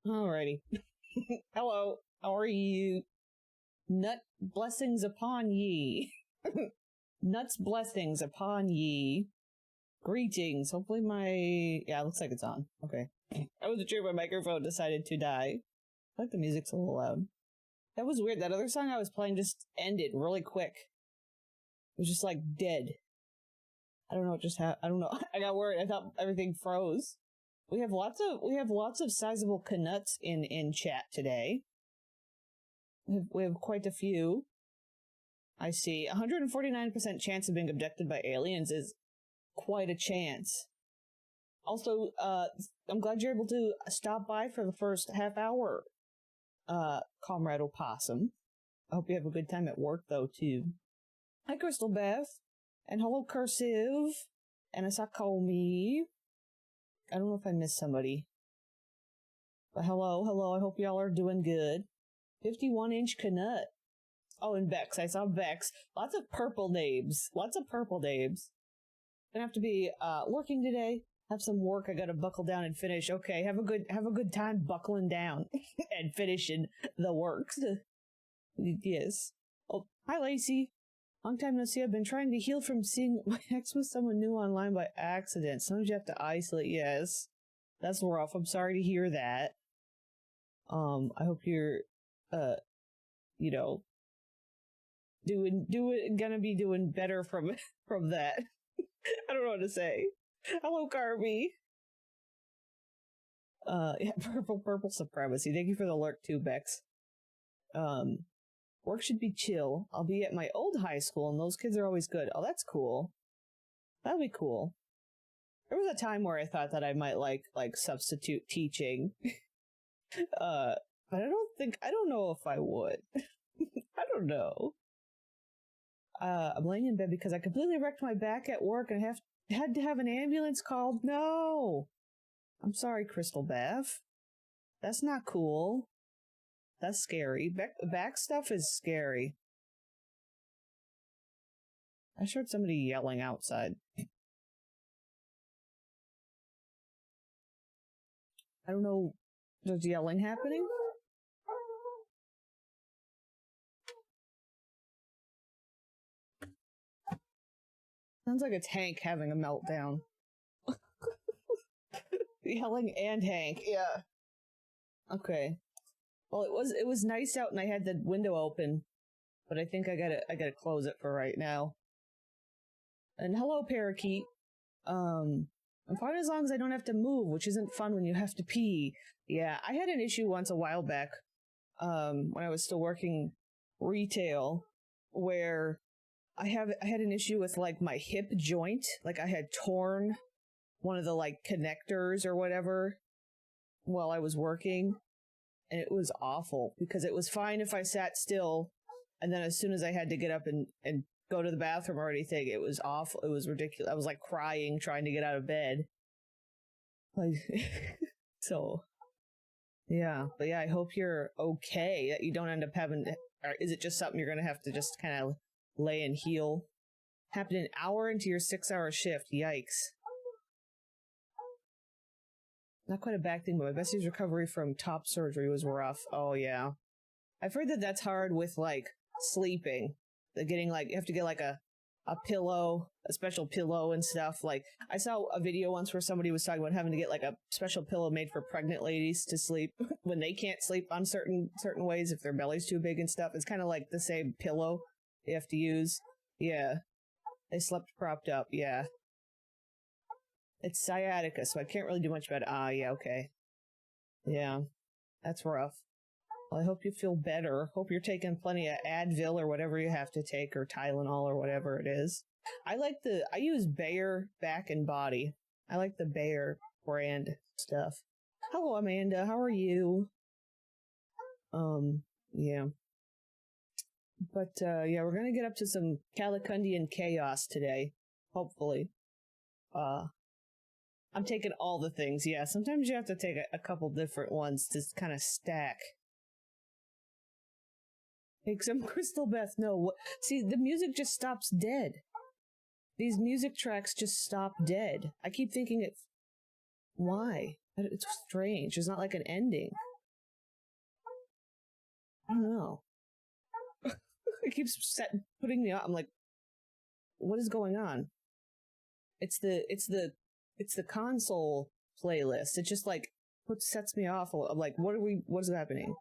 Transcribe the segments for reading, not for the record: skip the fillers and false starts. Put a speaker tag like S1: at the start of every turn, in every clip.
S1: Alrighty. Hello, how are you? Nut blessings upon ye. Nuts blessings upon ye. Greetings. Hopefully yeah, it looks like it's on. Okay. I wasn't sure my microphone decided to die. I like the music's a little loud. That was weird. That other song I was playing just ended really quick. It was just like dead. I don't know what just happened. I don't know. I got worried. I thought everything froze. We have lots of sizable knuts in chat today. We have quite a few. I see 149% chance of being abducted by aliens is quite a chance. Also, I'm glad you're able to stop by for the first half hour, Comrade Opossum. I hope you have a good time at work, though, too. Hi, Crystal Beth. And hello, Cursive. And Asakomi. I don't know if I missed somebody. But hello. I hope y'all are doing good. 51-inch Knut. Oh, and Bex. I saw Bex. Lots of purple names. Gonna have to be working today. Have some work. I gotta buckle down and finish. Okay, have a good time buckling down and finishing the works. Yes. Oh, hi, Lacey. Long time no see. I've been trying to heal from seeing my ex with someone new online by accident. Sometimes you have to isolate. Yes, that's rough. I'm sorry to hear that. I hope you're, gonna be doing better from that. I don't know what to say. Hello, Carby. Yeah, purple supremacy. Thank you for the lurk too, Bex. Work should be chill. I'll be at my old high school, and those kids are always good. Oh, that's cool. That'd be cool. There was a time where I thought that I might like substitute teaching. But I don't know if I would. I don't know. I'm laying in bed because I completely wrecked my back at work and had to have an ambulance called. No! I'm sorry, Crystal Beth. That's not cool. That's scary. Back stuff is scary. I heard somebody yelling outside. I don't know. There's yelling happening? Sounds like it's Hank having a meltdown. Yelling and Hank, yeah. Okay. Well, it was nice out and I had the window open, but I think I gotta close it for right now. And hello, Parakeet. I'm fine as long as I don't have to move, which isn't fun when you have to pee. Yeah, I had an issue once a while back, when I was still working retail, where I had an issue with like my hip joint. Like I had torn one of the like connectors or whatever while I was working. And it was awful because it was fine if I sat still. And then as soon as I had to get up and go to the bathroom or anything, it was awful. It was ridiculous. I was like crying, trying to get out of bed. Like, so, yeah. But yeah, I hope you're okay, that you don't end up having, or is it just something you're going to have to just kind of lay and heal? Happened an hour into your 6-hour shift. Yikes. Not quite a back thing, but my bestie's recovery from top surgery was rough. Oh, yeah. I've heard that that's hard with, like, sleeping. Getting, like, you have to get, like, a pillow, a special pillow and stuff. Like, I saw a video once where somebody was talking about having to get, like, a special pillow made for pregnant ladies to sleep when they can't sleep on certain ways if their belly's too big and stuff. It's kind of like the same pillow they have to use. Yeah. They slept propped up, yeah. It's sciatica, so I can't really do much about it. Ah, yeah, okay. Yeah, that's rough. Well, I hope you feel better. Hope you're taking plenty of Advil or whatever you have to take, or Tylenol or whatever it is. I use Bayer Back and Body. I like the Bayer brand stuff. Hello, Amanda. How are you? Yeah. But, yeah, we're gonna get up to some Calicundian chaos today. Hopefully. I'm taking all the things, yeah. Sometimes you have to take a couple different ones to kind of stack. Take some Crystal Beth, no. See, the music just stops dead. These music tracks just stop dead. I keep thinking why? It's strange. There's not like an ending. I don't know. It keeps putting me on. I'm like, what is going on? It's the console playlist. It just like sets me off. I'm like, what is happening?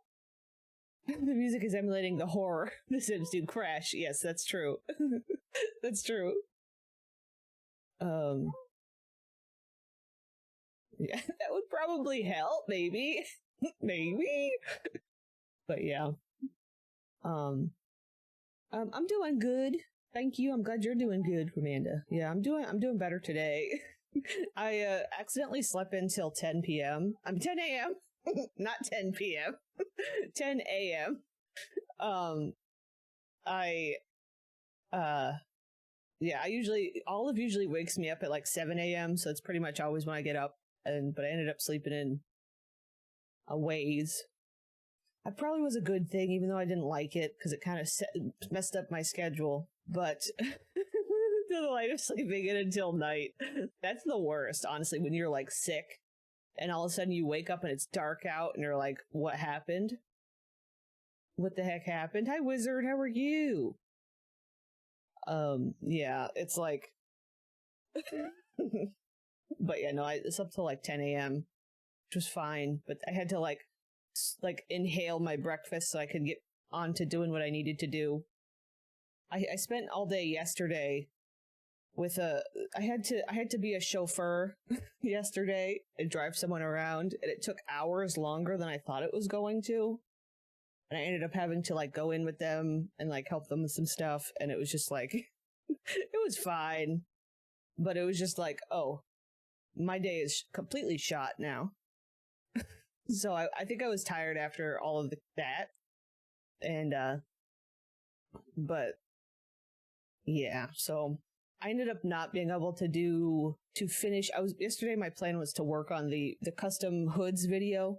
S1: The music is emulating the horror The Sims do. Crash. Yes, that's true. That's true. Yeah, that would probably help, maybe. Maybe. But yeah. I'm doing good. Thank you. I'm glad you're doing good, Amanda. Yeah, I'm doing better today. I accidentally slept until 10 p.m. 10 a.m. Not 10 p.m. 10 a.m. I yeah, Olive usually wakes me up at like 7 a.m. So it's pretty much always when I get up. But I ended up sleeping in a ways. It probably was a good thing, even though I didn't like it, because it kind of messed up my schedule. But the delight of sleeping in until night, that's the worst, honestly, when you're like sick, and all of a sudden you wake up and it's dark out, and you're like, what happened? What the heck happened? Hi, Wizard, how are you? Yeah, it's like... But yeah, no, it's up till like 10 a.m., which was fine, but I had to like inhale my breakfast so I could get on to doing what I needed to do. I spent all day yesterday with I had to be a chauffeur yesterday and drive someone around, and it took hours longer than I thought it was going to. And I ended up having to like go in with them and like help them with some stuff, and it was just like it was fine, but it was just like, oh, my day is completely shot now. So I think I was tired after all of that. And, but yeah, so I ended up not being able to finish. Yesterday my plan was to work on the custom hoods video,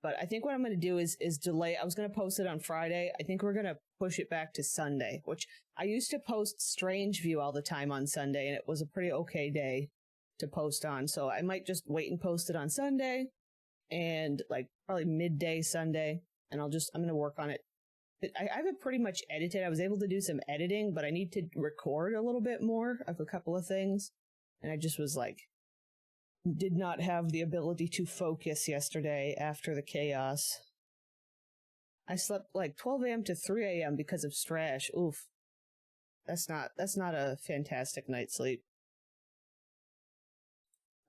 S1: but I think what I'm going to do is delay. I was going to post it on Friday. I think we're going to push it back to Sunday, which I used to post Strange View all the time on Sunday, and it was a pretty okay day to post on. So I might just wait and post it on Sunday, and like probably midday Sunday, and I'm going to work on it. I have it pretty much edited. I was able to do some editing, but I need to record a little bit more of a couple of things. And I just was like, did not have the ability to focus yesterday after the chaos. I slept like 12 a.m. to 3 a.m. because of Strash. Oof. That's not a fantastic night's sleep.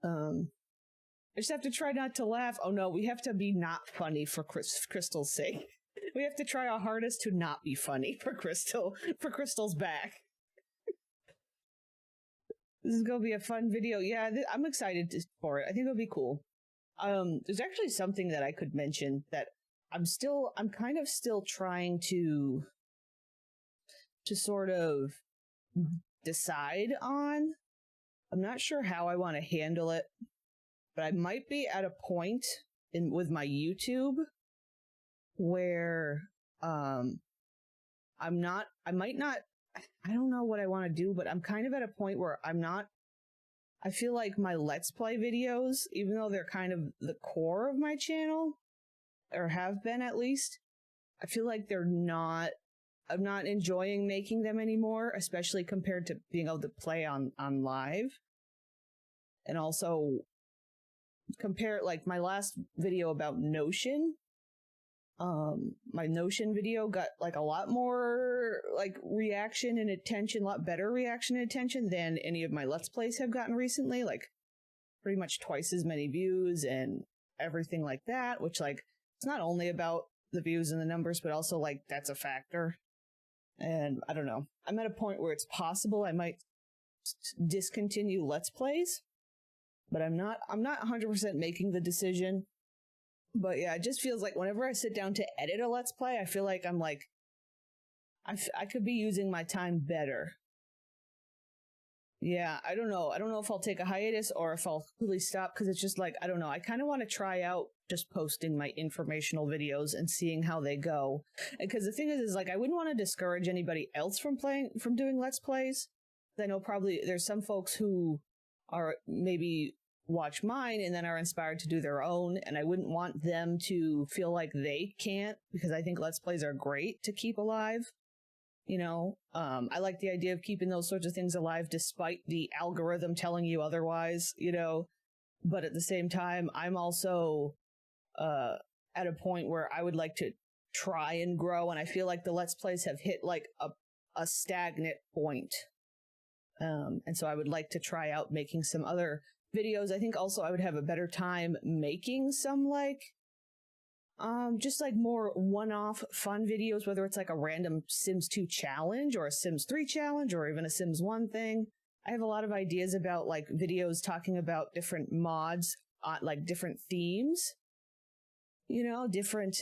S1: I just have to try not to laugh. Oh no, we have to be not funny for Crystal's sake. We have to try our hardest to not be funny for Crystal's back. This is gonna be a fun video. Yeah, I'm excited for it. I think it'll be cool. There's actually something that I could mention that I'm kind of still trying to sort of decide on. I'm not sure how I want to handle it, but I might be at a point with my YouTube where I don't know what I want to do, but I'm kind of at a point where I feel like my Let's Play videos, even though they're kind of the core of my channel, or have been at least, I feel like I'm not enjoying making them anymore, especially compared to being able to play on live. And also compare like my last video about Notion. My Notion video got like a lot more like reaction and attention, a lot better reaction and attention than any of my Let's Plays have gotten recently, like pretty much twice as many views and everything like that, which like it's not only about the views and the numbers, but also like that's a factor. And I don't know. I'm at a point where it's possible I might discontinue Let's Plays, but I'm not 100% making the decision. But yeah, it just feels like whenever I sit down to edit a Let's Play, I feel like I'm like, I could be using my time better. Yeah, I don't know. I don't know if I'll take a hiatus or if I'll really stop, because it's just like, I don't know. I kind of want to try out just posting my informational videos and seeing how they go. Because the thing is like, I wouldn't want to discourage anybody else from doing Let's Plays. I know probably there's some folks who are maybe watch mine and then are inspired to do their own, and I wouldn't want them to feel like they can't, because I think Let's Plays are great to keep alive. You know, I like the idea of keeping those sorts of things alive despite the algorithm telling you otherwise, you know, but at the same time, I'm also at a point where I would like to try and grow, and I feel like the Let's Plays have hit like a stagnant point. And so I would like to try out making some other videos. I think also I would have a better time making some like just like more one-off fun videos, whether it's like a random Sims 2 challenge or a Sims 3 challenge or even a Sims 1 thing. I have a lot of ideas about like videos talking about different mods, like different themes, you know, different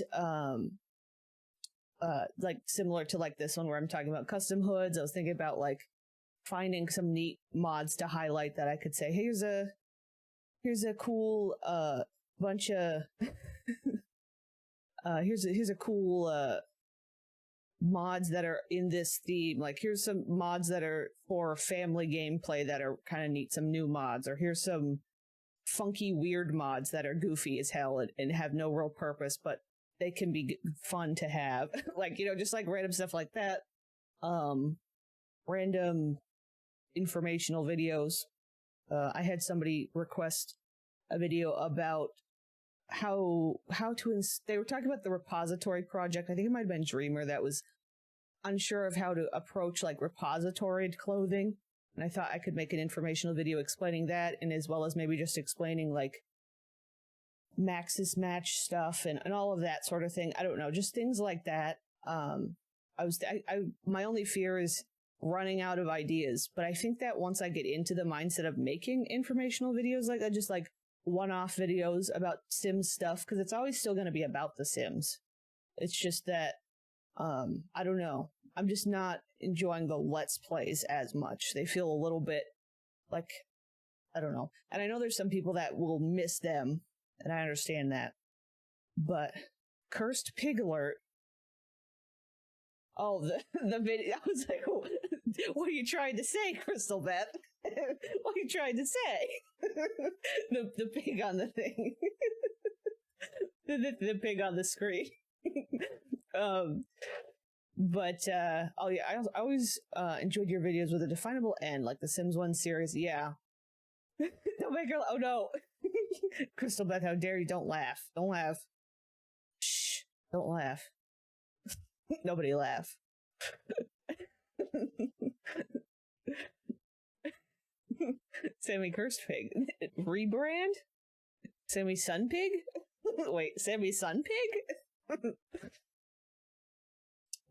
S1: like similar to like this one where I'm talking about custom hoods. I was thinking about like finding some neat mods to highlight that I could say, hey, here's a cool bunch of here's a cool mods that are in this theme. Like here's some mods that are for family gameplay that are kind of neat, some new mods, or here's some funky weird mods that are goofy as hell and have no real purpose, but they can be fun to have. Like, you know, just like random stuff like that. Random informational videos. I had somebody request a video about how to they were talking about the repository project. I think it might have been Dreamer that was unsure of how to approach like repository clothing, and I thought I could make an informational video explaining that, and as well as maybe just explaining like Maxis match stuff and all of that sort of thing. I don't know, just things like that. My only fear is running out of ideas, but I think that once I get into the mindset of making informational videos like that, just like one-off videos about Sims stuff, because it's always still going to be about the Sims. It's just that, I don't know. I'm just not enjoying the Let's Plays as much. They feel a little bit like, I don't know. And I know there's some people that will miss them, and I understand that. But Cursed Pig Alert. Oh, the video. I was like, what are you trying to say, Crystal Beth? What are you trying to say? the pig on the thing. the pig on the screen. But oh yeah, I always enjoyed your videos with a definable end, like the Sims 1 series. Yeah. Don't make her. Oh no, Crystal Beth, how dare you? Don't laugh. Don't laugh. Shh. Don't laugh. Nobody laugh. Sammy Cursed Pig. Rebrand? Sammy Sun Pig? Wait, Sammy Sun Pig?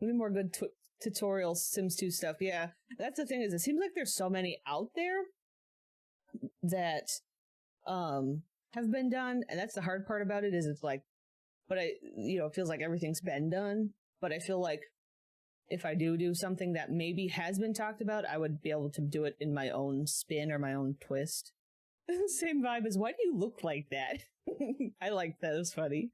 S1: Maybe more good tutorial Sims 2 stuff. Yeah, that's the thing, is it seems like there's so many out there that have been done, and that's the hard part about it, is it's like, but it feels like everything's been done, but I feel like if I do something that maybe has been talked about, I would be able to do it in my own spin or my own twist. Same vibe as, why do you look like that? I like that. It was funny.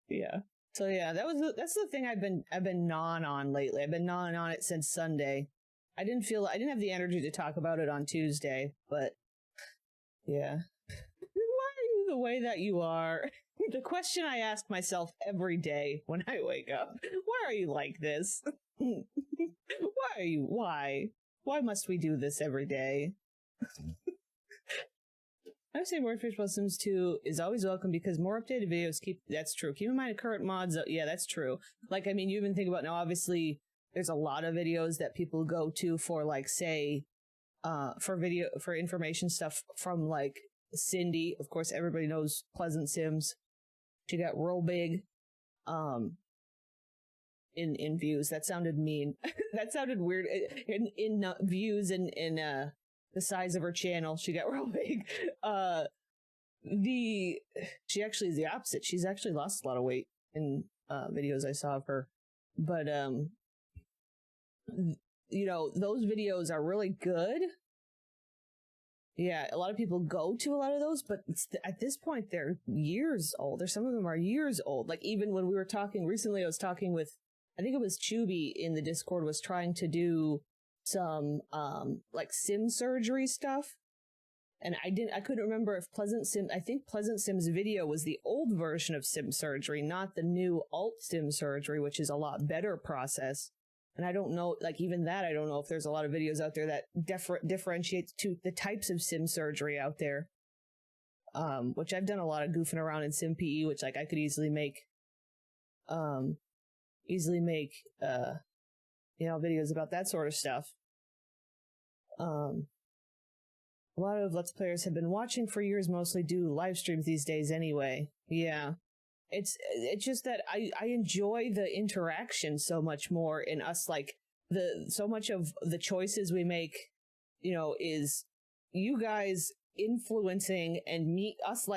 S1: Yeah. So yeah, that's the thing I've been gnawing on lately. I've been gnawing on it since Sunday. I didn't have the energy to talk about it on Tuesday, but yeah. Why are you the way that you are? The question I ask myself every day when I wake up. Why are you like this? Why must we do this every day? I would say more information about Sims 2 is always welcome because more updated videos that's true. Keep in mind current mods, yeah, that's true. Like, I mean, you even think about now, obviously, there's a lot of videos that people go to for, like, say, for information stuff from, like, Cindy. Of course, everybody knows Pleasant Sims. She got real big, in views. That sounded mean. That sounded weird. In views and in the size of her channel, she got real big. She actually is the opposite. She's actually lost a lot of weight in videos I saw of her. But those videos are really good. Yeah, a lot of people go to a lot of those, but at this point they're years old. Some of them are years old. Like, even when we were talking recently, I was talking with, I think it was Chubby in the Discord, was trying to do some like sim surgery stuff, And I couldn't remember if I think Pleasant Sim's video was the old version of sim surgery, not the new alt sim surgery, which is a lot better process. And I don't know, like even that, I don't know if there's a lot of videos out there that differentiates to the types of sim surgery out there. Which I've done a lot of goofing around in sim PE, which like I could easily make, videos about that sort of stuff. A lot of Let's Players have been watching for years, mostly do live streams these days anyway. Yeah. It's just that I enjoy the interaction so much more in us, like, so much of the choices we make, is you guys influencing and us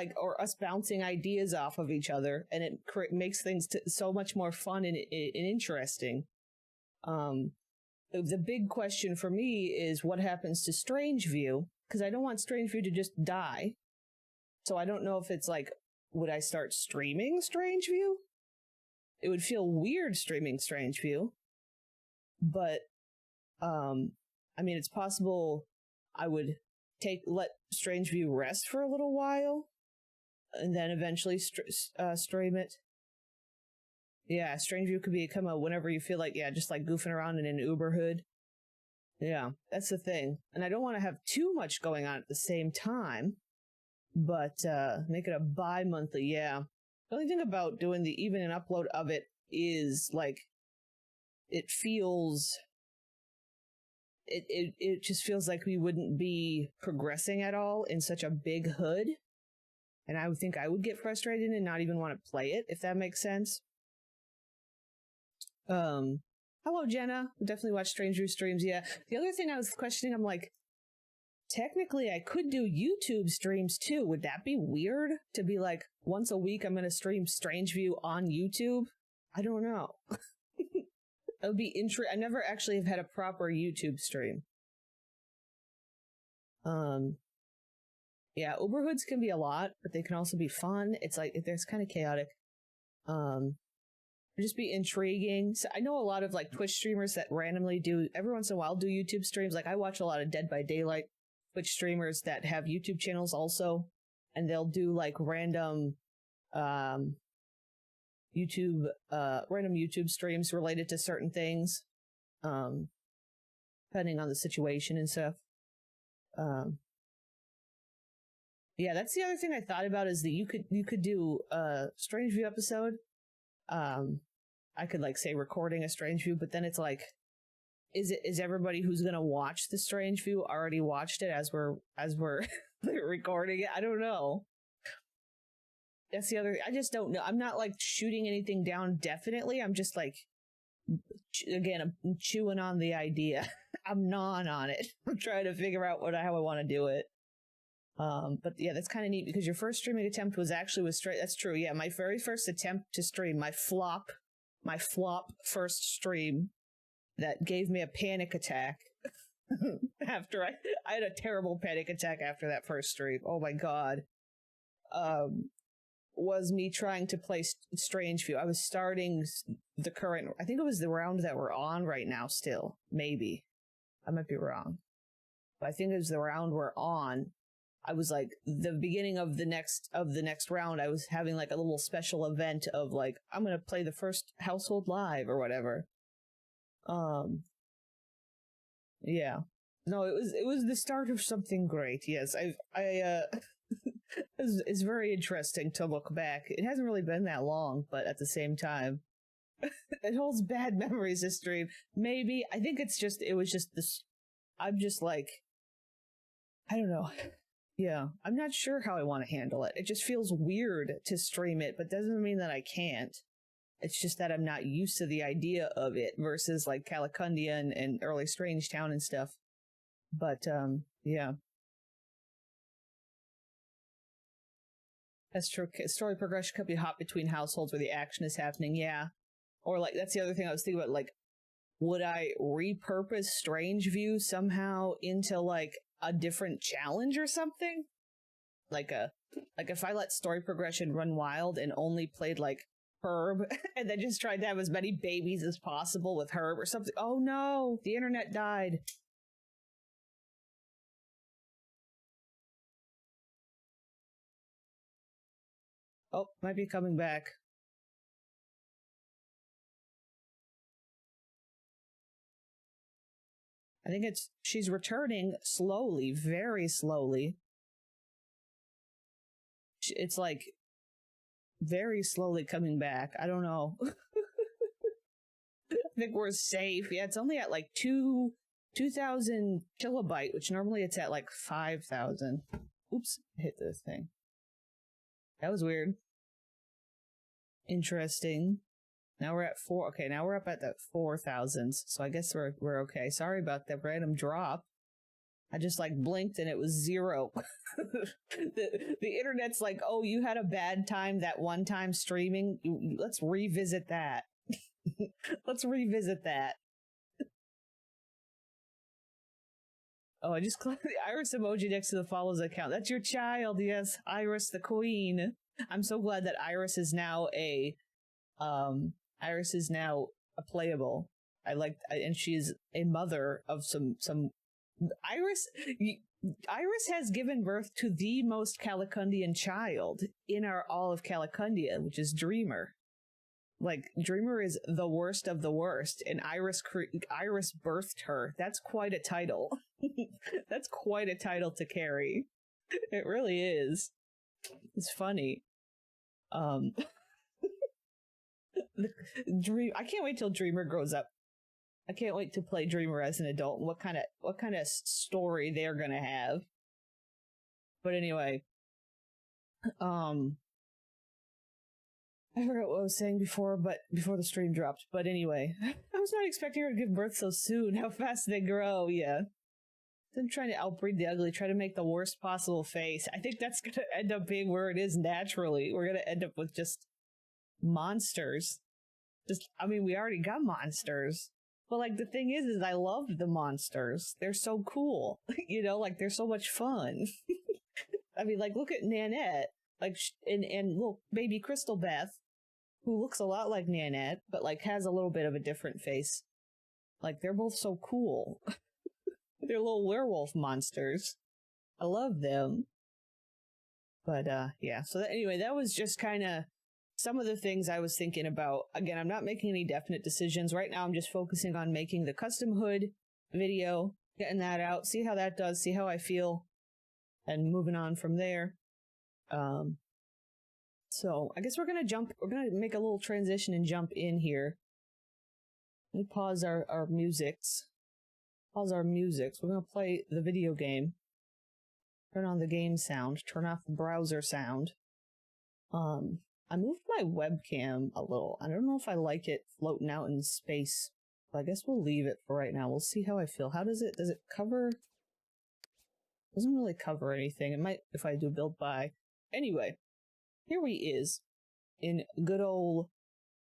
S1: bouncing ideas off of each other, and it makes things so much more fun and interesting. The big question for me is what happens to Strange View, because I don't want Strange View to just die. So I don't know if it's like, would I start streaming Strange View? It would feel weird streaming Strange View. But, it's possible I would let Strange View rest for a little while, and then eventually stream it. Yeah, Strange View could become whenever you feel like, just like goofing around in an Uber hood. Yeah, that's the thing. And I don't want to have too much going on at the same time, but make it a bi-monthly, yeah. The only thing about doing the even and upload of it is, like, it just feels like we wouldn't be progressing at all in such a big hood. And I would think I would get frustrated and not even want to play it, if that makes sense. Hello, Jenna. Definitely watch Strange View streams, yeah. The other thing I was questioning, I'm like, technically I could do YouTube streams too. Would that be weird? To be like, once a week I'm going to stream Strange View on YouTube? I don't know. It would be interesting. I never actually have had a proper YouTube stream. Yeah, Uber hoods can be a lot, but they can also be fun. It's like, it's kind of chaotic. Just be intriguing. So I know a lot of like Twitch streamers that randomly do, every once in a while, do YouTube streams. Like I watch a lot of Dead by Daylight Twitch streamers that have YouTube channels also, and they'll do like random YouTube streams related to certain things, depending on the situation and stuff. Yeah, that's the other thing I thought about, is that you could do a Strange View episode. I could like say recording a Strange View, but then it's like, is everybody who's gonna watch the Strange View already watched it as we're recording it? I don't know. That's the other. I just don't know. I'm not like shooting anything down definitely. I'm just like, again, I'm chewing on the idea. I'm gnawing on it. I'm trying to figure out how I want to do it. But yeah, that's kind of neat, because your first streaming attempt was straight. That's true. Yeah, my very first attempt to stream, my flop first stream that gave me a panic attack. After I had a terrible panic attack after that first stream. Oh my god. Was me trying to play Strange View. I was starting the current, I think it was the round that we're on right now still. Maybe. I might be wrong. But I think it was the round we're on. I was like, the beginning of the next round, I was having like a little special event of like, I'm going to play the first household live or whatever. Yeah. No, it was the start of something great. Yes, it's very interesting to look back. It hasn't really been that long, but at the same time, it holds bad memories, this stream. Maybe. I think it was just this, I'm just like, I don't know. Yeah, I'm not sure how I want to handle it. It just feels weird to stream it, but doesn't mean that I can't. It's just that I'm not used to the idea of it versus like Calicundia and early Strange Town and stuff. But, yeah. That's true. Story progression could be hot between households where the action is happening, yeah. Or like, that's the other thing I was thinking about, like, would I repurpose Strange View somehow into like a different challenge or something? Like if I let story progression run wild and only played like Herb and then just tried to have as many babies as possible with Herb or something. Oh no, the internet died. Oh, might be coming back. I think she's returning slowly, very slowly. It's like very slowly coming back. I don't know. I think we're safe. Yeah, it's only at like 2,000 kilobyte, which normally it's at like 5,000. Oops, I hit this thing. That was weird. Interesting. Now we're at 4. Okay, now we're up at the 4,000s. So I guess we're okay. Sorry about that random drop. I just like blinked and it was 0. the internet's like, oh, you had a bad time that one time streaming. Let's revisit that. Let's revisit that. Oh, I just clicked the Iris emoji next to the follows account. That's your child, yes, Iris the queen. I'm so glad that Iris is now a playable. And she's a mother of some Iris has given birth to the most Calicundian child in all of Calicundia, which is Dreamer. Like, Dreamer is the worst of the worst, and Iris birthed her. That's quite a title. That's quite a title to carry. It really is. It's funny. I can't wait till Dreamer grows up. I can't wait to play Dreamer as an adult and what kind of story they're gonna have. But anyway, I forgot what I was saying before the stream dropped. But anyway, I was not expecting her to give birth so soon. How fast they grow, yeah. I'm trying to outbreed the ugly, try to make the worst possible face. I think that's gonna end up being where it is naturally. We're gonna end up with just monsters. We already got monsters. But, like, the thing is I loved the monsters. They're so cool. Like, they're so much fun. I mean, like, look at Nanette. Like, and little baby Crystal Beth, who looks a lot like Nanette, but, like, has a little bit of a different face. Like, they're both so cool. They're little werewolf monsters. I love them. But, yeah. So, anyway, that was just kind of some of the things I was thinking about. Again, I'm not making any definite decisions. Right now, I'm just focusing on making the custom hood video, getting that out, see how that does, see how I feel, and moving on from there. So I guess we're going to make a little transition and jump in here. Let me pause our musics. Pause our musics. We're going to play the video game. Turn on the game sound. Turn off the browser sound. I moved my webcam a little. I don't know if I like it floating out in space. But I guess we'll leave it for right now. We'll see how I feel. How does it cover? Doesn't really cover anything. It might if I do build by. Anyway, here we is in good old,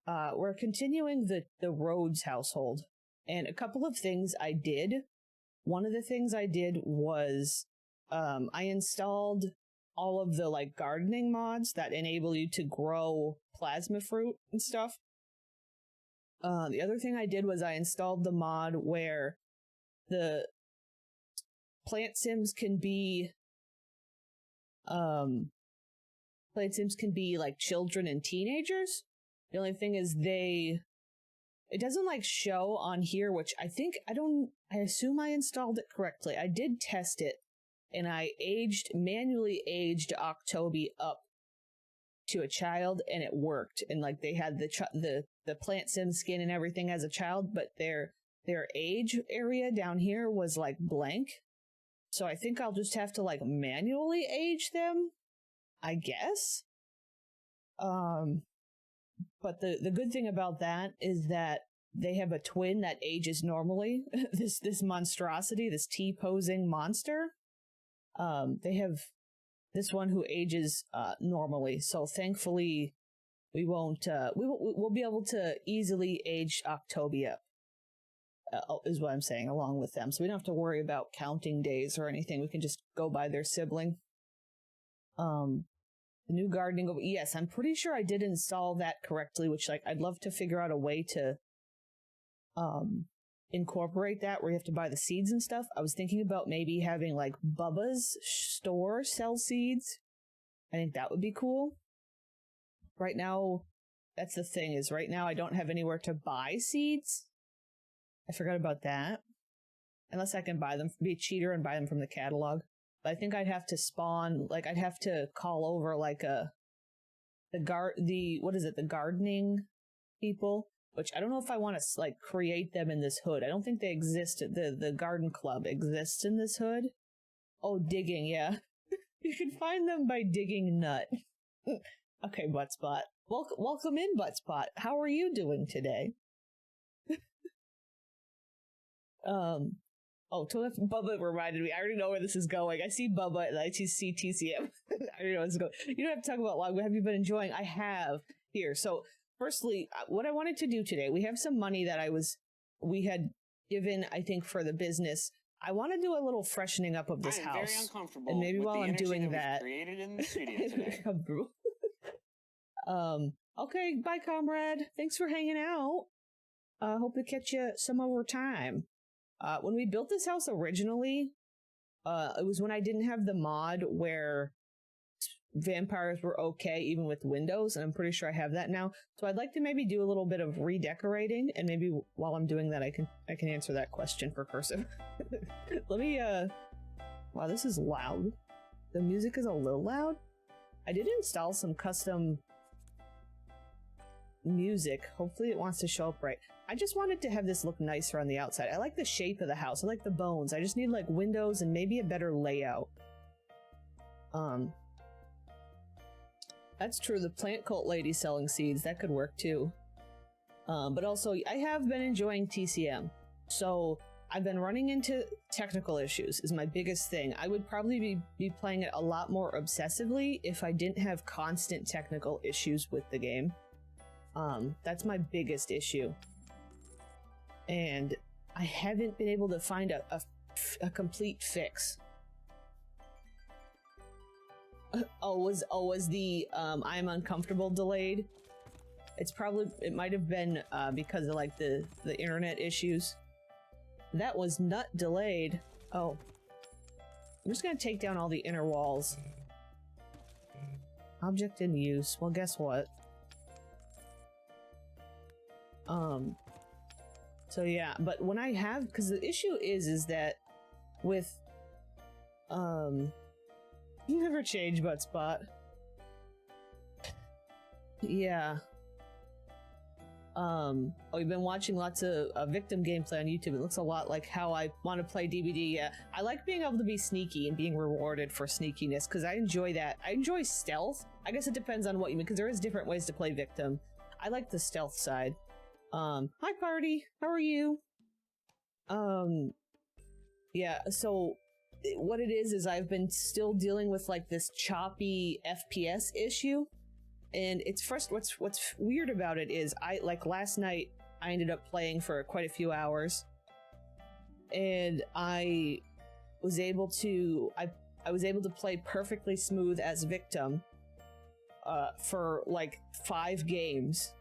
S1: we're continuing the Rhodes household. And a couple of things I did. One of the things I did was, I installed all of the, like, gardening mods that enable you to grow plasma fruit and stuff. The other thing I did was I installed the mod where the plant sims can be, like children and teenagers. The only thing is it doesn't like show on here, which I assume I installed it correctly. I did test it and I manually aged Octobi up to a child and it worked. And like they had the plant sim skin and everything as a child, but their age area down here was like blank. So I think I'll just have to like manually age them, I guess. But the good thing about that is that they have a twin that ages normally. this monstrosity, this T-posing monster. They have this one who ages normally. So thankfully, we'll be able to easily age Octobia. Is what I'm saying, along with them. So we don't have to worry about counting days or anything. We can just go by their sibling. The new gardening. Yes, I'm pretty sure I did install that correctly, which like I'd love to figure out a way to incorporate that where you have to buy the seeds and stuff. I was thinking about maybe having like Bubba's store sell seeds. I think that would be cool. right now, that's the thing, is right now I don't have anywhere to buy seeds. I forgot about that. Unless I can buy them, be a cheater and buy them from the catalog. But I think I'd have to spawn, like, I'd have to call over, like, the gardening people, which I don't know if I want to, like, create them in this hood. I don't think they exist. The garden club exists in this hood. Oh, digging, yeah. You can find them by digging nut. Okay, Buttspot. Welcome in, Buttspot. How are you doing today? Oh, Bubba reminded me. I already know where this is going. I see Bubba and I see TCM. I already know where this is going. You don't have to talk about long. What have you been enjoying? I have here. So, firstly, what I wanted to do today, we have some money that we had given, I think, for the business. I want to do a little freshening up of this house. Very uncomfortable. And maybe while I'm doing that, created in the studio today. Okay, bye, comrade. Thanks for hanging out. Hope to catch you some other time. When we built this house originally, it was when I didn't have the mod where vampires were okay even with windows, and I'm pretty sure I have that now. So I'd like to maybe do a little bit of redecorating, and maybe while I'm doing that, I can answer that question for Cursive. Let me, wow, this is loud. The music is a little loud. I did install some custom music. Hopefully it wants to show up right. I just wanted to have this look nicer on the outside. I like the shape of the house. I like the bones. I just need like windows and maybe a better layout. That's true. The plant cult lady selling seeds, that could work too. But also I have been enjoying TCM. So I've been running into technical issues is my biggest thing. I would probably be playing it a lot more obsessively if I didn't have constant technical issues with the game. That's my biggest issue. And I haven't been able to find a complete fix. Was the I'm uncomfortable delayed? It might have been because of like the internet issues. That was nut delayed. Oh. I'm just gonna take down all the inner walls. Object in use. Well, guess what? So yeah, but when I have, because the issue is that with, you never change, Buttspot. Yeah. Oh, you've been watching lots of victim gameplay on YouTube. It looks a lot like how I want to play DBD. Yeah, I like being able to be sneaky and being rewarded for sneakiness, because I enjoy that. I enjoy stealth. I guess it depends on what you mean, because there is different ways to play victim. I like the stealth side. Hi party, how are you? Yeah, so what it is I've been still dealing with like this choppy FPS issue, and it's first, what's weird about it is like last night I ended up playing for quite a few hours, and I was able to play perfectly smooth as victim for like 5 games.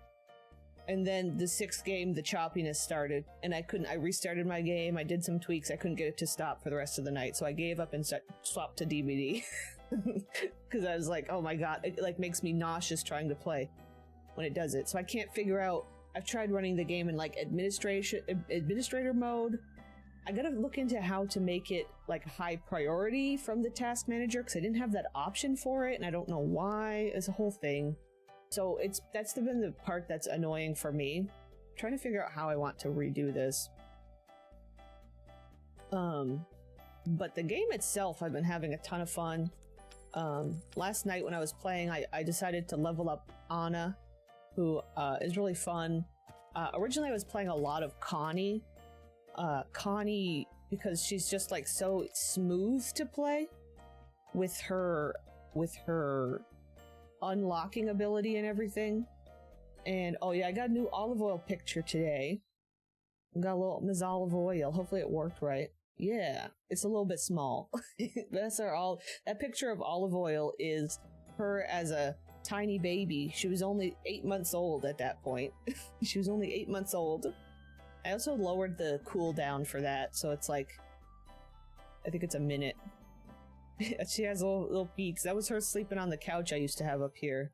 S1: And then the 6th game, the choppiness started, and I restarted my game, I did some tweaks, I couldn't get it to stop for the rest of the night, so I gave up and swapped to DVD. Because I was like, oh my god, it like makes me nauseous trying to play when it does it. So I can't figure out, I've tried running the game in like administrator mode. I gotta look into how to make it like high priority from the task manager, because I didn't have that option for it, and I don't know why. It's a whole thing. So that's been the part that's annoying for me. I'm trying to figure out how I want to redo this. But the game itself, I've been having a ton of fun. Last night when I was playing, I decided to level up Anna, who is really fun. Originally I was playing a lot of Connie. Connie, because she's just like so smooth to play with her unlocking ability and everything. And oh yeah, I got a new olive oil picture today. Got a little Ms. Olive Oil. Hopefully it worked right. Yeah, it's a little bit small. That picture of Olive Oil is her as a tiny baby. She was only 8 months old at that point. She was only 8 months old. I also lowered the cooldown for that, so it's like, I think it's a minute. She has little peaks. That was her sleeping on the couch I used to have up here.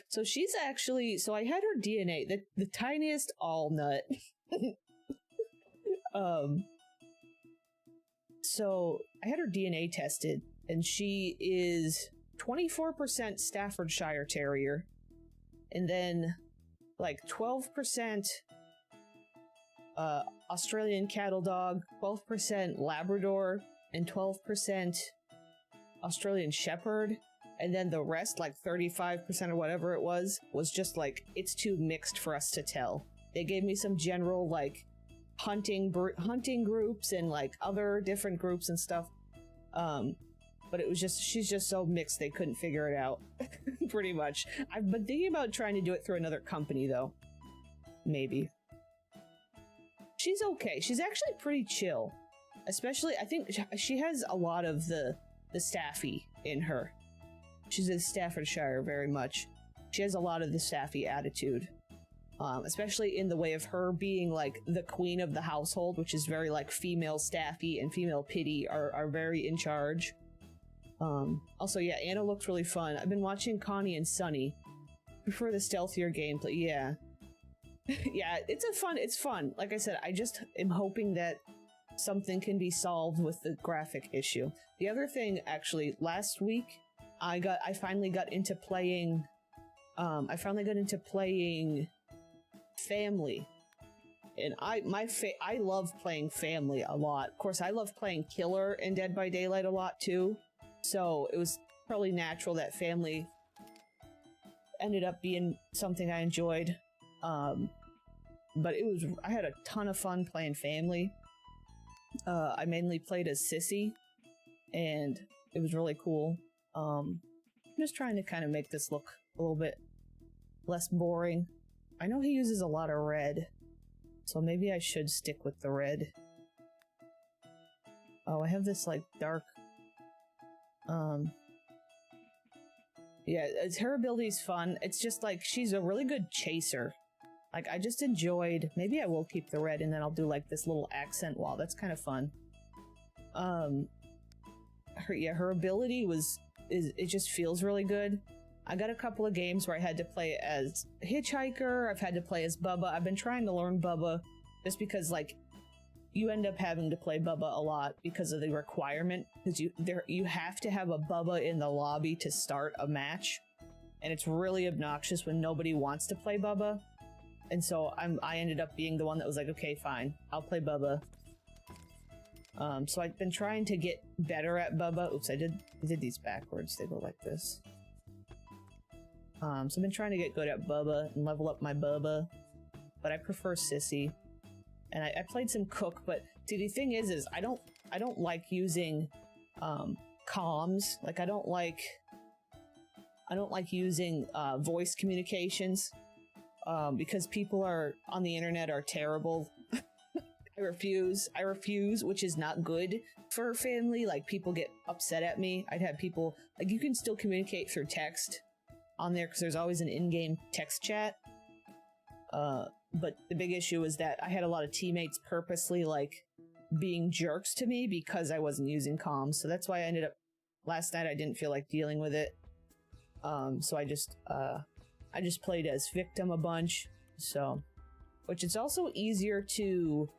S1: So she's actually, so I had her DNA, the tiniest all-nut. So I had her DNA tested, and she is 24% Staffordshire Terrier, and then like 12% Australian Cattle Dog, 12% Labrador, and 12% Australian Shepherd. And then the rest, like 35% or whatever it was just like, it's too mixed for us to tell. They gave me some general, like, hunting groups and, like, other different groups and stuff. But it was just, she's just so mixed they couldn't figure it out. Pretty much. I've been thinking about trying to do it through another company, though. Maybe. She's okay. She's actually pretty chill. Especially, I think she has a lot of the Staffy in her. She's in Staffordshire very much. She has a lot of the Staffy attitude. Especially in the way of her being, like, the queen of the household, which is very, like, female Staffy and female Pity are very in charge. Also, yeah, Anna looks really fun. I've been watching Connie and Sunny. Prefer the stealthier gameplay, yeah. Yeah, it's fun. Like I said, I just am hoping that something can be solved with the graphic issue. The other thing, actually, last week, I finally got into playing, Family. And I love playing Family a lot. Of course, I love playing Killer and Dead by Daylight a lot, too. So it was probably natural that Family ended up being something I enjoyed. But I had a ton of fun playing Family. I mainly played as Sissy, and it was really cool. I'm just trying to kind of make this look a little bit less boring. I know he uses a lot of red, so maybe I should stick with the red. Oh, I have this, like, dark... Yeah, her ability's fun. It's just, like, she's a really good chaser. Like, I just enjoyed... Maybe I will keep the red, and then I'll do, like, this little accent wall. That's kind of fun. Her ability it just feels really good. I got a couple of games where I had to play as Hitchhiker, I've had to play as Bubba. I've been trying to learn Bubba just because, like, you end up having to play Bubba a lot because of the requirement, because you have to have a Bubba in the lobby to start a match, and it's really obnoxious when nobody wants to play Bubba. And so I ended up being the one that was like, okay, fine, I'll play Bubba. So I've been trying to get better at Bubba. Oops, I did these backwards. They go like this. So I've been trying to get good at Bubba and level up my Bubba, but I prefer Sissy. And I played some Cook, but see, the thing is I don't like using comms. Like, I don't like using voice communications because people on the internet are terrible. I refuse, which is not good for Family. Like, people get upset at me. I'd have people, like, you can still communicate through text on there because there's always an in-game text chat. But the big issue is that I had a lot of teammates purposely, like, being jerks to me because I wasn't using comms. So that's why I ended up, last night I didn't feel like dealing with it. So I just played as Victim a bunch. So, which it's also easier to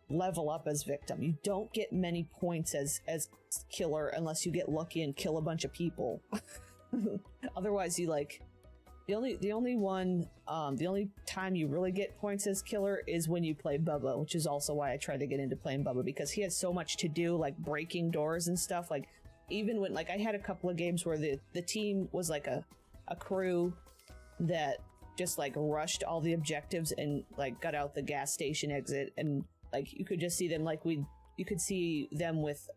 S1: level up as Victim. You don't get many points as Killer unless you get lucky and kill a bunch of people. Otherwise, you, like, the only time you really get points as Killer is when you play Bubba, which is also why I tried to get into playing Bubba, because he has so much to do, like breaking doors and stuff. Like, even when, like, I had a couple of games where the team was like a crew that just, like, rushed all the objectives and, like, got out the gas station exit, and, like, you could just see them, like, you could see them with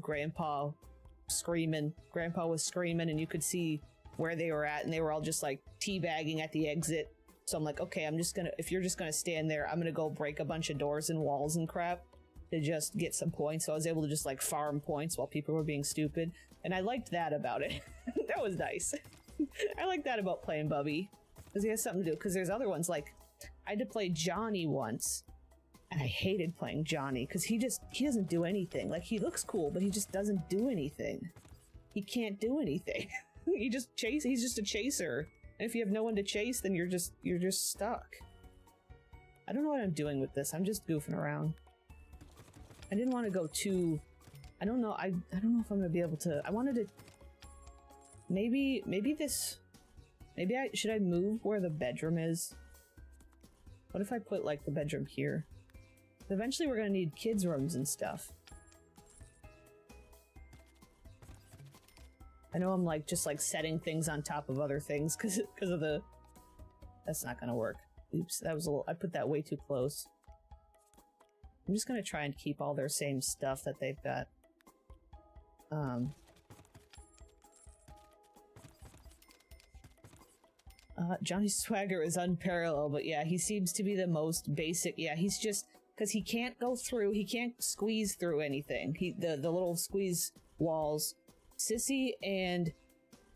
S1: Grandpa screaming. Grandpa was screaming, and you could see where they were at, and they were all just, like, teabagging at the exit. So I'm like, okay, if you're just gonna stand there, I'm gonna go break a bunch of doors and walls and crap to just get some points. So I was able to just, like, farm points while people were being stupid, and I liked that about it. That was nice. I like that about playing Bubby, because he has something to do, because there's other ones, like, I had to play Johnny once, and I hated playing Johnny, because he doesn't do anything. Like, he looks cool, but he just doesn't do anything. He can't do anything. He's just a chaser. And if you have no one to chase, then you're just stuck. I don't know what I'm doing with this. I'm just goofing around. I didn't want to go too... I don't know. I don't know if I'm gonna be able to... I wanted to... Maybe this... Should I move where the bedroom is? What if I put, like, the bedroom here? Eventually we're gonna need kids' rooms and stuff. I know I'm, like, just, like, setting things on top of other things because of the... That's not gonna work. Oops, that was a little... I put that way too close. I'm just gonna try and keep all their same stuff that they've got. Johnny's swagger is unparalleled, but yeah, he seems to be the most basic. Yeah, he's just... Because he can't go through, he can't squeeze through anything. The little squeeze walls. Sissy and...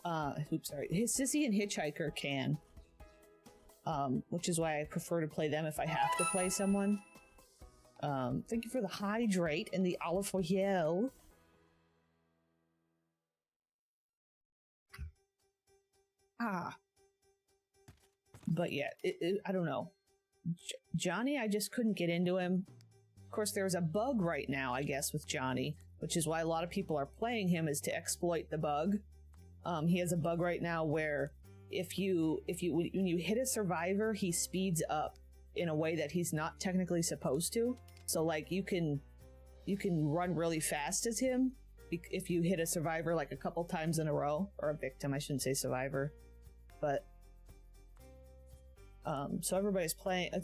S1: Sissy and Hitchhiker can. Which is why I prefer to play them if I have to play someone. Thank you for the hydrate and the olive oil. But yeah, I don't know. Johnny, I just couldn't get into him. Of course, there's a bug right now, I guess, with Johnny, which is why a lot of people are playing him, is to exploit the bug. He has a bug right now where when you hit a survivor, he speeds up in a way that he's not technically supposed to. So, like, you can run really fast as him if you hit a survivor like a couple times in a row, or a victim. I shouldn't say survivor, but. So everybody's playing, a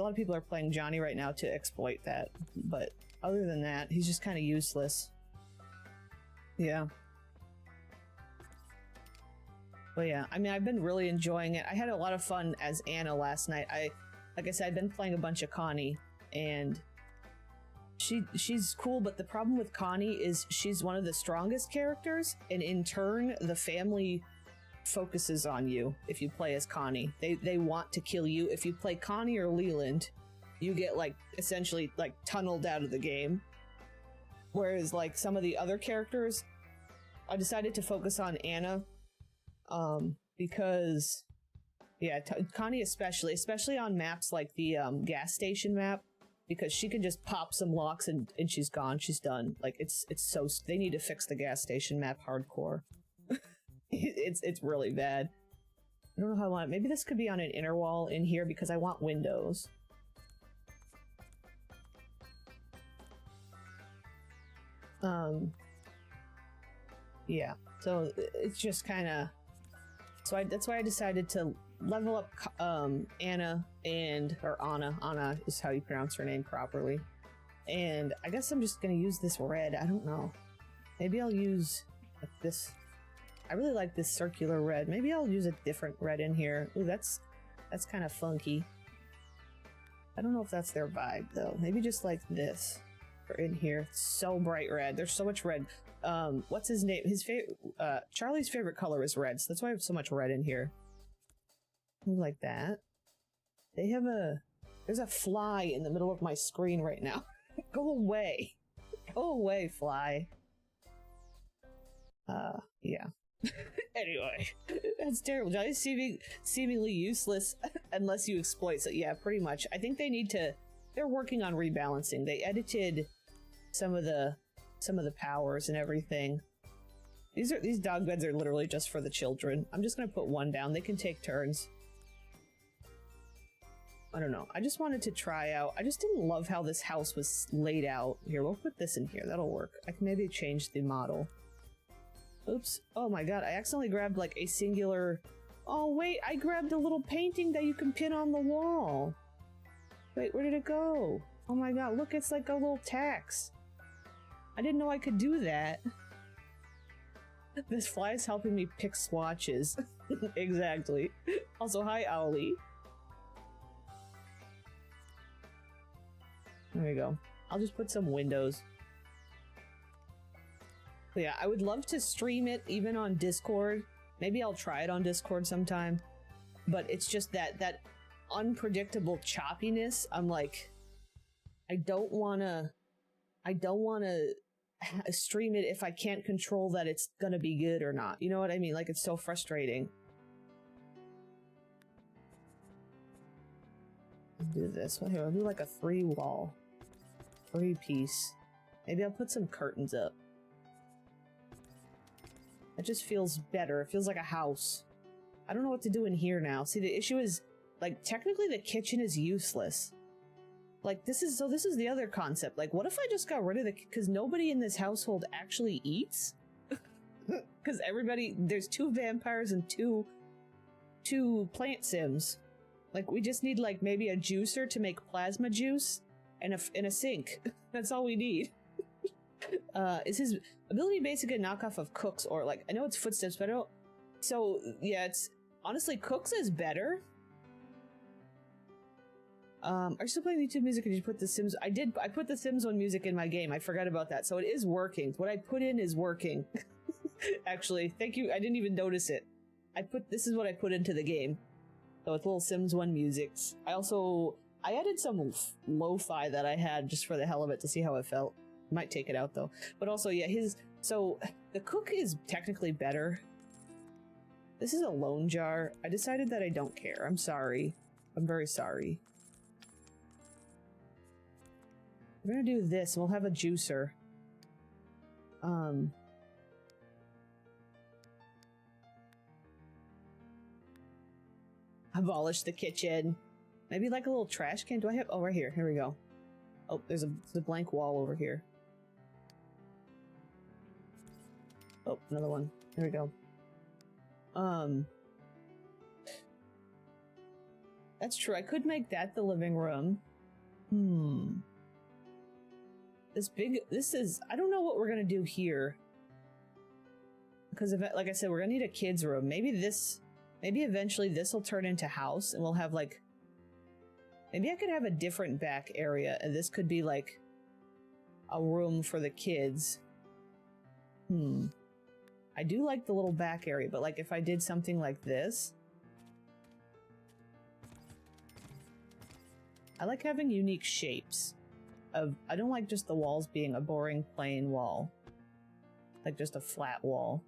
S1: lot of people are playing Johnny right now to exploit that, but other than that, he's just kind of useless. Yeah. But yeah, I mean, I've been really enjoying it. I had a lot of fun as Anna last night. Like I said, I've been playing a bunch of Connie, and she's cool, but the problem with Connie is she's one of the strongest characters, and in turn, the family focuses on you if you play as Connie. They want to kill you. If you play Connie or Leland, you get, like, essentially, like, tunneled out of the game. Whereas, like, some of the other characters, I decided to focus on Anna, because, yeah, Connie especially on maps like the, gas station map, because she can just pop some locks and she's gone, she's done. Like, it's so, they need to fix the gas station map hardcore. It's really bad. I don't know how I want it. Maybe this could be on an inner wall in here because I want windows. Yeah. So it's just kind of... So that's why I decided to level up Anna or Anna. Anna is how you pronounce her name properly. And I guess I'm just gonna use this red. I don't know. Maybe I'll use this... I really like this circular red. Maybe I'll use a different red in here. Ooh, that's kind of funky. I don't know if that's their vibe, though. Maybe just like this. Or in here. It's so bright red. There's so much red. What's his name? Charlie's favorite color is red, so that's why I have so much red in here. Ooh, like that. There's a fly in the middle of my screen right now. Go away. Go away, fly. Yeah. Anyway, that's terrible. Johnny's seemingly useless unless you exploit. So yeah, pretty much. I think they're working on rebalancing. They edited some of the powers and everything. These dog beds are literally just for the children. I'm just gonna put one down. They can take turns. I don't know. I just wanted to try out. I just didn't love how this house was laid out. Here, we'll put this in here. That'll work. I can maybe change the model. Oops. Oh my god, I accidentally grabbed like a singular... Oh wait, I grabbed a little painting that you can pin on the wall. Wait, where did it go? Oh my god, look, it's like a little text. I didn't know I could do that. This fly is helping me pick swatches. Exactly. Also, hi, Owlie. There we go. I'll just put some windows. But yeah, I would love to stream it even on Discord. Maybe I'll try it on Discord sometime. But it's just that unpredictable choppiness. I'm like, I don't wanna stream it if I can't control that it's gonna be good or not. You know what I mean? Like, it's so frustrating. Let's do this. Well, here, I'll do like a 3-wall. 3-piece. Maybe I'll put some curtains up. It just feels better. It feels like a house. I don't know what to do in here now. See, the issue is, like, technically the kitchen is useless. Like, this is the other concept. Like, what if I just got rid of because nobody in this household actually eats? Because there's 2 vampires and two plant sims. Like, we just need, like, maybe a juicer to make plasma juice and a sink. That's all we need. Is his ability basically a knockoff of Cook's, or, like, I know it's footsteps, but I don't... So, yeah, it's... Honestly, Cook's is better. Are you still playing YouTube music, or did you put the Sims... I put the Sims 1 music in my game. I forgot about that. So it is working. What I put in is working. Actually, thank you. I didn't even notice it. This is what I put into the game. So it's little Sims 1 musics. I added some lo-fi that I had just for the hell of it to see how it felt. Might take it out though. But also, yeah, so the cook is technically better. This is a lone jar. I decided that I don't care. I'm sorry. I'm very sorry. We're gonna do this, and we'll have a juicer. Abolish the kitchen. Maybe like a little trash can. Do I have... Oh, right here. Here we go. Oh, there's a blank wall over here. Oh, another one. Here we go. That's true. I could make that the living room. This is... I don't know what we're gonna do here. Because, like I said, we're gonna need a kid's room. Maybe eventually this will turn into house, and we'll have, like... Maybe I could have a different back area, and this could be, like, a room for the kids. I do like the little back area, but, like, if I did something like this... I like having unique shapes. I don't like just the walls being a boring, plain wall. Like, just a flat wall.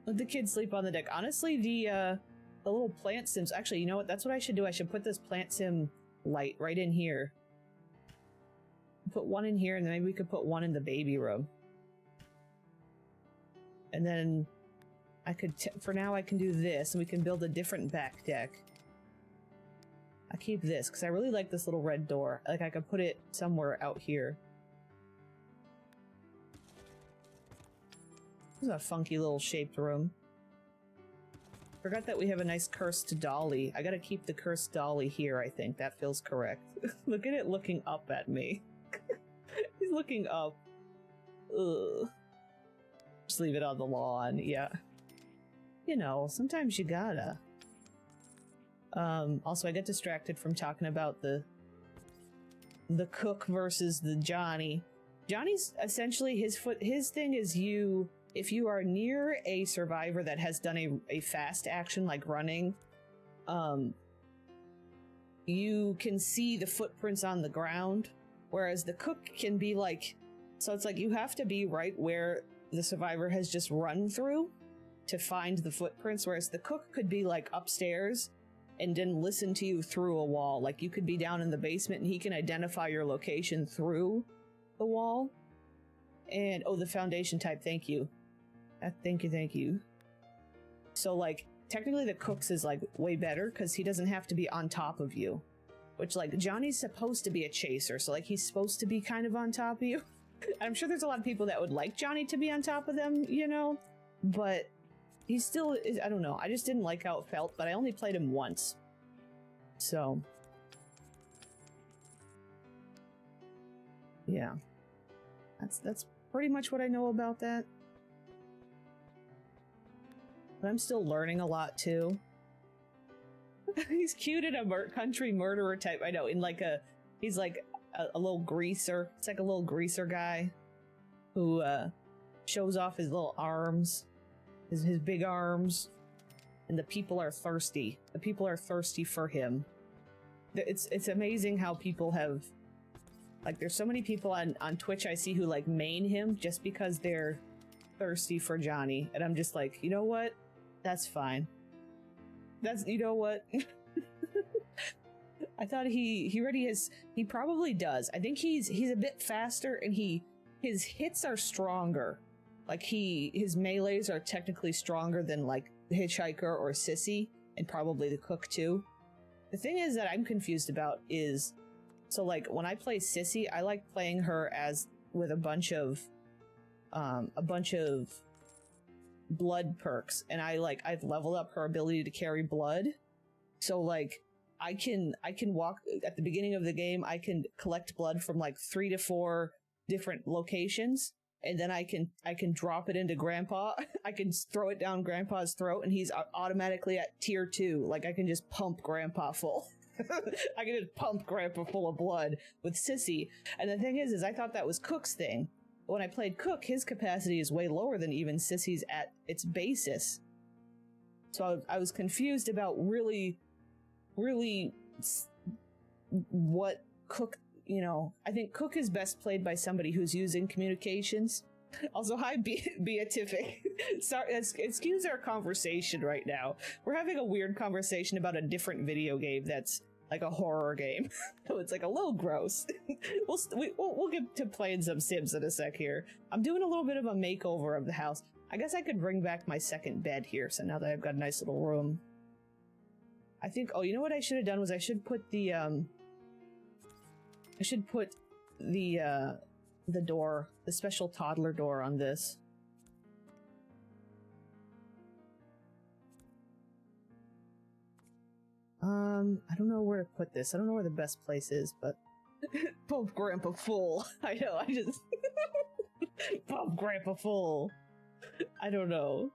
S1: Let the kids sleep on the deck. Honestly, the little plant sims... Actually, you know what? That's what I should do. I should put this plant sim light right in here. Put one in here, and then maybe we could put one in the baby room. And then I could... for now, I can do this, and we can build a different back deck. I keep this, because I really like this little red door. Like, I could put it somewhere out here. This is a funky little shaped room. Forgot that we have a nice cursed dolly. I gotta keep the cursed dolly here, I think. That feels correct. Look at it looking up at me. He's looking up. Ugh. Just leave it on the lawn, yeah. You know, sometimes you gotta. Also, I get distracted from talking about the cook versus the Johnny. Johnny's essentially his thing is if you are near a survivor that has done a fast action like running, you can see the footprints on the ground, whereas the cook can be like, so it's like you have to be right where the survivor has just run through to find the footprints, whereas the cook could be like upstairs and didn't listen to you through a wall. Like, you could be down in the basement and he can identify your location through the wall. And, oh, the foundation type, thank you. Thank you. So, like, technically the cook's is, like, way better, because he doesn't have to be on top of you. Which, like, Johnny's supposed to be a chaser, so, like, he's supposed to be kind of on top of you. I'm sure there's a lot of people that would like Johnny to be on top of them, you know? But... he still is, I don't know, I just didn't like how it felt, but I only played him once. So. Yeah. That's pretty much what I know about that. But I'm still learning a lot, too. He's cute in a country murderer type, I know, in like he's like a little greaser. It's like a little greaser guy who, shows off his little arms. His big arms, and the people are thirsty. The people are thirsty for him. It's amazing how people have Like, there's so many people on Twitch I see who, like, main him just because they're thirsty for Johnny. And I'm just like, you know what? That's fine. That's, you know what? I thought he already has, he probably does. I think he's a bit faster and his hits are stronger. Like, his melees are technically stronger than, like, Hitchhiker or Sissy, and probably the Cook, too. The thing is that I'm confused about is, so, like, when I play Sissy, I like playing her as, with a bunch of blood perks, and I've leveled up her ability to carry blood. So, like, I can walk, at the beginning of the game, I can collect blood from, like, 3 to 4 different locations, and then I can drop it into Grandpa. I can throw it down Grandpa's throat, and he's automatically at tier 2. Like, I can just pump Grandpa full. I can just pump Grandpa full of blood with Sissy. And the thing is I thought that was Cook's thing. When I played Cook, his capacity is way lower than even Sissy's at its basis. So I was confused about really what Cook, you know, I think Cook is best played by somebody who's using communications. Also, hi, Beatific. Sorry, excuse our conversation right now. We're having a weird conversation about a different video game that's like a horror game. So it's like a little gross. We'll get to playing some Sims in a sec here. I'm doing a little bit of a makeover of the house. I guess I could bring back my second bed here, so now that I've got a nice little room. I think, oh, you know what I should have done was I should put the door, the special toddler door on this. I don't know where to put this. I don't know where the best place is, but pump Grandpa full. I know, I just pump Grandpa full. I don't know.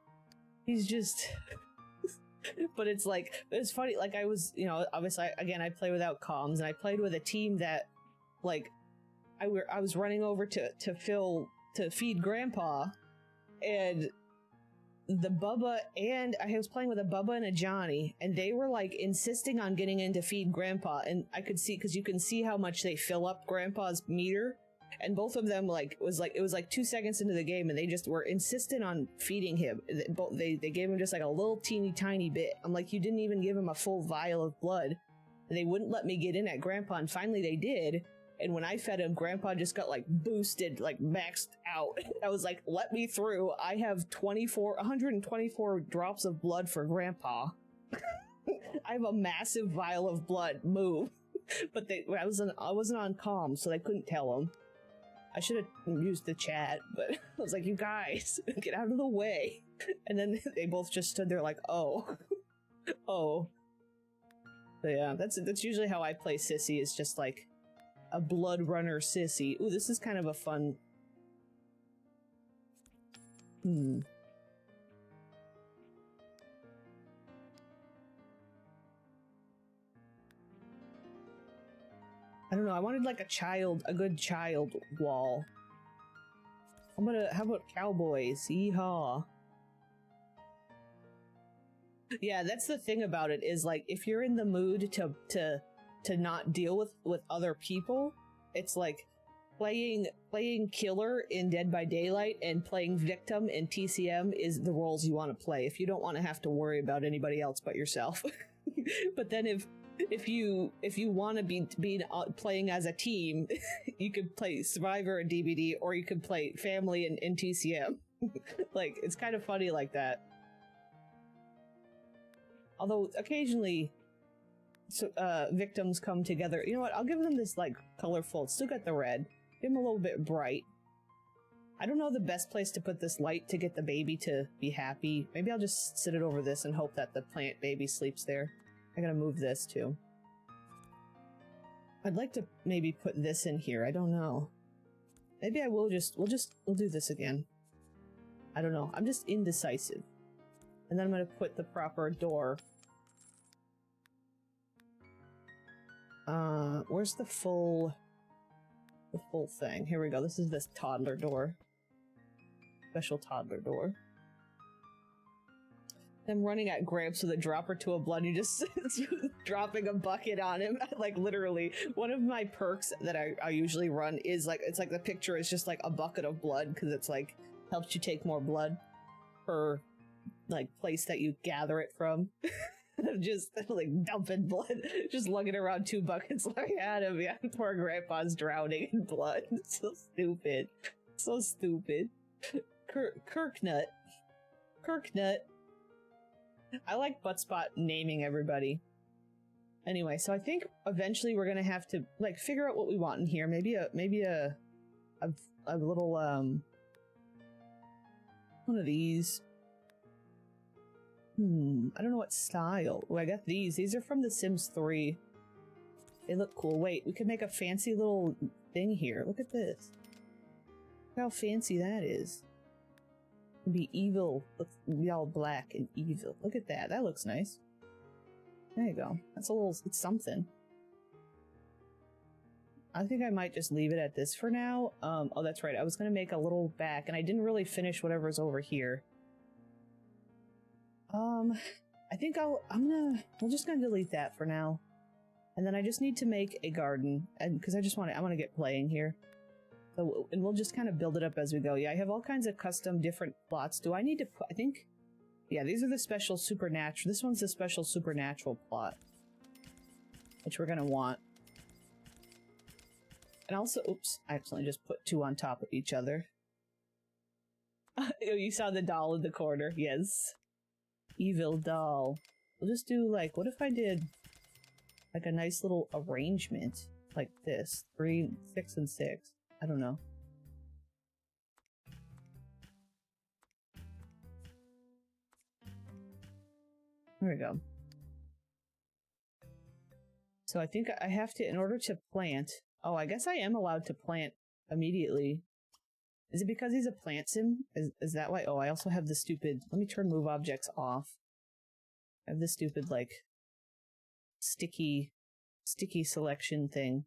S1: He's just but it's like, it's funny, like I was, you know, obviously, again, I play without comms, and I played with a team that, like, I was running over to feed Grandpa, and I was playing with a Bubba and a Johnny, and they were like insisting on getting in to feed Grandpa, and I could see, because you can see how much they fill up Grandpa's meter, and both of them it was like 2 seconds into the game, and they just were insistent on feeding him. They gave him just like a little teeny tiny bit. I'm like, you didn't even give him a full vial of blood, and they wouldn't let me get in at Grandpa, and finally they did. And when I fed him, Grandpa just got, like, boosted, like, maxed out. I was like, let me through. I have 124 drops of blood for Grandpa. I have a massive vial of blood. Move. But I wasn't on comm, so they couldn't tell him. I should have used the chat, but I was like, you guys, get out of the way. And then they both just stood there like, oh. Oh. So yeah, that's usually how I play Sissy, is just like a blood runner Sissy. Ooh, this is kind of a fun... I don't know, I wanted like a good child wall. How about cowboys? Yeehaw. Yeah, that's the thing about it, is like, if you're in the mood to not deal with other people, it's like playing killer in Dead by Daylight and playing victim in TCM is the roles you want to play if you don't want to have to worry about anybody else but yourself. But then if you want to be playing as a team, you could play Survivor in DBD, or you could play family in TCM. Like, it's kind of funny like that. Although occasionally victims come together. You know what? I'll give them this, like, colorful. It's still got the red. Give them a little bit bright. I don't know the best place to put this light to get the baby to be happy. Maybe I'll just sit it over this and hope that the plant baby sleeps there. I gotta move this, too. I'd like to maybe put this in here. I don't know. Maybe I will we'll do this again. I don't know. I'm just indecisive. And then I'm gonna put the proper door. Where's the full thing? Here we go. This is this toddler door. Special toddler door. Them running at Gramps with a drop or two of blood, you just dropping a bucket on him. Like literally, one of my perks that I usually run is like, it's like the picture is just like a bucket of blood, because it's like, helps you take more blood per like place that you gather it from. Just like dumping blood, just lugging around 2 buckets like at him. Yeah, poor Grandpa's drowning in blood. So stupid. So stupid. Kirknut. I like Buttspot naming everybody. Anyway, so I think eventually we're gonna have to like figure out what we want in here. Maybe a little one of these. I don't know what style. Oh, I got these. These are from The Sims 3. They look cool. Wait, we could make a fancy little thing here. Look at this. Look how fancy that is. Be evil. Let's be all black and evil. Look at that. That looks nice. There you go. That's a little, it's something. I think I might just leave it at this for now. Oh, that's right. I was going to make a little back, and I didn't really finish whatever's over here. I think we're just gonna delete that for now. And then I just need to make a garden, and because I want to get playing here. So, and we'll just kind of build it up as we go. Yeah, I have all kinds of custom different plots. Do I need to put, I think, yeah, these are the special supernatural. This one's the special supernatural plot, which we're gonna want. And also, oops, I accidentally just put 2 on top of each other. You saw the doll in the corner, yes. Evil doll. We'll just do like, what if I did like a nice little arrangement like this? 3, 6, and 6. I don't know. There we go. So I think I have to, in order to plant, oh, I guess I am allowed to plant immediately. Is it because he's a plant sim? Is that why? Oh, I also have the stupid, let me turn move objects off. I have this stupid, like, sticky selection thing.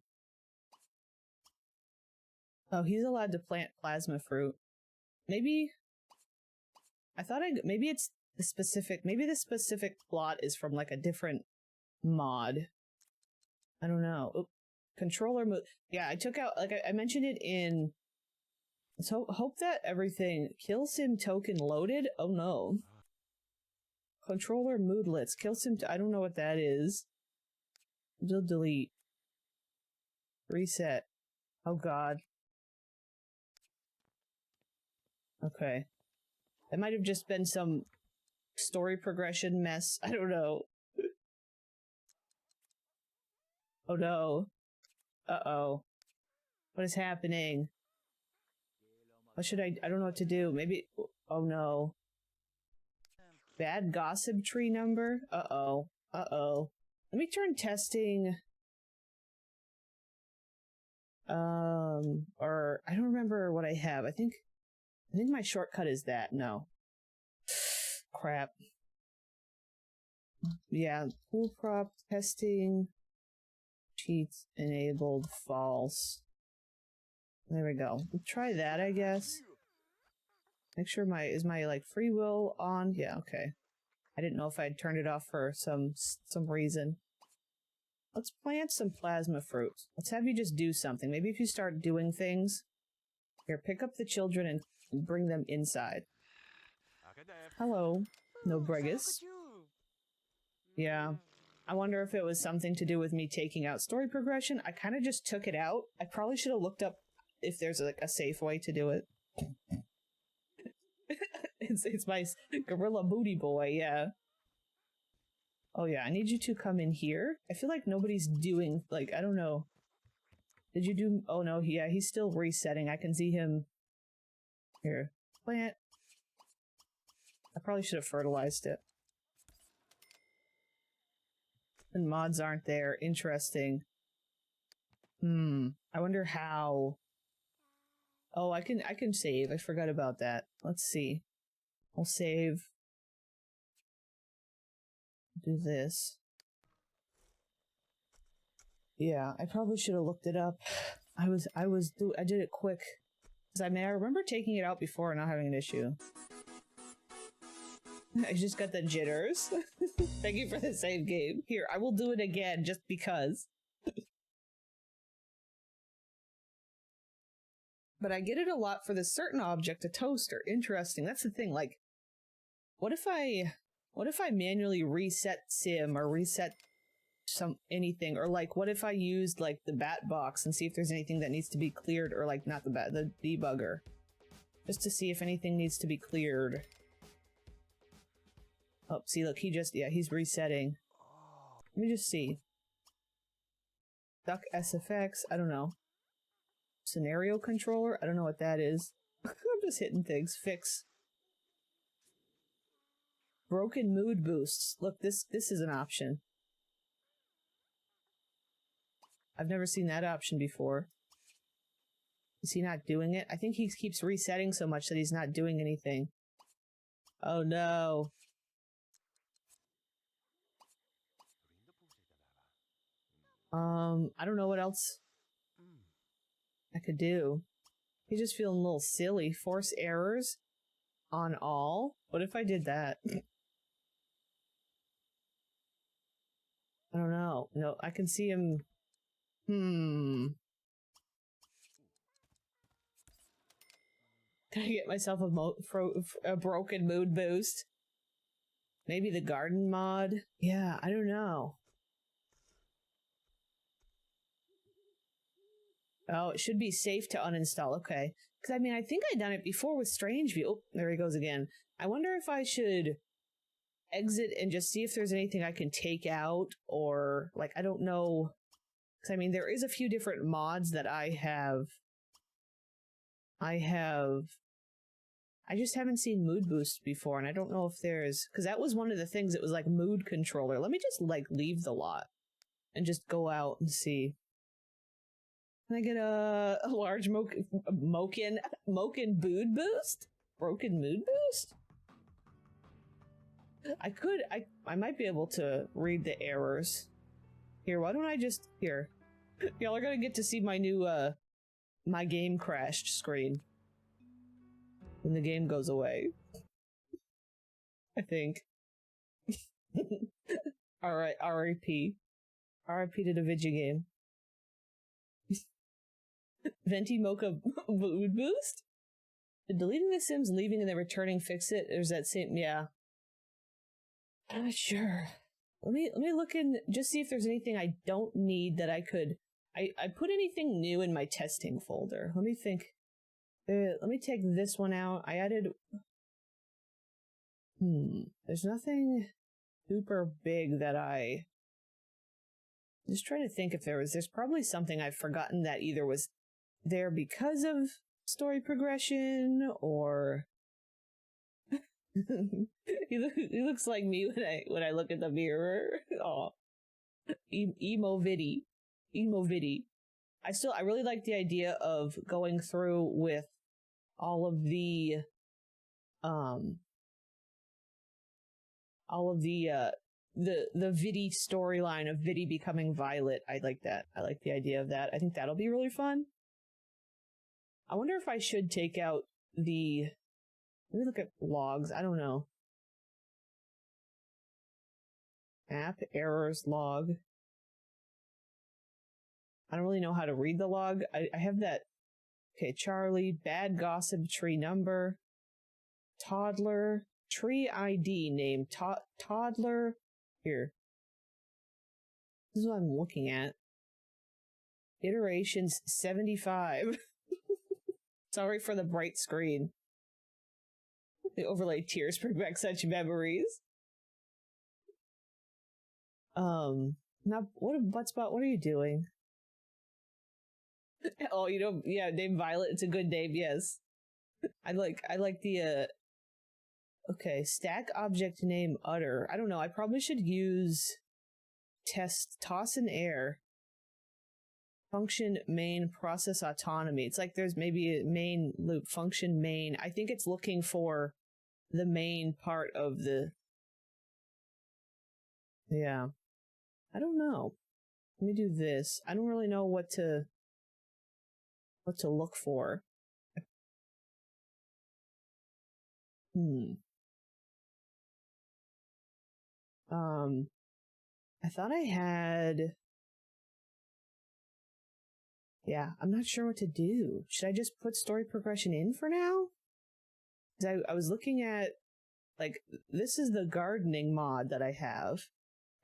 S1: Oh, he's allowed to plant plasma fruit. Maybe, maybe it's the specific, maybe the specific plot is from, like, a different mod. I don't know. Oop. Controller mode. Yeah, I took out, like, I mentioned it in, so hope that everything, kill sim token loaded? Oh no. Controller moodlets, kill sim, I don't know what that is. Delete. Reset. Oh god. Okay. That might have just been some story progression mess. I don't know. Oh no. Uh-oh. What is happening? What should I don't know what to do. Maybe, oh no. Bad gossip tree number? Uh-oh. Uh-oh. Let me turn testing. Or I don't remember what I have. I think my shortcut is that. No. Crap. Yeah, pool prop testing. Cheats enabled false. There we go. We'll try that, I guess. Make sure is my like free will on? Yeah, okay. I didn't know if I'd turned it off for some reason. Let's plant some plasma fruits. Let's have you just do something. Maybe if you start doing things. Here, pick up the children and bring them inside. Hello, no Bregus. Yeah. I wonder if it was something to do with me taking out story progression. I kind of just took it out. I probably should have looked up if there's like a safe way to do it. It's my gorilla booty boy, yeah. Oh yeah, I need you to come in here. I feel like nobody's doing, like, I don't know. Did you do, oh no, yeah, he's still resetting. I can see him. Here, plant. I probably should have fertilized it. And mods aren't there. Interesting. I wonder how. Oh, I can save. I forgot about that. Let's see. I'll save. Do this. Yeah, I probably should have looked it up. I did it quick. 'Cause I mean, I remember taking it out before and not having an issue. I just got the jitters. Thank you for the save game. Here, I will do it again just because. But I get it a lot for this certain object, a toaster. Interesting. That's the thing. Like, what if I manually reset sim or reset anything, or like, what if I used like the bat box and see if there's anything that needs to be cleared, or like not the debugger, just to see if anything needs to be cleared. Oh, see, look, he's resetting. Let me just see. Duck SFX, I don't know. Scenario controller, I don't know what that is. I'm just hitting things. Fix. Broken mood boosts. Look, this is an option. I've never seen that option before. Is he not doing it? I think he keeps resetting so much that he's not doing anything. Oh no. I don't know what else I could do. He's just feeling a little silly. Force errors on all? What if I did that? I don't know. No, I can see him. Can I get myself a broken mood boost? Maybe the garden mod? Yeah, I don't know. Oh, it should be safe to uninstall. Okay. Because, I mean, I think I'd done it before with Strange View. Oh, there he goes again. I wonder if I should exit and just see if there's anything I can take out, or, like, I don't know. Because, I mean, there is a few different mods that I just haven't seen mood boost before, and I don't know if there's... Because that was one of the things, it was like mood controller. Let me just, like, leave the lot and just go out and see. Can I get a large mokin mood boost? Broken mood boost? I might be able to read the errors. Here, why don't I just... Here. Y'all are gonna get to see my new, my game crashed screen. When the game goes away. I think. Alright, RIP. RIP to the video game. Venti Mocha mood boost? Did deleting the Sims, leaving, and then returning fix it? There's that same... Yeah. I'm not sure. Let me look in, just see if there's anything I don't need that I could... I put anything new in my testing folder. Let me think. Let me take this one out. I added... There's nothing super big that I'm just trying to think if there's probably something I've forgotten that either was there because of story progression, or... he looks like me when I look at the mirror. Aw. Emo viddy. I really like the idea of going through with all of the Viddy storyline of Viddy becoming Violet. I like that. I like the idea of that. I think that'll be really fun. I wonder if I should take out the... Let me look at logs. I don't know. App errors log. I don't really know how to read the log. I have that. Okay, Charlie, bad gossip, tree number, toddler, tree ID name, toddler. Here. This is what I'm looking at. Iterations 75. Sorry for the bright screen. The overlay tears bring back such memories. Now, Buttspot, what are you doing? Oh, you know, yeah, name Violet, it's a good name, yes. I like the, okay, stack object name utter. I don't know, I probably should use toss in air. Function main process autonomy. It's like there's maybe a main loop, function main. I think it's looking for the main part of the... Yeah. I don't know. Let me do this. I don't really know what to look for. I thought I had... Yeah, I'm not sure what to do. Should I just put story progression in for now? Because I was looking at, like, this is the gardening mod that I have.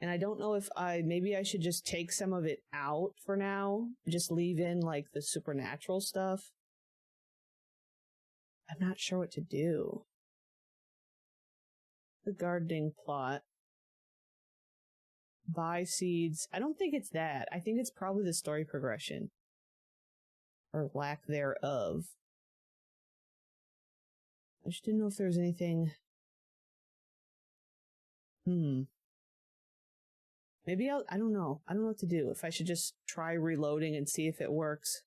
S1: And I don't know if maybe I should just take some of it out for now. Just leave in, like, the supernatural stuff. I'm not sure what to do. The gardening plot. Buy seeds. I don't think it's that. I think it's probably the story progression. Or lack thereof. I just didn't know if there was anything... Maybe I don't know. I don't know what to do. If I should just try reloading and see if it works.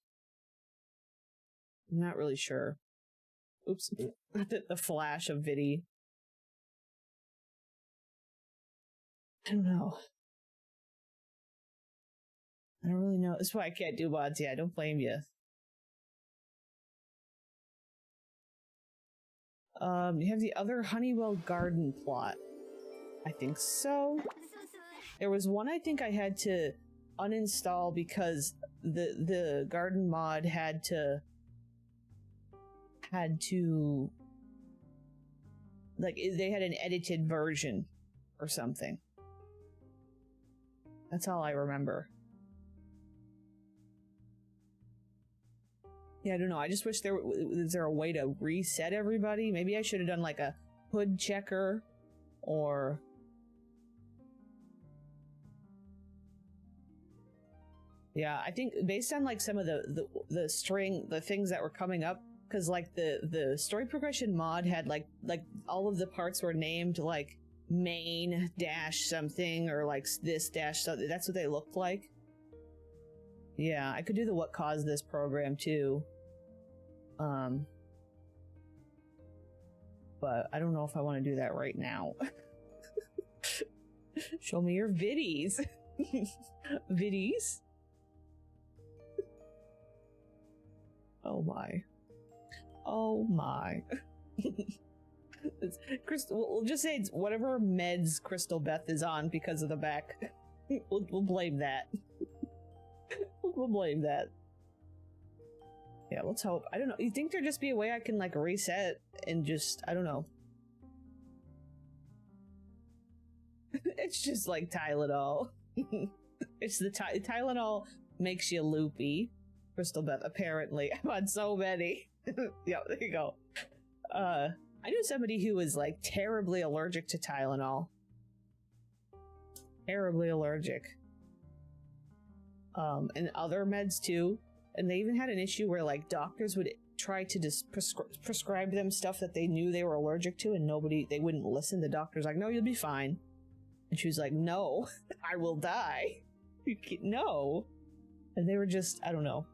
S1: I'm not really sure. Oops. The flash of Viddy. I don't know. I don't really know. That's why I can't do mods. Yeah, I don't blame you. You have the other Honeywell garden plot. I think so. There was one I think I had to uninstall because the garden mod had to like they had an edited version or something. That's all I remember. Yeah, I don't know. I just wish is there a way to reset everybody? Maybe I should have done like a hood checker or... Yeah, I think based on like some of the things that were coming up, because like the story progression mod had like all of the parts were named like main dash something or like this dash something. That's what they looked like. Yeah, I could do the what caused this program too. But I don't know if I want to do that right now. Show me your viddies. Viddies? Oh my. Oh my. We'll just say it's whatever meds Crystal Beth is on because of the back. We'll blame that. We'll blame that. Yeah, let's hope. I don't know. You think there'd just be a way I can like reset and just, I don't know. It's just like Tylenol. It's the Tylenol makes you loopy. Crystal Beth, apparently. I'm on so many. Yeah, there you go. I knew somebody who was like terribly allergic to Tylenol. Terribly allergic. And other meds too. And they even had an issue where like doctors would try to prescribe them stuff that they knew they were allergic to, and they wouldn't listen. The doctor's like, no, you'll be fine. And she was like, no, I will die. No. And they were just, I don't know.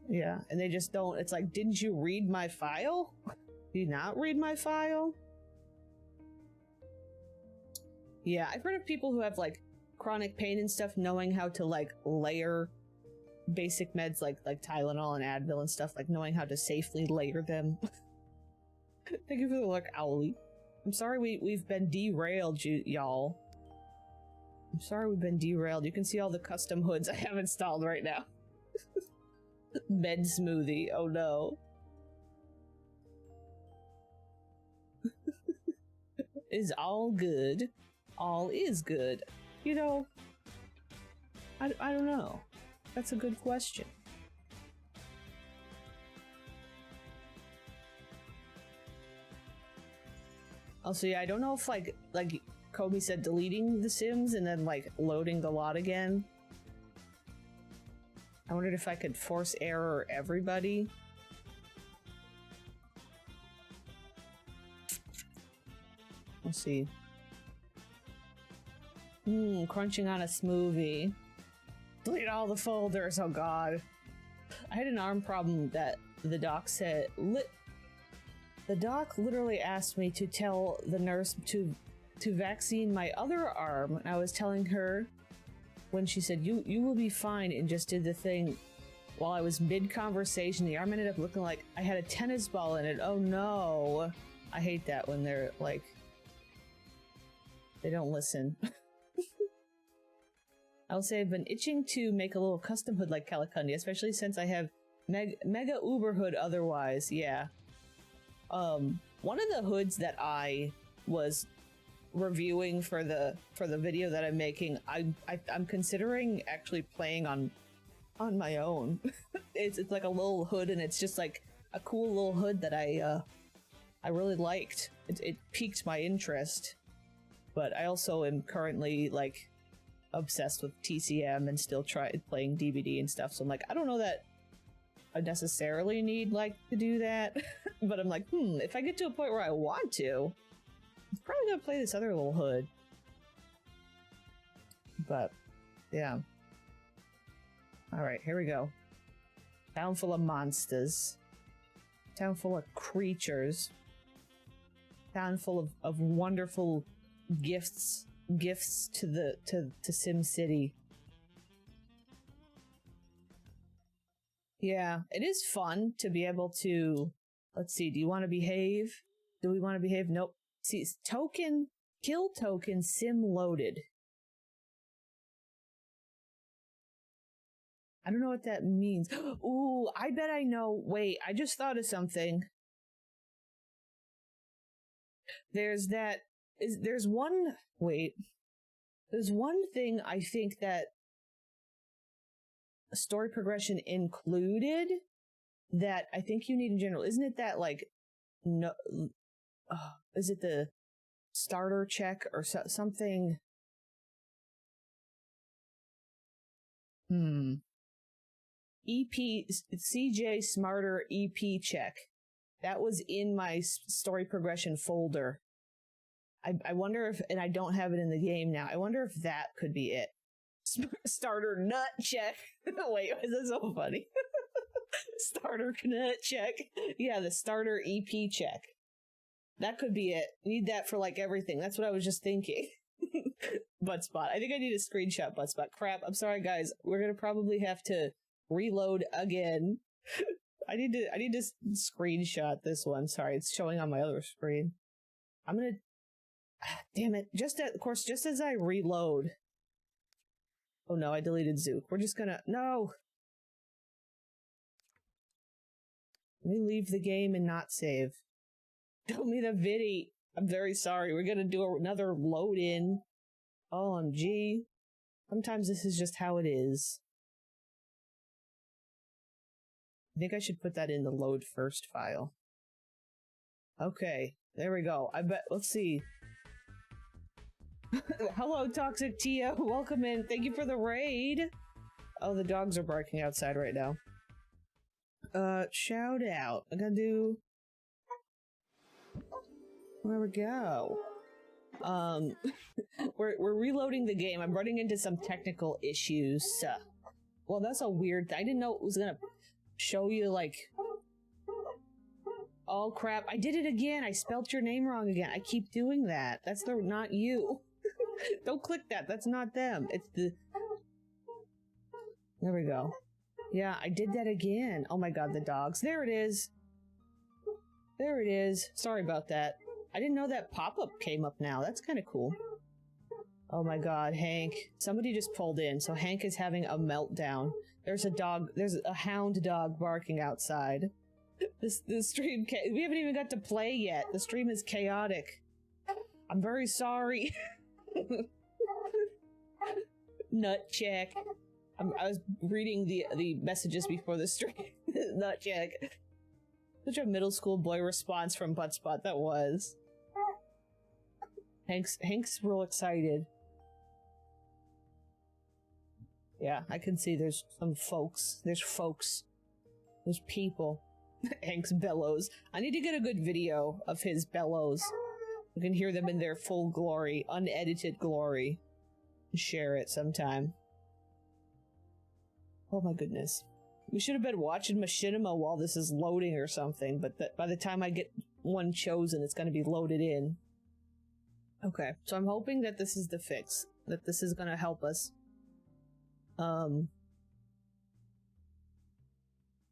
S1: Yeah, and they just don't, it's like, didn't you read my file? Did you not read my file? Yeah, I've heard of people who have like chronic pain and stuff knowing how to like layer basic meds like Tylenol and Advil and stuff, like knowing how to safely layer them. Thank you for the look, Owly. I'm sorry we've been derailed, y'all. I'm sorry we've been derailed. You can see all the custom hoods I have installed right now. Med smoothie, oh no. Is all good. All is good. You know, I don't know. That's a good question. Also, yeah, I don't know if like Kobe said, deleting the Sims and then like loading the lot again. I wondered if I could force error everybody. Let's see. Crunching on a smoothie. Delete all the folders, oh god. I had an arm problem that the doc said... The doc literally asked me to tell the nurse to vaccine my other arm. And I was telling her when she said, you will be fine, and just did the thing while I was mid-conversation. The arm ended up looking like I had a tennis ball in it. Oh no. I hate that when they're like... They don't listen. I'll say I've been itching to make a little custom hood like Calicundia, especially since I have mega uber hood otherwise, yeah. One of the hoods that I was reviewing for the video that I'm making, I'm considering actually playing on my own. It's like a little hood, and it's just like a cool little hood that I really liked. It piqued my interest, but I also am currently like obsessed with TCM and still playing DVD and stuff. So I'm like, I don't know that I necessarily need like to do that, but I'm like, if I get to a point where I want to, I'm probably gonna play this other little hood. But yeah. All right, here we go. Town full of monsters. Town full of creatures. Town full of wonderful gifts to Sim City. Yeah, it is fun to be able to, let's see, do you want to behave? Do we want to behave? Nope. See, it's kill token sim loaded. I don't know what that means. Ooh, I bet I know. Wait, I just thought of something. There's one thing I think that story progression included that I think you need in general. Isn't it that like, no, is it the starter check or something? EP, CJ Smarter EP check. That was in my story progression folder. I wonder if, and I don't have it in the game now, I wonder if that could be it. Starter nut check. Wait, is that so funny? Starter nut check. Yeah, the starter EP check. That could be it. Need that for like everything. That's what I was just thinking. Buttspot. I think I need a screenshot Buttspot. Crap. I'm sorry, guys. We're gonna probably have to reload again. I need to screenshot this one. Sorry, it's showing on my other screen. I'm gonna. Damn it! Of course, just as I reload. Oh no, I deleted Zook. We're just gonna no. Let me leave the game and not save. Tell me the viddy. I'm very sorry. We're gonna do another load in. OMG. Sometimes this is just how it is. I think I should put that in the load first file. Okay, there we go. I bet, let's see. Hello, Toxic Tia. Welcome in. Thank you for the raid. Oh, the dogs are barking outside right now. Shout out. I'm gonna do... There we go. We're reloading the game. I'm running into some technical issues. Well, that's a weird thing. I didn't know it was gonna show you, like... Oh, crap. I did it again. I spelt your name wrong again. I keep doing that. That's not you. Don't click that. That's not them. It's the... There we go. Yeah, I did that again. Oh my god, the dogs. There it is. There it is. Sorry about that. I didn't know that pop-up came up now. That's kind of cool. Oh my god, Hank. Somebody just pulled in, so Hank is having a meltdown. There's a hound dog barking outside. The stream, we haven't even got to play yet. The stream is chaotic. I'm very sorry. Nut check. I was reading the messages before the stream. Nut check. Such a middle school boy response from Buttspot that was. Hank's real excited. Yeah, I can see there's some folks. There's people. Hank's bellows. I need to get a good video of his bellows. You can hear them in their full glory, unedited glory. Share it sometime. Oh my goodness. We should have been watching Machinima while this is loading or something, but by the time I get one chosen, it's going to be loaded in. Okay, so I'm hoping that this is the fix. That this is going to help us.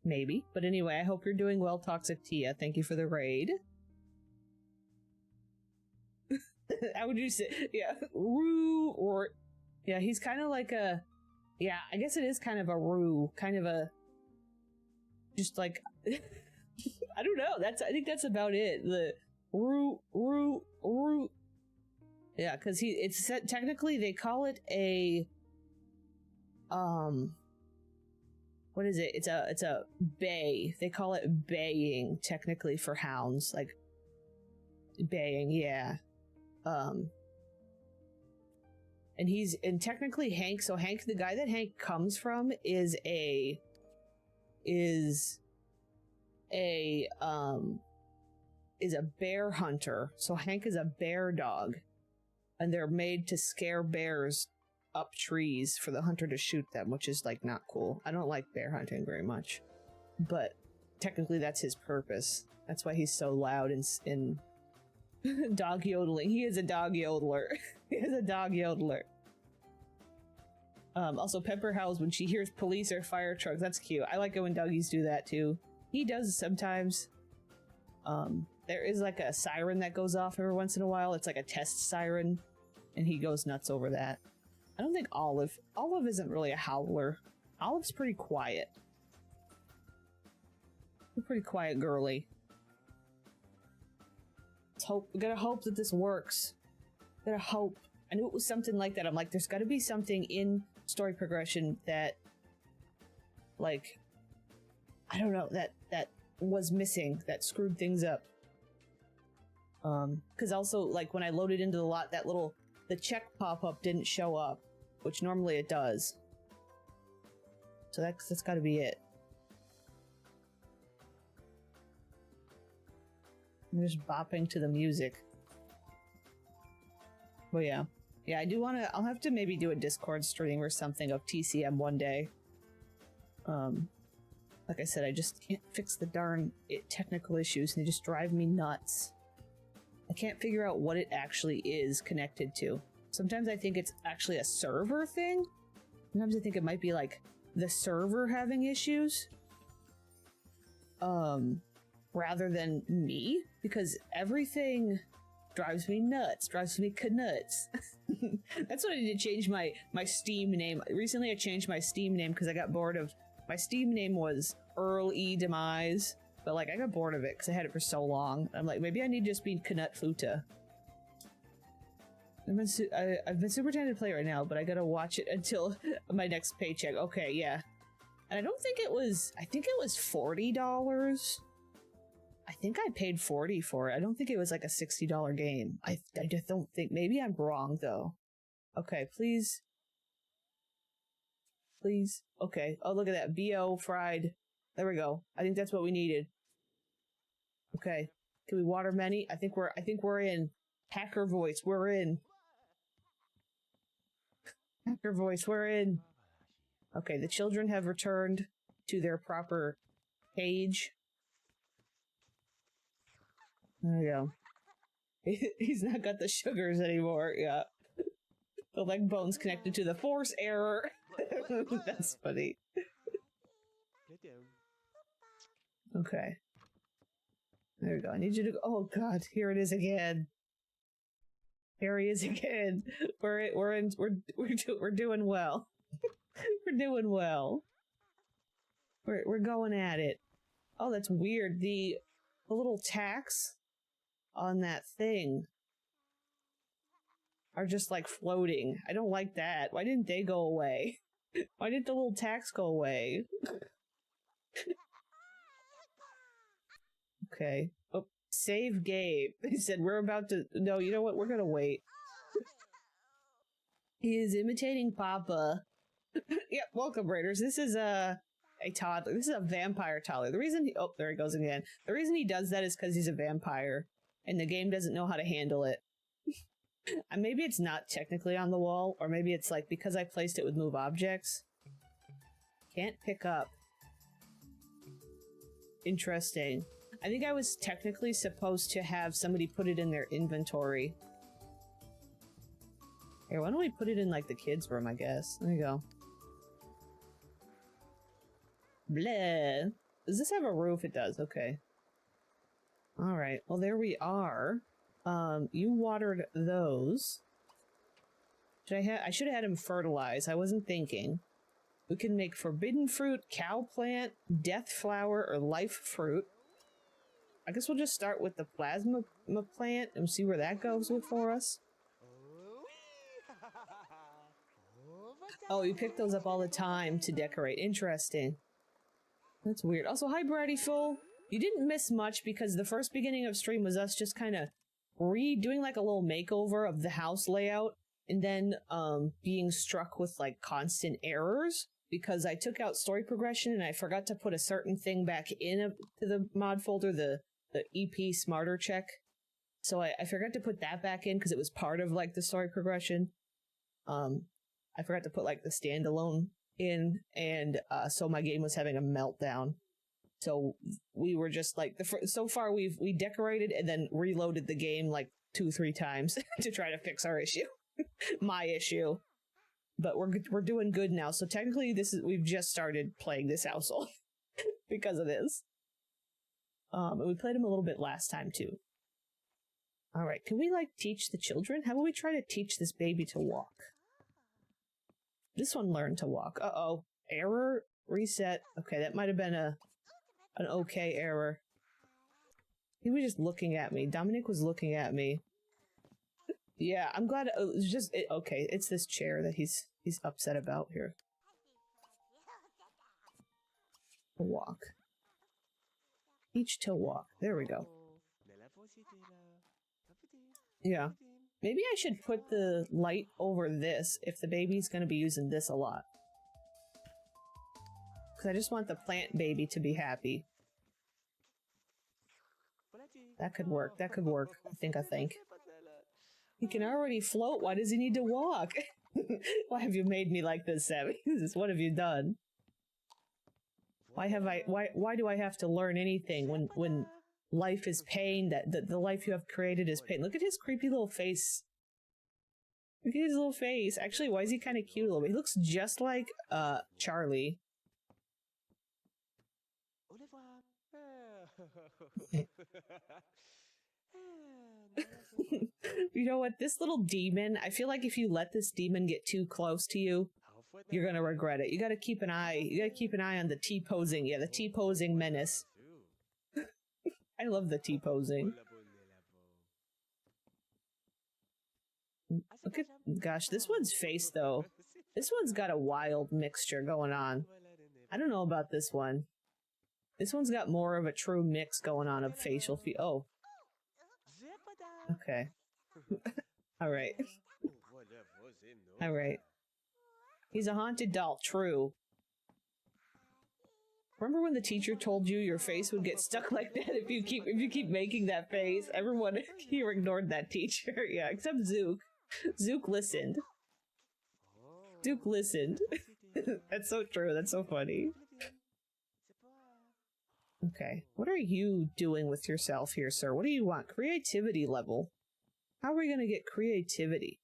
S1: Maybe. But anyway, I hope you're doing well, Toxic Tia. Thank you for the raid. How would you say? Yeah, Roo, or yeah, he's kind of like a. Yeah, I guess it is kind of a Roo, kind of a. Just like, I don't know. I think that's about it. The Roo. Yeah, because it's technically they call it a. What is it? It's a bay. They call it baying technically for hounds, like baying. Yeah. And technically Hank. So Hank, the guy that Hank comes from, is a bear hunter. So Hank is a bear dog, and they're made to scare bears up trees for the hunter to shoot them, which is like not cool. I don't like bear hunting very much, but technically that's his purpose. That's why he's so loud and dog yodeling. He is a dog yodeler. He is a dog yodeler. Also, Pepper howls when she hears police or fire trucks. That's cute. I like it when doggies do that too. He does sometimes. There is like a siren that goes off every once in a while. It's like a test siren, and he goes nuts over that. I don't think Olive isn't really a howler. Olive's pretty quiet. A pretty quiet girly. We gotta hope that this works. Gotta hope. I knew it was something like that. I'm like, there's gotta be something in story progression that, like, I don't know, that was missing, that screwed things up. Because also, like, when I loaded into the lot, the check pop-up didn't show up, which normally it does. So that's gotta be it. I'm just bopping to the music. Well, yeah. Yeah, I do want to... I'll have to maybe do a Discord stream or something of TCM one day. Like I said, I just can't fix the darn technical issues, and they just drive me nuts. I can't figure out what it actually is connected to. Sometimes I think it's actually a server thing. Sometimes I think it might be like the server having issues. Rather than me, because everything drives me nuts, drives me knuts. That's what I did, change my Steam name. Recently I changed my Steam name because I got bored of... My Steam name was Earl E. Demise, but like I got bored of it because I had it for so long. I'm like, maybe I need to just be Knut Futa. I've been super tempted to play it right now, but I gotta watch it until my next paycheck. Okay, yeah. And I don't think it was... I think it was $40. I think I paid $40 for it. I don't think it was like a $60 game. I just don't think... Maybe I'm wrong, though. Okay, please. Please. Okay. Oh, look at that. BO fried. There we go. I think that's what we needed. Okay. Can we water many? I think we're in. Hacker voice. We're in. Hacker voice. We're in. Okay, the children have returned to their proper cage. There we go. He's not got the sugars anymore. Yeah. The leg bone's connected to the force error. That's funny. Okay. There we go. I need you to go. Oh god, here it is again. Here he is again. We're doing well. We're doing well. We're going at it. Oh, that's weird. The little tacks on that thing are just like floating. I don't like that. Why didn't they go away? Why did the little tacks go away? Okay. Oh, save Gabe. He said we're about to... No, you know what? We're gonna wait. He is imitating Papa. Yep, welcome, Raiders. This is a toddler. This is a vampire toddler. The reason he... Oh, there he goes again. The reason he does that is because he's a vampire, and the game doesn't know how to handle it. And maybe it's not technically on the wall, or maybe it's like because I placed it with move objects. Can't pick up. Interesting. I think I was technically supposed to have somebody put it in their inventory. Here, why don't we put it in like the kids' room, I guess. There you go. Bleh. Does this have a roof? It does, okay. Alright, well there we are. You watered those. I should have had him fertilize. I wasn't thinking. We can make forbidden fruit, cow plant, death flower, or life fruit. I guess we'll just start with the plasma plant and see where that goes for us. Oh, you pick those up all the time to decorate. Interesting. That's weird. Also, hi, Brattyful. You didn't miss much because the first beginning of stream was us just kind of redoing like a little makeover of the house layout and then being struck with like constant errors because I took out story progression and I forgot to put a certain thing back to the mod folder, the EP smarter check. So I forgot to put that back in because it was part of like the story progression. I forgot to put like the standalone in, and so my game was having a meltdown. So we were just like so far we decorated and then reloaded the game like 2-3 times to try to fix our issue, my issue. But we're doing good now. So technically we've just started playing this household because of this. And we played him a little bit last time too. All right, can we like teach the children? How about we try to teach this baby to walk? This one learned to walk. Uh-oh. Error. Reset. Okay, that might have been an okay error. He was just looking at me. Dominic was looking at me. Yeah, I'm glad it was just... okay, it's this chair that he's upset about here. Walk. Teach to walk. There we go. Yeah. Maybe I should put the light over this if the baby's going to be using this a lot. Because I just want the plant baby to be happy. That could work. That could work. I think. He can already float. Why does he need to walk? Why have you made me like this, Sammy? What have you done? Why do I have to learn anything when life is pain, that the life you have created is pain? Look at his creepy little face. Look at his little face. Actually, why is he kind of cute a little bit? He looks just like Charlie. You know what? This little demon, I feel like if you let this demon get too close to you, you're gonna regret it. You gotta keep an eye on the T-posing. Yeah, the T-posing menace. I love the T-posing. Look at, gosh, this one's face though. This one's got a wild mixture going on. I don't know about this one. This one's got more of a true mix going on of facial oh. Okay. Alright. Alright. He's a haunted doll, true. Remember when the teacher told you your face would get stuck like that if you keep making that face? Everyone here ignored that teacher. Yeah, except Zook. Zook listened. Zook listened. That's so true. That's so funny. Okay. What are you doing with yourself here, sir? What do you want? Creativity level. How are we gonna get creativity?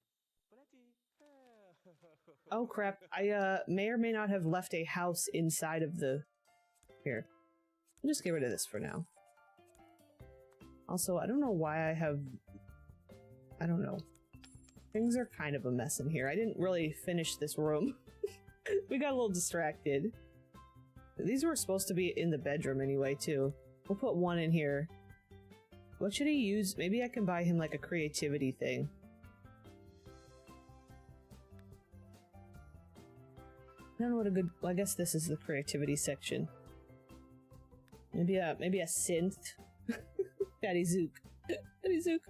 S1: Oh crap. I may or may not have left a house inside of the... Here. I'll just get rid of this for now. Also, I don't know why I have... I don't know. Things are kind of a mess in here. I didn't really finish this room. We got a little distracted. These were supposed to be in the bedroom anyway, too. We'll put one in here. What should he use? Maybe I can buy him like a creativity thing. I don't know what a good... Well, I guess this is the creativity section. Maybe a synth. Daddy Zook. Daddy Zook.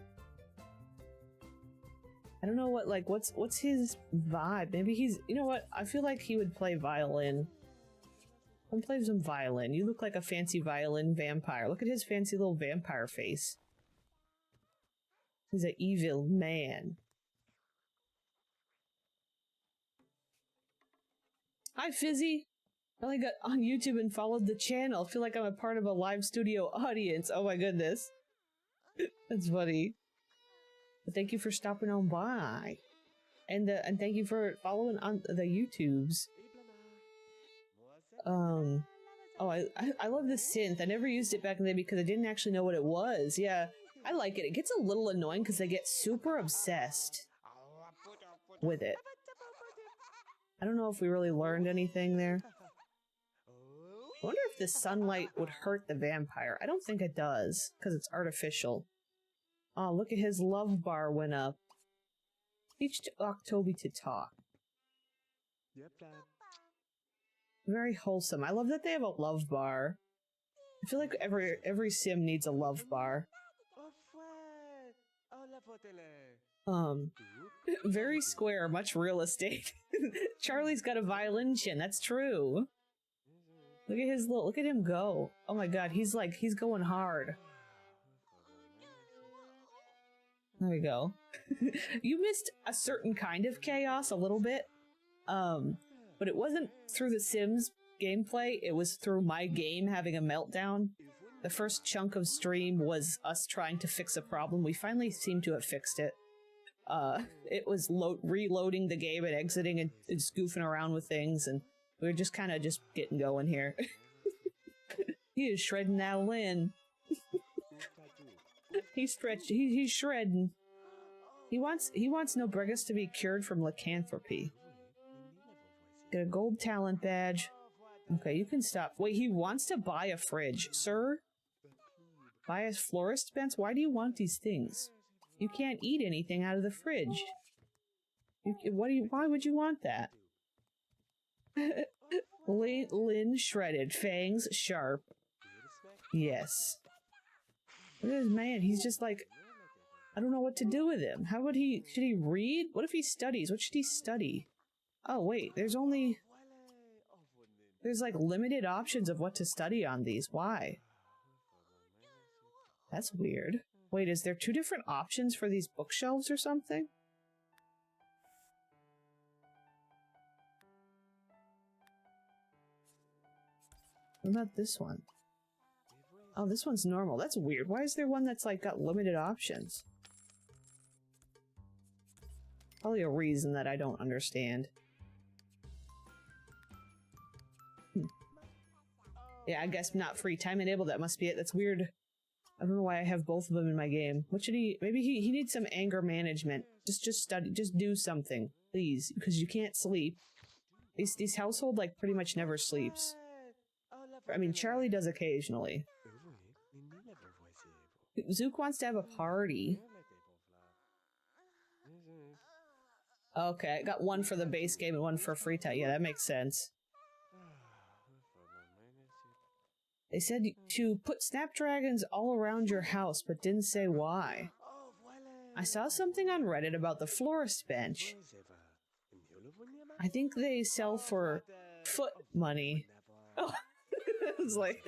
S1: I don't know what, like, what's his vibe? Maybe he's... You know what? I feel like he would play violin. Come play some violin. You look like a fancy violin vampire. Look at his fancy little vampire face. He's an evil man. Hi, Fizzy. I only got on YouTube and followed the channel. I feel like I'm a part of a live studio audience. Oh my goodness. That's funny. But thank you for stopping on by. And thank you for following on the YouTubes. Oh, I love the synth. I never used it back in the day because I didn't actually know what it was. Yeah. I like it. It gets a little annoying because they get super obsessed with it. I don't know if we really learned anything there. I wonder if the sunlight would hurt the vampire. I don't think it does, because it's artificial. Oh, look at his love bar went up. Teach Octoby to talk. Very wholesome. I love that they have a love bar. I feel like every sim needs a love bar. Very square, much real estate. Charlie's got a violin chin, that's true. Look at his look at him go. Oh my god, he's going hard. There we go. You missed a certain kind of chaos a little bit. But it wasn't through the Sims gameplay, it was through my game having a meltdown. The first chunk of stream was us trying to fix a problem. We finally seem to have fixed it. It was reloading the game and exiting and just goofing around with things, and we were just kind of just getting going here. He is shredding that Lynn. He's shredding. He wants Nobregus to be cured from lycanthropy. Get a gold talent badge. Okay, you can stop. Wait, he wants to buy a fridge. Sir? Buy a florist bench? Why do you want these things? You can't eat anything out of the fridge. Why would you want that? Lynn shredded. Fangs sharp. Yes. Look at this man. He's just like, I don't know what to do with him. How would he... Should he read? What if he studies? What should he study? Oh, wait. There's like limited options of what to study on these. Why? That's weird. Wait, is there 2 different options for these bookshelves or something? What about this one? Oh, this one's normal. That's weird. Why is there one that's like got limited options? Probably a reason that I don't understand. Yeah, I guess not free time enabled. That must be it. That's weird. I don't know why I have both of them in my game. What should he... Maybe he needs some anger management. Just study. Just do something. Please. Because you can't sleep. These household, like, pretty much never sleeps. I mean, Charlie does occasionally. Zook wants to have a party. Okay, I got one for the base game and one for free time. Yeah, that makes sense. They said to put snapdragons all around your house, but didn't say why. I saw something on Reddit about the florist bench. I think they sell for foot money. Oh, I was like,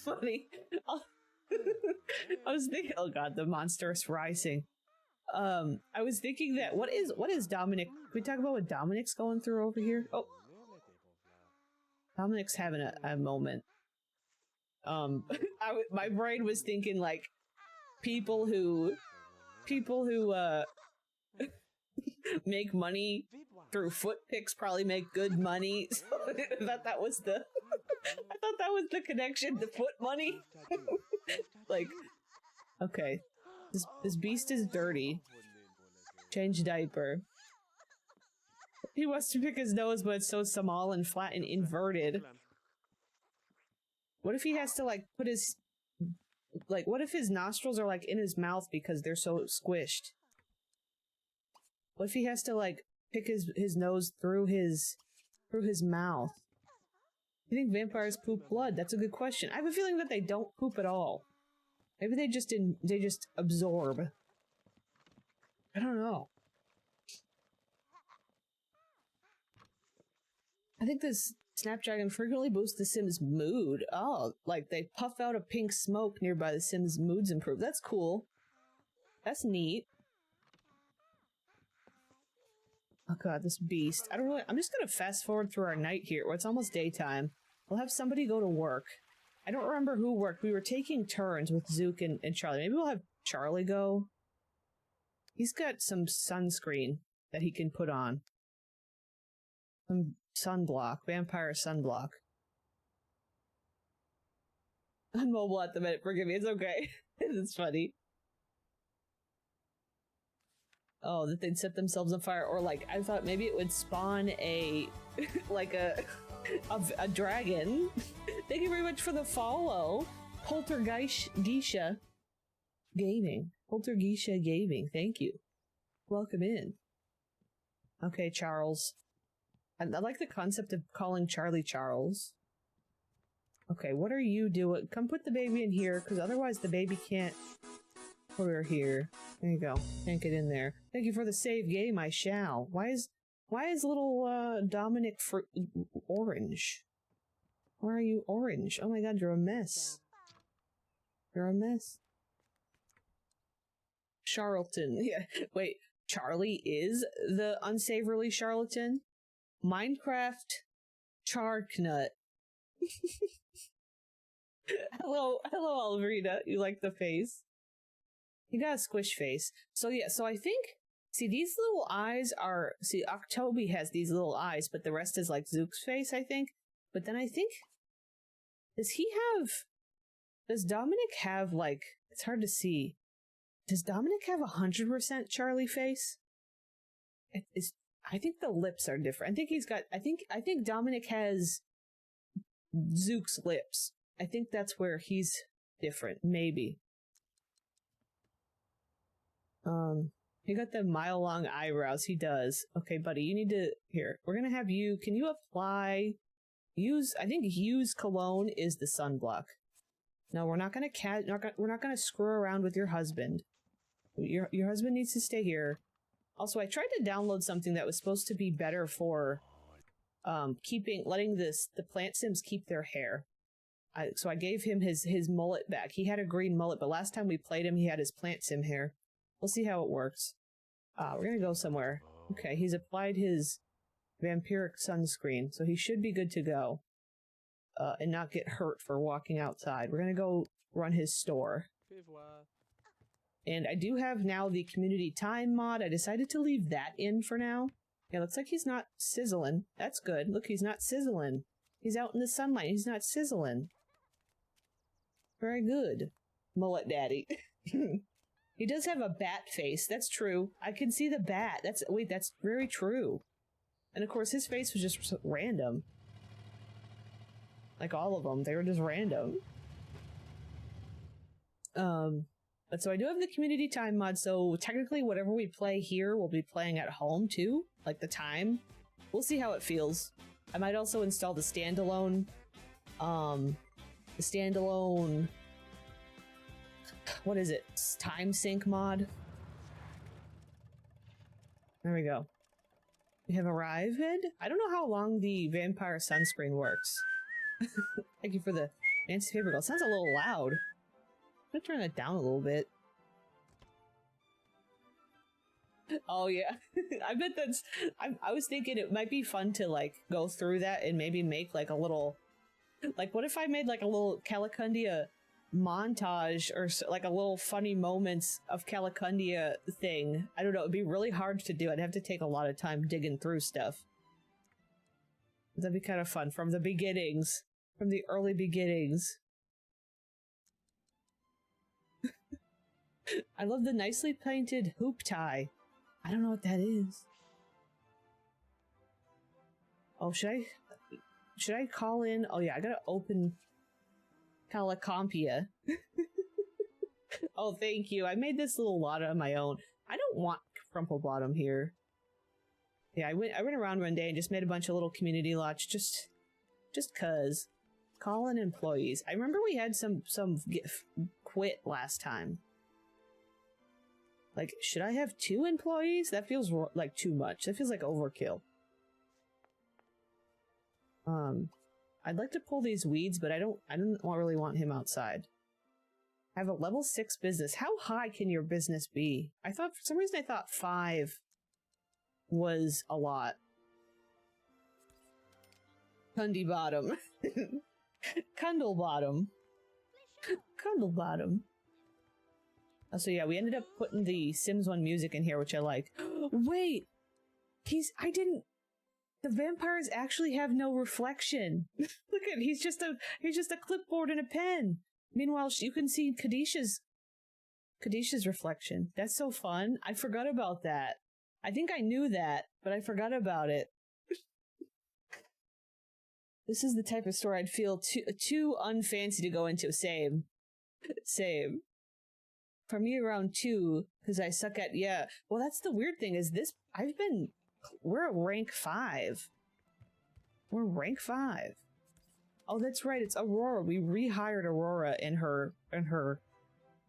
S1: foot money. I was thinking, oh god, the monstrous rising. I was thinking that, what is Dominic? Can we talk about what Dominic's going through over here? Oh. Dominic's having a moment. My brain was thinking like people who make money through foot pics probably make good money. So I thought that was the connection to foot money. Like, okay, this beast is dirty. Change diaper. He wants to pick his nose, but it's so small and flat and inverted. What if he has to, like, put his... Like, what if his nostrils are, like, in his mouth because they're so squished? What if he has to, like, pick his nose through his mouth? You think vampires poop blood? That's a good question. I have a feeling that they don't poop at all. Maybe they just absorb. I don't know. I think this Snapdragon frequently boosts the Sims' mood. Oh, like they puff out a pink smoke nearby the Sims' moods improve. That's cool. That's neat. Oh god, this beast. I'm just gonna fast forward through our night here. Well, it's almost daytime. We'll have somebody go to work. I don't remember who worked. We were taking turns with Zook and Charlie. Maybe we'll have Charlie go. He's got some sunscreen that he can put on. Some sunblock. Vampire sunblock. I'm mobile at the minute. Forgive me. It's okay. It's funny. Oh, that they'd set themselves on fire, or like I thought maybe it would spawn a like a dragon. Thank you very much for the follow, Poltergeisha Gaming. Poltergeisha Gaming. Thank you. Welcome in. Okay, Charles. I like the concept of calling Charlie Charles. Okay, what are you doing? Come put the baby in here, because otherwise the baby can't put her here. There you go. Can't get in there. Thank you for the save game, I shall. Why is little Dominic orange? Why are you orange? Oh my god, you're a mess. You're a mess. Charlatan. Yeah. Wait, Charlie is the unsavory charlatan? Minecraft Charknut. Hello, Alvrina. You like the face? You got a squish face. So yeah, so I think, see, these little eyes are, see, Octobi has these little eyes, but the rest is like Zook's face, I think. But then I think, does Dominic have like, it's hard to see. Does Dominic have 100% Charlie face? I think the lips are different. I think he's got, I think Dominic has Zook's lips. I think that's where he's different, maybe. He got the mile-long eyebrows. He does. Okay, buddy, you need to, here, we're gonna have you, can you apply, I think use cologne is the sunblock. No, we're not gonna we're not gonna screw around with your husband. Your husband needs to stay here. Also, I tried to download something that was supposed to be better for, letting the plant sims keep their hair. So I gave him his mullet back. He had a green mullet, but last time we played him, he had his plant sim hair. We'll see how it works. We're gonna go somewhere. Okay, he's applied his vampiric sunscreen, so he should be good to go. And not get hurt for walking outside. We're gonna go run his store. And I do have now the community time mod. I decided to leave that in for now. Yeah, looks like he's not sizzling. That's good. Look, he's not sizzling. He's out in the sunlight. He's not sizzling. Very good. Mullet daddy. He does have a bat face. That's true. I can see the bat. Wait, that's very true. And of course, his face was just random. Like all of them. They were just random. But so I do have the community time mod, so technically whatever we play here, we'll be playing at home too. Like the time. We'll see how it feels. I might also install the standalone, what is it? Time sync mod. There we go. We have arrived. I don't know how long the vampire sunscreen works. Thank you for the Nancy Paper Girl. It sounds a little loud. I'm gonna turn that down a little bit. Oh yeah. I bet that's, I was thinking it might be fun to like go through that and maybe make like a little, like what if I made like a little Calicundia montage or like a little funny moments of Calicundia thing. I don't know, it'd be really hard to do. I'd have to take a lot of time digging through stuff. That'd be kind of fun from the beginnings, from the early beginnings. I love the nicely painted hoop tie. I don't know what that is. Oh, should I call in? Oh yeah, I gotta open Calicumpia. Oh, thank you. I made this little lot on my own. I don't want Crumple Bottom here. Yeah, I went around one day and just made a bunch of little community lots just cuz. Call in employees. I remember we had some quit last time. Like, should I have 2 employees? That feels like too much. That feels like overkill. I'd like to pull these weeds, but I don't really want him outside. I have a level 6 business. How high can your business be? I thought, for some reason I thought 5 was a lot. Cundy bottom. Cundle bottom. Cundle bottom. Oh, so yeah, we ended up putting the Sims 1 music in here, which I like. Wait! The vampires actually have no reflection. Look at, he's just a clipboard and a pen. Meanwhile, you can see Kadisha's Kadisha's reflection. That's so fun. I forgot about that. I think I knew that, but I forgot about it. This is the type of store I'd feel too unfancy to go into. Same. Same. For me, around 2, because I suck at, yeah. Well, that's the weird thing, is this, we're at rank 5. We're rank 5. Oh, that's right, it's Aurora. We rehired Aurora in her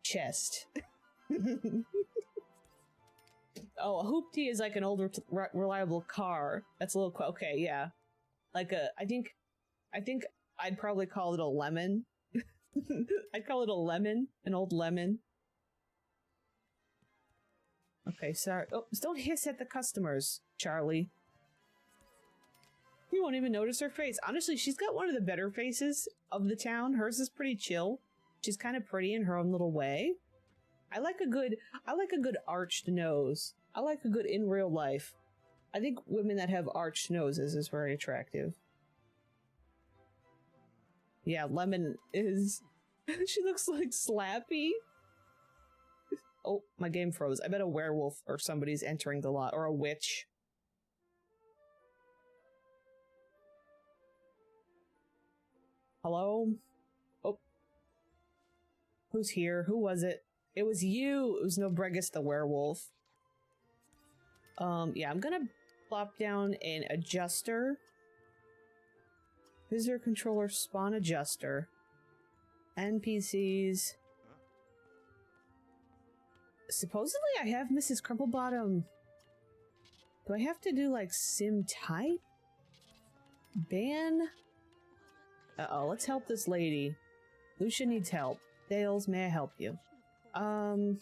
S1: chest. Oh, a hoopty is like an older, reliable car. That's a little, okay, yeah. Like I think I'd probably call it a lemon. I'd call it a lemon, an old lemon. Okay, sorry. Oh, don't hiss at the customers, Charlie. You won't even notice her face. Honestly, she's got one of the better faces of the town. Hers is pretty chill. She's kind of pretty in her own little way. I like a good arched nose. I like a good in real life. I think women that have arched noses is very attractive. Yeah, Lemon is... she looks like Slappy. Oh, my game froze. I bet a werewolf or somebody's entering the lot. Or a witch. Hello? Oh. Who's here? Who was it? It was you! It was Nobregus the werewolf. Yeah, I'm gonna plop down an adjuster. Visitor controller, spawn adjuster. NPCs. Supposedly I have Mrs. Crumplebottom. Do I have to do like sim type? Ban? Uh-oh, let's help this lady. Lucia needs help. Dales, may I help you? Can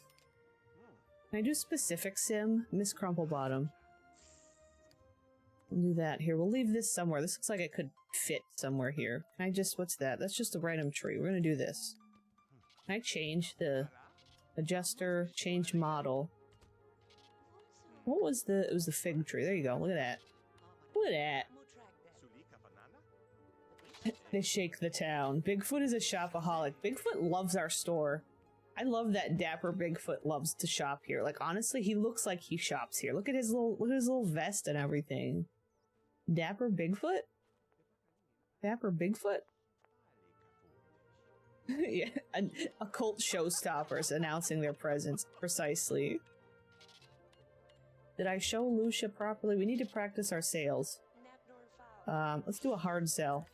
S1: I do specific sim? Miss Crumplebottom. We'll do that. Here, we'll leave this somewhere. This looks like it could fit somewhere here. Can I just, what's that? That's just a random tree. We're gonna do this. Can I change the adjuster, change model? What was the, it was the fig tree. There you go. Look at that. Look at that. They shake the town. Bigfoot is a shopaholic. Bigfoot loves our store. I love that dapper Bigfoot loves to shop here. Like, honestly, he looks like he shops here. Look at his little vest and everything. Dapper Bigfoot? Dapper Bigfoot? Yeah, occult showstoppers announcing their presence. Precisely. Did I show Lucia properly? We need to practice our sales. Let's do a hard sell.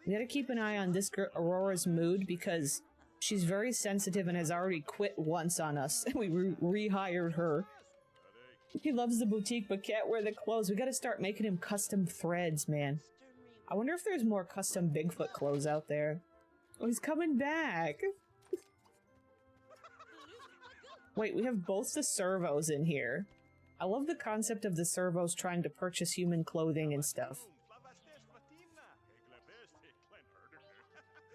S1: We gotta keep an eye on this girl, Aurora's mood, because she's very sensitive and has already quit once on us. We rehired her. He loves the boutique but can't wear the clothes. We gotta start making him custom threads, man. I wonder if there's more custom Bigfoot clothes out there. Oh, he's coming back! Wait, we have both the servos in here. I love the concept of the servos trying to purchase human clothing and stuff.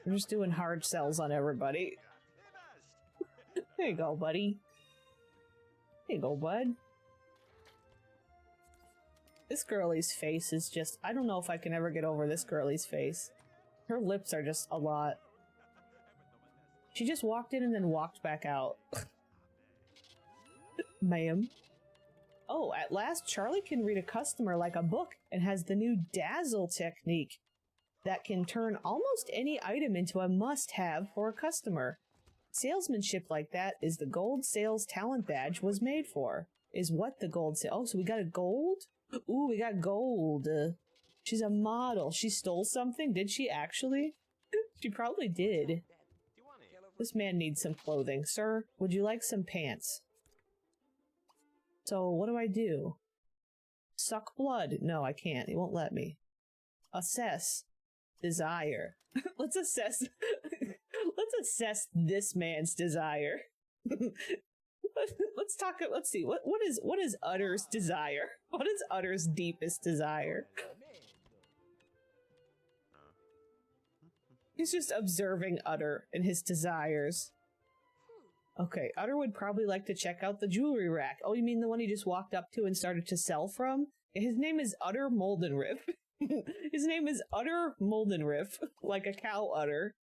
S1: We're just doing hard sells on everybody. There you go, buddy. There you go, bud. This girlie's face is just... I don't know if I can ever get over this girlie's face. Her lips are just a lot. She just walked in and then walked back out. Ma'am. Oh, at last Charlie can read a customer like a book and has the new Dazzle technique that can turn almost any item into a must-have for a customer. Salesmanship like that is the gold sales talent badge was made for. Is what the gold sale... Oh, so we got a gold? Ooh, we got gold. She's a model. She stole something? Did she actually? She probably did. This man needs some clothing. Sir, would you like some pants? So, what do I do? Suck blood? No, I can't. He won't let me. Assess. Desire. Let's assess this man's desire. Let's talk. Let's see. What is Utter's desire? What is Utter's deepest desire? He's just observing Utter and his desires. Okay, Utter would probably like to check out the jewelry rack. Oh, you mean the one he just walked up to and started to sell from? His name is Utter Moldenriff. His name is Utter Moldenriff, like a cow udder.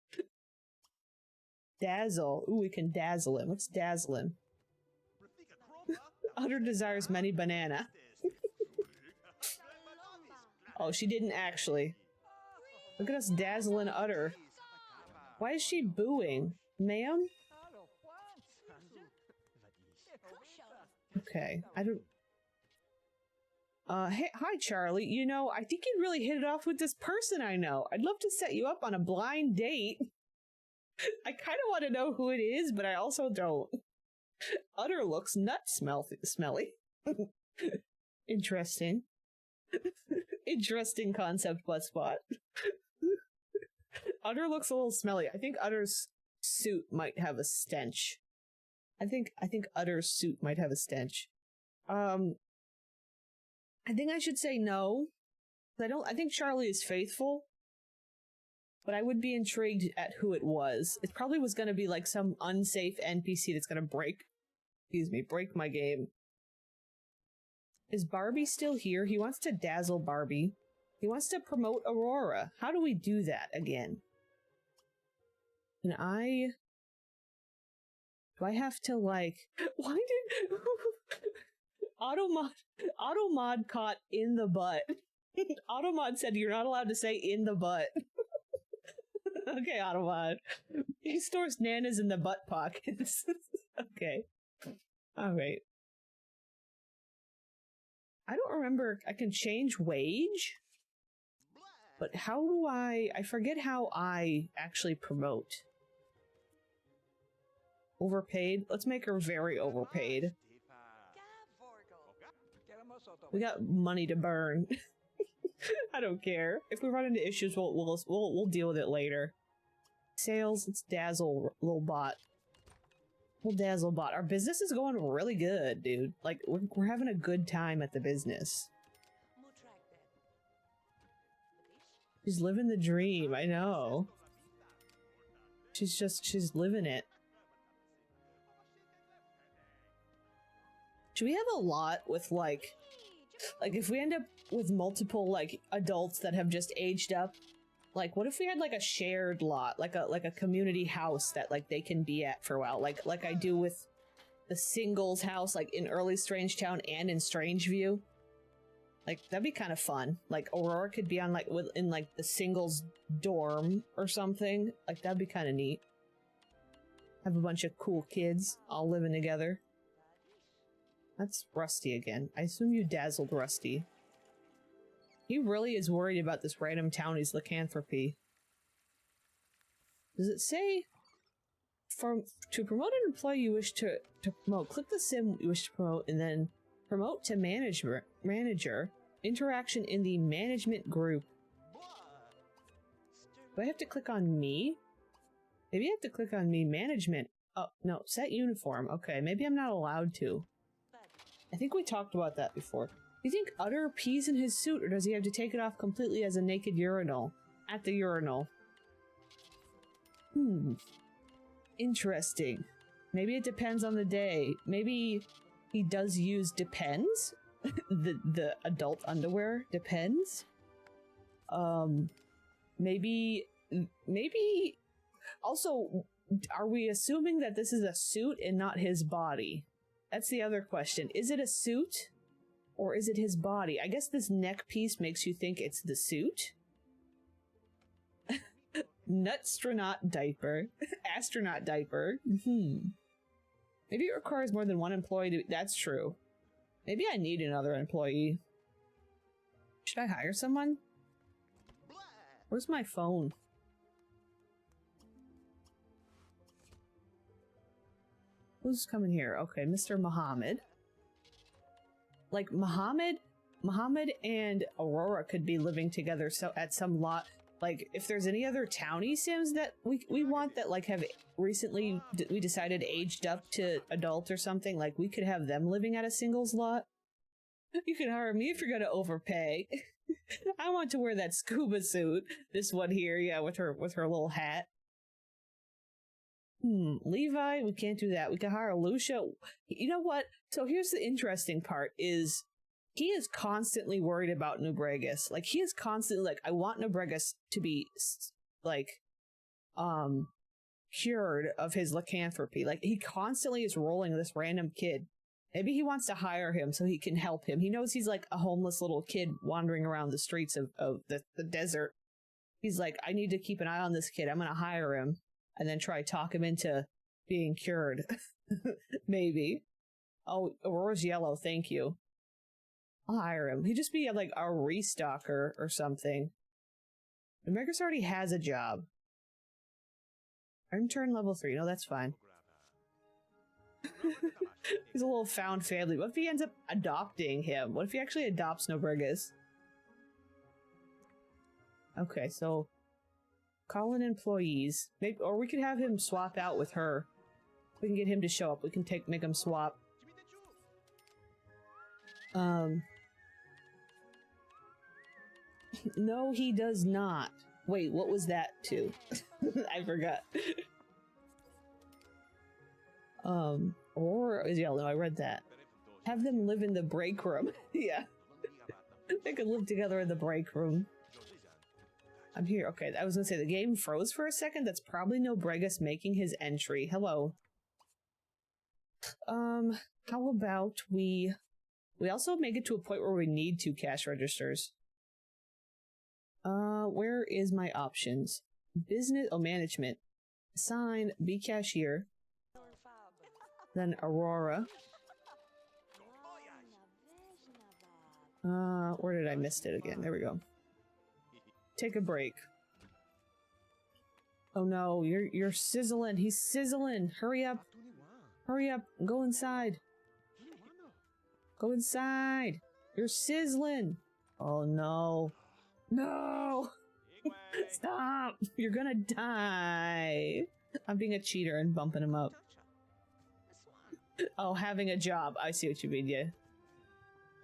S1: Dazzle. Ooh, we can dazzle him. Let's dazzle him. Utter desires many banana. Oh, she didn't actually. Look at us dazzling Utter. Why is she booing? Ma'am? Okay, I don't... hey, hi Charlie. You know, I think you'd really hit it off with this person I know. I'd love to set you up on a blind date. I kind of want to know who it is, but I also don't. Utter looks smelly. Interesting. Interesting concept, Buttspot. Utter looks a little smelly. I think Utter's suit might have a stench. I think Utter's suit might have a stench. I think I should say no. I think Charlie is faithful. But I would be intrigued at who it was. It probably was going to be like some unsafe NPC that's going to break my game. Is Barbie still here? He wants to dazzle Barbie. He wants to promote Aurora. How do we do that again? Do I have to like... Why did... Automod caught in the butt. Automod said you're not allowed to say in the butt. Okay, Automod. He stores nanas in the butt pockets. Okay. Alright. I don't remember. I can change wage? But how do I forget how I actually promote. Overpaid? Let's make her very overpaid. We got money to burn. I don't care. If we run into issues, we'll deal with it later. Sales, let's dazzle little bot. We'll dazzle bot. Our business is going really good, dude. Like, we're having a good time at the business. She's living the dream, I know. She's living it. Should we have a lot with, like, if we end up with multiple, like, adults that have just aged up, like, what if we had, like, a shared lot, like a community house that, like, they can be at for a while, like I do with the singles house, like, in early Strangetown and in Strangeview? Like, that'd be kind of fun. Like, Aurora could be on, like, in, like, the singles dorm or something. Like, that'd be kind of neat. Have a bunch of cool kids all living together. That's Rusty again. I assume you dazzled Rusty. He really is worried about this random townie's lycanthropy. Does it say, to promote an employee you wish to promote, click the sim you wish to promote, and then promote to manager, interaction in the management group. Do I have to click on me? Maybe I have to click on me, management. Oh, no, set uniform. Okay, maybe I'm not allowed to. I think we talked about that before. Do you think Utter pees in his suit, or does he have to take it off completely as a naked urinal? At the urinal. Interesting. Maybe it depends on the day. Maybe he does use depends? the adult underwear depends? Maybe... Also, are we assuming that this is a suit and not his body? That's the other question. Is it a suit? Or is it his body? I guess this neck piece makes you think it's the suit. Nutstronaut diaper. Astronaut diaper. Maybe it requires more than one employee to... That's true. Maybe I need another employee. Should I hire someone? Where's my phone? Who's coming here? Okay, Mr. Muhammad. Like, Muhammad and Aurora could be living together so at some lot. Like, if there's any other townie sims that we want that, like, have recently, we decided aged up to adult or something, like, we could have them living at a singles lot. You can hire me if you're gonna overpay. I want to wear that scuba suit. This one here, yeah, with her little hat. Levi, we can't do that. We can hire Lucia. You know what? So here's the interesting part is he is constantly worried about Nubregas. Like, he is constantly like, I want Nubregas to be, like, cured of his lycanthropy. Like, he constantly is rolling this random kid. Maybe he wants to hire him so he can help him. He knows he's like a homeless little kid wandering around the streets of the desert. He's like, I need to keep an eye on this kid. I'm going to hire him and then try to talk him into being cured. Maybe. Oh, Aurora's yellow. Thank you. I'll hire him. He'd just be like a restocker or something. Americus already has a job. Intern level 3. No, that's fine. He's a little found family. What if he ends up adopting him? What if he actually adopts Nobrigus? Okay, so call in employees. Maybe, or we could have him swap out with her. We can get him to show up. We can make him swap. No, he does not. Wait, what was that too? I forgot. Aurora is yellow. I read that. Have them live in the break room. Yeah. They could live together in the break room. I'm here. Okay, I was gonna say the game froze for a second. That's probably Nobrigus making his entry. Hello. How about we also make it to a point where we need 2 cash registers. Where is my options? Business, management. Assign, be cashier. Then Aurora. Where did I miss it again? There we go. Take a break. Oh no, you're sizzling. He's sizzling. Hurry up. Hurry up. Go inside. Go inside. You're sizzling. Oh no. No! Stop! You're gonna die! I'm being a cheater and bumping him up. Oh, having a job. I see what you mean, yeah.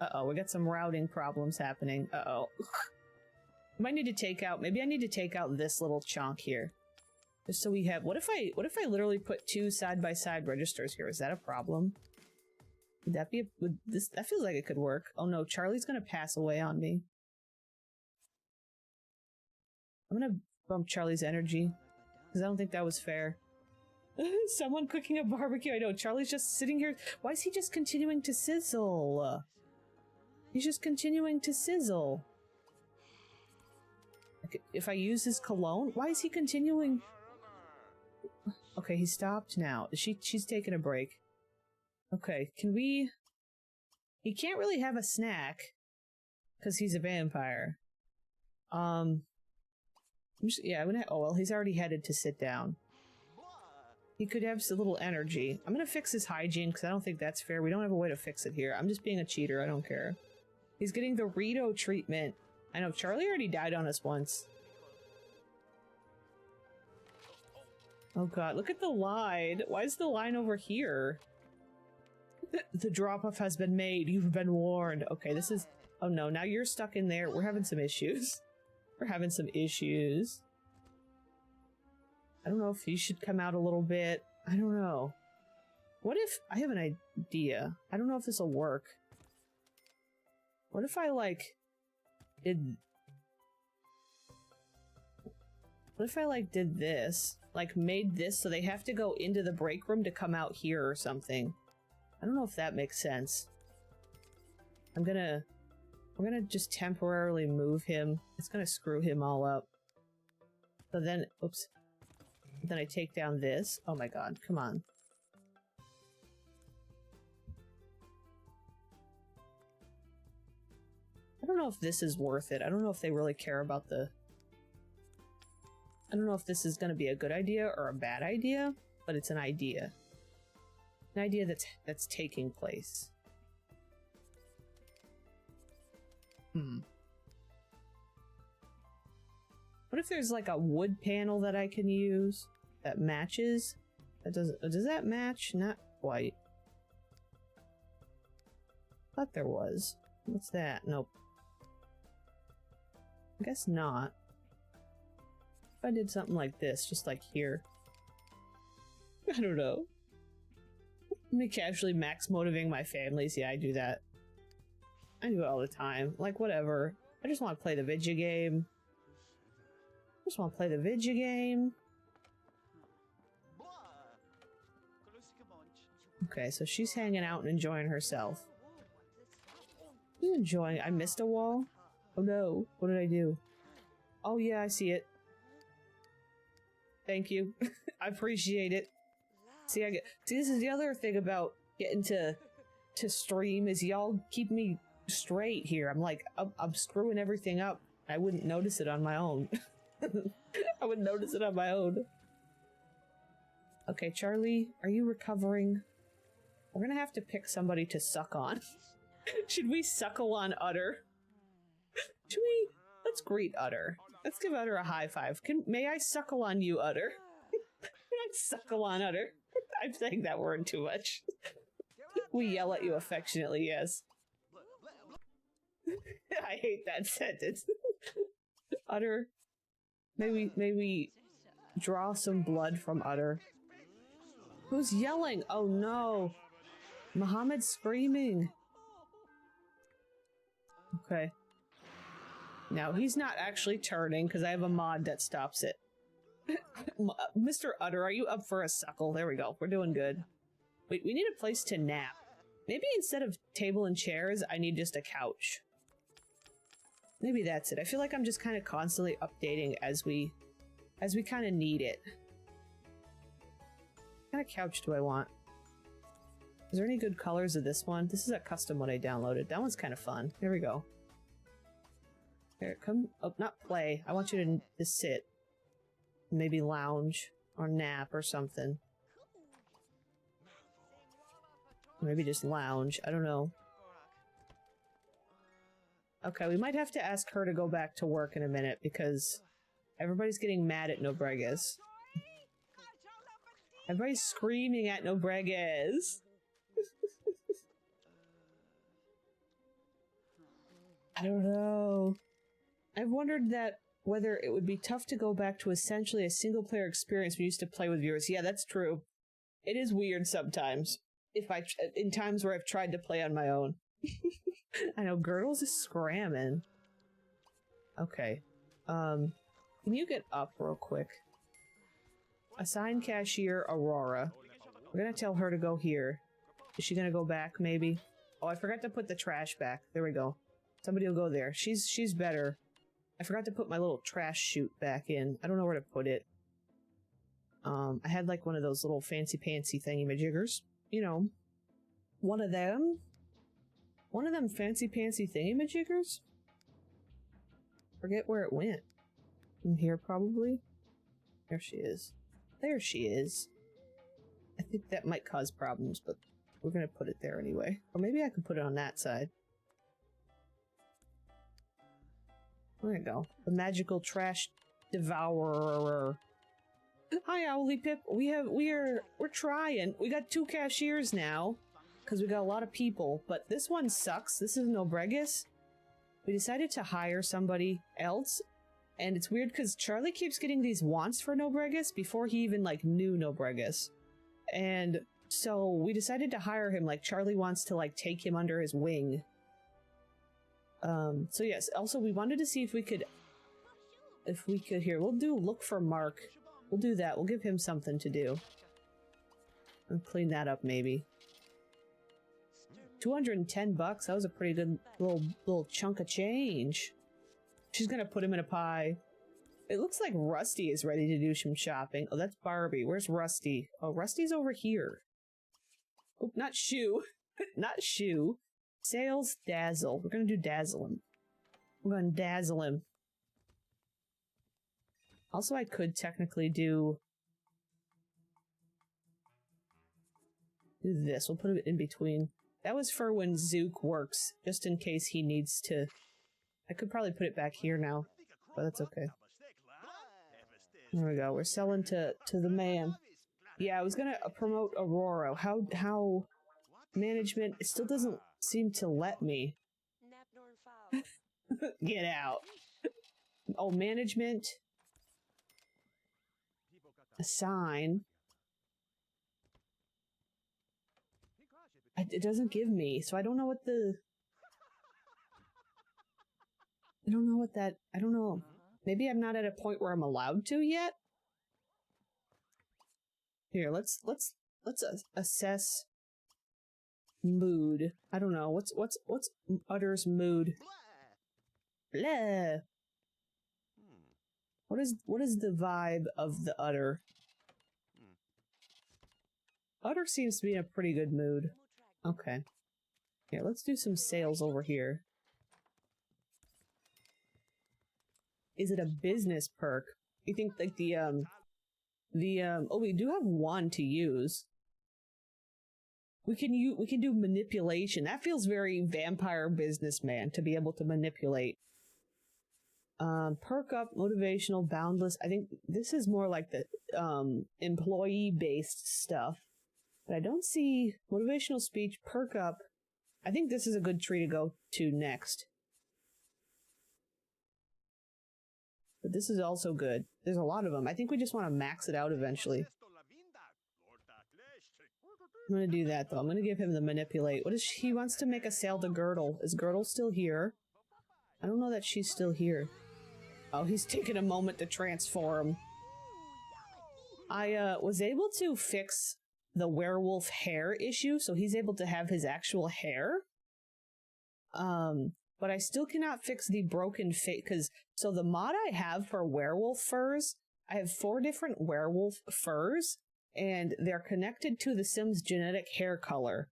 S1: Uh-oh, we got some routing problems happening. Uh-oh. Might need to take out, maybe I need to take out this little chunk here. Just so we have, what if I literally put 2 side-by-side registers here? Is that a problem? Would that be, that feels like it could work. Oh no, Charlie's gonna pass away on me. I'm gonna bump Charlie's energy, because I don't think that was fair. Someone cooking a barbecue. I know, Charlie's just sitting here. Why is he just continuing to sizzle? He's just continuing to sizzle. If I use his cologne, why is he continuing? Okay, he stopped now. She's taking a break. Okay, can we... He can't really have a snack, because he's a vampire. Yeah, I'm gonna. Oh well, he's already headed to sit down. He could have a little energy. I'm gonna fix his hygiene because I don't think that's fair. We don't have a way to fix it here. I'm just being a cheater. I don't care. He's getting the Rito treatment. I know Charlie already died on us once. Oh god, look at the line. Why is the line over here? The drop-off has been made. You've been warned. Okay, this is... Oh no, now you're stuck in there. We're having some issues. We're having some issues. I don't know if he should come out a little bit. I don't know. What if... I have an idea. I don't know if this will work. What if I, like, did... What if I, like, did this? Like, made this so they have to go into the break room to come out here or something. I don't know if that makes sense. I'm gonna just temporarily move him. It's gonna screw him all up. So then, oops. Then I take down this. Oh my god, come on. I don't know if this is worth it. I don't know if they really care about the... I don't know if this is gonna be a good idea or a bad idea, but it's an idea. An idea that's taking place. What if there's like a wood panel that I can use that matches? That does that match? Not quite. Thought there was. What's that? Nope. I guess not. If I did something like this, just like here. I don't know. Me casually max motivating my families. Yeah, I do that. I do it all the time. Like, whatever. I just want to play the video game. I just want to play the video game. Okay, so she's hanging out and enjoying herself. She's enjoying. I missed a wall? Oh no. What did I do? Oh yeah, I see it. Thank you. I appreciate it. See, this is the other thing about getting to stream is y'all keep me straight here. I'm like, I'm screwing everything up. I wouldn't notice it on my own. I wouldn't notice it on my own. Okay, Charlie, are you recovering? We're gonna have to pick somebody to suck on. Should we suckle on Utter? Should we? Let's greet Utter. Let's give Utter a high five. May I suckle on you, Utter? Can I suckle on Utter? I'm saying that word too much. We yell at you affectionately, yes. I hate that sentence. Utter. May we draw some blood from Utter. Who's yelling? Oh no. Muhammad's screaming. Okay. Now, he's not actually turning because I have a mod that stops it. Mr. Utter, are you up for a suckle? There we go. We're doing good. Wait, we need a place to nap. Maybe instead of table and chairs, I need just a couch. Maybe that's it. I feel like I'm just kind of constantly updating as we kind of need it. What kind of couch do I want? Is there any good colors of this one? This is a custom one I downloaded. That one's kind of fun. Here we go. Here, come. Oh, not play. I want you to sit. Maybe lounge or nap or something. Maybe just lounge. I don't know. Okay, we might have to ask her to go back to work in a minute because everybody's getting mad at Nobregas. Everybody's screaming at Nobregas. I don't know. I've wondered that whether it would be tough to go back to essentially a single-player experience we used to play with viewers. Yeah, that's true. It is weird sometimes. In times where I've tried to play on my own. I know, Girdles is scramming. Okay. Can you get up real quick? Assign cashier Aurora. We're gonna tell her to go here. Is she gonna go back, maybe? Oh, I forgot to put the trash back. There we go. Somebody will go there. She's better. I forgot to put my little trash chute back in. I don't know where to put it. I had like one of those little fancy-pantsy thingy-majiggers. You know, one of them. One of them fancy-pantsy thingy-majiggers? Forget where it went. In here, probably? There she is. There she is. I think that might cause problems, but we're gonna put it there anyway. Or maybe I could put it on that side. There you go. The magical trash devourer. Hi, Owly Pip. We're trying. We got 2 cashiers now. Because we got a lot of people. But this one sucks. This is Nobregas. We decided to hire somebody else. And it's weird because Charlie keeps getting these wants for Nobregas before he even, like, knew Nobregas. And so we decided to hire him. Like, Charlie wants to, like, take him under his wing. So yes, also we wanted to see if we could here, we'll do look for Mark. We'll do that. We'll give him something to do. And clean that up, maybe. 210 bucks? That was a pretty good little chunk of change. She's gonna put him in a pie. It looks like Rusty is ready to do some shopping. Oh, that's Barbie. Where's Rusty? Oh, Rusty's over here. Oh, not Shoe. Not Shoe. Sales Dazzle. We're gonna do dazzle him. We're gonna dazzle him. Also, I could technically do this. We'll put it in between. That was for when Zook works, just in case he needs to. I could probably put it back here now, but that's okay. There we go. We're selling to the man. Yeah, I was gonna promote Aurora. How management still doesn't seem to let me. Get out. Oh, management. Assign. It doesn't give me, so I don't know what the... I don't know what that... I don't know. Maybe I'm not at a point where I'm allowed to yet? Here, let's assess mood? I don't know. What's Utter's mood? Blah. What is the vibe of the Utter? Utter seems to be in a pretty good mood. Okay. Here, let's do some sales over here. Is it a business perk? You think like oh, we do have one to use. We can do manipulation. That feels very vampire businessman to be able to manipulate. Perk up, motivational, boundless. I think this is more like the employee based stuff. But I don't see motivational speech, perk up. I think this is a good tree to go to next. But this is also good. There's a lot of them. I think we just want to max it out eventually. I'm going to do that, though. I'm going to give him the manipulate. What is he wants to make a sale to Girdle. Is Girdle still here? I don't know that she's still here. Oh, he's taking a moment to transform. I was able to fix the werewolf hair issue, so he's able to have his actual hair. But I still cannot fix the broken face, because, so the mod I have for werewolf furs, I have 4 different werewolf furs, and they're connected to the Sim's genetic hair color.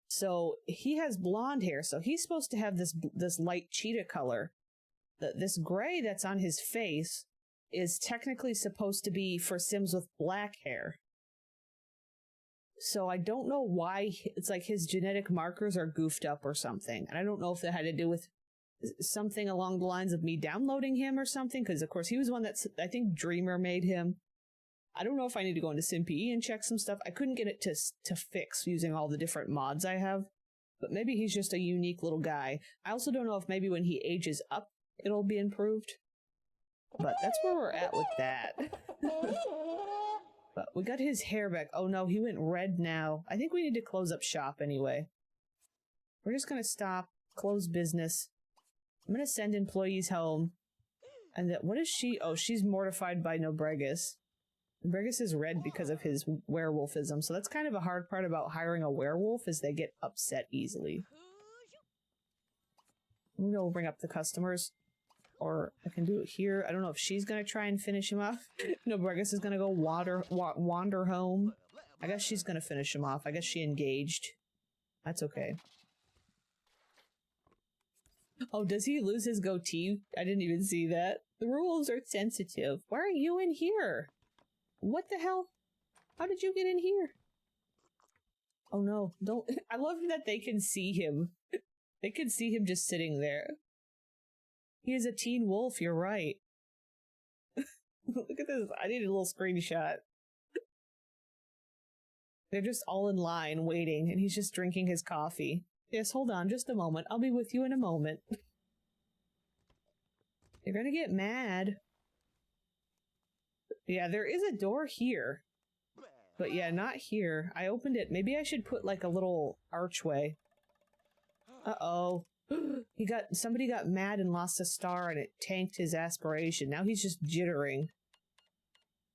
S1: So he has blonde hair, so he's supposed to have this light cheetah color. This gray that's on his face is technically supposed to be for Sims with black hair. So I don't know why. It's like his genetic markers are goofed up or something. And I don't know if that had to do with something along the lines of me downloading him or something, because of course he was one that I think Dreamer made him. I don't know if I need to go into SimPE and check some stuff. I couldn't get it to fix using all the different mods I have, but maybe he's just a unique little guy. I also don't know if maybe when he ages up it'll be improved, but that's where we're at with that. But we got his hair back. Oh no, he went red now. I think we need to close up shop anyway. We're just gonna stop, close business. I'm gonna send employees home. And that, what is she? Oh, she's mortified by Nobregus. Nobregus is red because of his werewolfism, so that's kind of a hard part about hiring a werewolf, is they get upset easily. I'm gonna bring up the customers. Or I can do it here. I don't know if she's gonna try and finish him off. Nobregus is gonna go wander home. I guess she's gonna finish him off. I guess she engaged. That's okay. Oh, does he lose his goatee? I didn't even see that. The rules are sensitive. Why are you in here? What the hell? How did you get in here? Oh no, don't. I love that they can see him. They can see him just sitting there. He is a teen wolf, you're right. Look at this. I need a little screenshot. They're just all in line waiting, and he's just drinking his coffee. Yes, hold on just a moment. I'll be with you in a moment. You're gonna get mad. Yeah, there is a door here. But yeah, not here. I opened it. Maybe I should put like a little archway. Uh-oh. Somebody got mad and lost a star and it tanked his aspiration. Now he's just jittering.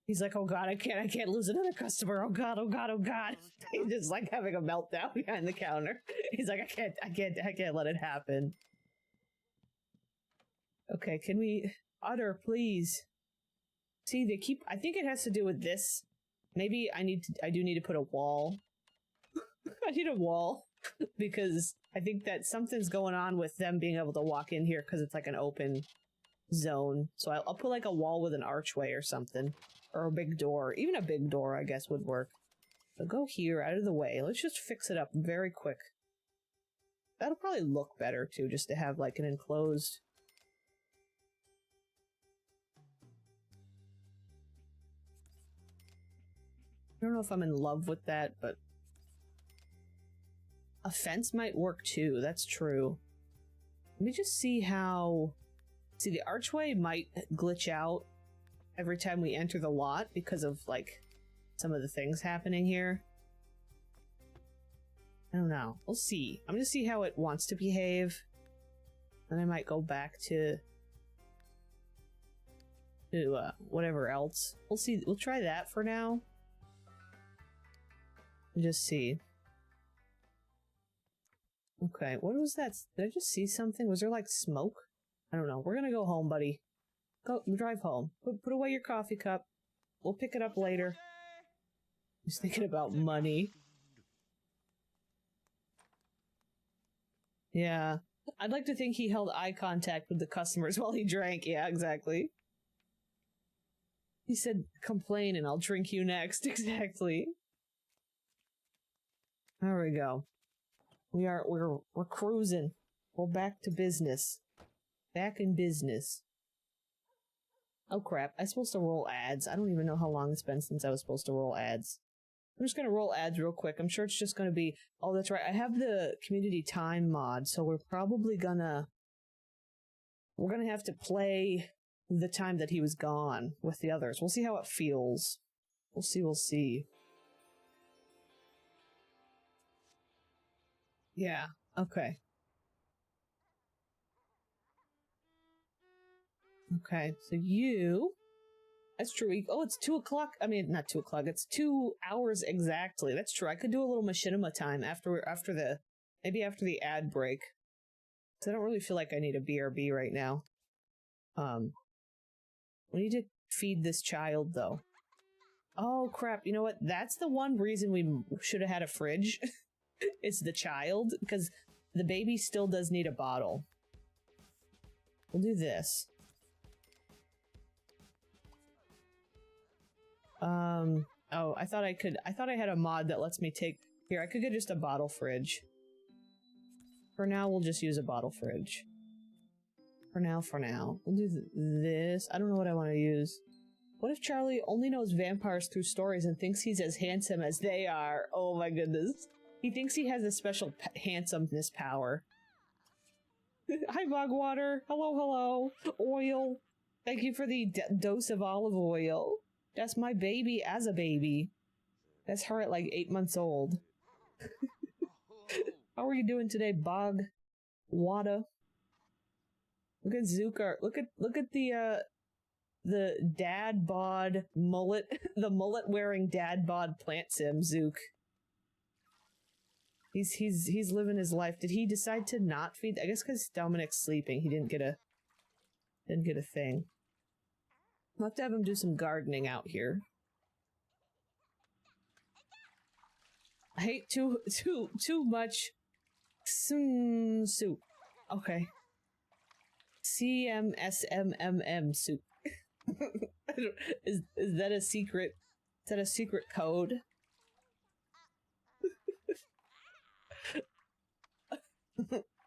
S1: He's like, oh god, I can't lose another customer. Oh god, oh god, oh god. He's just like having a meltdown behind the counter. He's like, I can't let it happen. Okay, can we... Utter, please. See, they keep... I think it has to do with this. Maybe I do need to put a wall. I need a wall. Because I think that something's going on with them being able to walk in here because it's like an open zone. So I'll put like a wall with an archway or something. Or a big door. Even a big door, I guess, would work. So go here, out of the way. Let's just fix it up very quick. That'll probably look better, too, just to have like an enclosed... I don't know if I'm in love with that, but... A fence might work too, that's true. Let me just see how... See, the archway might glitch out every time we enter the lot because of, like, some of the things happening here. I don't know. We'll see. I'm gonna see how it wants to behave. Then I might go back to whatever else. We'll see. We'll try that for now. And just see. Okay, what was that? Did I just see something? Was there like smoke? I don't know. We're gonna go home, buddy. Go drive home. Put away your coffee cup. We'll pick it up later. He's thinking about money. Yeah. I'd like to think he held eye contact with the customers while he drank. Yeah, exactly. He said, complain and I'll drink you next. Exactly. There we go. We're cruising. We're back to business. Back in business. Oh crap, I'm supposed to roll ads. I don't even know how long it's been since I was supposed to roll ads. I'm just gonna roll ads real quick. I'm sure it's just gonna be, oh that's right, I have the community time mod, so we're probably gonna have to play the time that he was gone with the others. We'll see how it feels. We'll see. Yeah, okay. Okay, so you... That's true. Oh, it's 2 o'clock. I mean, not 2 o'clock. It's 2 hours exactly. That's true. I could do a little machinima time maybe after the ad break. Because I don't really feel like I need a BRB right now. We need to feed this child, though. Oh, crap. You know what? That's the one reason we should have had a fridge. It's the child, because the baby still does need a bottle. We'll do this. Oh, I thought I had a mod that lets me take... Here, I could get just a bottle fridge. For now, we'll just use a bottle fridge. For now. We'll do this. I don't know what I want to use. What if Charlie only knows vampires through stories and thinks he's as handsome as they are? Oh my goodness. He thinks he has a special handsomeness power. Hi, Bogwater. Hello. Oil. Thank you for the dose of olive oil. That's my baby as a baby. That's her at like 8 months old. How are you doing today, Bog? Wada? Look at Zukar. Look at the dad bod mullet, the mullet wearing dad bod plant sim, Zook. He's living his life. Did he decide to not feed? I guess because Dominic's sleeping, he didn't get a thing. We'll have to have him do some gardening out here. I hate too much soup. Okay. CMSMMM soup. Is that a secret? Is that a secret code?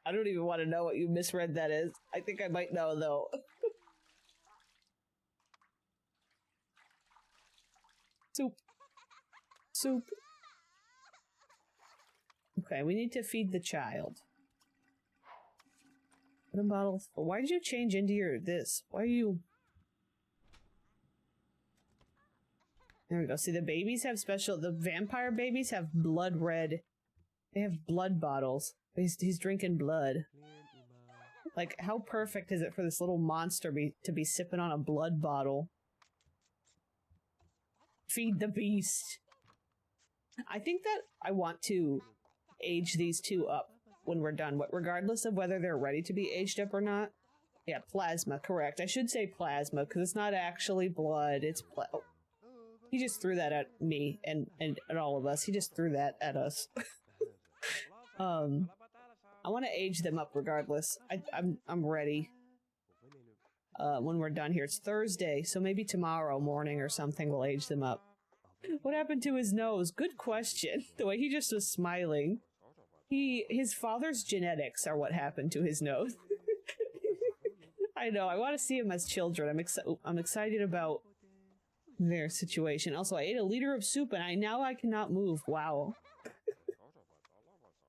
S1: I don't even want to know what you misread that is. I think I might know though. Soup. Okay, we need to feed the child. Put a bottle. Why did you change into your this? Why are you? There we go. See, the babies have the vampire babies have blood red. They have blood bottles. He's drinking blood. Like, how perfect is it for this little monster to be sipping on a blood bottle? Feed the beast. I think that I want to age these two up when we're done, regardless of whether they're ready to be aged up or not. Yeah, plasma, correct. I should say plasma, because it's not actually blood, it's oh. He just threw that at me and all of us. He just threw that at us. I want to age them up regardless. I'm ready. When we're done here. It's Thursday, so maybe tomorrow morning or something we'll age them up. What happened to his nose? Good question. The way he just was smiling. His father's genetics are what happened to his nose. I know, I want to see him as children. I'm excited about their situation. Also, I ate a liter of soup and now I cannot move. Wow.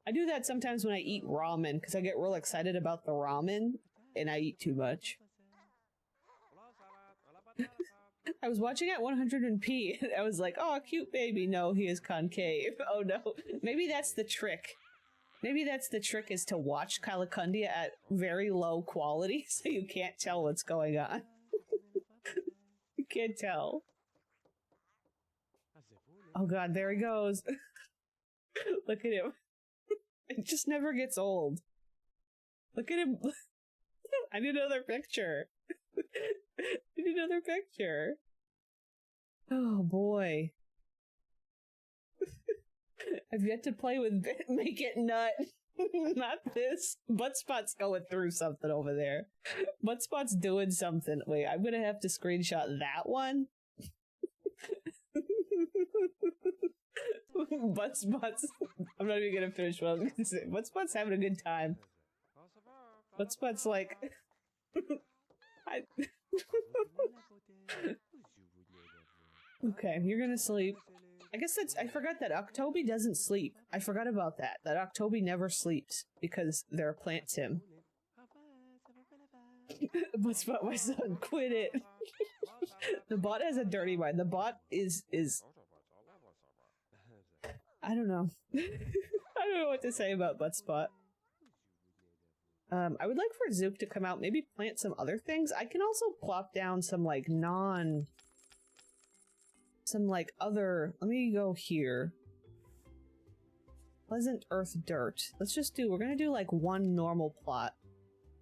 S1: I do that sometimes when I eat ramen, because I get real excited about the ramen, and I eat too much. I was watching at 100p, and I was like, oh, cute baby. No, he is concave. Oh no. Maybe that's the trick. Maybe that's the trick, is to watch Calicundia at very low quality, so you can't tell what's going on. You can't tell. Oh god, there he goes. Look at him. It just never gets old. Look at him. I need another picture. I need another picture. Oh boy. I've yet to play with Make It Nut. Not this. Buttspot's going through something over there. Buttspot's doing something. Wait, I'm gonna have to screenshot that one. Buttspot's. I'm not even gonna finish what I was gonna say. Buttspot's having a good time. Buttspot's like. Okay, you're gonna sleep. I guess that's. I forgot that Octobi doesn't sleep. I forgot about that. That Octobi never sleeps because they're a plant sim. Buttspot, my son, quit it. The bot has a dirty mind. The bot is. I don't know. I don't know what to say about Buttspot. I would like for Zook to come out, maybe plant some other things. I can also plop down some, like, other... Let me go here. Pleasant Earth Dirt. We're gonna do, like, one normal plot.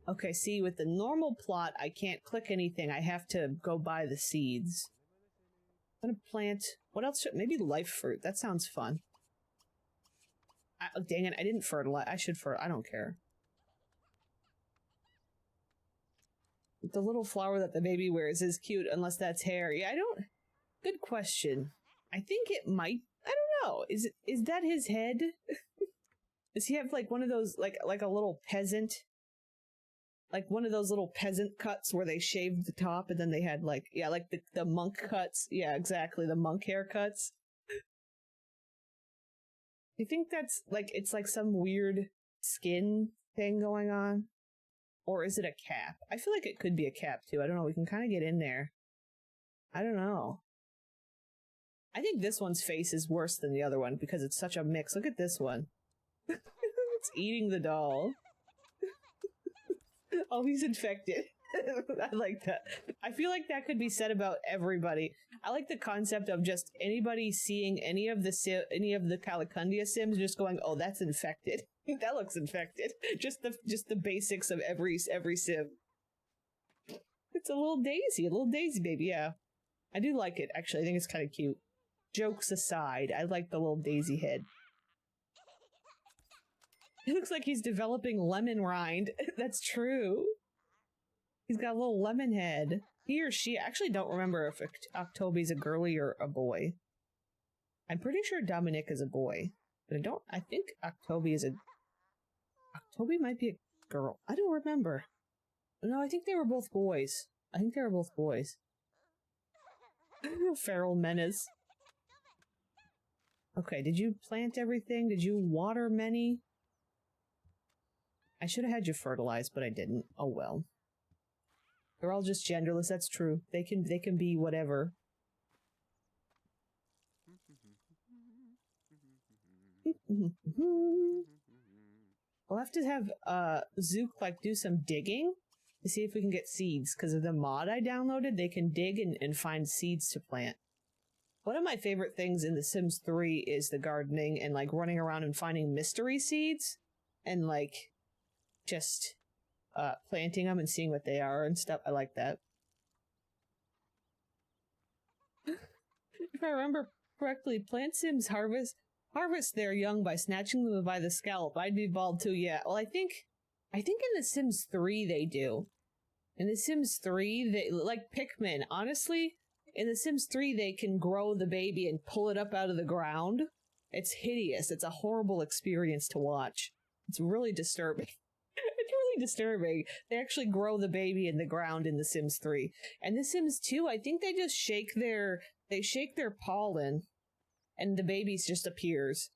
S1: Okay, see, with the normal plot, I can't click anything. I have to go buy the seeds. I'm gonna plant... What else maybe life fruit. That sounds fun. Oh, dang it, I didn't fertilize. I don't care. The little flower that the baby wears is cute, unless that's hair. Yeah, I don't... Good question. I think it might... I don't know. Is that his head? Does he have, like, one of those, like a little peasant... Like, one of those little peasant cuts where they shaved the top and then they had, like... Yeah, like the monk cuts. Yeah, exactly. The monk haircuts. You think that's, like, it's like some weird skin thing going on? Or is it a cap? I feel like it could be a cap, too. I don't know. We can kind of get in there. I don't know. I think this one's face is worse than the other one because it's such a mix. Look at this one. It's eating the doll. Oh, he's infected. I like that. I feel like that could be said about everybody. I like the concept of just anybody seeing any of the Calicundia sims just going, "Oh, that's infected. That looks infected." Just the basics of every sim. It's a little daisy baby. Yeah, I do like it. Actually, I think it's kind of cute. Jokes aside, I like the little daisy head. It looks like he's developing lemon rind. That's true. He's got a little lemon head. He or she, I actually don't remember if Octobi's a girly or a boy. I'm pretty sure Dominic is a boy. But I think Octobi is Octobi might be a girl. I don't remember. No, I think they were both boys. Feral menace. Okay, did you plant everything? Did you water many? I should have had you fertilized, but I didn't. Oh well. They're all just genderless, that's true. They can be whatever. We'll have to have Zook like do some digging to see if we can get seeds, because of the mod I downloaded, they can dig and find seeds to plant. One of my favorite things in The Sims 3 is the gardening and like running around and finding mystery seeds and like just planting them and seeing what they are and stuff. I like that. If I remember correctly, plant sims harvest their young by snatching them by the scalp. I'd be bald too, yeah. Well, I think in The Sims 3 they do. In The Sims 3, they like Pikmin. Honestly, in The Sims 3 they can grow the baby and pull it up out of the ground. It's hideous. It's a horrible experience to watch. It's really disturbing. Disturbing. They actually grow the baby in the ground in The Sims 3. And The Sims 2, I think they just shake their pollen and the baby just appears.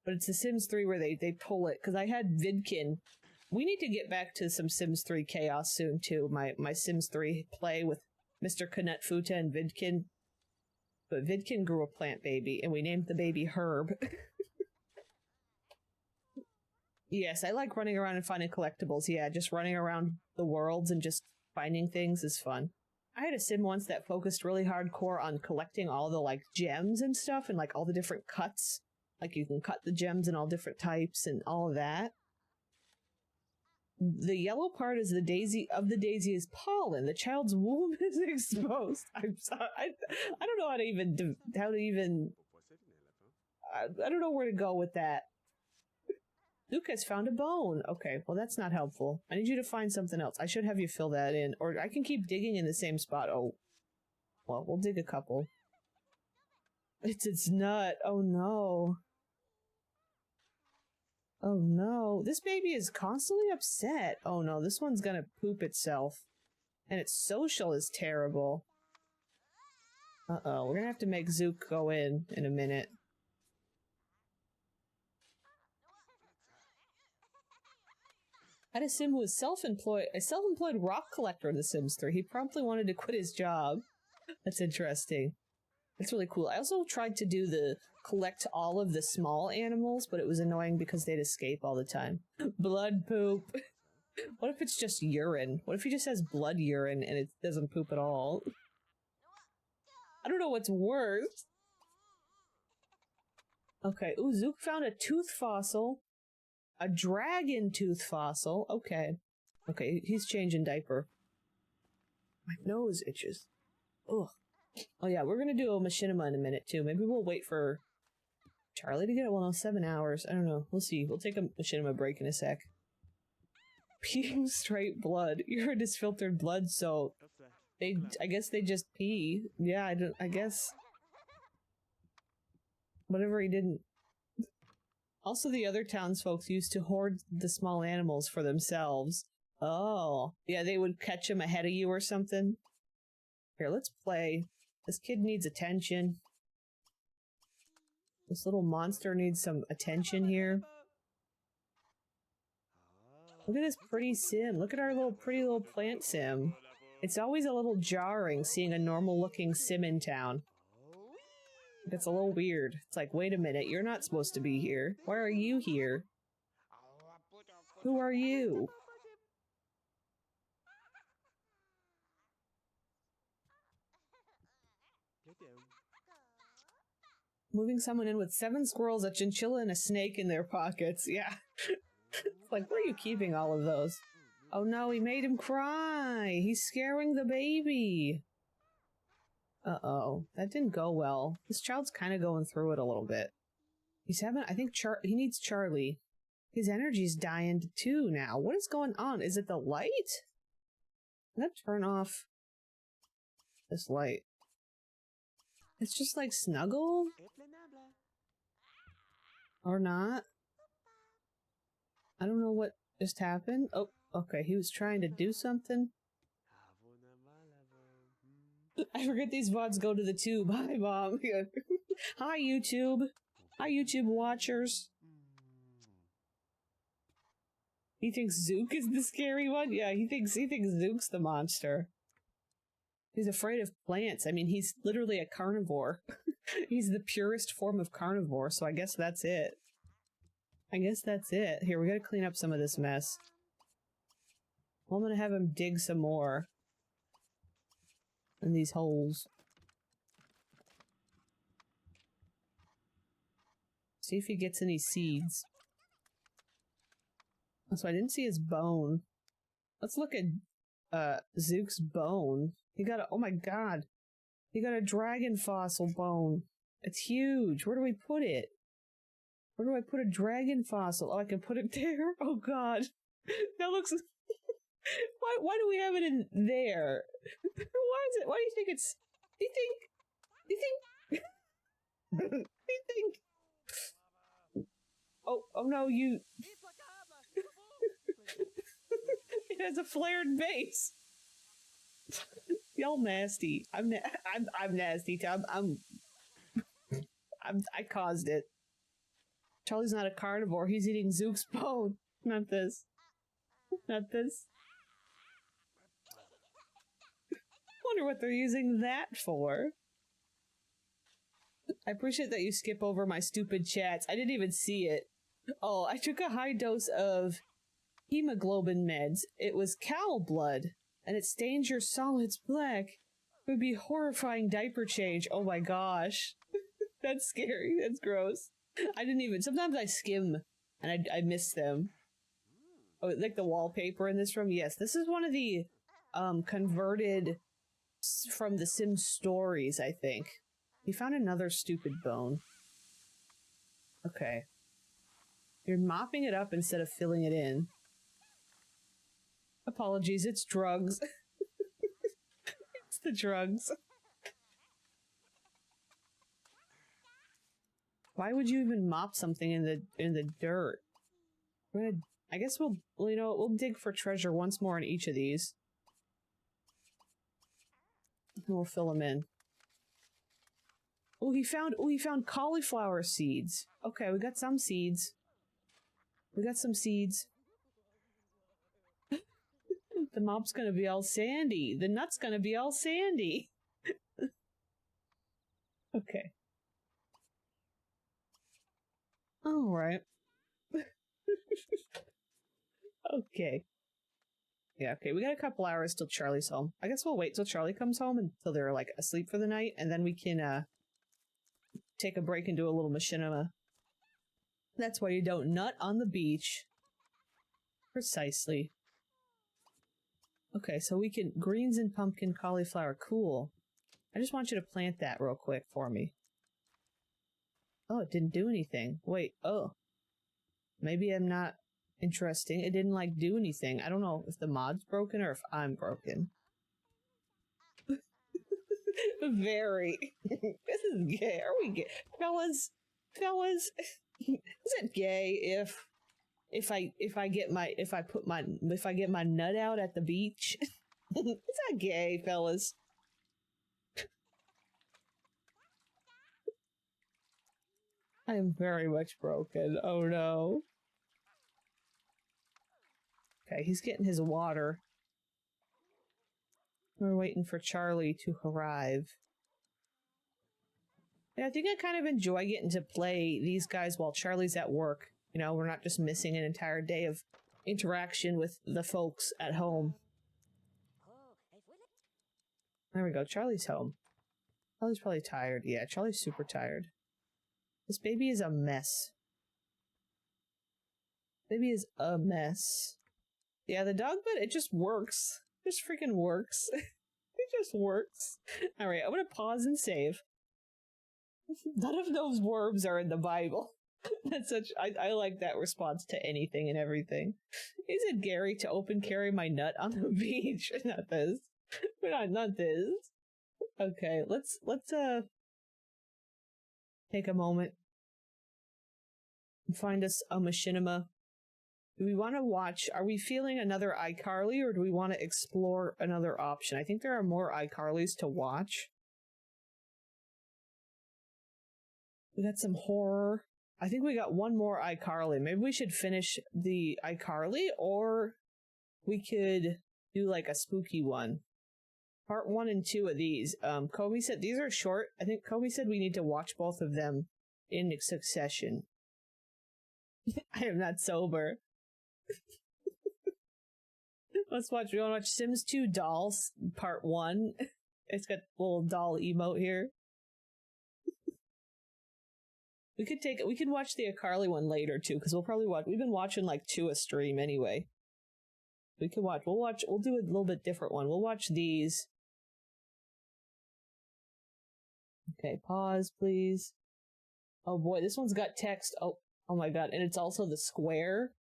S1: But it's The Sims 3 where they pull it, because I had Vidkin. We need to get back to some Sims 3 chaos soon too. My Sims 3 play with Mr. Knutfuta and Vidkin. But Vidkin grew a plant baby and we named the baby Herb. Yes, I like running around and finding collectibles. Yeah, just running around the worlds and just finding things is fun. I had a sim once that focused really hardcore on collecting all the, like, gems and stuff and, like, all the different cuts Like you can cut the gems in all different types and all of that. The yellow part is the daisy is pollen. The child's womb is exposed. I'm sorry. I don't know how to even I don't know where to go with that. Luke has found a bone. Okay, well that's not helpful. I need you to find something else. I should have you fill that in, or I can keep digging in the same spot. Oh, well, we'll dig a couple. It's its nut. Oh no. Oh no, this baby is constantly upset. Oh no, this one's gonna poop itself. And its social is terrible. Uh-oh, we're gonna have to make Zook go in a minute. I had a sim who was a self-employed rock collector in The Sims 3. He promptly wanted to quit his job. That's interesting. That's really cool. I also tried to do the collect all of the small animals, but it was annoying because they'd escape all the time. Blood poop. What if it's just urine? What if he just has blood urine and it doesn't poop at all? I don't know what's worse. Okay, ooh, Zook found a tooth fossil. A dragon tooth fossil. Okay. Okay, he's changing diaper. My nose itches. Ugh. Oh yeah, we're gonna do a machinima in a minute too. Maybe we'll wait for Charlie to get it. Well, no, 7 hours. I don't know. We'll see. We'll take a machinima break in a sec. Peeing straight blood. Urine is filtered blood, so I guess they just pee. Yeah, I guess. Whatever he didn't. Also, the other townsfolk used to hoard the small animals for themselves. Oh. Yeah, they would catch them ahead of you or something. Here, let's play. This kid needs attention. This little monster needs some attention here. Look at this pretty sim. Look at our pretty little plant sim. It's always a little jarring seeing a normal-looking sim in town. It's a little weird. It's like, wait a minute, you're not supposed to be here. Why are you here? Who are you? Moving someone in with 7 squirrels, a chinchilla, and a snake in their pockets. Yeah. It's like, where are you keeping all of those? Oh no, he made him cry! He's scaring the baby! Uh-oh. That didn't go well. This child's kind of going through it a little bit. He's having, I think he needs Charlie. His energy's dying too now. What is going on? Is it the light? I'm gonna turn off this light. It's just like snuggle? Or not? I don't know what just happened. Oh, okay, he was trying to do something. I forget these VODs go to the tube. Hi, Mom. Hi, YouTube. Hi, YouTube watchers. He thinks Zook is the scary one? Yeah, he thinks Zook's the monster. He's afraid of plants. I mean, he's literally a carnivore. He's the purest form of carnivore, so I guess that's it. I guess that's it. Here, we gotta clean up some of this mess. Well, I'm gonna have him dig some more. In these holes. See if he gets any seeds. So I didn't see his bone. Let's look at Zook's bone. He got a, oh my god. He got a dragon fossil bone. It's huge. Where do we put it? Where do I put a dragon fossil? Oh, I can put it there? Oh god. That looks... Why do we have it in there? Why is it? Why do you think it's... Do you think... Oh no, you... It has a flared base. Y'all nasty. I'm nasty too. I caused it. Charlie's not a carnivore. He's eating Zook's bone. Not this. Not this. Wonder what they're using that for. I appreciate that you skip over my stupid chats. I didn't even see it. Oh, I took a high dose of hemoglobin meds. It was cow blood, and it stains your solids black. It would be horrifying diaper change. Oh my gosh. That's scary. That's gross. I didn't even, sometimes I skim and I miss them. Oh, like the wallpaper in this room? Yes, this is one of the converted from the Sims stories, I think. He found another stupid bone. Okay. You're mopping it up instead of filling it in. Apologies, it's drugs. It's the drugs. Why would you even mop something in the dirt? I guess we'll you know, we'll dig for treasure once more in each of these. And we'll fill them in. Oh, he found cauliflower seeds. Okay, we got some seeds. We got some seeds. The mop's gonna be all sandy. The nut's gonna be all sandy. Okay. Alright. Okay. Yeah, okay, we got a couple hours till Charlie's home. I guess we'll wait till Charlie comes home until they're, like, asleep for the night, and then we can, take a break and do a little machinima. That's why you don't nut on the beach. Precisely. Okay, so we can... Greens and pumpkin cauliflower. Cool. I just want you to plant that real quick for me. Oh, it didn't do anything. Wait, oh. Maybe I'm not interesting. It didn't, like, do anything. I don't know if the mod's broken or if I'm broken. Very. This is gay. Are we gay? Fellas, is it gay if I get my nut out at the beach? Is that gay, fellas? I am very much broken. Oh no. Okay, he's getting his water. We're waiting for Charlie to arrive. Yeah, I think I kind of enjoy getting to play these guys while Charlie's at work. You know, we're not just missing an entire day of interaction with the folks at home. There we go, Charlie's home. Charlie's probably tired. Yeah, Charlie's super tired. This baby is a mess. Baby is a mess. Yeah, the dog bed, it just works. It just freaking works. It just works. Alright, I'm gonna pause and save. None of those words are in the Bible. That's such... I like that response to anything and everything. Is it Gary to open carry my nut on the beach? Not this. Not this. Okay, let's take a moment and find us a machinima. Do we want to watch... Are we feeling another iCarly, or do we want to explore another option? I think there are more iCarlys to watch. We got some horror. I think we got one more iCarly. Maybe we should finish the iCarly, or we could do like a spooky one. Part 1 and 2 of these. Kobe said these are short. I think Kobe said we need to watch both of them in succession. I am not sober. Let's watch. We want to watch Sims 2 Dolls Part 1. It's got a little doll emote here. We could watch the iCarly one later too, because we've been watching like 2 a stream anyway. We'll do a little bit different one. We'll watch these. Okay, pause please. Oh boy, this one's got text. Oh my god, and it's also the square.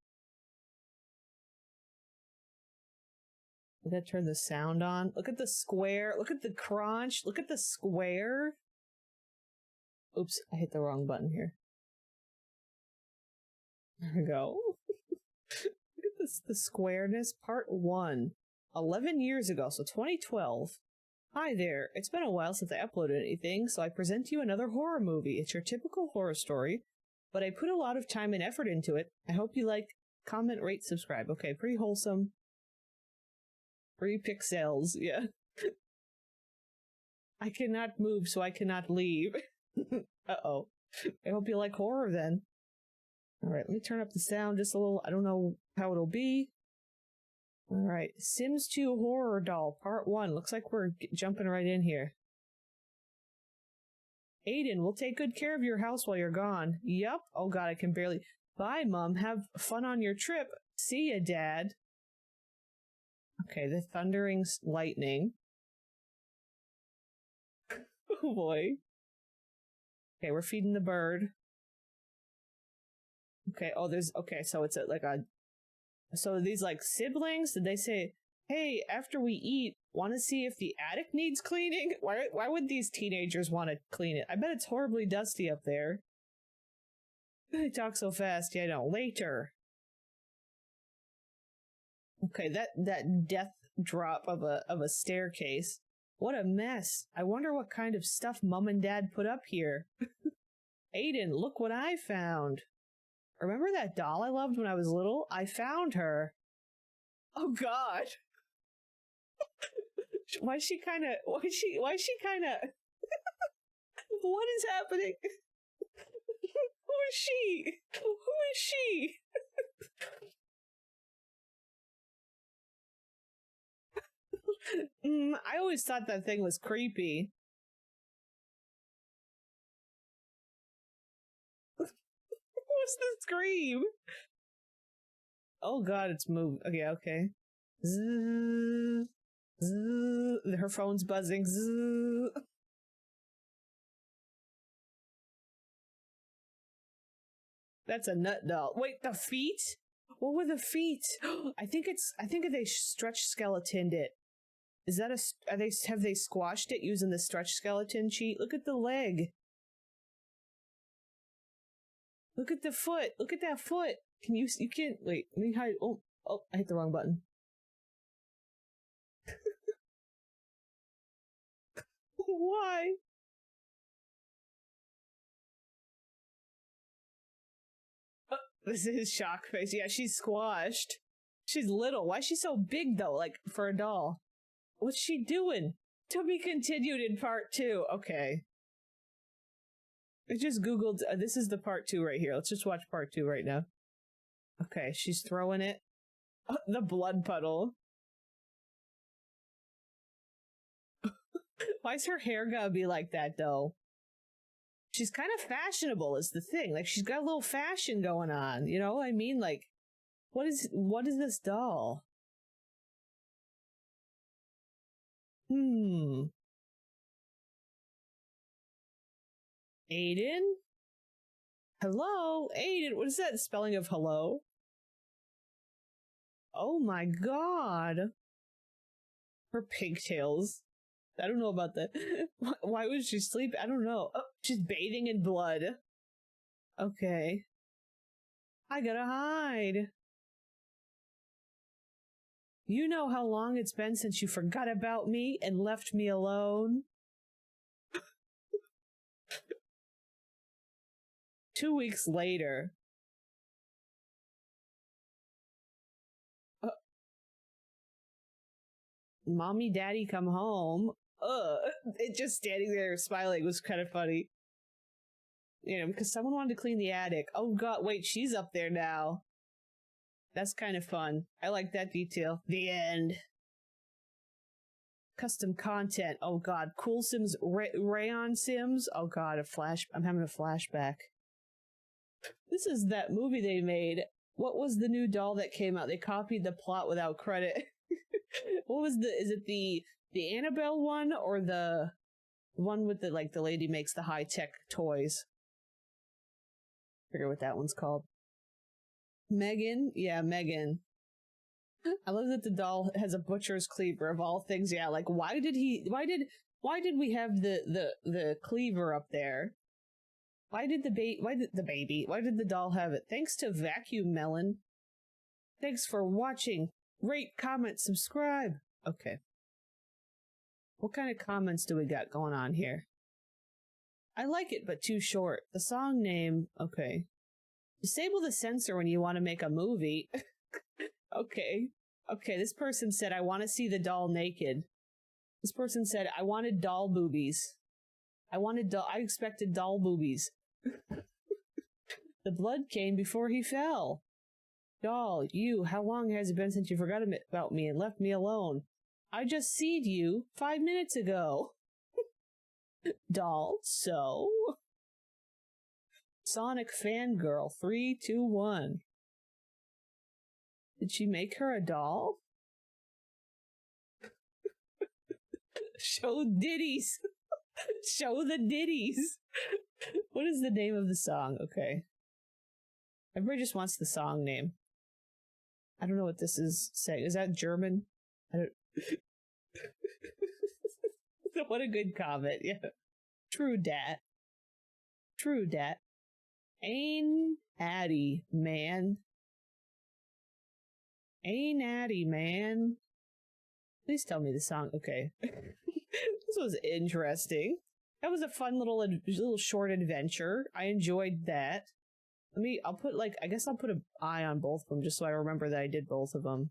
S1: I gotta turn the sound on. Look at the square. Look at the crunch. Look at the square. Oops, I hit the wrong button here. There we go. Look at this, the squareness. Part 1. 11 years ago, so 2012. Hi there. It's been a while since I uploaded anything, so I present to you another horror movie. It's your typical horror story, but I put a lot of time and effort into it. I hope you like, comment, rate, subscribe. Okay, pretty wholesome. 3 pixels, yeah. I cannot move, so I cannot leave. Uh-oh. I hope you like horror then. Alright, let me turn up the sound just a little. I don't know how it'll be. Alright, Sims 2 Horror Doll, Part 1. Looks like we're jumping right in here. Aiden, we'll take good care of your house while you're gone. Yup. Oh god, I can barely. Bye, Mom. Have fun on your trip. See ya, Dad. Okay, the thundering lightning. Oh boy. Okay, we're feeding the bird. Okay, oh, there's, okay, so it's so these, like, siblings, did they say, hey, after we eat, want to see if the attic needs cleaning? Why would these teenagers want to clean it? I bet it's horribly dusty up there. They talk so fast, yeah, no, later. Okay, that death drop of a staircase. What a mess. I wonder what kind of stuff Mom and Dad put up here. Aiden, look what I found. Remember that doll I loved when I was little? I found her. Oh god. Why is she kind of what is she what is happening? Who is she? Who is she? I always thought that thing was creepy. What's the scream? Oh god, it's moved. Okay, okay. Zzz, zzz. Her phone's buzzing. Zzz. That's a nut doll. Wait, the feet? What were the feet? I think they stretch skeletoned it. Is that have they squashed it using the stretch skeleton cheat? Look at the leg. Look at the foot. Look at that foot. You can't, wait, let me hide. Oh, I hit the wrong button. Why? This is shock face. Yeah, she's squashed. She's little. Why is she so big, though, like, for a doll? What's she doing? To be continued in part 2. Okay. I just googled, this is the part 2 right here. Let's just watch part 2 right now. Okay, she's throwing it. Oh, the blood puddle. Why is her hair gotta be like that, though? She's kind of fashionable is the thing. Like, she's got a little fashion going on. You know what I mean? Like, what is this doll? Aiden? Hello? Aiden, what is that spelling of hello? Oh my god. Her pigtails. I don't know about that. Why would she sleep? I don't know. Oh, she's bathing in blood. Okay. I gotta hide. You know how long it's been since you forgot about me and left me alone? 2 weeks later. Mommy, Daddy, come home. It just standing there smiling was kind of funny. You know, because someone wanted to clean the attic. Oh god, wait, she's up there now. That's kind of fun. I like that detail. The end. Custom content. Oh god. Cool Sims, Rayon Sims. Oh god, I'm having a flashback. This is that movie they made. What was the new doll that came out? They copied the plot without credit. What was is it the Annabelle one or the one with the, like, the lady makes the high-tech toys? I forget what that one's called. Megan? Yeah, Megan. I love that the doll has a butcher's cleaver of all things. Yeah, like, why did we have the cleaver up there? Why did the doll have it? Thanks to Vacuum Melon. Thanks for watching. Rate, comment, subscribe. Okay. What kind of comments do we got going on here? I like it, but too short. The song name, okay. Disable the censor when you want to make a movie. Okay. Okay, this person said, I want to see the doll naked. This person said, I wanted doll boobies. I expected doll boobies. The blood came before he fell. Doll, how long has it been since you forgot about me and left me alone? I just seed you 5 minutes ago. Doll, so... Sonic fangirl, 3, 2, 1. Did she make her a doll? Show ditties! Show the ditties! What is the name of the song? Okay. Everybody just wants the song name. I don't know what this is saying. Is that German? I don't... What a good comment, yeah. True dat. True dat. Ain't Addy, man. Ain't Addy, man. Please tell me the song. Okay. This was interesting. That was a fun little short adventure. I enjoyed that. I'll put I guess I'll put an eye on both of them just so I remember that I did both of them.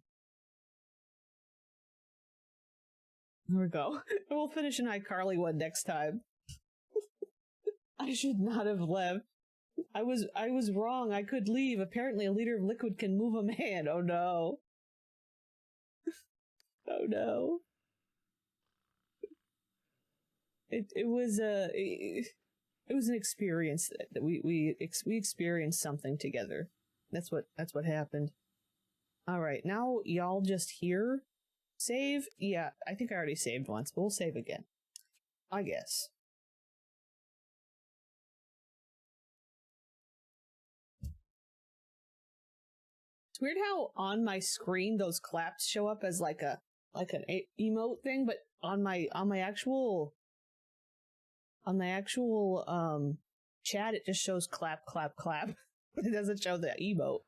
S1: There we go. We'll finish an iCarly one next time. I should not have left. I was wrong. I could leave. Apparently a liter of liquid can move a man. Oh no. Oh no. It was an experience that we experienced something together. That's what happened. All right, now y'all just here. Save? Yeah, I think I already saved once, but we'll save again. I guess. It's weird how on my screen those claps show up as like an emote thing, but on my actual chat it just shows clap clap clap. It doesn't show the emote.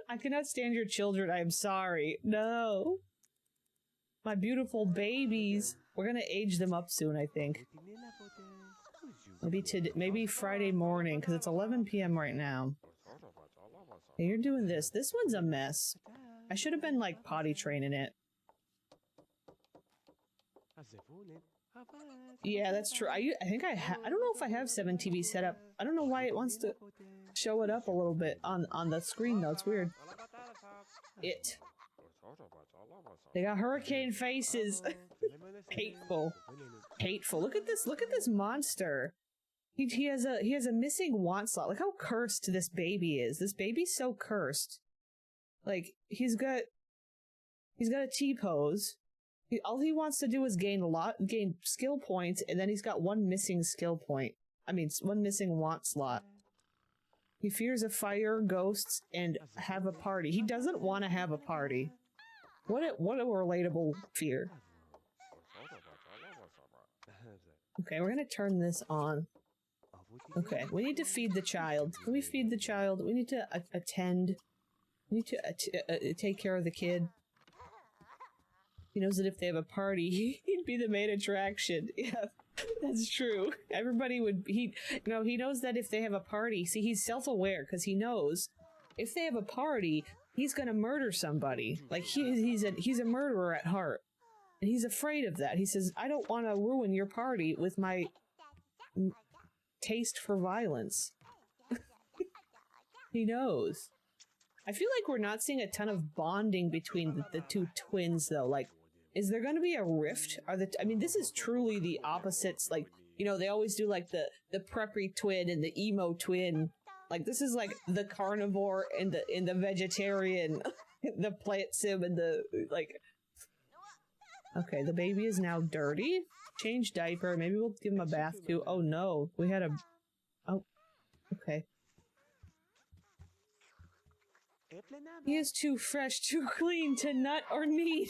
S1: I cannot stand your children. I am sorry. No. My beautiful babies. We're gonna age them up soon, I think. Maybe Friday morning, because it's 11 p.m. right now. Hey, you're doing this. This one's a mess. I should have been, like, potty training it. Yeah, that's true. I think I don't know if I have 7TV set up. I don't know why it wants to show it up a little bit on the screen, though. It's weird. They got hurricane faces. Hateful. Hateful. Look at this monster. He has a missing want slot. Look how cursed this baby is. This baby's so cursed. Like, he's got a T-pose. All he wants to do is gain skill points, and then he's got one missing skill point. I mean, one missing want slot. He fears of fire, ghosts, and have a party. He doesn't want to have a party. What a relatable fear. Okay, we're gonna turn this on. Okay, we need to feed the child. Can we feed the child? We need to attend. We need to take care of the kid. He knows that if they have a party, he'd be the main attraction. Yeah, that's true. Everybody would, he knows that if they have a party, see, he's self-aware, because he knows if they have a party, he's gonna murder somebody. Like, he's a murderer at heart. And he's afraid of that. He says, I don't want to ruin your party with my taste for violence. He knows. I feel like we're not seeing a ton of bonding between the two twins, though. Like, is there going to be a rift? I mean, this is truly the opposites. Like, you know, they always do like the preppy twin and the emo twin. Like, this is like the carnivore and the vegetarian, the plant sim and the like. Okay, the baby is now dirty. Change diaper. Maybe we'll give him a bath too. Oh no, we had a. Oh, okay. He is too fresh, too clean to nut or need.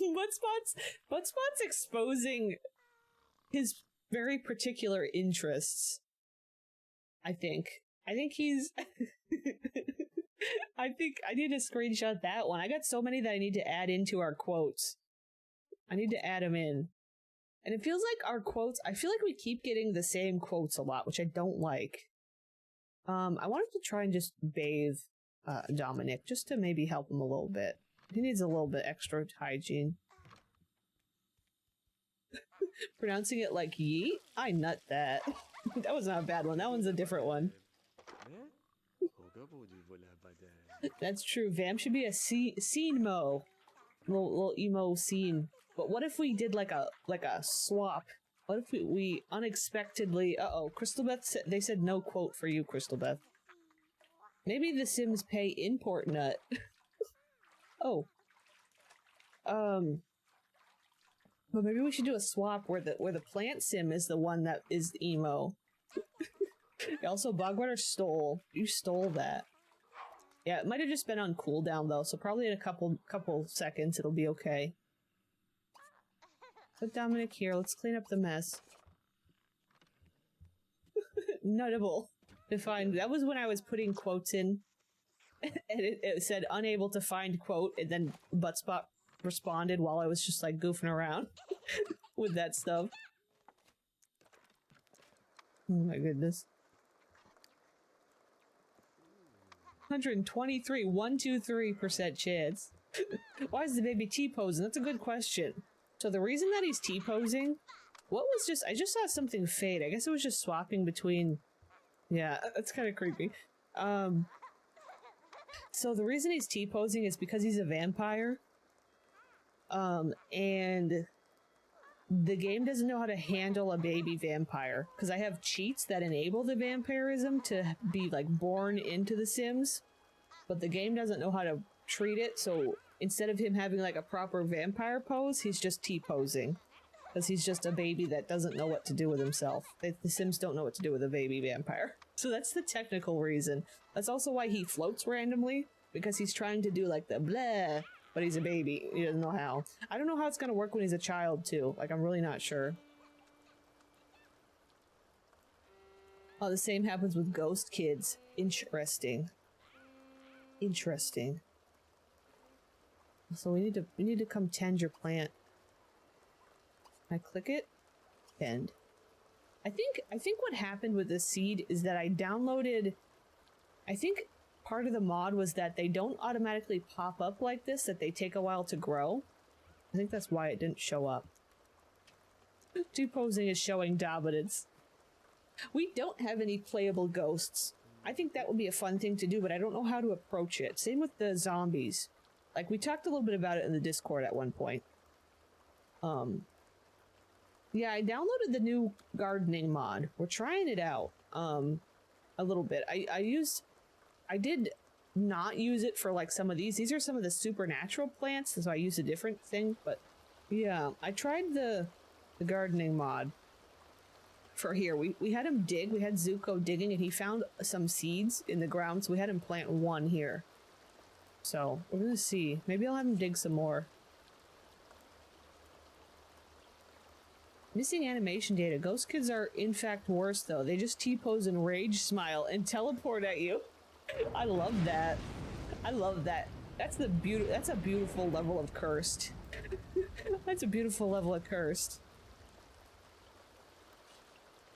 S1: Buttspot's exposing his very particular interests. I think he's. I think I need to screenshot that one. I got so many that I need to add into our quotes. I need to add them in. And it feels like our quotes, I feel like we keep getting the same quotes a lot, which I don't like. I wanted to try and just bathe Dominic, just to maybe help him a little bit. He needs a little bit extra hygiene. Pronouncing it like yeet? I nut that. That was not a bad one. That one's a different one. That's true. Vam should be a scene mo. Little emo scene. But what if we did like a swap? What if we unexpectedly... Uh-oh, Crystal Beth said, they said no quote for you, Crystal Beth. Maybe the Sims pay import nut. Oh. But maybe we should do a swap where the plant sim is the one that is emo. Also, Bogwater stole. You stole that. Yeah, it might have just been on cooldown though, so probably in a couple seconds it'll be okay. Put Dominic here. Let's clean up the mess. Notable. Defined. That was when I was putting quotes in, and it said unable to find quote, and then Buttspot responded while I was just like goofing around with that stuff. Oh my goodness. 123% chance. Why is the baby T-posing? That's a good question. So the reason that he's T-posing, I just saw something fade. I guess it was just swapping between, yeah, that's kind of creepy. So the reason he's T-posing is because he's a vampire. And the game doesn't know how to handle a baby vampire. Because I have cheats that enable the vampirism to be, like, born into the Sims. But the game doesn't know how to treat it, so instead of him having, like, a proper vampire pose, he's just T-posing. Because he's just a baby that doesn't know what to do with himself. The Sims don't know what to do with a baby vampire. So that's the technical reason. That's also why he floats randomly, because he's trying to do, like, the blah, but he's a baby. He doesn't know how. I don't know how it's gonna work when he's a child, too. Like, I'm really not sure. Oh, the same happens with ghost kids. Interesting. Interesting. So we need to come tend your plant. Can I click it? Tend. I think what happened with the seed is that I downloaded... I think part of the mod was that they don't automatically pop up like this, that they take a while to grow. I think that's why it didn't show up. T-posing is showing dominance. We don't have any playable ghosts. I think that would be a fun thing to do, but I don't know how to approach it. Same with the zombies. Like, we talked a little bit about it in the Discord at one point. Yeah, I downloaded the new gardening mod. We're trying it out, a little bit. I did not use it for, like, some of these. These are some of the supernatural plants, so I used a different thing, but yeah, I tried the gardening mod for here. We had him dig. We had Zuko digging, and he found some seeds in the ground, so we had him plant one here. So, we're gonna see. Maybe I'll have him dig some more. Missing animation data. Ghost kids are, in fact, worse, though. They just T-pose and rage smile and teleport at you. I love that. I love that. That's a beautiful level of cursed. That's a beautiful level of cursed.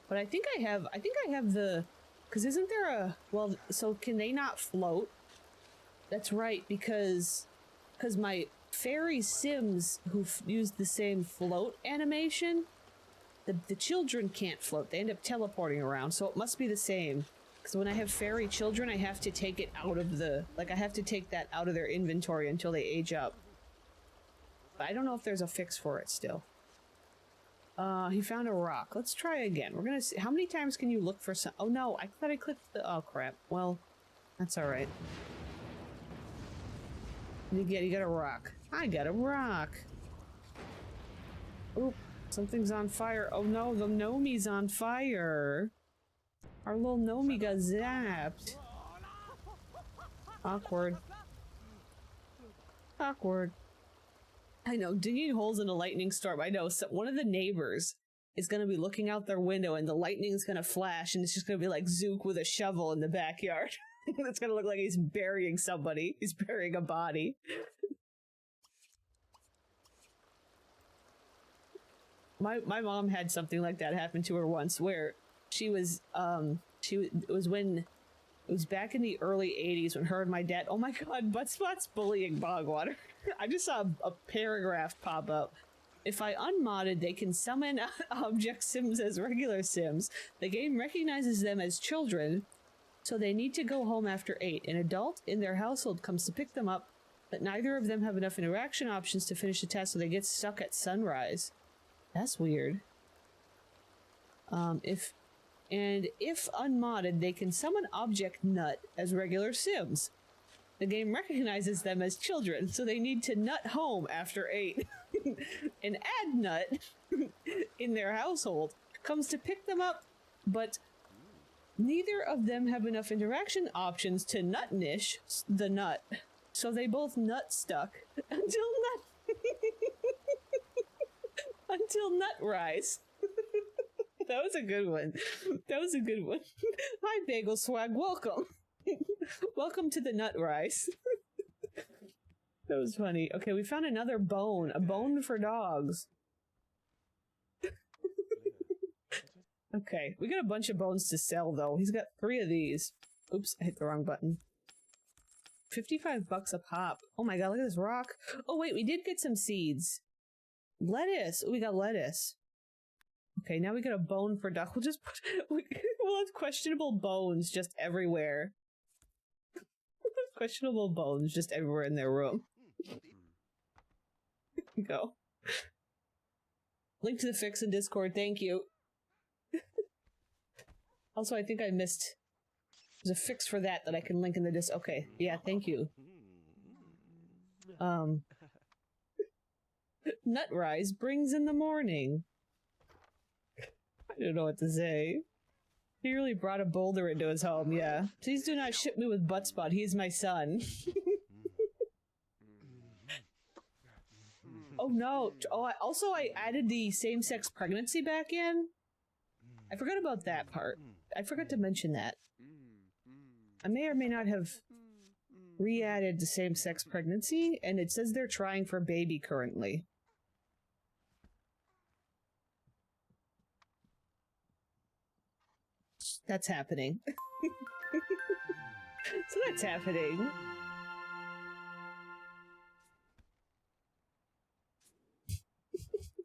S1: But I think I have the... Because isn't there a... Well, so can they not float? That's right, because my fairy Sims who use the same float animation, the children can't float. They end up teleporting around, so it must be the same. Because when I have fairy children, I have to take it out of the... Like, I have to take that out of their inventory until they age up. But I don't know if there's a fix for it still. He found a rock. Let's try again. We're gonna see. How many times can you look for some... Oh no, I thought I clicked the... Oh crap. Well, that's alright. You got a rock. I got a rock. Oop, something's on fire. Oh no, the Nomi's on fire. Our little Nomi got zapped. Awkward. Awkward. I know, digging holes in a lightning storm. I know, so one of the neighbors is going to be looking out their window and the lightning's going to flash and it's just going to be like Zook with a shovel in the backyard. It's going to look like he's burying somebody. He's burying a body. My mom had something like that happen to her once where she was, it was back in the early 80s when her and my dad, oh my god, Buttspot's bullying Bogwater. I just saw a paragraph pop up. If I unmodded, they can summon object Sims as regular Sims. The game recognizes them as children, so they need to go home after 8. An adult in their household comes to pick them up but neither of them have enough interaction options to finish the task, so they get stuck at sunrise. That's weird. If unmodded, they can summon Object Nut as regular Sims. The game recognizes them as children, so they need to nut home after 8. An ad nut in their household comes to pick them up, but neither of them have enough interaction options to nutnish the nut, so they both nut stuck until nut rise. That was a good one. That was a good one. Hi, Bagel Swag. Welcome. Welcome to the nut rise. That was funny. Okay, we found another bone. A bone for dogs. Okay, we got a bunch of bones to sell, though. He's got 3 of these. Oops, I hit the wrong button. 55 bucks a pop. Oh my god, look at this rock. Oh wait, we did get some seeds. Lettuce. Oh, we got lettuce. Okay, now we got a bone for duck. We'll just put, we'll have questionable bones just everywhere. Questionable bones just everywhere in their room. Go. Link to the fix in Discord, thank you. Also, I think I missed... There's a fix for that I can link in the Okay, yeah, thank you. Nutrise brings in the morning. I don't know what to say. He really brought a boulder into his home, yeah. Please do not ship me with Buttspot, he's my son. Oh no! Oh, I added the same-sex pregnancy back in. I forgot about that part. I forgot to mention that. I may or may not have re-added the same-sex pregnancy, and it says they're trying for a baby currently. That's happening. So that's happening.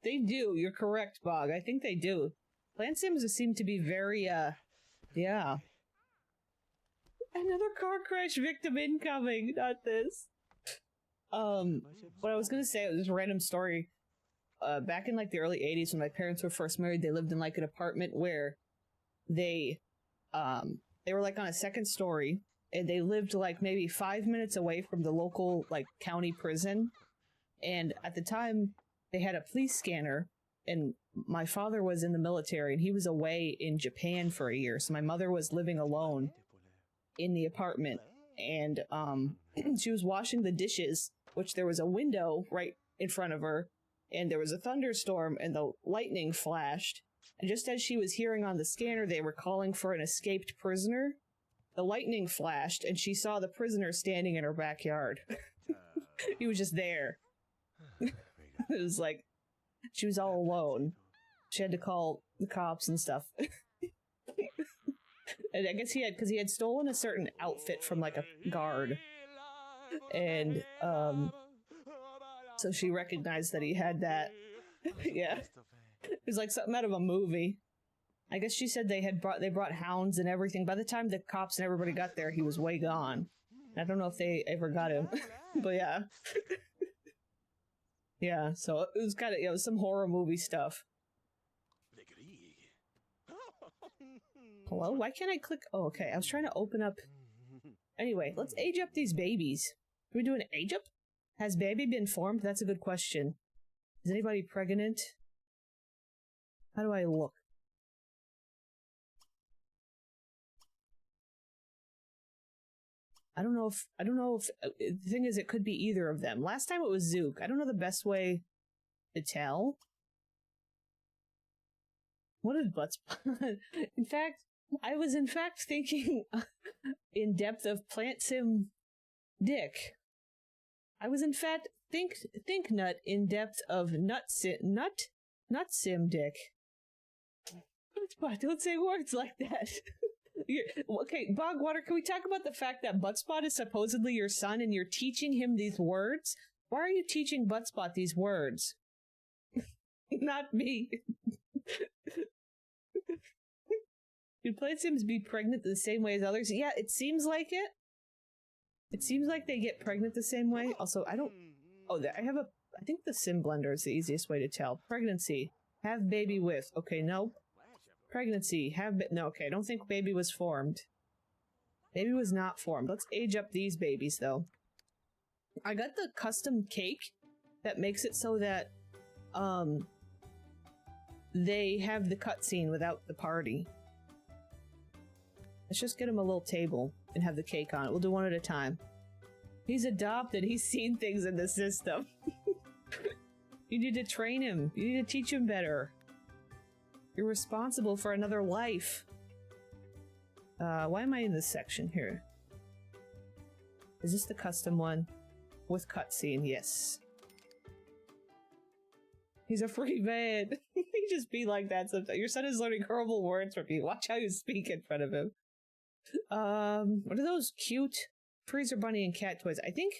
S1: They do, you're correct, Bog. I think they do. Plant Sims seem to be very, yeah. Another car crash victim incoming, not this. What I was gonna say, it was a random story. Back in, like, the early 80s when my parents were first married, they lived in, like, an apartment where they were, like, on a second story, and they lived, like, maybe 5 minutes away from the local, like, county prison. And at the time, they had a police scanner, and my father was in the military, and he was away in Japan for a year, so my mother was living alone in the apartment, and she was washing the dishes, which there was a window right in front of her, and there was a thunderstorm, and the lightning flashed, and just as she was hearing on the scanner they were calling for an escaped prisoner, the lightning flashed, and she saw the prisoner standing in her backyard. He was just there. It was like, she was all alone. She had to call the cops and stuff. And I guess because he had stolen a certain outfit from, like, a guard. And, so she recognized that he had that. Yeah. It was like something out of a movie. I guess she said they brought hounds and everything. By the time the cops and everybody got there, he was way gone. I don't know if they ever got him. But yeah. Yeah, so it was kind of, it was some horror movie stuff. Hello? Why can't I click? Oh, okay. I was trying to open up. Anyway, let's age up these babies. Are we doing an age up? Has baby been formed? That's a good question. Is anybody pregnant? How do I look? I don't know if the thing is, it could be either of them. Last time it was Zook. I don't know the best way to tell. What is Buttspot? In fact, I was thinking in depth of Plant Sim Dick. I was think nut in depth of Nut Sim Dick. Buttspot, don't say words like that. Okay, Bogwater, can we talk about the fact that Buttspot is supposedly your son and you're teaching him these words? Why are you teaching Buttspot these words? Not me. Do Plant Sims be pregnant the same way as others? Yeah, it seems like it. It seems like they get pregnant the same way. Also, I don't... Oh, I think the sim blender is the easiest way to tell. Pregnancy. Have baby with. Okay, no. Pregnancy. No, okay, I don't think baby was formed. Baby was not formed. Let's age up these babies, though. I got the custom cake that makes it so that, they have the cutscene without the party. Let's just get him a little table and have the cake on it. We'll do one at a time. He's adopted. He's seen things in the system. You need to train him. You need to teach him better. You're responsible for another life. Why am I in this section here? Is this the custom one? With cutscene, yes. He's a free man. He just be like that sometimes. Your son is learning horrible words from you. Watch how you speak in front of him. What are those cute freezer bunny and cat toys? I think...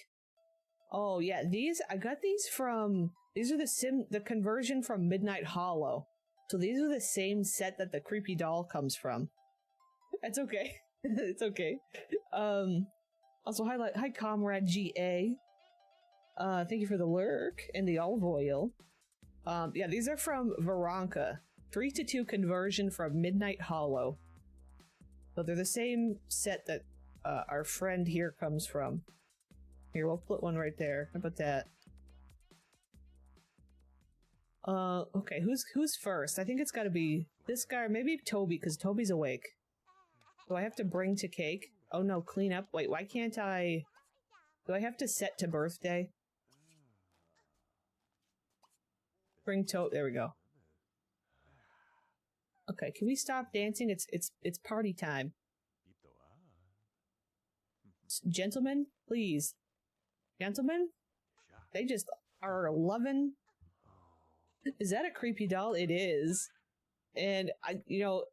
S1: Oh, yeah, I got these from... These are the conversion from Midnight Hollow. So these are the same set that the creepy doll comes from. That's okay. It's okay. Also, hi, Comrade GA. Thank you for the lurk and the olive oil. Yeah, these are from Veronka. 3-2 conversion from Midnight Hollow. So they're the same set that our friend here comes from. Here, we'll put one right there. How about that? Okay, who's first? I think it's gotta be this guy, or maybe Toby, because Toby's awake. Do I have to bring to cake? Oh no, clean up. Wait, why can't I... Do I have to set to birthday? Bring there we go. Okay, can we stop dancing? It's party time. Gentlemen, please. Gentlemen? They just are loving... Is that a creepy doll? It is. And I know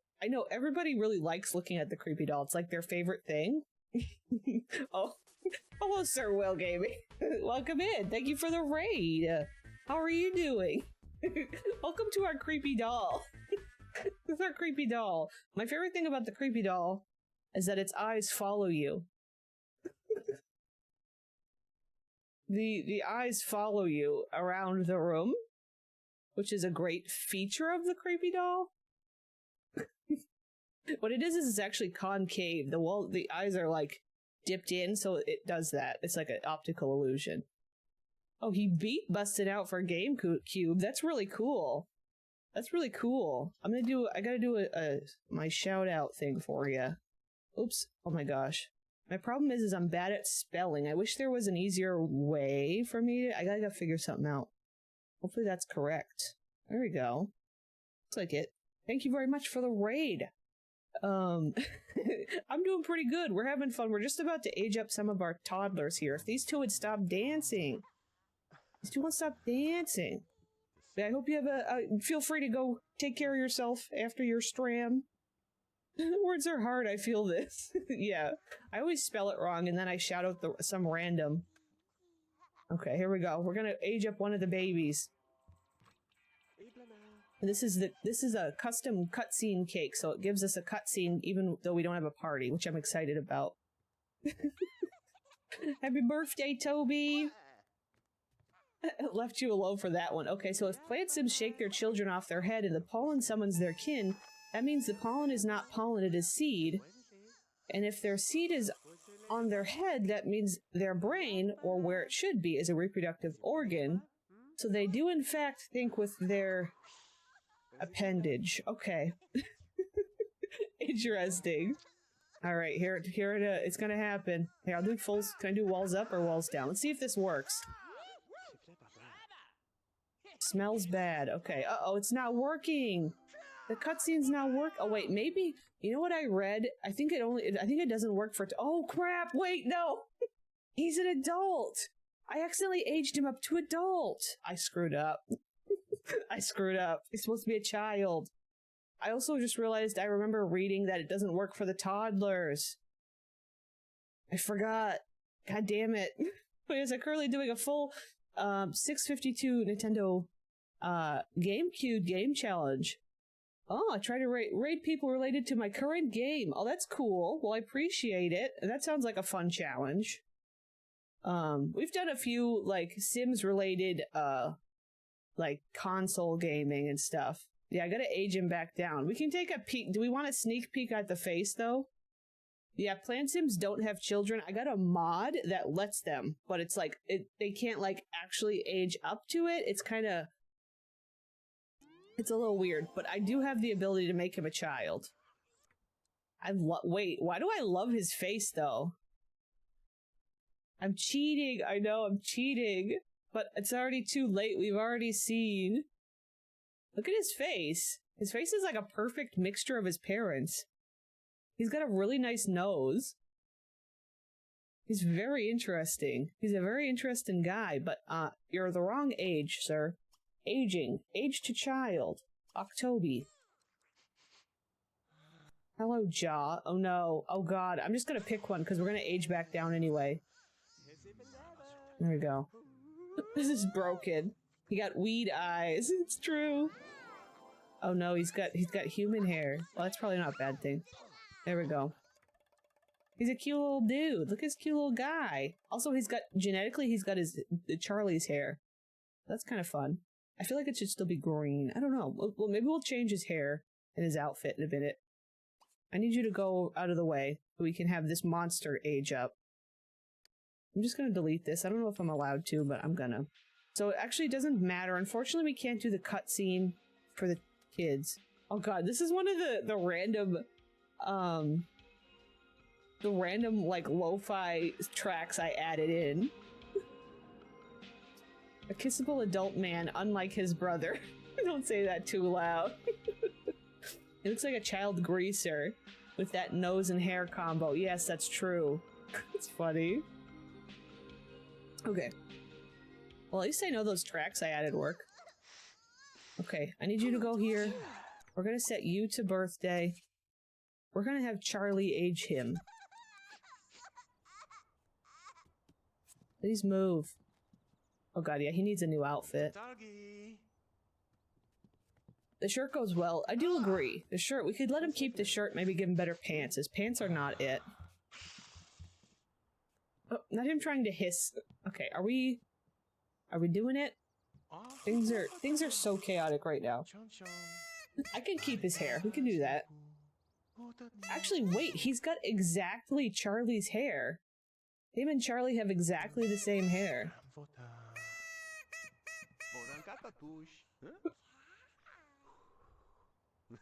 S1: everybody really likes looking at the creepy doll. It's like their favorite thing. Oh, hello, Sir Will Gaming. Welcome in. Thank you for the raid. How are you doing? Welcome to our creepy doll. This is our creepy doll. My favorite thing about the creepy doll is that its eyes follow you. The eyes follow you around the room, which is a great feature of the creepy doll. What it is it's actually concave. The eyes are like dipped in, so it does that. It's like an optical illusion. Oh, he busted out for GameCube. That's really cool. That's really cool. I gotta do my shout out thing for you. Oops. Oh my gosh. My problem is I'm bad at spelling. I wish there was an easier way for me. I gotta figure something out. Hopefully that's correct. There we go. Looks like it. Thank you very much for the raid. I'm doing pretty good. We're having fun. We're just about to age up some of our toddlers here. If these two would stop dancing. These two won't stop dancing. But I hope you have feel free to go take care of yourself after your stram. Words are hard, I feel this. Yeah. I always spell it wrong and then I shout out some random. Okay, here we go. We're gonna age up one of the babies. This is a custom cutscene cake, so it gives us a cutscene even though we don't have a party, which I'm excited about. Happy birthday, Toby! Left you alone for that one. Okay, so if plant sims shake their children off their head and the pollen summons their kin, that means the pollen is not pollen, it is seed. And if their seed is on their head, that means their brain, or where it should be, is a reproductive organ. So they do in fact think with their appendage. Okay. Interesting. Alright, here it's gonna happen. Here, I'll do can I do walls up or walls down? Let's see if this works. Smells bad. Okay, uh-oh, it's not working! The cutscene's not work. Oh wait, maybe, you know what I read? I think it doesn't work for oh crap, wait, no! He's an adult! I accidentally aged him up to adult! I screwed up. I screwed up. He's supposed to be a child. I also just realized I remember reading that it doesn't work for the toddlers. I forgot. God damn it. Because I'm currently doing a full 652 Nintendo GameCube game challenge. Oh, I try to raid people related to my current game. Oh, that's cool. Well, I appreciate it. That sounds like a fun challenge. We've done a few, like, Sims-related, like, console gaming and stuff. Yeah, I gotta age him back down. We can take a peek. Do we want a sneak peek at the face, though? Yeah, Plant Sims don't have children. I got a mod that lets them, but it's like, they can't, like, actually age up to it. It's kind of... It's a little weird, but I do have the ability to make him a child. Wait, why do I love his face, though? I'm cheating. I know, I'm cheating. But it's already too late. We've already seen. Look at his face. His face is like a perfect mixture of his parents. He's got a really nice nose. He's very interesting. He's a very interesting guy, but you're the wrong age, sir. Aging. Age to child. October. Hello, Jaw. Oh no. Oh god. I'm just gonna pick one because we're gonna age back down anyway. There we go. This is broken. He got weed eyes. It's true. Oh no, he's got human hair. Well, that's probably not a bad thing. There we go. He's a cute little dude. Look at this cute little guy. Also, genetically, he's got Charlie's hair. That's kind of fun. I feel like it should still be green. I don't know. Well, maybe we'll change his hair and his outfit in a minute. I need you to go out of the way so we can have this monster age up. I'm just gonna delete this. I don't know if I'm allowed to, but I'm gonna. So it actually doesn't matter. Unfortunately, we can't do the cutscene for the kids. Oh god, this is one of the random like lo-fi tracks I added in. A kissable adult man, unlike his brother. Don't say that too loud. He looks like a child greaser with that nose and hair combo. Yes, that's true. It's funny. Okay. Well, at least I know those tracks I added work. Okay, I need you to go here. We're gonna set you to birthday. We're gonna have Charlie age him. Please move. Oh god, yeah, he needs a new outfit. The shirt goes well. I do agree. The shirt, we could let him keep the shirt, maybe give him better pants. His pants are not it. Oh, not him trying to hiss. Okay, are we doing it? Things are so chaotic right now. I can keep his hair. We can do that. Actually, wait, he's got exactly Charlie's hair. Him and Charlie have exactly the same hair.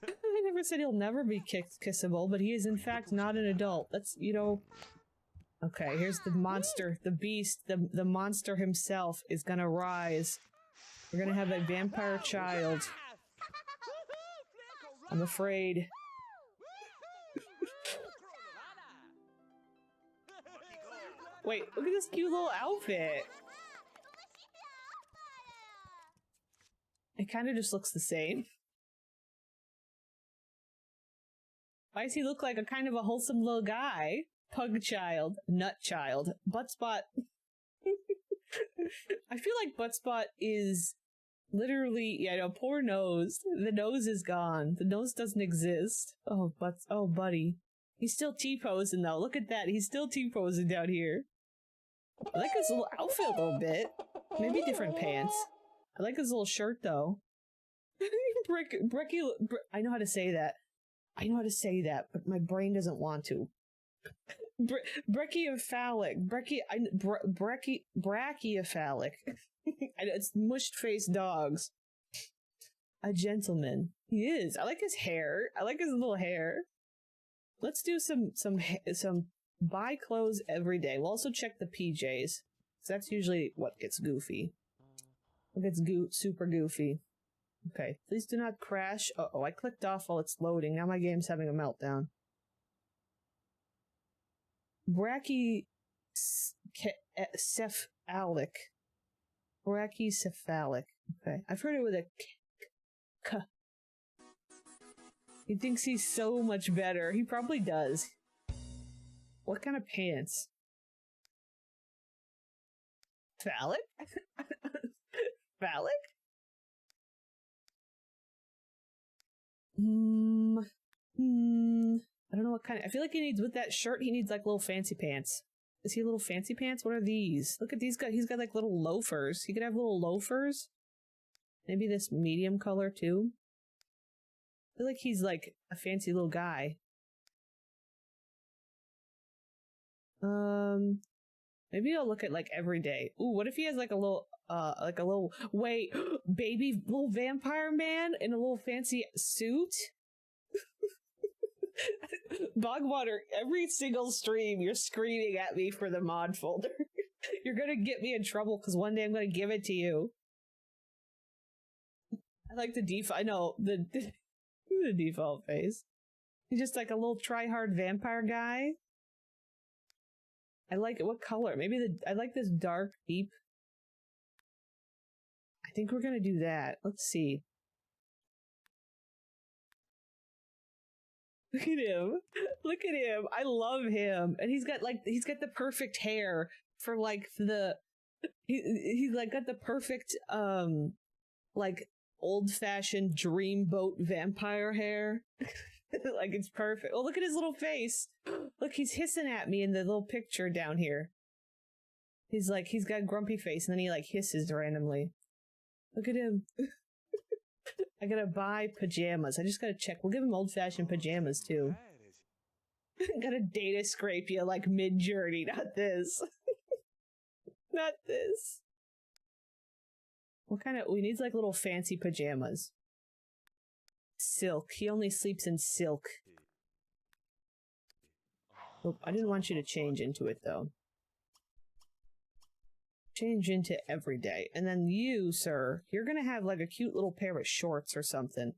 S1: I never said he'll never be kissable, but he is in fact not an adult. That's, you know... Okay, here's the monster, the beast, the monster himself is gonna rise. We're gonna have a vampire child. I'm afraid. Wait, look at this cute little outfit. It kind of just looks the same. Why does he look like a kind of a wholesome little guy? Pug child, nut child, butt spot. I feel like butt spot is literally, yeah, no, poor nose. The nose is gone. The nose doesn't exist. Oh, oh, buddy. He's still T-posing though. Look at that. He's still T-posing down here. I like his little outfit a little bit. Maybe different pants. I like his little shirt though. I know how to say that. I know how to say that, but my brain doesn't want to. Brachiocephalic. Brachiocephalic. It's mushed-faced dogs. A gentleman. He is. I like his hair. I like his little hair. Let's do some buy clothes every day. We'll also check the PJs. 'Cause that's usually what gets goofy. What gets super goofy. Okay. Please do not crash. Uh-oh, I clicked off while it's loading. Now my game's having a meltdown. Brachycephalic. Brachycephalic. Okay. I've heard it with a k. He thinks he's so much better. He probably does. What kind of pants? Phallic? Phallic? I don't know what kind of... I feel like he needs, with that shirt, he needs like little fancy pants. Is he a little fancy pants? What are these? Look at these guys. He's got like little loafers. He could have little loafers. Maybe this medium color too. I feel like he's like a fancy little guy. Maybe I'll look at like every day. Ooh, what if he has like a little, wait, baby little vampire man in a little fancy suit? Bogwater, every single stream you're screaming at me for the mod folder. You're gonna get me in trouble because one day I'm gonna give it to you. I like the default. I know the default face. He's just like a little try-hard vampire guy. I like it. What color? Maybe I like this dark, deep. I think we're gonna do that. Let's see. Look at him. Look at him. I love him. And he's got the perfect hair for like he's like got the perfect like old-fashioned dreamboat vampire hair. Like it's perfect. Oh, look at his little face. Look, he's hissing at me in the little picture down here. He's got a grumpy face and then he like hisses randomly. Look at him. I gotta buy pajamas. I just gotta check. We'll give him old-fashioned pajamas too. Gotta data scrape you like mid-journey, not this. Not this. What kind of... We need like little fancy pajamas. Silk. He only sleeps in silk. Oh, I didn't want you to change into it though. Change into everyday. And then you, sir, you're gonna have like a cute little pair of shorts or something.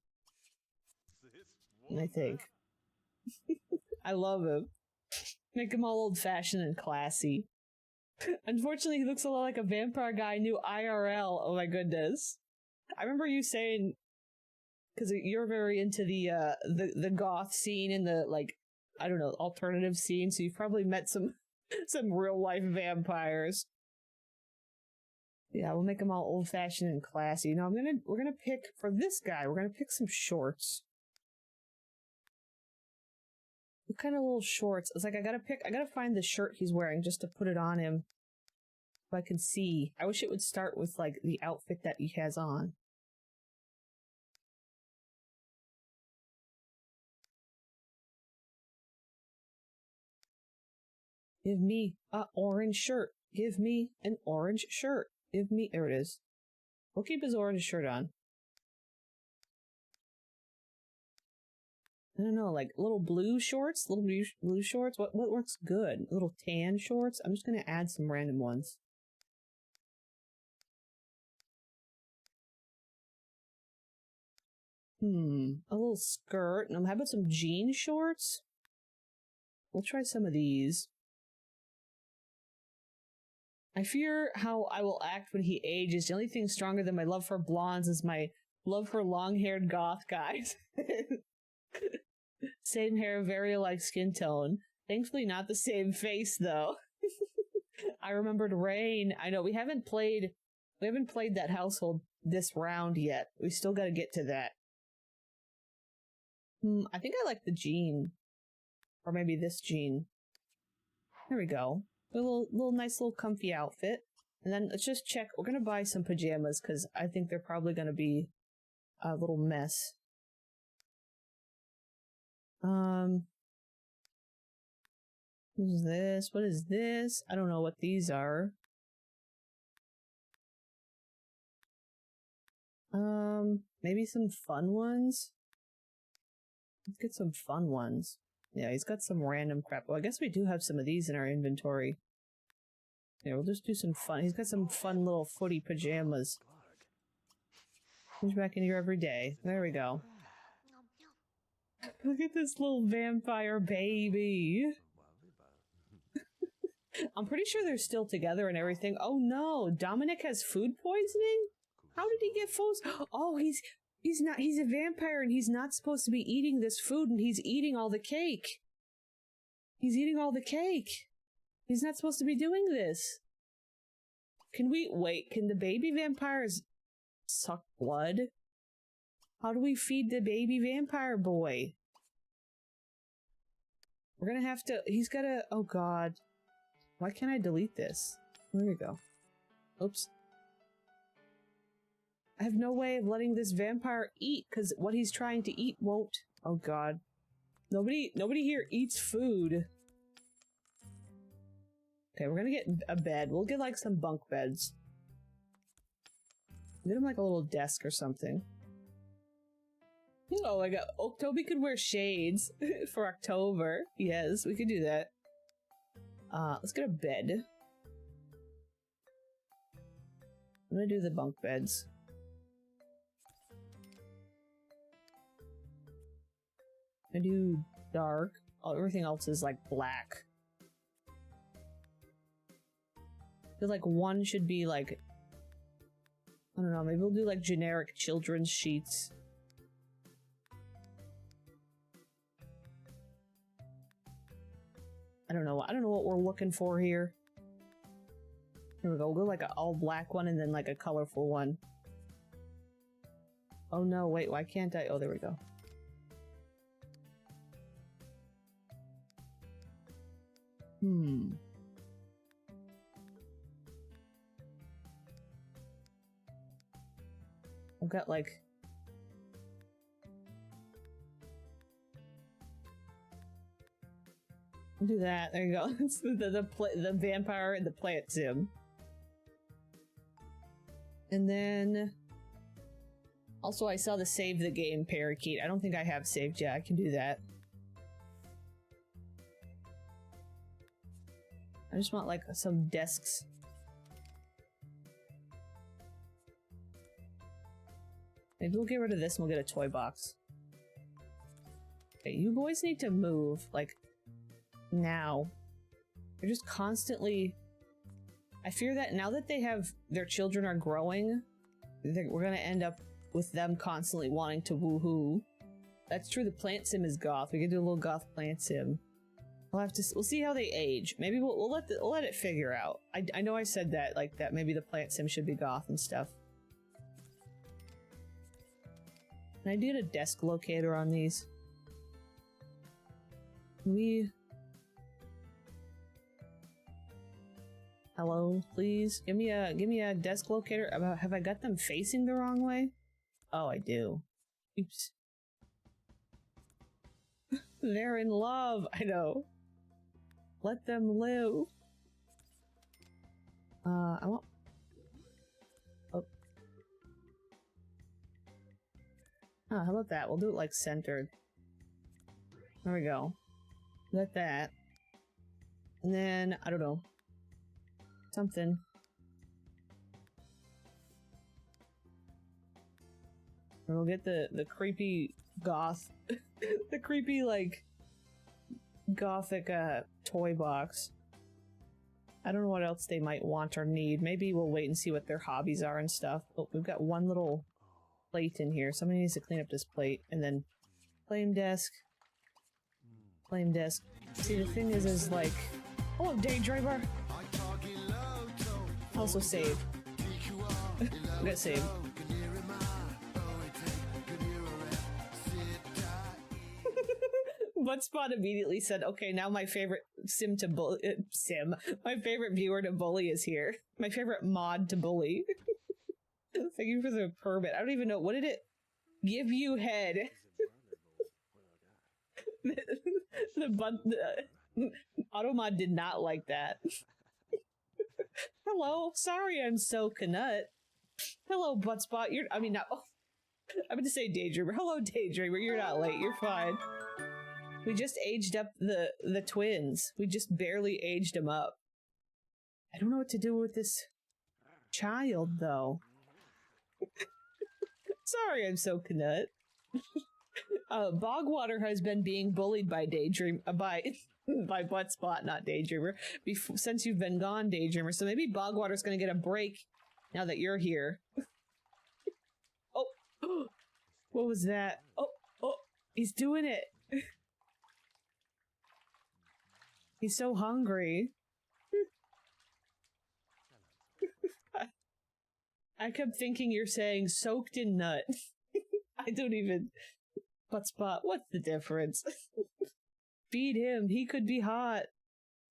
S1: I think. I love him. Make him all old-fashioned and classy. Unfortunately, he looks a lot like a vampire guy I knew IRL. Oh my goodness. I remember you saying, because you're very into the goth scene and the, like, I don't know, alternative scene, so you've probably met some real-life vampires. Yeah, we'll make them all old-fashioned and classy. You know, we're gonna pick, for this guy, we're gonna pick some shorts. What kind of little shorts? It's like I gotta find the shirt he's wearing just to put it on him so I can see. I wish it would start with, like, the outfit that he has on. Give me an orange shirt. Give me an orange shirt. Give me... There it is. We'll keep his orange shirt on. I don't know, like little blue shorts? Little blue shorts? What works good? Little tan shorts? I'm just gonna add some random ones. A little skirt. How about some jean shorts? We'll try some of these. I fear how I will act when he ages. The only thing stronger than my love for blondes is my love for long-haired goth guys. Same hair, very alike skin tone. Thankfully not the same face, though. I remembered Rain. I know, we haven't played that household this round yet. We still gotta get to that. I think I like the jean. Or maybe this jean. There we go. A little nice little comfy outfit. And then let's just check. We're gonna buy some pajamas because I think they're probably gonna be a little mess. What is this? What is this? I don't know what these are. Maybe some fun ones? Let's get some fun ones. Yeah, he's got some random crap. Well, I guess we do have some of these in our inventory. Yeah, we'll just do some fun. He's got some fun little footy pajamas. He's back in here every day. There we go. Look at this little vampire baby. I'm pretty sure they're still together and everything. Oh no, Dominic has food poisoning? How did he get food? Oh, he's a vampire and he's not supposed to be eating this food and he's eating all the cake. He's eating all the cake. He's not supposed to be doing this. Can the baby vampires suck blood? How do we feed the baby vampire boy? We're gonna have to, he's gotta, oh god. Why can't I delete this? There we go. Oops. I have no way of letting this vampire eat because what he's trying to eat won't. Oh god. Nobody here eats food. Okay, we're gonna get a bed. We'll get like some bunk beds. Get him like a little desk or something. Oh, like Toby could wear shades for October. Yes, we could do that. Let's get a bed. I'm gonna do the bunk beds. I do dark. Oh, everything else is like black. I feel like one should be like, I don't know, maybe we'll do like generic children's sheets. I don't know what we're looking for here. Here we go, we'll go like an all black one and then like a colorful one. Oh no, wait, why can't I? Oh, there we go. I've got like... do that, there you go. It's the vampire and the plant sim. And then... also, I saw the save the game parakeet. I don't think I have saved yet. I can do that. I just want like some desks. Maybe we'll get rid of this and we'll get a toy box. Okay, you boys need to move, like, now. They're just constantly... I fear that now that they have... their children are growing, we're gonna end up with them constantly wanting to woohoo. That's true, the plant sim is goth. We can do a little goth plant sim. We'll see how they age. Maybe we'll let it figure out. I know I said that, like, that maybe the plant sim should be goth and stuff. Can I do a desk locator on these? Can we... hello, please? Give me a desk locator. Have I got them facing the wrong way? Oh, I do. Oops. They're in love, I know. Let them live. I want... oh. Oh, how about that? We'll do it like centered. There we go. Let that. And then, I don't know. Something. And we'll get the creepy goth, the creepy, like, gothic, toy box. I don't know what else they might want or need. Maybe we'll wait and see what their hobbies are and stuff. Oh, we've got one little plate in here. Somebody needs to clean up this plate. And then flame desk. Flame desk. See, the thing is like... oh, Daydreamer! Also save. I'm gonna save. Buttspot immediately said, okay, now my favorite my favorite viewer to bully is here. My favorite mod to bully. Thank you for the permit. I don't even know, what did it give you head? the Automod did not like that. Hello, sorry I'm so Knut. Hello, Buttspot, I mean, not, oh, I'm going to say Daydreamer. Hello, Daydreamer, you're not late, you're fine. We just aged up the twins. We just barely aged them up. I don't know what to do with this child, though. Sorry I'm so Knut. Bogwater has been being bullied by by Buttspot, not Daydreamer, since you've been gone, Daydreamer. So maybe Bogwater's gonna get a break now that you're here. Oh, what was that? Oh, he's doing it. He's so hungry. I kept thinking you're saying soaked in nut. I don't even... Buttspot, what's the difference? Feed him, he could be hot.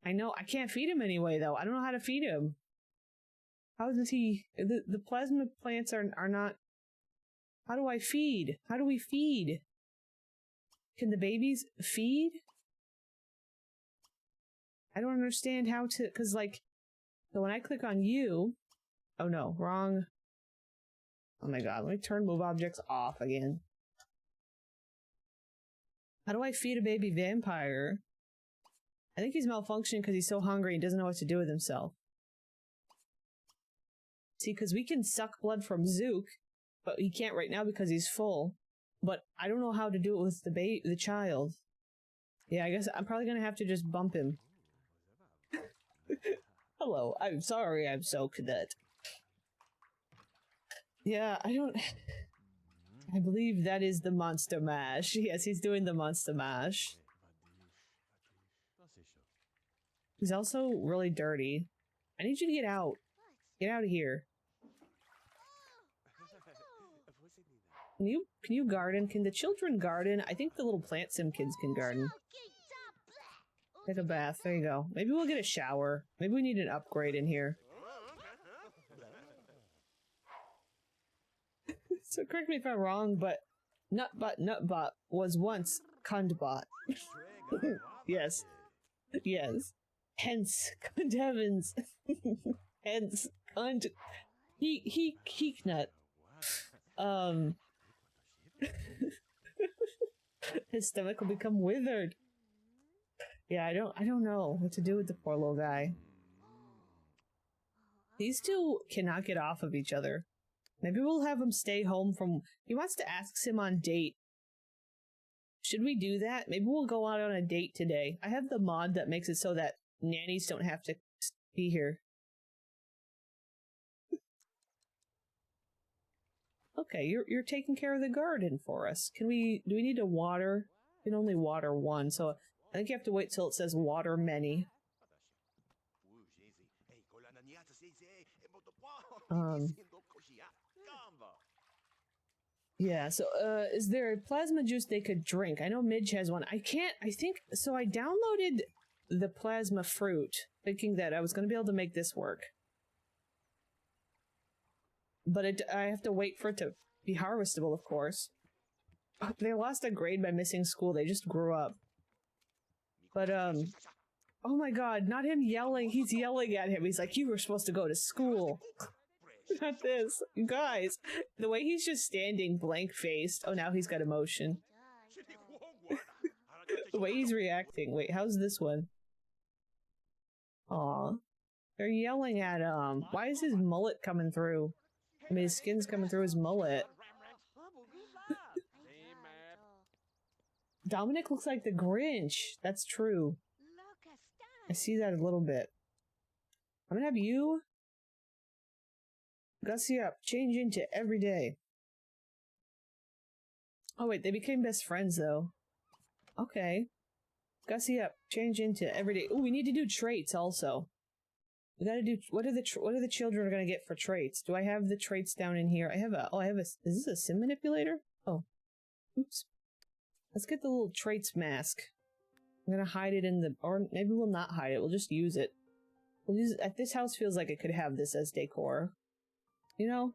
S1: I know. I can't feed him anyway, though. I don't know how to feed him. How does he... The plasma plants are not... How do I feed? How do we feed? Can the babies feed? I don't understand how to... Because, like... So when I click on you... Oh, no. Wrong. Oh, my God. Let me turn move objects off again. How do I feed a baby vampire? I think he's malfunctioning because he's so hungry and doesn't know what to do with himself. See, because we can suck blood from Zook, but he can't right now because he's full. But I don't know how to do it with the child. Yeah, I guess I'm probably gonna have to just bump him. Hello, I'm sorry I'm so cadet. Yeah, I believe that is the monster mash. Yes, he's doing the monster mash. He's also really dirty. I need you to get out. Get out of here. Can you garden? Can the children garden? I think the little plant sim kids can garden. Take a bath. There you go. Maybe we'll get a shower. Maybe we need an upgrade in here. So correct me if I'm wrong, but Nutbot was once Kundbot. Yes. Yes. Hence, Kund Heavens. Hence, Kund... Heeknut. His stomach will become withered. Yeah, I don't know what to do with the poor little guy. These two cannot get off of each other. Maybe we'll have him stay home from... He wants to ask him on date. Should we do that? Maybe we'll go out on a date today. I have the mod that makes it so that nannies don't have to be here. Okay, you're taking care of the garden for us. Do we need to water? We can only water one, so I think you have to wait till it says water many. Yeah, so, is there a plasma juice they could drink? I know Midge has one. I think, so I downloaded the plasma fruit, thinking that I was going to be able to make this work. But I have to wait for it to be harvestable, of course. They lost a grade by missing school. They just grew up. But, oh my God, not him yelling. He's yelling at him. He's like, you were supposed to go to school. Not this. You guys, the way he's just standing blank-faced. Oh, now he's got emotion. The way he's reacting. Wait, how's this one? Aw. They're yelling at him. Why is his mullet coming through? I mean, his skin's coming through his mullet. Dominic looks like the Grinch. That's true. I see that a little bit. I'm gonna have you... Gussy up. Change into every day. Oh wait, they became best friends though. Okay. Gussy up. Change into every day. Ooh, we need to do traits also. We gotta do... What are the children gonna get for traits? Do I have the traits down in here? I have a... Is this a sim manipulator? Oh. Oops. Let's get the little traits mask. I'm gonna hide it in the... Or maybe we'll not hide it. We'll just use it. We'll use it... This house feels like it could have this as decor. You know?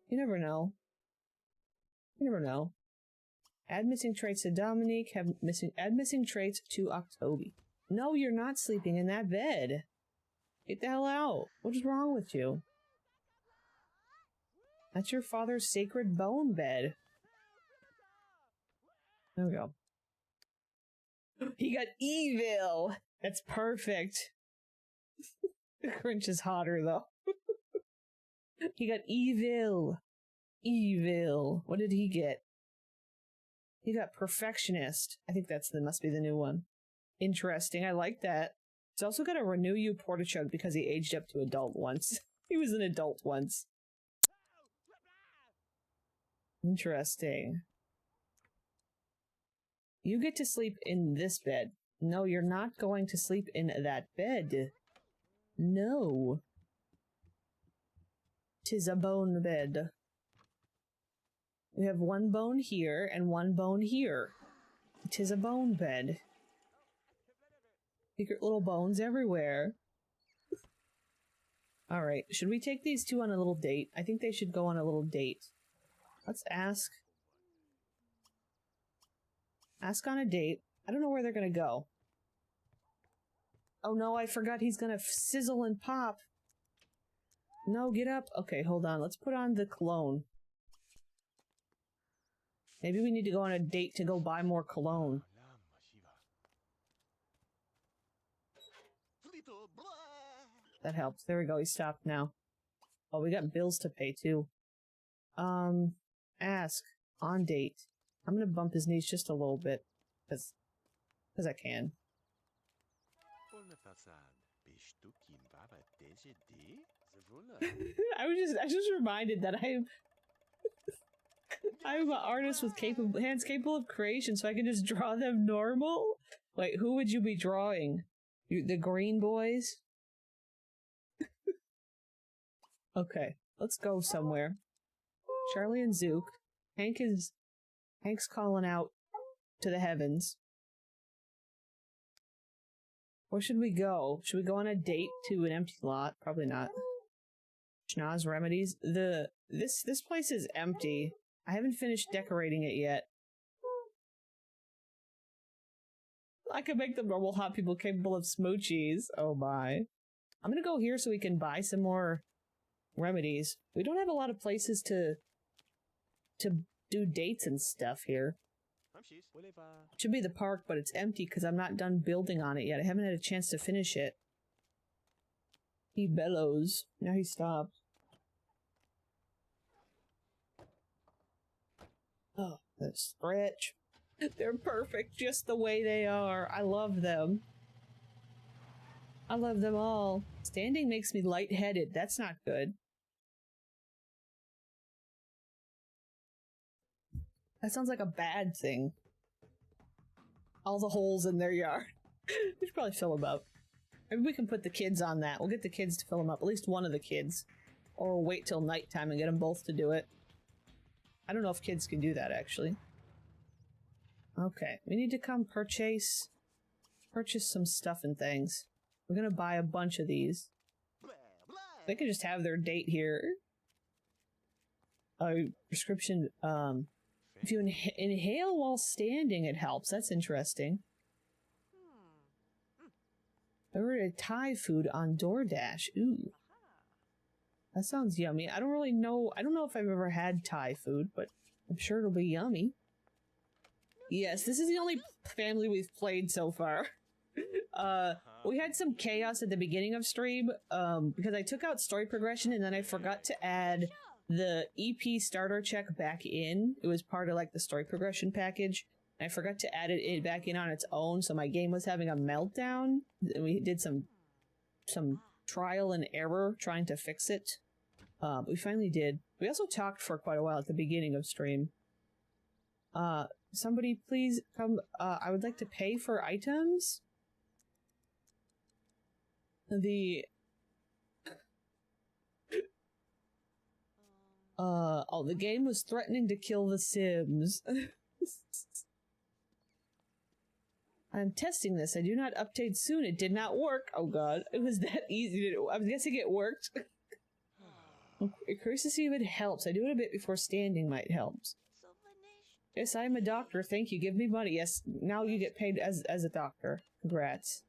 S1: You never know. You never know. Add missing traits to Dominique. Add missing traits to Octobi. No, you're not sleeping in that bed. Get the hell out. What is wrong with you? That's your father's sacred bone bed. There we go. He got evil! That's perfect. The Grinch is hotter, though. He got evil. Evil. What did he get? He got perfectionist. I think must be the new one. Interesting. I like that. He's also got a renew you portachug because he aged up to adult once. He was an adult once. Interesting. You get to sleep in this bed. No, you're not going to sleep in that bed. No. 'Tis a bone bed. We have one bone here and one bone here. 'Tis a bone bed. Secret little bones everywhere. Alright, should we take these two on a little date? I think they should go on a little date. Let's ask. Ask on a date. I don't know where they're gonna go. Oh no, I forgot he's gonna sizzle and pop. No, get up. Okay, hold on. Let's put on the cologne. Maybe we need to go on a date to go buy more cologne. That helps. There we go. He stopped now. Oh, we got bills to pay too. Ask. On date. I'm gonna bump his knees just a little bit. Because I can. I just reminded that I'm an artist with hands capable of creation, so I can just draw them normal? Wait, who would you be drawing? The green boys? Okay, let's go somewhere. Charlie and Zook. Hank's calling out to the heavens. Where should we go? Should we go on a date to an empty lot? Probably not. Schnoz Remedies. This place is empty. I haven't finished decorating it yet. I could make them normal hot people capable of smoochies. Oh my. I'm gonna go here so we can buy some more remedies. We don't have a lot of places to do dates and stuff here. It should be the park, but it's empty because I'm not done building on it yet. I haven't had a chance to finish it. He bellows. Now he stopped. Oh, the stretch. They're perfect just the way they are. I love them. I love them all. Standing makes me lightheaded. That's not good. That sounds like a bad thing. All the holes in their yard. We should probably fill them up. Maybe we can put the kids on that. We'll get the kids to fill them up. At least one of the kids. Or we'll wait till nighttime and get them both to do it. I don't know if kids can do that, actually. Okay. We need to come purchase some stuff and things. We're gonna buy a bunch of these. They can just have their date here. Prescription, if you inhale while standing, it helps. That's interesting. I ordered Thai food on DoorDash. Ooh. That sounds yummy. I don't really know. I don't know if I've ever had Thai food, but I'm sure it'll be yummy. Yes, this is the only family we've played so far. We had some chaos at the beginning of stream, because I took out story progression and then I forgot to add the EP starter check back in. It was part of like the story progression package. And I forgot to add it back in on its own, so my game was having a meltdown. And we did some trial and error trying to fix it. We finally did. We also talked for quite a while at the beginning of stream. Somebody please come, I would like to pay for items. Oh, the game was threatening to kill the Sims. I'm testing this. I do not update soon. It did not work. Oh god. It was that easy. I'm guessing it worked. It occurs to see if it helps. I do it a bit before standing might help. Yes, I am a doctor. Thank you. Give me money. Yes, now you get paid as a doctor. Congrats.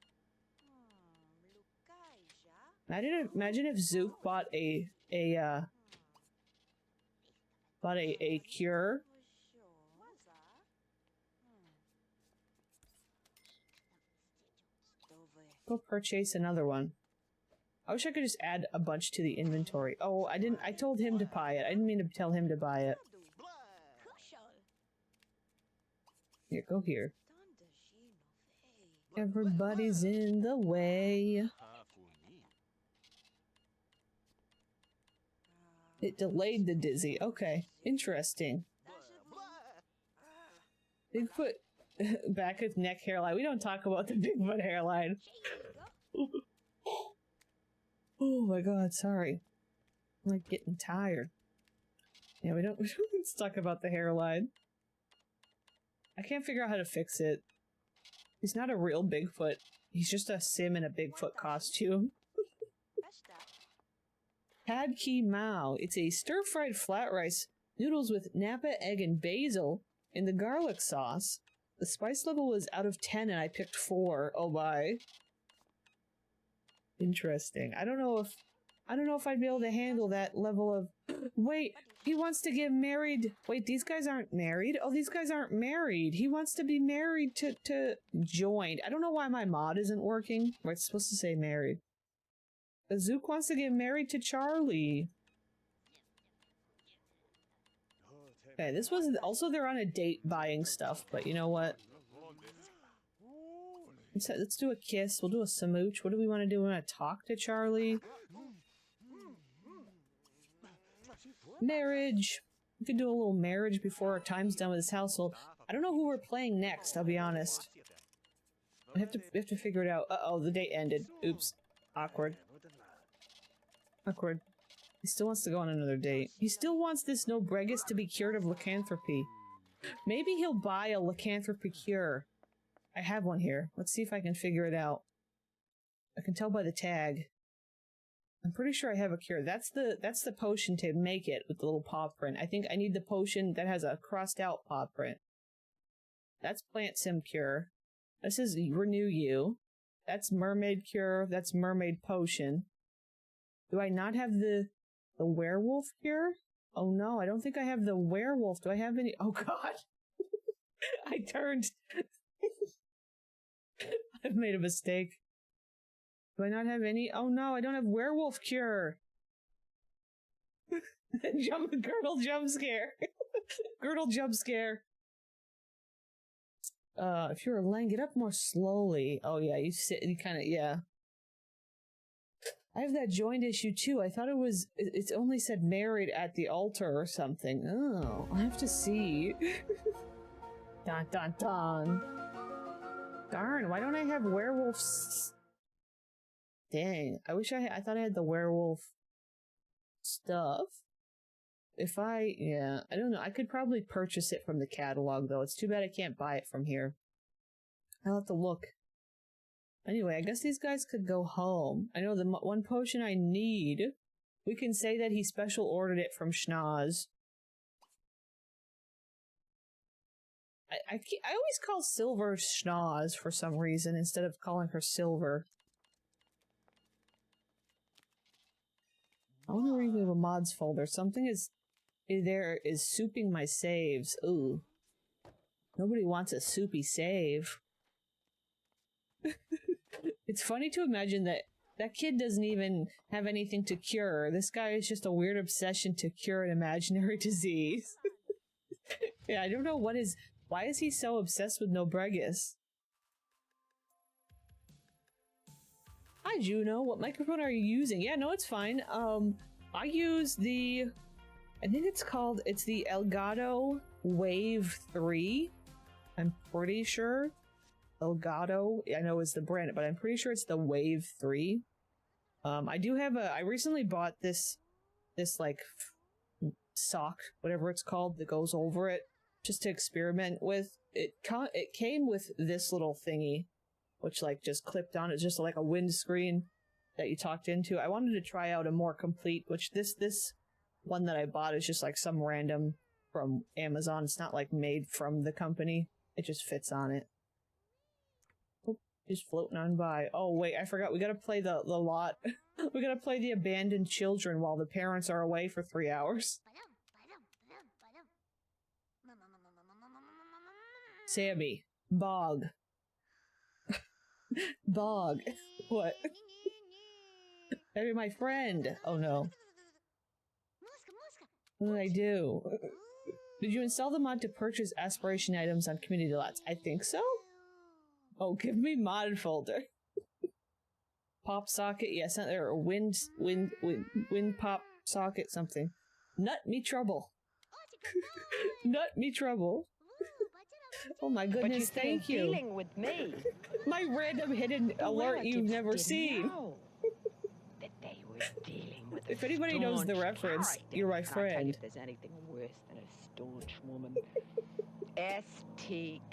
S1: Imagine if Zook bought a cure. Go purchase another one. I wish I could just add a bunch to the inventory. Oh, I told him to buy it. I didn't mean to tell him to buy it. Here, go here. Everybody's in the way. It delayed the dizzy. Okay, interesting. Bigfoot back with neck hairline. We don't talk about the Bigfoot hairline. Oh my god, sorry. I'm like getting tired. Yeah, we don't let's talk about the hairline. I can't figure out how to fix it. He's not a real Bigfoot. He's just a sim in a Bigfoot costume. Pad Ki Mao. It's a stir-fried flat rice noodles with napa, egg, and basil in the garlic sauce. The spice level was out of 10 and I picked 4. Oh my. Interesting. I don't know if I'd be able to handle that level of... Wait, he wants to get married. Wait, these guys aren't married? Oh, these guys aren't married. He wants to be married to joined. I don't know why my mod isn't working. Or it's supposed to say married. Zook wants to get married to Charlie. Okay, this was also they're on a date buying stuff, but you know what? Let's do a kiss. We'll do a smooch. What do we want to do? We want to talk to Charlie. Marriage. We could do a little marriage before our time's done with this household. I don't know who we're playing next, I'll be honest. We have to figure it out. Uh-oh, the date ended. Oops. Awkward. Awkward. He still wants to go on another date. He still wants this Nobregus to be cured of lycanthropy. Maybe he'll buy a lycanthropy cure. I have one here. Let's see if I can figure it out. I can tell by the tag. I'm pretty sure I have a cure. That's the potion to make it with the little paw print. I think I need the potion that has a crossed out paw print. That's plant sim cure. This is renew you. That's mermaid cure. That's mermaid potion. Do I not have the werewolf cure? Oh no, I don't think I have the werewolf. Do I have any? Oh god. I turned. I've made a mistake. Do I not have any? Oh no, I don't have werewolf cure. Girdle jump scare. Girdle jump scare. If you were laying it up more slowly. Oh yeah, you sit, you kind of, yeah. I have that joined issue too. I thought it only said married at the altar or something. Oh, I have to see. Dun dun dun. Darn, why don't I have werewolves? Dang, I thought I had the werewolf stuff. Yeah, I don't know. I could probably purchase it from the catalog though. It's too bad I can't buy it from here. I'll have to look. Anyway, I guess these guys could go home. I know the one potion I need. We can say that he special ordered it from Schnoz. I always call Silver Schnoz for some reason instead of calling her Silver. I wonder where you have a mods folder. Something is souping my saves. Ooh. Nobody wants a soupy save. It's funny to imagine that kid doesn't even have anything to cure. This guy is just a weird obsession to cure an imaginary disease. Yeah, I don't know why is he so obsessed with Nobregus? Hi Juno, what microphone are you using? Yeah, no, it's fine. I use I think it's the Elgato Wave 3. I'm pretty sure. Elgato, I know is the brand, but I'm pretty sure it's the Wave 3. I recently bought this like sock, whatever it's called, that goes over it, just to experiment with. It came with this little thingy, which like just clipped on. It's just like a windscreen that you talked into. I wanted to try out a more complete, which this one that I bought is just like some random from Amazon. It's not like made from the company. It just fits on it. Just floating on by. Oh wait, I forgot. We gotta play the lot. We gotta play the abandoned children while the parents are away for 3 hours. Sammy. Bog. Bog. What? That'd be my friend. Oh no. What did I do? Did you install the mod to purchase aspiration items on community lots? I think so. Oh, give me modded folder. Pop socket, yes, there. Wind pop socket, something. Nut me trouble. Nut me trouble. Oh my goodness, thank you.
S2: Dealing with me.
S1: My random hidden alert you've never seen.
S2: That they were dealing with
S1: if anybody knows the reference, you're my friend.
S2: If there's anything worse than a staunch woman. S-T-A-U-N-C-H.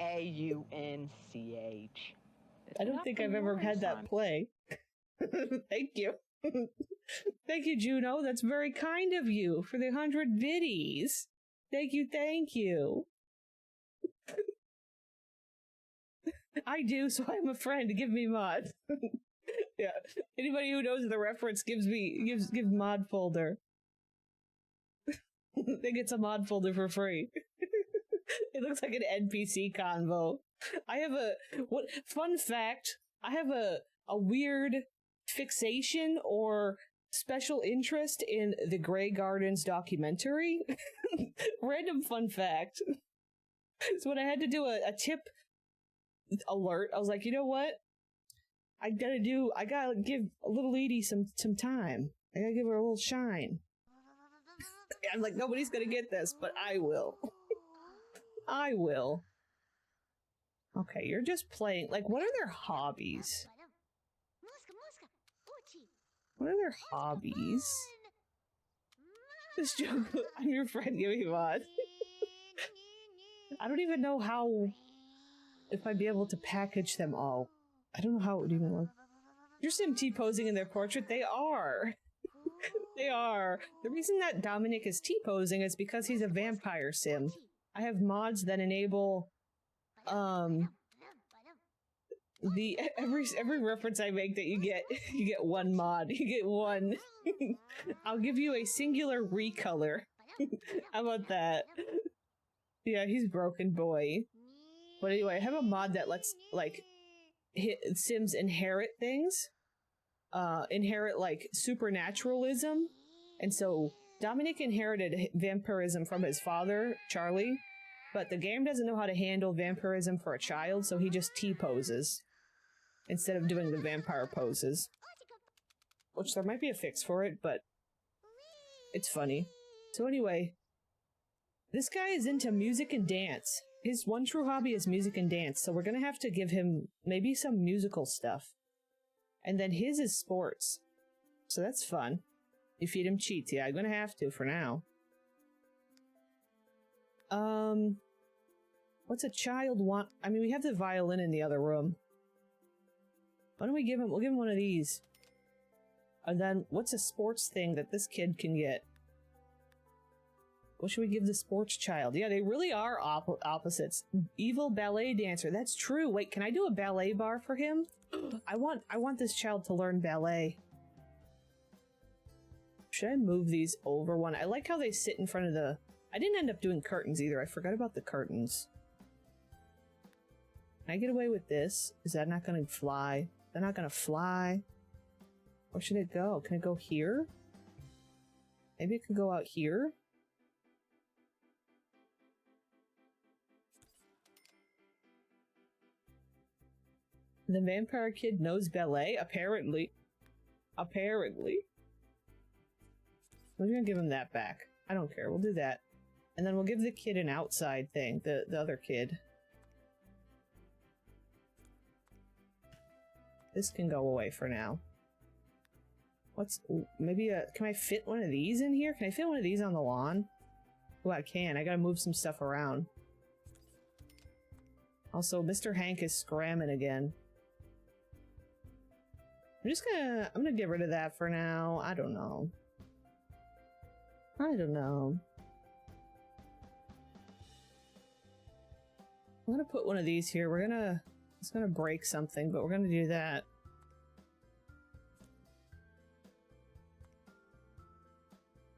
S2: There's
S1: I don't
S2: enough
S1: think
S2: for
S1: I've
S2: you
S1: ever
S2: all
S1: had
S2: this
S1: that
S2: time.
S1: play. Thank you. Thank you, Juno. That's very kind of you for the 100 biddies. Thank you, thank you. I do, so I'm a friend. Give me mod. Yeah. Anybody who knows the reference gives mod folder. They get a mod folder for free. It looks like an NPC convo. Fun fact, I have a weird fixation or special interest in the Grey Gardens documentary. Random fun fact. So when I had to do a tip alert, I was like, you know what? I gotta give a little Edie some time. I gotta give her a little shine. I'm like, nobody's gonna get this, but I will. I will. Okay, you're just playing. Like, what are their hobbies? What are their hobbies? This joke, I'm your friend, give me mod. I don't even know if I'd be able to package them all. I don't know how it would even look. You're Sim T-posing in their portrait? They are. They are. The reason that Dominic is T-posing is because he's a vampire sim. I have mods that enable, every reference I make that you get one mod. You get one. I'll give you a singular recolor. How about that? Yeah, he's broken boy. But anyway, I have a mod that lets, like, Sims inherit things. Inherit, like, supernaturalism. And so, Dominic inherited vampirism from his father, Charlie. But the game doesn't know how to handle vampirism for a child, so he just T-poses. Instead of doing the vampire poses. Which there might be a fix for it, but it's funny. So anyway, this guy is into music and dance. His one true hobby is music and dance, so we're gonna have to give him maybe some musical stuff. And then his is sports. So that's fun. You feed him cheats. Yeah, I'm gonna have to for now. What's a child want? I mean, we have the violin in the other room. Why don't we give him, we'll give him one of these. And then, what's a sports thing that this kid can get? What should we give the sports child? Yeah, they really are opposites. Evil ballet dancer. That's true. Wait, can I do a ballet bar for him? I want this child to learn ballet. Should I move these over one? I like how they sit in front of the... I didn't end up doing curtains either. I forgot about the curtains. Can I get away with this? Is that not gonna fly? They're not gonna fly. Where should it go? Can it go here? Maybe it can go out here? The vampire kid knows ballet? Apparently. Apparently. We're gonna give him that back. I don't care. We'll do that. And then we'll give the kid an outside thing. The other kid. This can go away for now. What's... Maybe a... Can I fit one of these in here? Can I fit one of these on the lawn? Oh, I can. I gotta move some stuff around. Also, Mr. Hank is scramming again. I'm gonna get rid of that for now. I don't know. I don't know. I'm gonna put one of these here. It's gonna break something, but we're gonna do that.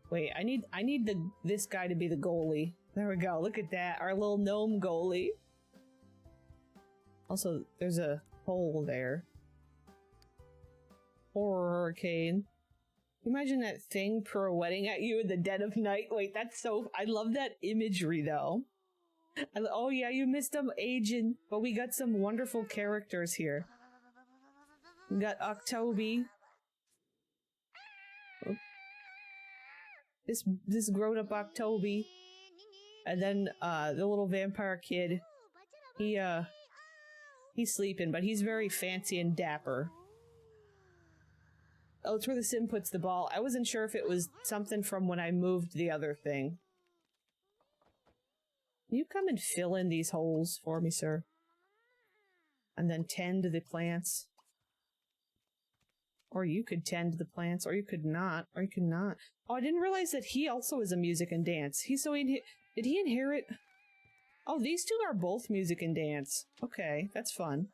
S1: Wait, I need this guy to be the goalie. There we go. Look at that. Our little gnome goalie. Also, there's a hole there. Horror hurricane. Imagine that thing pirouetting at you in the dead of night. Wait, that's so... I love that imagery, though. Oh, yeah, you missed them aging, but we got some wonderful characters here. We got Octoby. Oh. This grown-up Octoby. And then, the little vampire kid. He's sleeping, but he's very fancy and dapper. Oh, it's where the sim puts the ball. I wasn't sure if it was something from when I moved the other thing. Can you come and fill in these holes for me, sir? and then tend the plants. Or you could tend the plants, or you could not, or you could not. Oh, I didn't realize that he also is a music and dance. Did he inherit? Oh, these two are both music and dance. Okay, that's fun.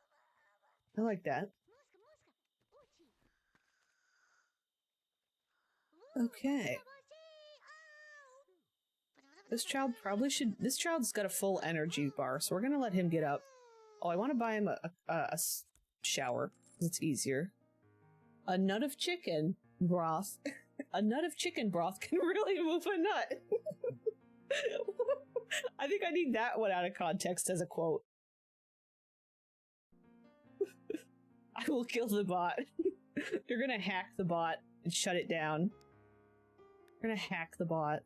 S1: I like that. Okay. This child's got a full energy bar, so we're gonna let him get up. Oh, I want to buy him a shower, because it's easier. A nut of chicken broth. A nut of chicken broth can really move a nut. I think I need that one out of context as a quote. I will kill the bot. You're gonna hack the bot and shut it down. You're gonna hack the bot.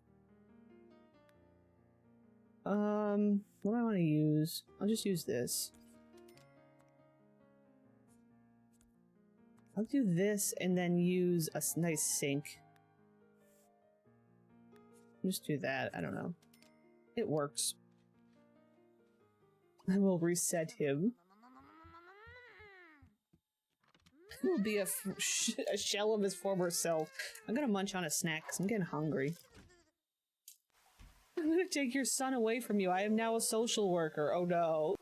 S1: What do I want to use? I'll just use this. I'll do this and then use a nice sink. Just do that. I don't know. It works. I will reset him. He will be a shell of his former self. I'm gonna munch on a snack because I'm getting hungry. I'm gonna take your son away from you. I am now a social worker. Oh no.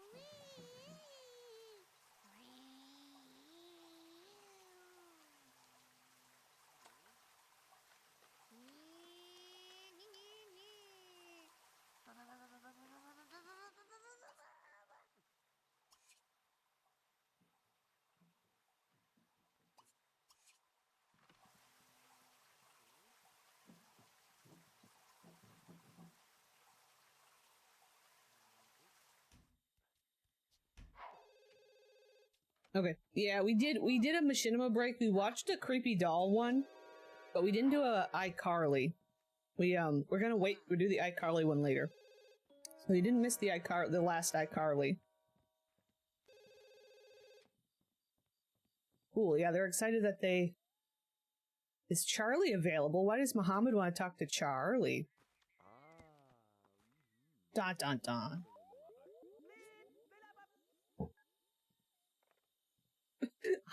S1: Okay. Yeah, we did a Machinima break. We watched a creepy doll one, but we didn't do a iCarly. We're gonna wait. We'll do the iCarly one later. So you didn't miss the last iCarly. Cool. Yeah, they're excited that they. Is Charlie available? Why does Muhammad want to talk to Charlie? Dun dun dun.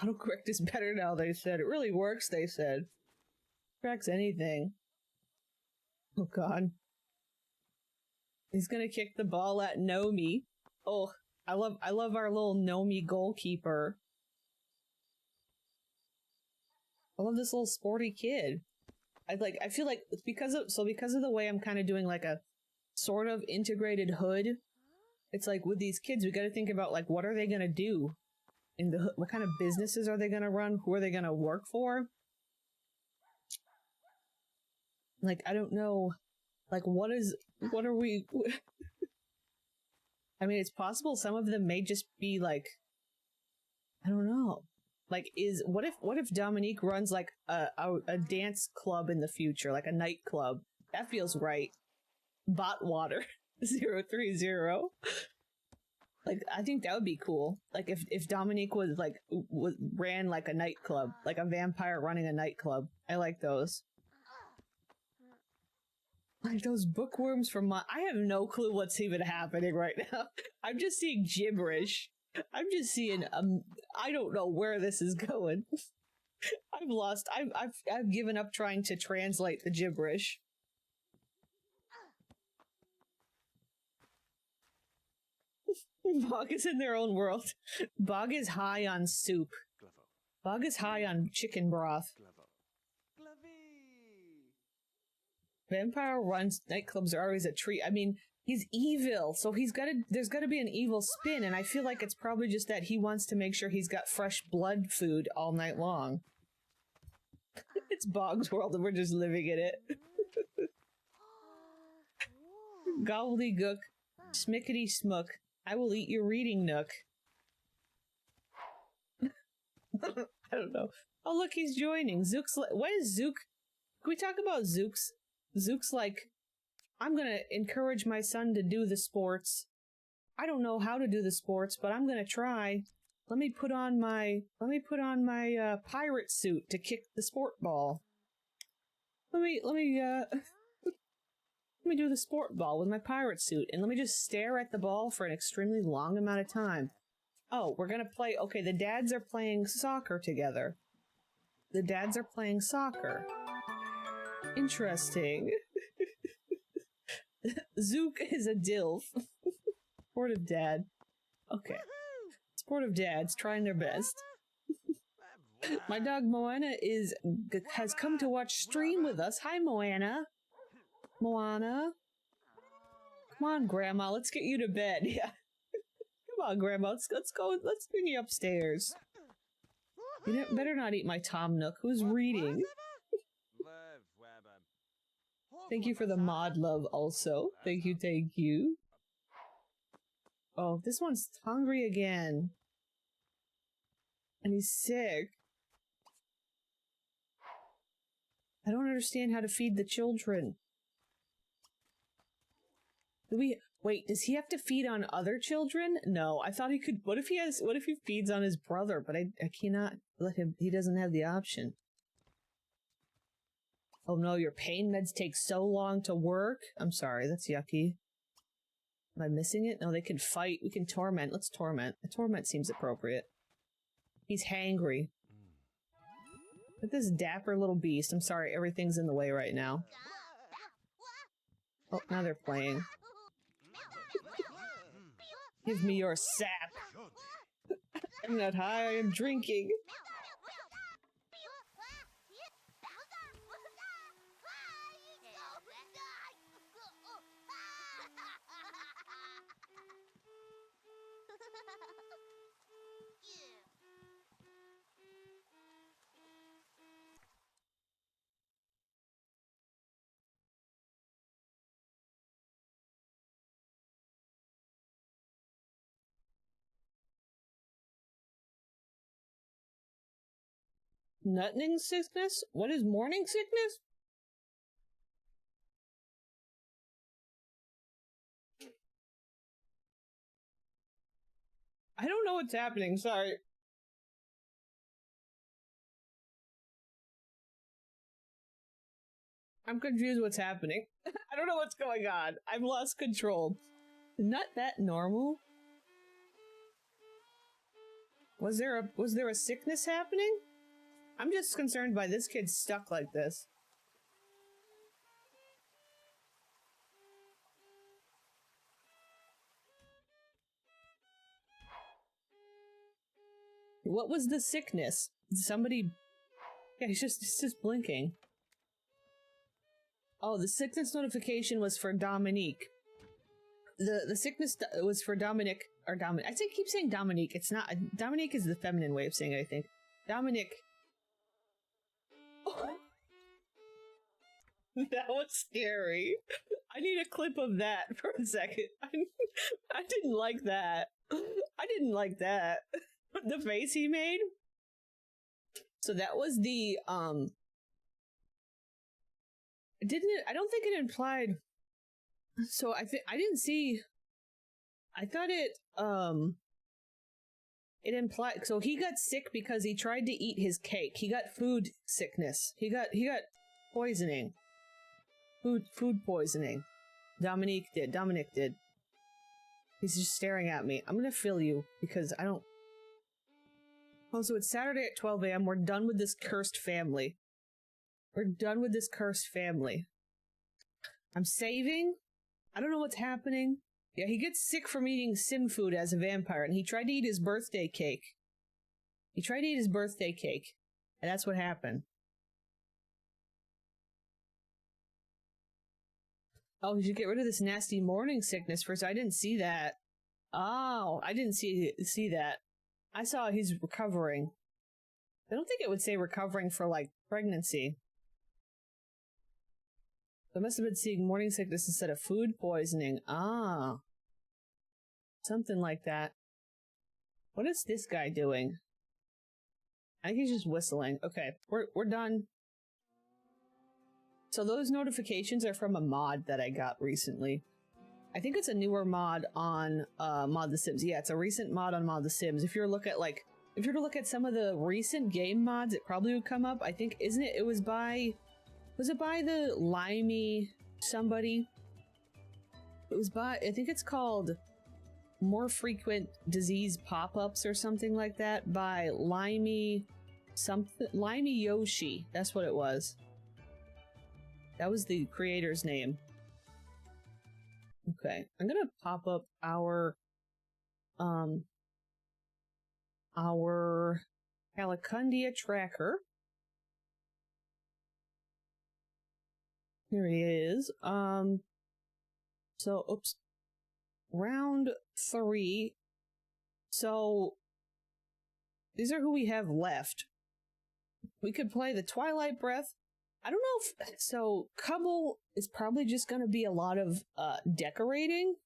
S1: Autocorrect is better now, they said. It really works, they said. Corrects anything. Oh god. He's gonna kick the ball at Nomi. Oh, I love our little Nomi goalkeeper. I love this little sporty kid. I feel like it's because of the way I'm kind of doing like a sort of integrated hood. It's like with these kids, we got to think about like what are they gonna do in the hood? What kind of businesses are they gonna run? Who are they gonna work for? Like I don't know. Like what are we? I mean, it's possible some of them may just be like, I don't know. Like, what if Dominique runs like a dance club in the future, like a nightclub? That feels right. Botwater 030. Like, I think that would be cool. Like, if Dominique was like ran like a nightclub, like a vampire running a nightclub. I like those. Like those bookworms from I have no clue what's even happening right now. I'm just seeing gibberish. I'm just seeing I don't know where this is going. I've lost. I've given up trying to translate the gibberish. Bog is in their own world. Bog is high on soup. Bog is high on chicken broth. Vampire runs nightclubs are always a treat. I mean, he's evil, so there's gotta be an evil spin, and I feel like it's probably just that he wants to make sure he's got fresh blood food all night long. It's Bog's world and we're just living in it. Gobbledygook, smickety smook, I will eat your reading nook. I don't know. Oh look, he's joining. Zook's what is Zook? Can we talk about Zook's? Zook's like, I'm gonna encourage my son to do the sports. I don't know how to do the sports, but I'm gonna try. Let me put on my pirate suit to kick the sport ball. Let me do the sport ball with my pirate suit, and let me just stare at the ball for an extremely long amount of time. Oh, we're gonna play... Okay, the dads are playing soccer together. The dads are playing soccer. Interesting. Zook is a DILF. Sportive dad. Okay. Sportive dads trying their best. My dog Moana has come to watch stream with us. Hi, Moana. Moana. Come on, Grandma. Let's get you to bed. Yeah. Come on, Grandma. Let's go. Let's bring you upstairs. You better not eat my Tom Nook. Who's reading? Thank you for the mod love also. Thank you, thank you. Oh, this one's hungry again. And he's sick. I don't understand how to feed the children. Wait, does he have to feed on other children? No, I thought he could. What if he feeds on his brother? But I cannot let him. He doesn't have the option. Oh no, your pain meds take so long to work. I'm sorry, that's yucky. Am I missing it? No, they can fight. We can torment. Let's torment. A torment seems appropriate. He's hangry. But this dapper little beast. I'm sorry, everything's in the way right now. Oh, now they're playing. Give me your sap. I'm not high, I am drinking. Nutting sickness? What is morning sickness? I don't know what's happening, sorry. I'm confused what's happening. I don't know what's going on. I've lost control. Not that normal. Was there a sickness happening? I'm just concerned by this kid stuck like this. What was the sickness? Somebody... Yeah, he's just blinking. Oh, the sickness notification was for Dominique. The sickness was for Dominic, or Dominic. I keep saying Dominique. It's not. Dominique is the feminine way of saying it, I think. Dominic. Oh. That was scary. I need a clip of that for a second. I didn't like that. I didn't like that. The face he made. So that was the, I don't think it implied, so I didn't see, I thought it implied, so he got sick because he tried to eat his cake. He got food sickness. He got poisoning. Food poisoning. Dominic did. He's just staring at me. I'm gonna fill you because I don't. Oh, so it's Saturday at 12 a.m. We're done with this cursed family. We're done with this cursed family. I'm saving. I don't know what's happening. Yeah, he gets sick from eating sim food as a vampire, and he tried to eat his birthday cake. And that's what happened. Oh, he should get rid of this nasty morning sickness first. I didn't see that. Oh, I didn't see that. I saw he's recovering. I don't think it would say recovering for, like, pregnancy. I must have been seeing morning sickness instead of food poisoning. Ah. Something like that. What is this guy doing? I think he's just whistling. Okay, we're done. So those notifications are from a mod that I got recently. I think it's a newer mod on Mod The Sims. Yeah, it's a recent mod on Mod The Sims. If you were to look at some of the recent game mods, it probably would come up. I think, isn't it? Was it by the Limey somebody? It was by, I think it's called more frequent disease pop-ups or something like that by Limey Yoshi. That's what it was. That was the creator's name. Okay, I'm gonna pop up our Calicundia tracker. Here he is. So, oops. Round 3. So, these are who we have left. We could play the Twilight Breath. I don't know if... So, Cubble is probably just going to be a lot of decorating.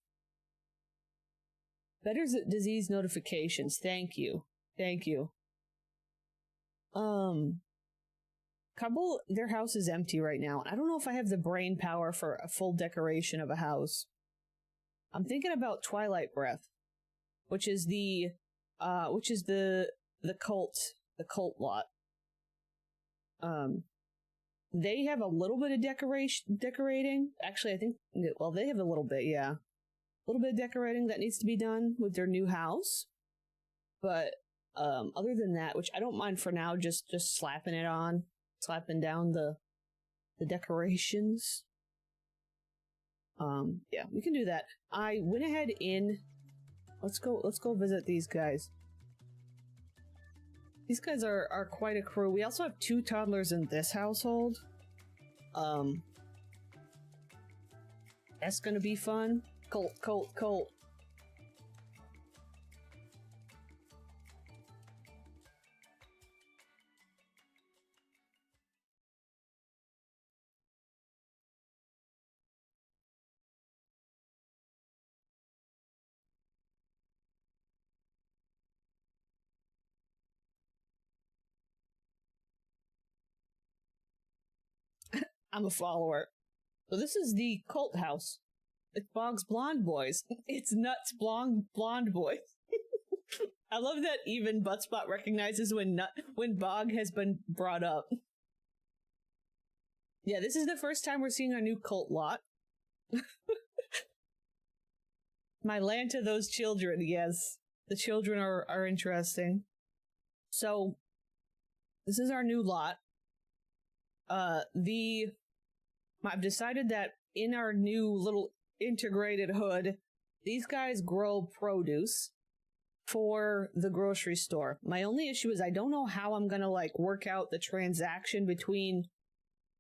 S1: Better disease notifications. Thank you. Thank you. Cubble, their house is empty right now. I don't know if I have the brain power for a full decoration of a house. I'm thinking about Twilight Breath, which is the cult lot. They have a little bit of decorating. Actually, I think, well, they have a little bit, yeah. A little bit of decorating that needs to be done with their new house. But, other than that, which I don't mind for now, just slapping it on, slapping down the decorations. Yeah, we can do that. I went ahead in. Let's go visit these guys. These guys are quite a crew. We also have 2 toddlers in this household. That's gonna be fun. Colt. I'm a follower. So this is the cult house. It's Bog's Blonde Boys. It's Nuts Blonde Boys. I love that even Buttspot recognizes when Bog has been brought up. Yeah, this is the first time we're seeing our new cult lot. My land to those children, yes. The children are interesting. So, this is our new lot. I've decided that in our new little integrated hood, these guys grow produce for the grocery store. My only issue is I don't know how I'm gonna, like, work out the transaction between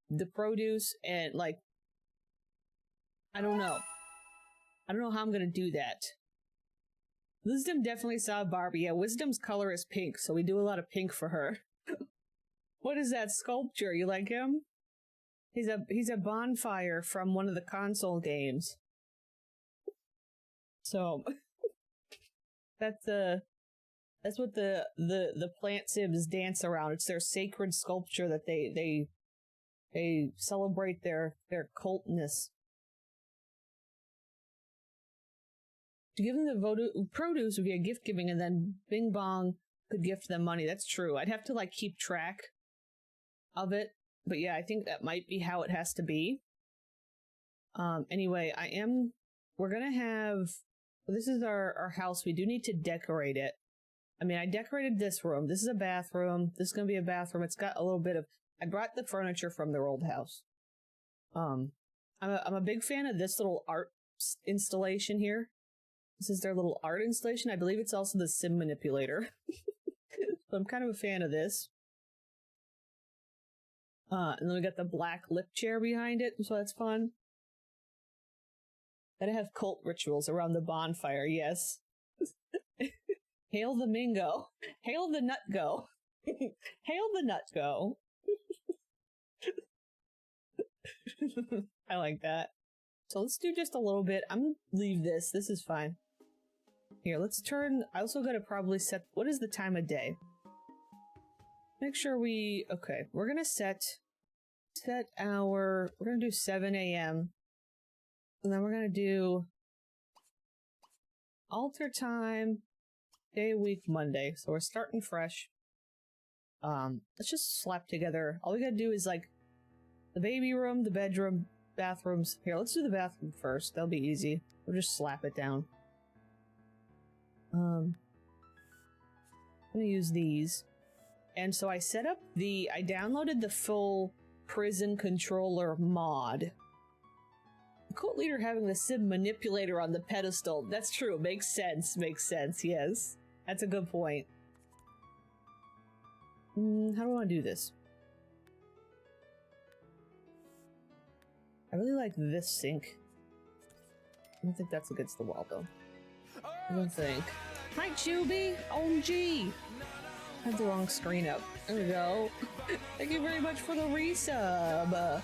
S1: the produce and, like, I don't know. I don't know how I'm gonna do that. Wisdom definitely saw Barbie. Yeah, Wisdom's color is pink, so we do a lot of pink for her. What is that sculpture? You like him? He's a bonfire from one of the console games. So that's what the plant sims dance around. It's their sacred sculpture that they celebrate their cultness. To give them the produce would be a gift giving, and then Bing Bong could gift them money. That's true. I'd have to, like, keep track of it. But yeah, I think that might be how it has to be. Anyway, we're gonna have, this is our house. We do need to decorate it. I mean, I decorated this room. This is a bathroom. This is gonna be a bathroom. It's got a little bit of, I brought the furniture from their old house. I'm a big fan of this little art installation here. This is their little art installation. I believe it's also the sim manipulator. So I'm kind of a fan of this. And then we got the black lip chair behind it, so that's fun. Gotta have cult rituals around the bonfire, yes. Hail the Mingo. Hail the Nut Go. Hail the Nut Go. I like that. So let's do just a little bit. I'm gonna leave this. This is fine. Here, let's turn... I also gotta probably set... What is the time of day? Make sure we... Okay, we're gonna set our... We're gonna do 7 a.m. And then we're gonna do... Alter time, day, week, Monday. So we're starting fresh. Let's just slap together. All we gotta do is, like, the baby room, the bedroom, bathrooms. Here, let's do the bathroom first. That'll be easy. We'll just slap it down. I'm gonna use these. And so I downloaded the full prison controller mod. The cult leader having the sim manipulator on the pedestal. That's true. Makes sense. Makes sense. Yes. That's a good point. How do I want to do this? I really like this sink. I don't think that's against the wall, though. I don't think. Hi, Chubby! OMG! I had the wrong screen up. There we go. Thank you very much for the resub.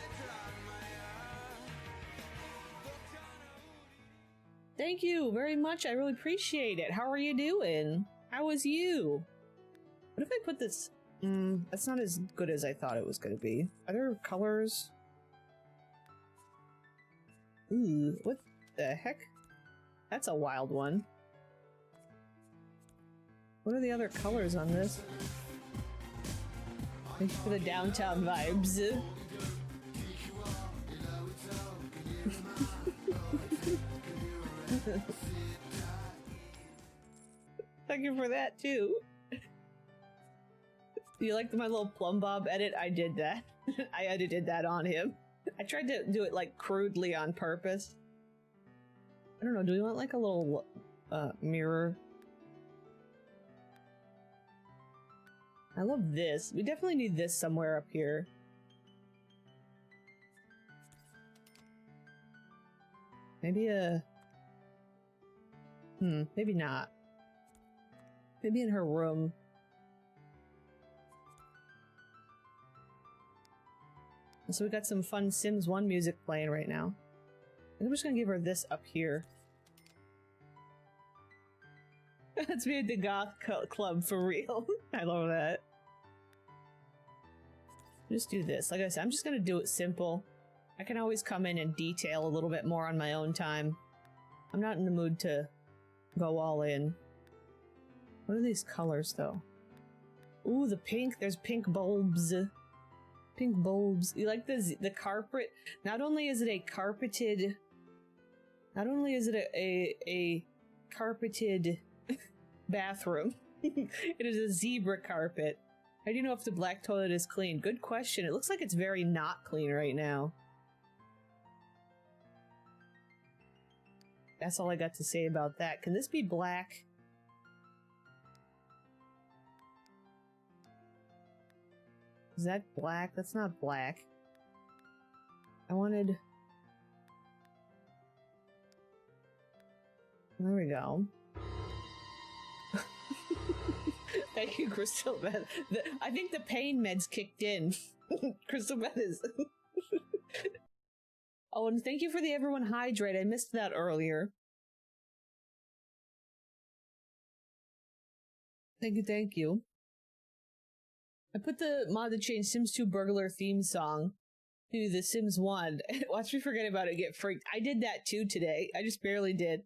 S1: Thank you very much. I really appreciate it. How are you doing? How is you? What if I put this? That's not as good as I thought it was going to be. Are there colors? Ooh, what the heck? That's a wild one. What are the other colors on this? Thank you for the downtown vibes. Thank you for that too. You liked my little plumb bob edit? I did that. I edited that on him. I tried to do it like crudely on purpose. I don't know, do we want like a little mirror? I love this. We definitely need this somewhere up here. Maybe maybe not. Maybe in her room. So we got some fun Sims 1 music playing right now. I'm just gonna give her this up here. Let's be at the goth club for real. I love that. Just do this. Like I said, I'm just gonna do it simple. I can always come in and detail a little bit more on my own time. I'm not in the mood to go all in. What are these colors, though? Ooh, the pink. There's pink bulbs. Pink bulbs. You like the carpet? Not only is it a carpeted... Not only is it a carpeted bathroom, it is a zebra carpet. How do you know if the black toilet is clean? Good question. It looks like it's very not clean right now. That's all I got to say about that. Can this be black? Is that black? That's not black. I wanted... There we go. Thank you, Crystal Meth. I think the pain meds kicked in. Crystal Meth is... Oh, and thank you for the everyone hydrate. I missed that earlier. Thank you, thank you. I put the mod to change Sims 2 burglar theme song to the Sims 1. Watch me forget about it and get freaked. I did that too today. I just barely did.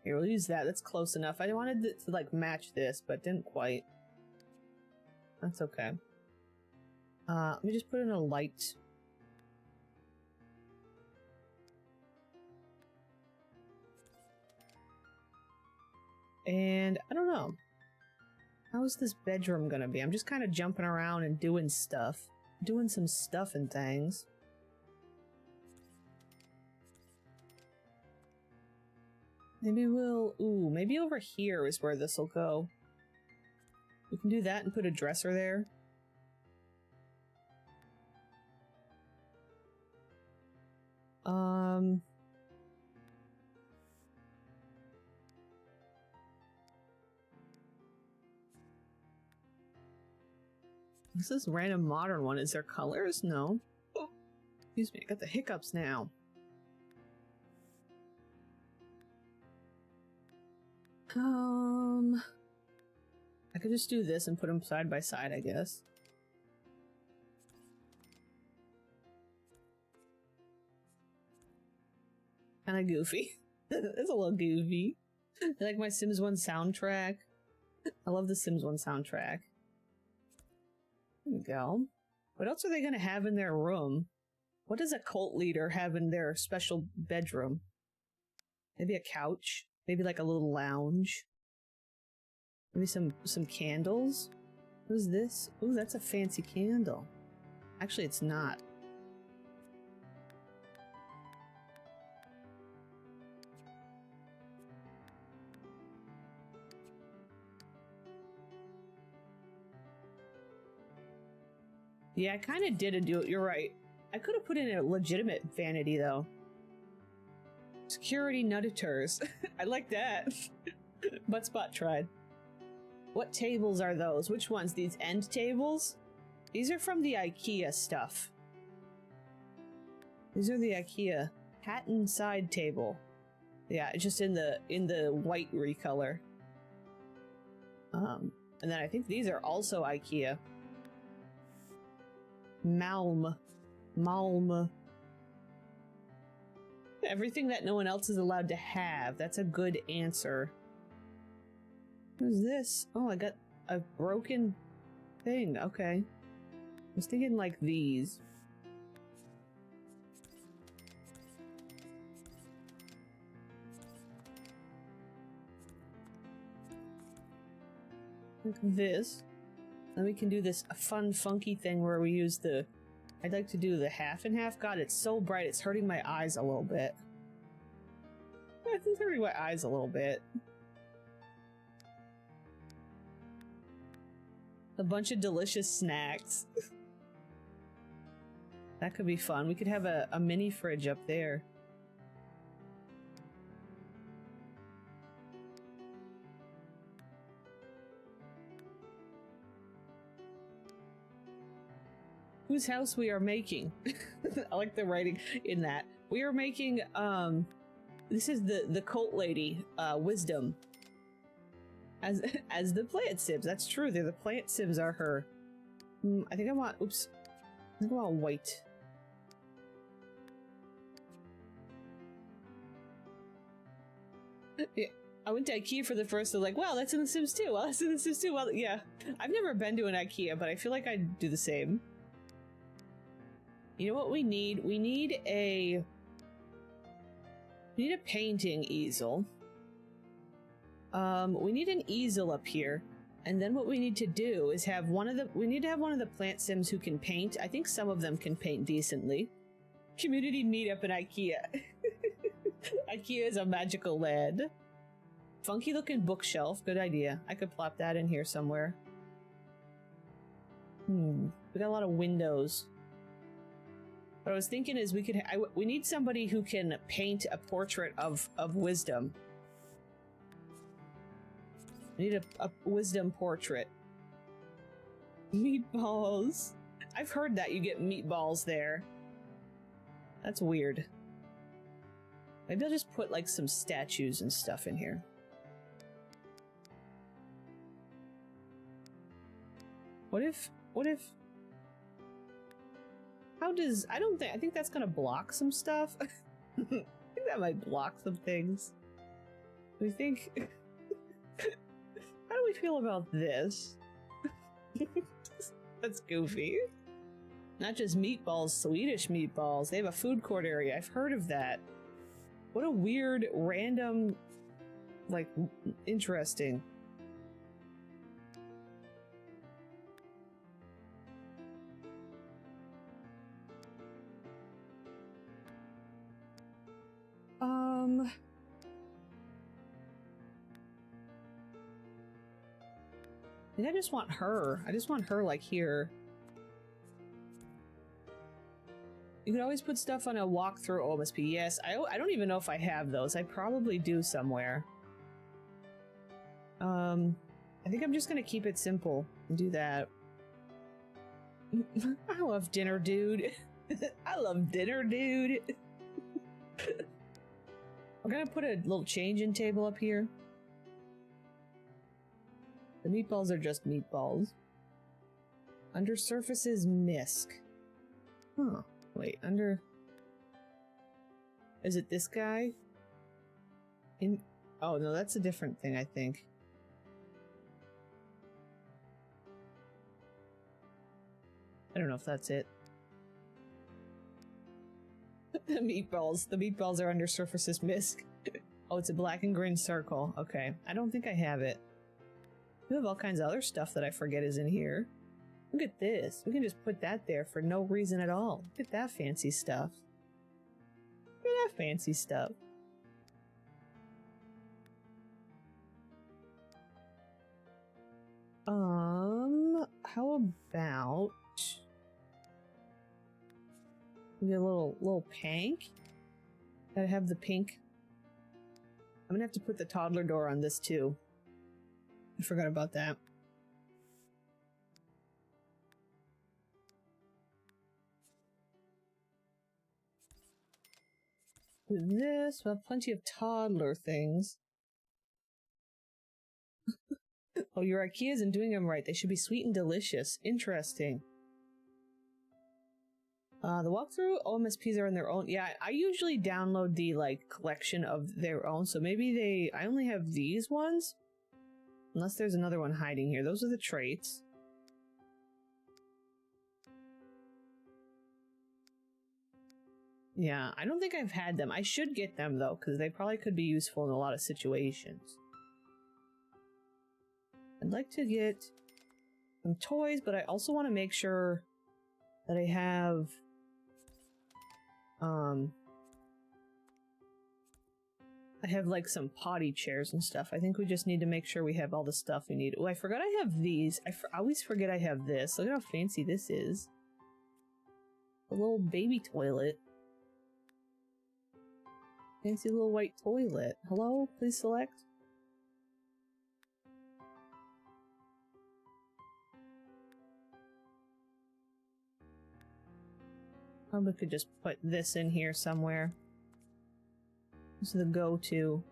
S1: Here, we'll use that. That's close enough. I wanted it to, like, match this, but didn't quite. That's okay. Let me just put in a light. And, I don't know. How is this bedroom gonna be? I'm just kind of jumping around and doing stuff. Doing some stuff and things. Maybe we'll... Ooh, maybe over here is where this will go. We can do that and put a dresser there. This is random modern one. Is there colors? No. Oh, excuse me, I got the hiccups now. I could just do this and put them side by side, I guess. Kinda goofy. It's a little goofy. I like my Sims 1 soundtrack. I love the Sims 1 soundtrack. There we go. What else are they gonna have in their room? What does a cult leader have in their special bedroom? Maybe a couch? Maybe like a little lounge. Maybe some candles. What is this? Ooh, that's a fancy candle. Actually, it's not. Yeah, I kind of did do it. You're right. I could have put in a legitimate vanity, though. Security nutters. I like that. Butt spot tried. What tables are those? Which ones? These end tables? These are from the IKEA stuff. These are the IKEA patent side table. Yeah, it's just in the white recolor. And then I think these are also IKEA. Malm. Everything that no one else is allowed to have. That's a good answer. What is this? Oh, I got a broken thing. Okay. I was thinking like these. Like this. Then we can do this fun, funky thing where we use the... I'd like to do the half and half. God, it's so bright, it's hurting my eyes a little bit. It's hurting my eyes a little bit. A bunch of delicious snacks. That could be fun. We could have a mini fridge up there. Whose house we are making. I like the writing in that. We are making, this is the cult lady, Wisdom. As the plant sims. That's true. The plant sims are her. I think I want, oops. I think I want white. Yeah, I went to IKEA for the first, so like, wow, that's in The Sims 2. Well, that's in The Sims 2. Well, yeah. I've never been to an IKEA, but I feel like I'd do the same. You know what we need? We need a painting easel. We need an easel up here. And then what we need to do is have we need to have one of the plant sims who can paint. I think some of them can paint decently. Community meetup in IKEA. IKEA is a magical land. Funky looking bookshelf. Good idea. I could plop that in here somewhere. We got a lot of windows. What I was thinking is we need somebody who can paint a portrait of Wisdom. We need a Wisdom portrait. Meatballs. I've heard that you get meatballs there. That's weird. Maybe I'll just put like some statues and stuff in here. What if I think that's gonna block some stuff. I think that might block some things. We think... How do we feel about this? That's goofy. Not just meatballs, Swedish meatballs. They have a food court area. I've heard of that. What a weird, random, like, interesting. I think I just want her. I just want her, like, here. You could always put stuff on a walkthrough OMSP. Yes, I don't even know if I have those. I probably do somewhere. I think I'm just gonna keep it simple and do that. I love dinner, dude. I love dinner, dude. I'm gonna put a little change-in table up here. The meatballs are just meatballs. Under surfaces, misc. Huh. Wait, under... Is it this guy? Oh, no, that's a different thing, I think. I don't know if that's it. The meatballs are under surfaces, misc. Oh, it's a black and green circle. Okay. I don't think I have it. We have all kinds of other stuff that I forget is in here. Look at this. We can just put that there for no reason at all. Look at that fancy stuff. Look at that fancy stuff. How about maybe a little pink? Gotta have the pink. I'm gonna have to put the toddler door on this too. I forgot about that. With this, we'll have plenty of toddler things. Oh, your IKEA isn't doing them right. They should be sweet and delicious. Interesting. The walkthrough OMSPs are in their own. Yeah, I usually download the, like, collection of their own, so maybe I only have these ones? Unless there's another one hiding here. Those are the traits. Yeah, I don't think I've had them. I should get them, though, because they probably could be useful in a lot of situations. I'd like to get some toys, but I also want to make sure that I have like some potty chairs and stuff. I think we just need to make sure we have all the stuff we need. Oh, I forgot I have these. I always forget I have this. Look at how fancy this is. A little baby toilet. Fancy little white toilet. Hello? Please select. Probably could just put this in here somewhere. This is the go-to.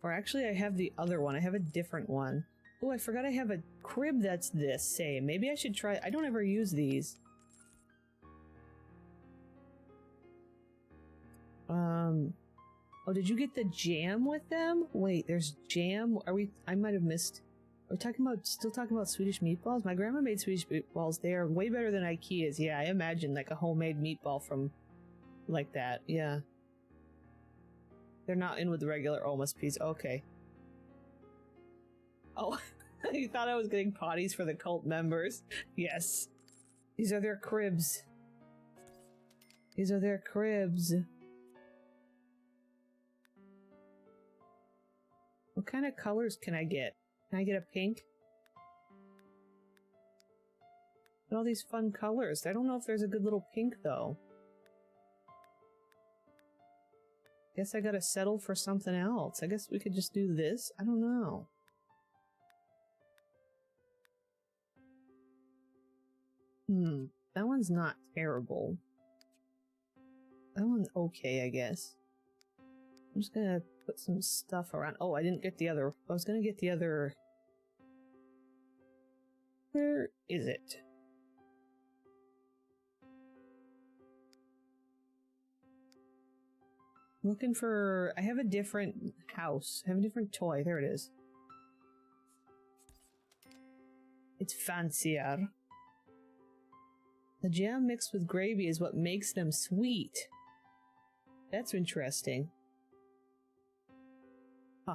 S1: Or actually, I have the other one. I have a different one. Oh, I forgot I have a crib that's this same. Maybe I should try... I don't ever use these. Oh, did you get the jam with them? Wait, there's jam? Are we... I might have missed... Are we still talking about Swedish meatballs? My grandma made Swedish meatballs. They are way better than IKEA's. Yeah, I imagine like a homemade meatball from like that. Yeah. They're not in with the regular OMSPs. Okay. Oh, you thought I was getting potties for the cult members? Yes. These are their cribs. These are their cribs. What kind of colors can I get? Can I get a pink? Look at all these fun colors. I don't know if there's a good little pink, though. Guess I gotta settle for something else. I guess we could just do this? I don't know. That one's not terrible. That one's okay, I guess. I'm just gonna put some stuff around. Oh, I didn't get the other. I was gonna get the other... Where is it? I'm looking for... I have a different house. I have a different toy. There it is. It's fancier. The jam mixed with gravy is what makes them sweet. That's interesting. Huh.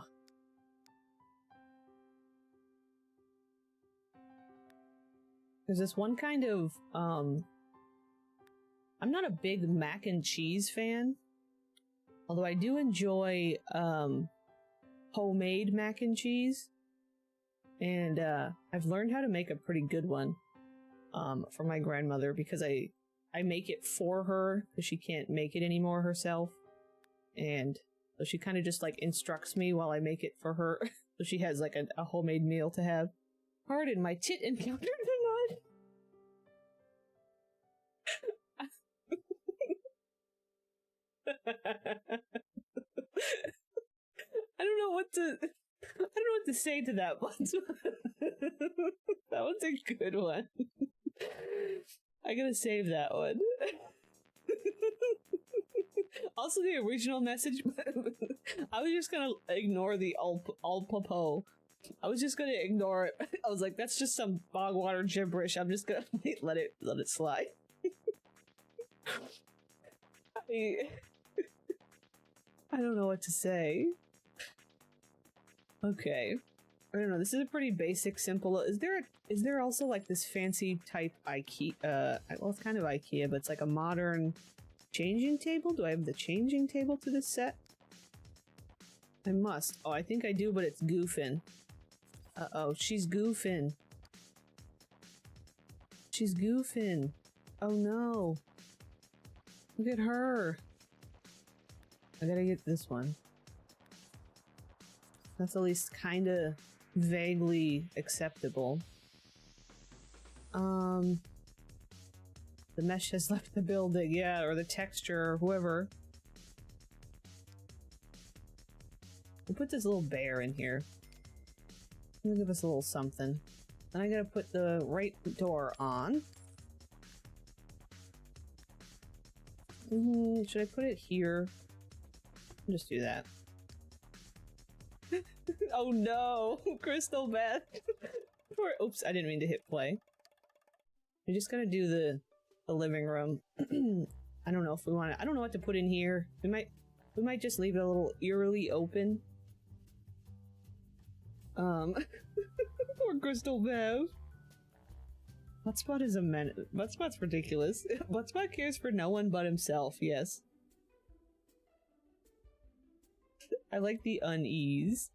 S1: There's this one kind of, I'm not a big mac and cheese fan, although I do enjoy, homemade mac and cheese, and, I've learned how to make a pretty good one, for my grandmother, because I make it for her, because she can't make it anymore herself, and so she kind of just, like, instructs me while I make it for her, so she has, like, a homemade meal to have. Pardon, my tit encountered the mud! I don't know what to say to that one. That one's a good one. I gotta save that one. Also, the original message, I was just gonna ignore the all popo. I was just gonna ignore it. I was like, that's just some bog water gibberish. I'm just gonna let it slide. I don't know what to say. Okay. I don't know, this is a pretty basic, simple... Is there also like this fancy type IKEA... well, it's kind of IKEA, but it's like a modern changing table? Do I have the changing table to this set? I must. Oh, I think I do, but it's goofing. Uh-oh, she's goofing. She's goofing. Oh no. Look at her. I gotta get this one. That's at least kinda vaguely acceptable. The mesh has left the building, yeah, or the texture, or whoever. We'll put this little bear in here. It'll give us a little something. Then I gotta put the right door on. Should I put it here? I'll just do that. Oh no! Crystal Beth! Oops, I didn't mean to hit play. We just gotta do the living room. I don't know if we want to. I don't know what to put in here. We might just leave it a little eerily open. Poor Crystal Bev. Buttspot is a menace. Buttspot's ridiculous. Buttspot cares for no one but himself, yes. I like the unease.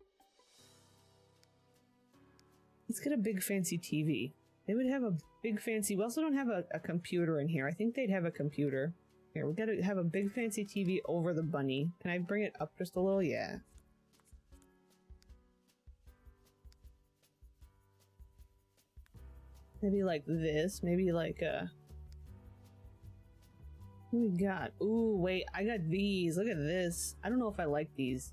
S1: Let's get a big fancy TV. They would have a big fancy... We also don't have a computer in here. I think they'd have a computer. Here, we gotta have a big fancy TV over the bunny. Can I bring it up just a little? Yeah. Maybe like this. Maybe like what do we got? Ooh, wait. I got these. Look at this. I don't know if I like these.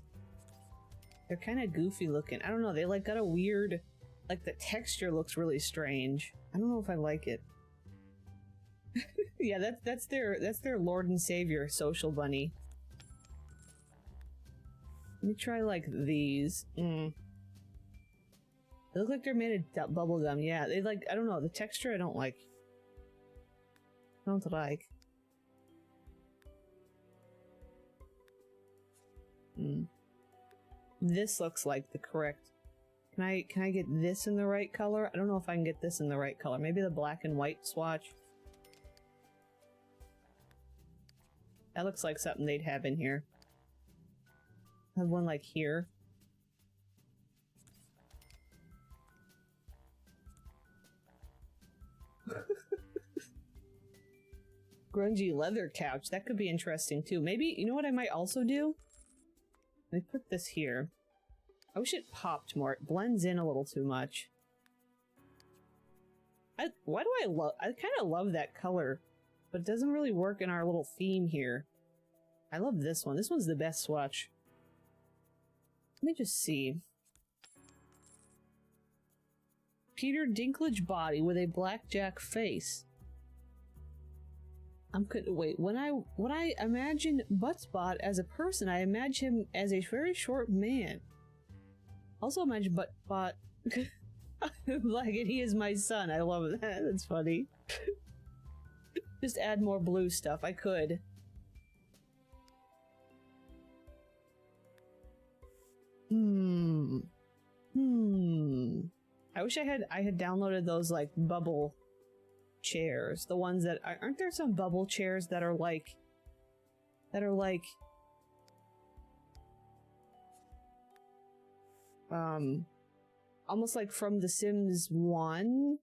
S1: They're kind of goofy looking. I don't know. They like got a weird... Like the texture looks really strange. I don't know if I like it. Yeah, that's their Lord and Savior social bunny. Let me try like these. They look like they're made of bubblegum. Yeah, they like, I don't know, the texture I don't like. Don't like. This looks like the correct. Can I get this in the right color? I don't know if I can get this in the right color. Maybe the black and white swatch. That looks like something they'd have in here. I have one like here. Grungy leather couch. That could be interesting too. Maybe, you know what I might also do? Let me put this here. I wish it popped more. It blends in a little too much. Why do I kind of love that color, but it doesn't really work in our little theme here. I love this one. This one's the best swatch. Let me just see. Peter Dinklage body with a blackjack face. Wait, when I imagine Buttspot as a person, I imagine him as a very short man. Also imagine Buttspot like it, he is my son. I love that. That's funny. Just add more blue stuff. I could. I wish I had downloaded those like bubble chairs. The ones that aren't there some bubble chairs that are like almost like from The Sims 1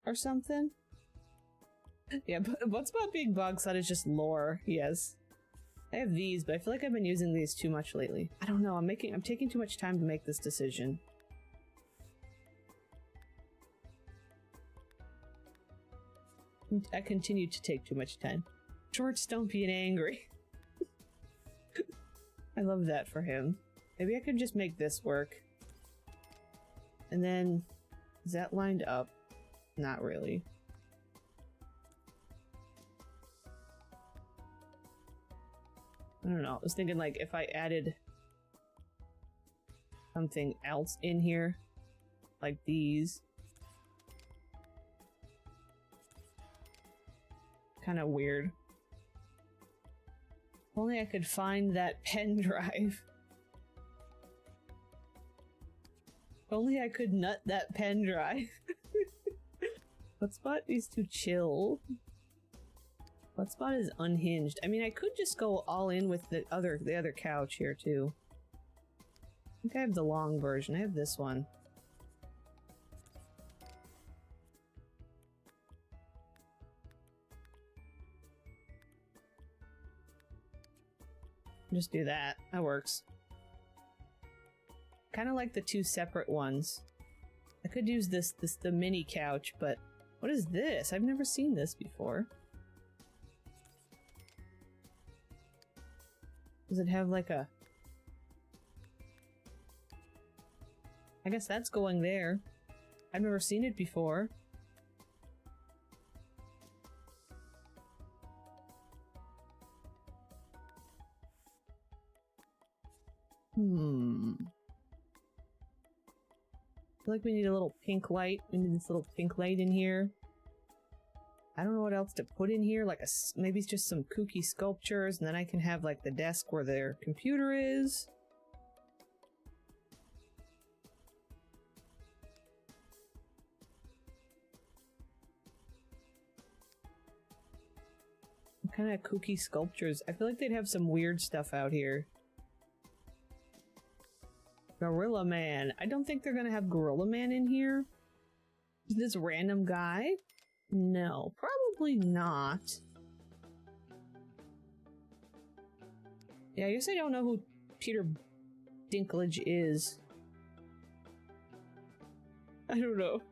S1: or something? Yeah, but Buttspot being Bogslot is just lore, yes. I have these, but I feel like I've been using these too much lately. I don't know, I'm taking too much time to make this decision. I continue to take too much time. Short, stumpy, and angry. I love that for him. Maybe I could just make this work. And then, is that lined up? Not really. I don't know. I was thinking like if I added something else in here, like these. Kind of weird. If only I could find that pen drive. If only I could nut that pen drive. Hotspot needs to chill. Hotspot is unhinged. I mean, I could just go all in with the other couch here too. I think I have the long version. I have this one. Just do that. That works. Kind of like the two separate ones. I could use the mini couch, but what is this? I've never seen this before. Does it have like a... I guess that's going there. I've never seen it before. I feel like we need a little pink light. We need this little pink light in here. I don't know what else to put in here. Like maybe it's just some kooky sculptures, and then I can have like the desk where their computer is. What kind of kooky sculptures? I feel like they'd have some weird stuff out here. Gorilla Man. I don't think they're gonna have Gorilla Man in here. This random guy? No, probably not. Yeah, I guess I don't know who Peter Dinklage is. I don't know.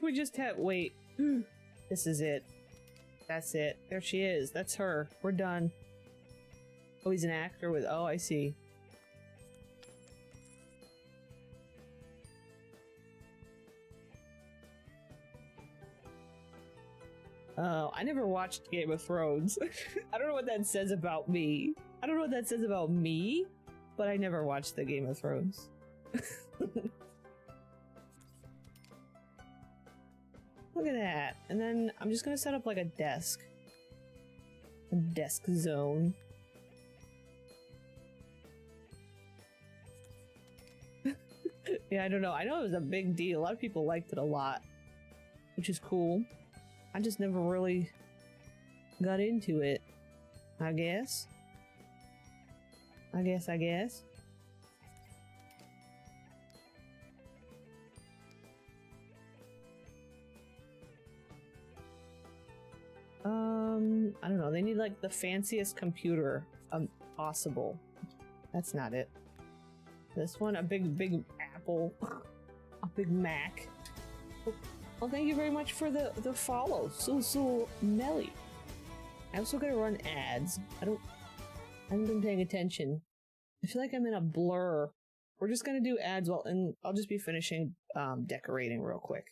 S1: We just have— wait. This is it. That's it. There she is. That's her. We're done. Oh, he's an actor with— oh, I see. Oh, I never watched Game of Thrones. I don't know what that says about me. I don't know what that says about me, but I never watched the Game of Thrones. Look at that. And then I'm just gonna set up like a desk. A desk zone. Yeah, I don't know. I know it was a big deal. A lot of people liked it a lot, which is cool. I just never really got into it, I guess. I guess. I don't know. They need like the fanciest computer possible. That's not it. This one, a big Apple, a big Mac. Well, thank you very much for the follow, so Melly. I also gotta run ads. I haven't been paying attention. I feel like I'm in a blur. We're just gonna do ads and I'll just be finishing decorating real quick.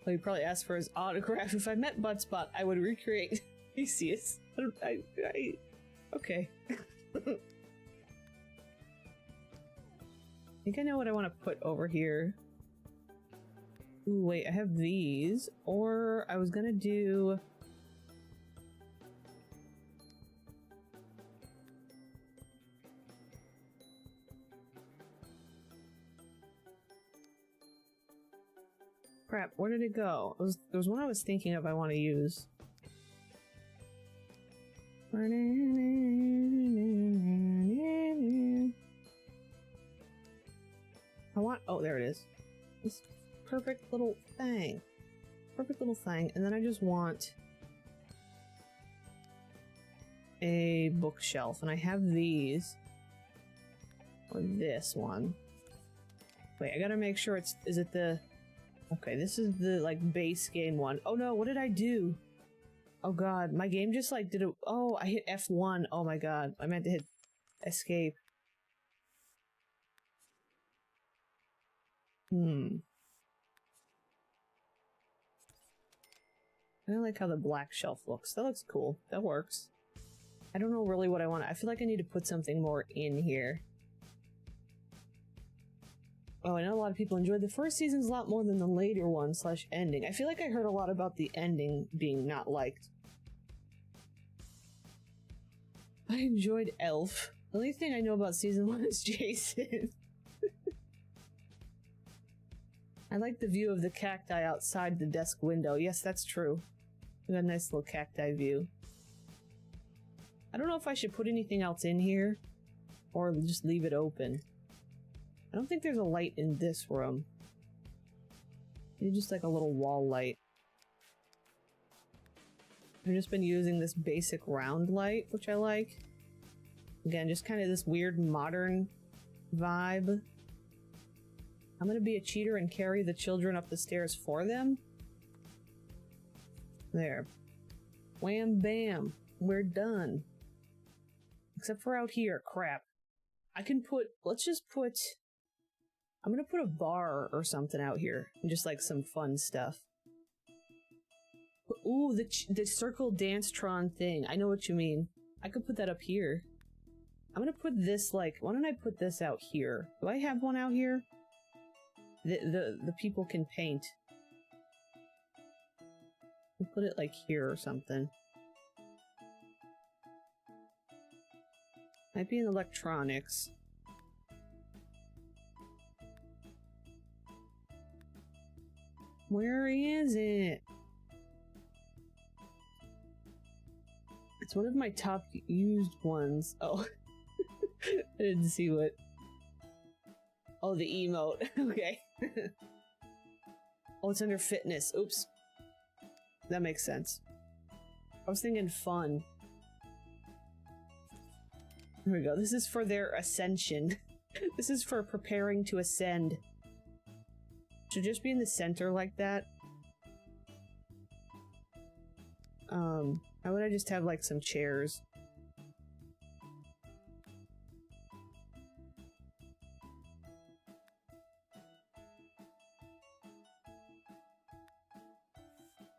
S1: Oh, you probably asked for his autograph. If I met Buttspot, I would recreate Theseus. Okay. I think I know what I want to put over here. Ooh, wait, I have these. Or I was gonna do... Crap, where did it go? There was one I was thinking of I want to use. Oh, there it is. This perfect little thing. Perfect little thing. And then I just want a bookshelf. And I have these. Or this one. Wait, I gotta make sure it's... is it the... okay, this is the, like, base game one. Oh no, what did I do? Oh god, my game just, like, did a... oh, I hit F1. Oh my god, I meant to hit escape. I like how the black shelf looks. That looks cool. That works. I don't know really what I want. I feel like I need to put something more in here. Oh, I know a lot of people enjoyed the first seasons a lot more than the later one / ending. I feel like I heard a lot about the ending being not liked. I enjoyed Elf. The only thing I know about season 1 is Jason. I like the view of the cacti outside the desk window. Yes, that's true. We got a nice little cacti view. I don't know if I should put anything else in here or just leave it open. I don't think there's a light in this room. Maybe just like a little wall light. I've just been using this basic round light, which I like. Again, just kind of this weird modern vibe. I'm gonna be a cheater and carry the children up the stairs for them. There. Wham bam. We're done. Except for out here. Crap. I can put... Let's just put... I'm gonna put a bar or something out here. And just like some fun stuff. Ooh, the circle dance-tron thing. I know what you mean. I could put that up here. I'm gonna put this like... Why don't I put this out here? Do I have one out here? The people can paint. We'll put it like here or something. Might be in electronics. Where is it? It's one of my top used ones. Oh. I didn't see what... Oh, the emote. Okay. Oh, it's under fitness. Oops. That makes sense. I was thinking fun. Here we go. This is for their ascension. This is for preparing to ascend. Should just be in the center like that. How would I just have like some chairs?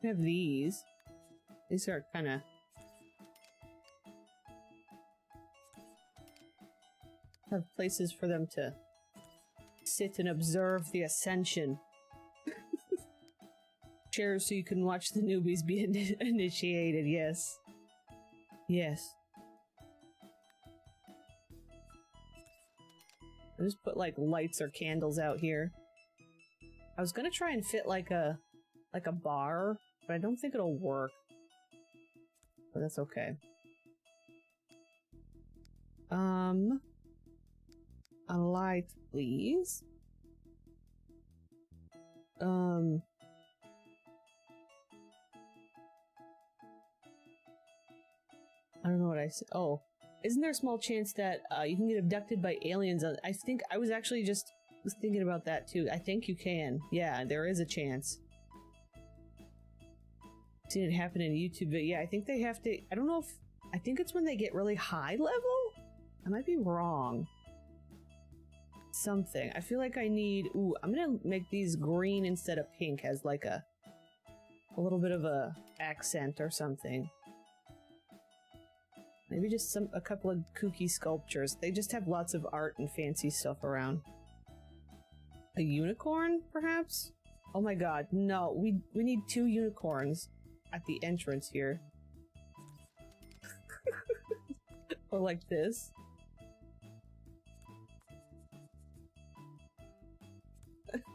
S1: I have these. These are kind of... have places for them to sit and observe the ascension. Chairs so you can watch the newbies be initiated, yes. Yes. I'll just put like lights or candles out here. I was gonna try and fit like a bar, but I don't think it'll work. But that's okay. A light, please. I don't know what I said. Oh, isn't there a small chance that you can get abducted by aliens? I think I was actually just thinking about that too. I think you can. Yeah, there is a chance. I've seen it happen in YouTube, but yeah, I think they have to. I don't know if. I think it's when they get really high level. I might be wrong. Something. I feel like I need. Ooh, I'm gonna make these green instead of pink as like a little bit of a accent or something. Maybe just a couple of kooky sculptures. They just have lots of art and fancy stuff around. A unicorn, perhaps? Oh my god, no, we need 2 unicorns at the entrance here. Or like this.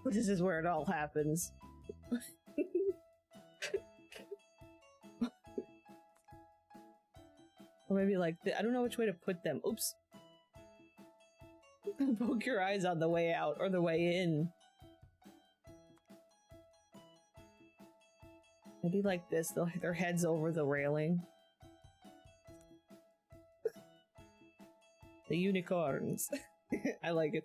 S1: This is where it all happens. Or maybe like, I don't know which way to put them. Oops. Poke your eyes on the way out or the way in. Maybe like this, their heads over the railing. The unicorns. I like it.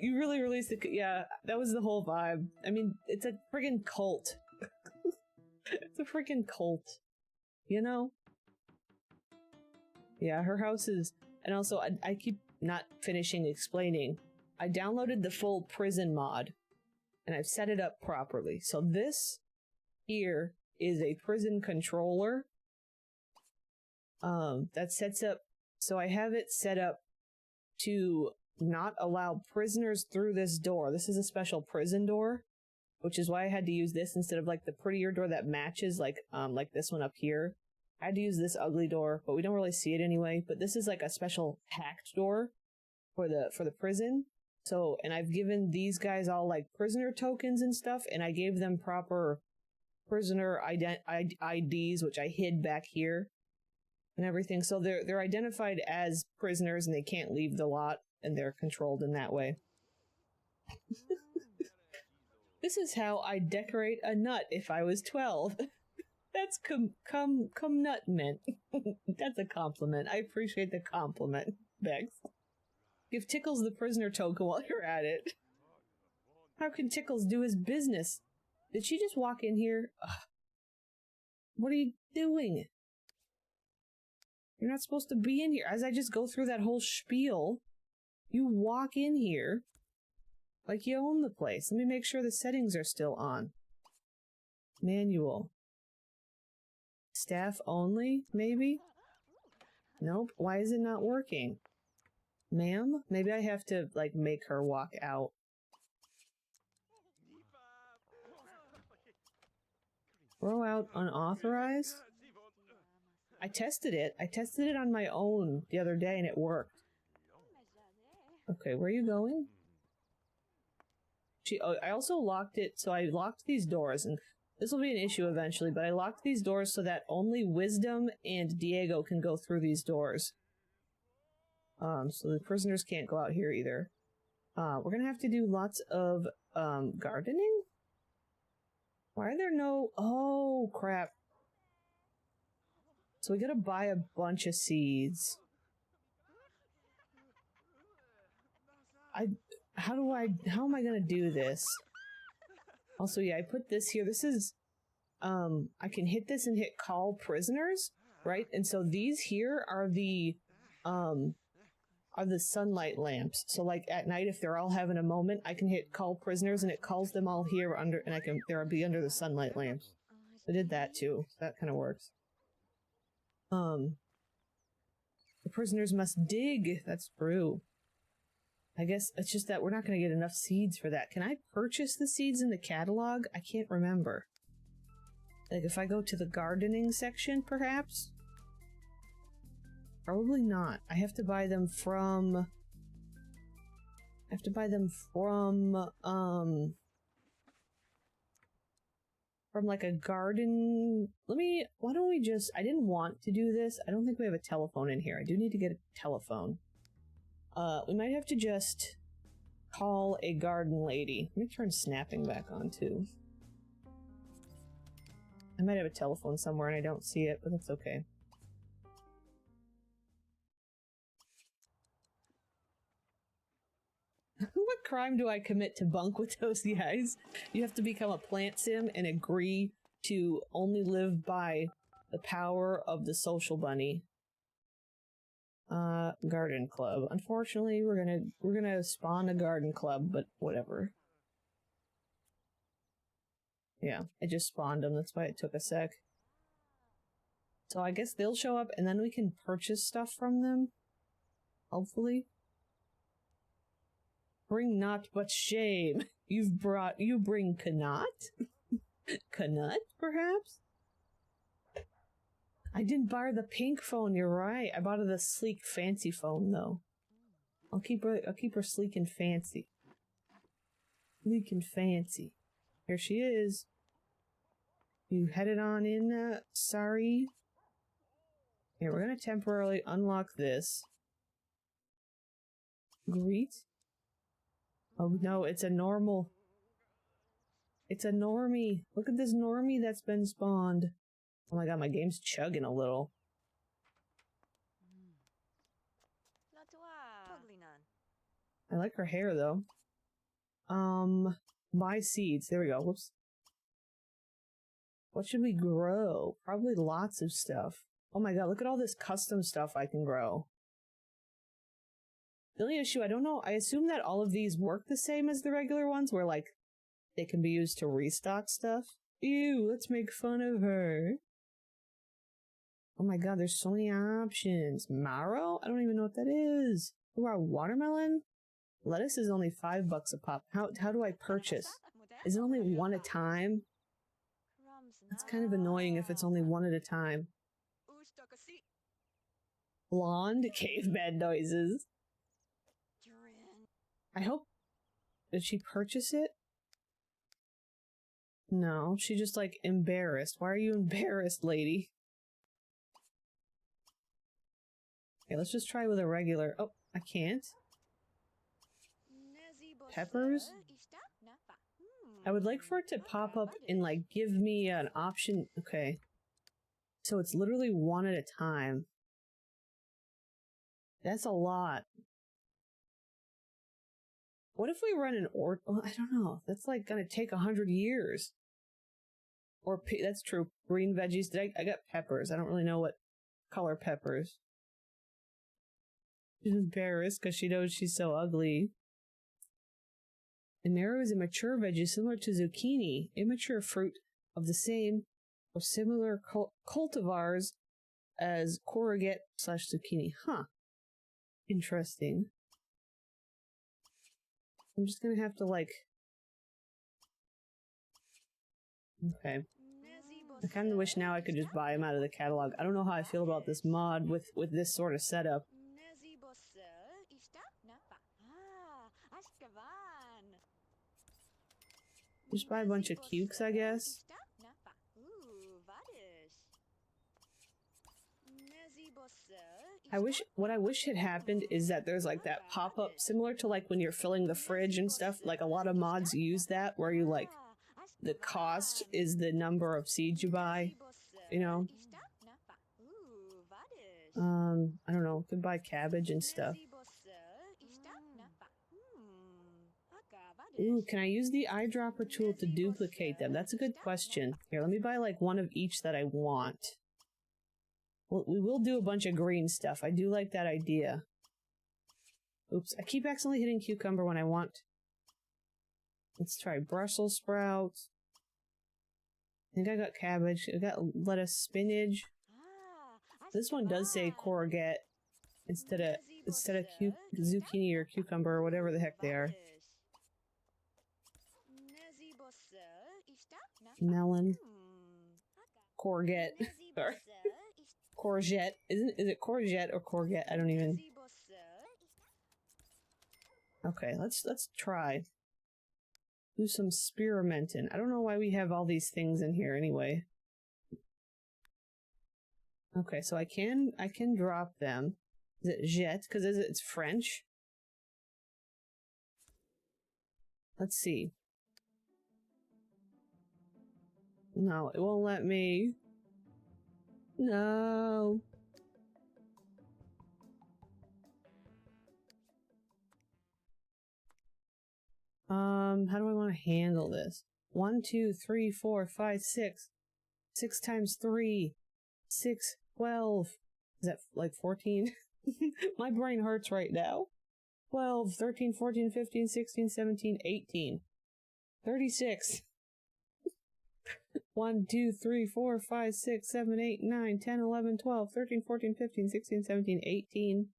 S1: You really released it. Yeah, that was the whole vibe. I mean, it's a friggin' cult. It's a friggin' cult. You know? Yeah, her house is... And also, I keep not finishing explaining. I downloaded the full prison mod, and I've set it up properly. So this here is a prison controller. That sets up, so I have it set up to not allow prisoners through this door. This is a special prison door, which is why I had to use this instead of like the prettier door that matches, like this one up here. I had to use this ugly door, but we don't really see it anyway. But this is like a special hacked door for the prison. So, and I've given these guys all like prisoner tokens and stuff, and I gave them proper prisoner IDs, which I hid back here and everything. So they're identified as prisoners and they can't leave the lot, and they're controlled in that way. This is how I decorate a nut if I was 12. That's come nutment. That's a compliment. I appreciate the compliment, Bex. Give Tickles the prisoner token while you're at it. How can Tickles do his business? Did she just walk in here? Ugh. What are you doing? You're not supposed to be in here. As I just go through that whole spiel, you walk in here like you own the place. Let me make sure the settings are still on. Manual. Staff only, maybe? Nope. Why is it not working? Ma'am? Maybe I have to, like, make her walk out. Throw out unauthorized? I tested it. I tested it on my own the other day and it worked. Okay, where are you going? I also locked it, so I locked these doors, and this will be an issue eventually, but I locked these doors so that only Wisdom and Diego can go through these doors. So the prisoners can't go out here either. We're gonna have to do lots of, gardening? Why are there no... Oh, crap. So we gotta buy a bunch of seeds. How am I gonna do this? Also, yeah, I put this here. This is, I can hit this and hit call prisoners, right? And so these here are the sunlight lamps. So like at night, if they're all having a moment, I can hit call prisoners and it calls them all here under, and they'll be under the sunlight lamps. I did that too. So that kind of works. The prisoners must dig. That's true. I guess it's just that we're not going to get enough seeds for that. Can I purchase the seeds in the catalog? I can't remember. Like if I go to the gardening section, perhaps? Probably not. I have to buy them from... from like a garden... why don't we just... I didn't want to do this. I don't think we have a telephone in here. I do need to get a telephone. We might have to just call a garden lady. Let me turn snapping back on too. I might have a telephone somewhere and I don't see it, but that's okay. What crime do I commit to bunk with those guys? You have to become a plant sim and agree to only live by the power of the social bunny. Garden club. Unfortunately, we're gonna spawn a garden club, but whatever. Yeah, I just spawned them. That's why it took a sec. So I guess they'll show up, and then we can purchase stuff from them. Hopefully. Bring not but shame. You bring Kanat? Kanut, perhaps? I didn't buy the pink phone, you're right. I bought her the sleek fancy phone though. I'll keep her sleek and fancy. Sleek and fancy. Here she is. You headed on in, sorry. Here, we're gonna temporarily unlock this. Greet? Oh no, it's a normal. It's a normie. Look at this normie that's been spawned. Oh my god, my game's chugging a little. I like her hair though. Buy seeds. There we go. Whoops. What should we grow? Probably lots of stuff. Oh my god, look at all this custom stuff I can grow. The only issue, I don't know, I assume that all of these work the same as the regular ones, where, like, they can be used to restock stuff. Ew, let's make fun of her. Oh my god, there's so many options. Marrow? I don't even know what that is. Wow, watermelon? Lettuce is only $5 a pop. How do I purchase? Is it only one at a time? That's kind of annoying if it's only one at a time. Blonde caveman noises. I hope... Did she purchase it? No, she just, like, embarrassed. Why are you embarrassed, lady? Okay, let's just try with a regular... Oh, I can't? Peppers? I would like for it to pop up and, like, give me an option... Okay. So it's literally one at a time. That's a lot. What if we run an order? Oh, I don't know. That's like gonna take 100 years. Or that's true. Green veggies. I got peppers. I don't really know what color peppers. She's embarrassed because she knows she's so ugly. And marrow is a mature veggie similar to zucchini, immature fruit of the same or similar cultivars as courgette/zucchini. Huh. Interesting. I'm just gonna have to, like... Okay. I kind of wish now I could just buy them out of the catalog. I don't know how I feel about this mod with this sort of setup. Just buy a bunch of cukes, I guess. What I wish had happened is that there's like that pop-up similar to like when you're filling the fridge and stuff. Like a lot of mods use that where you like the cost is the number of seeds you buy, you know. I don't know, could buy cabbage and stuff. Ooh, can I use the eyedropper tool to duplicate them? That's a good question. Here, let me buy like one of each that I want. Well, we will do a bunch of green stuff. I do like that idea. Oops, I keep accidentally hitting cucumber when I want. Let's try Brussels sprouts. I think I got cabbage. I got lettuce, spinach. This one does say courgette instead of zucchini or cucumber or whatever the heck they are. Melon. Courgette. Sorry. Courgette. Is it courgette or courgette? I don't even... Okay, let's try. Do some experimenting. I don't know why we have all these things in here anyway. Okay, so I can drop them. Is it jet? Because it's French. Let's see. No, it won't let me. No. How do I want to handle this? 1, 2, 3, 4, 5, 6. 6 times 3. 6, 12. Is that like 14? My brain hurts right now. 12, 13, 14, 15, 16, 17, 18. 36. 1, 2, 3, 4, 5, 6, 7, 8, 9, 10, 11, 12, 13, 14, 15, 16, 17, 18.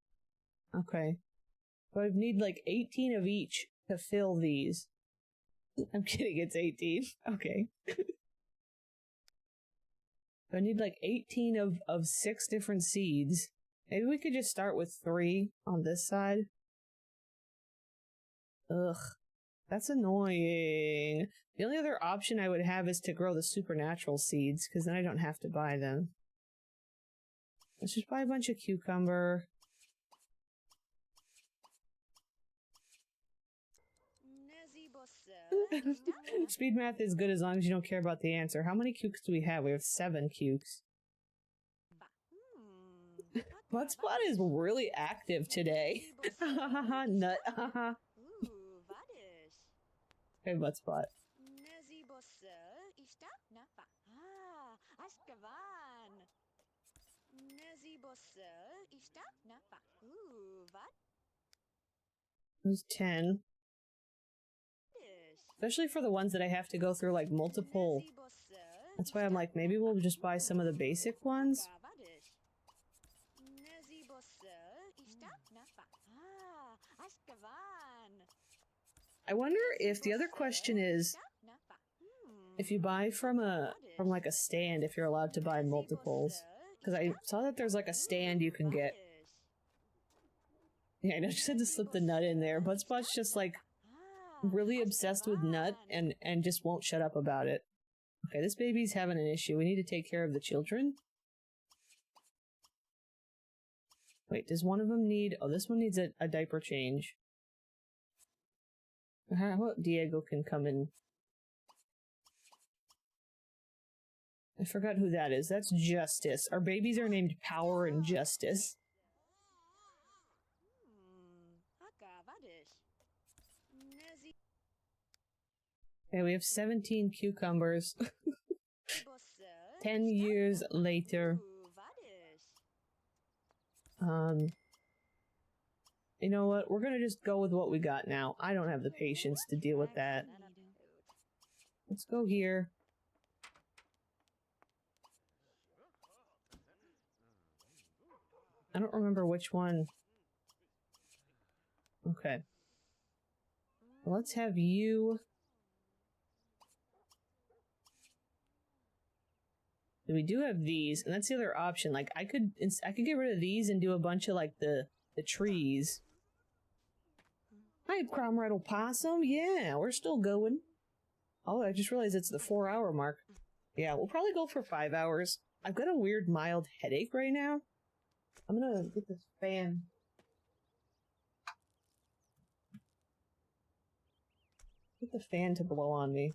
S1: Okay. So I need like 18 of each to fill these. I'm kidding, it's 18. Okay. So I need like 18 of 6 different seeds. Maybe we could just start with 3 on this side. Ugh. That's annoying. The only other option I would have is to grow the supernatural seeds, because then I don't have to buy them. Let's just buy a bunch of cucumber. Speed math is good as long as you don't care about the answer. How many cukes do we have? We have 7 cukes. Buttspot is really active today. Nut. Okay, Buttspot. There's 10. Especially for the ones that I have to go through, like, multiple. That's why I'm like, maybe we'll just buy some of the basic ones. I wonder if the other question is if you buy from like a stand, if you're allowed to buy multiples. Because I saw that there's like a stand you can get. Yeah, I know, just had to slip the nut in there. Butspot's just like really obsessed with nut and just won't shut up about it. Okay, this baby's having an issue. We need to take care of the children. Wait, does one of them need... Oh, this one needs a diaper change. How about Diego can come in? I forgot who that is. That's Justice. Our babies are named Power and Justice. Okay, we have 17 cucumbers. 10 years later. You know what? We're gonna just go with what we got now. I don't have the patience to deal with that. Let's go here. I don't remember which one. Okay. Let's have you... We do have these, and that's the other option. Like, I could get rid of these and do a bunch of, like, the trees. Hi, Cromride Opossum. Yeah, we're still going. Oh, I just realized it's the 4-hour mark. Yeah, we'll probably go for 5 hours. I've got a weird, mild headache right now. I'm gonna get this fan. Get the fan to blow on me.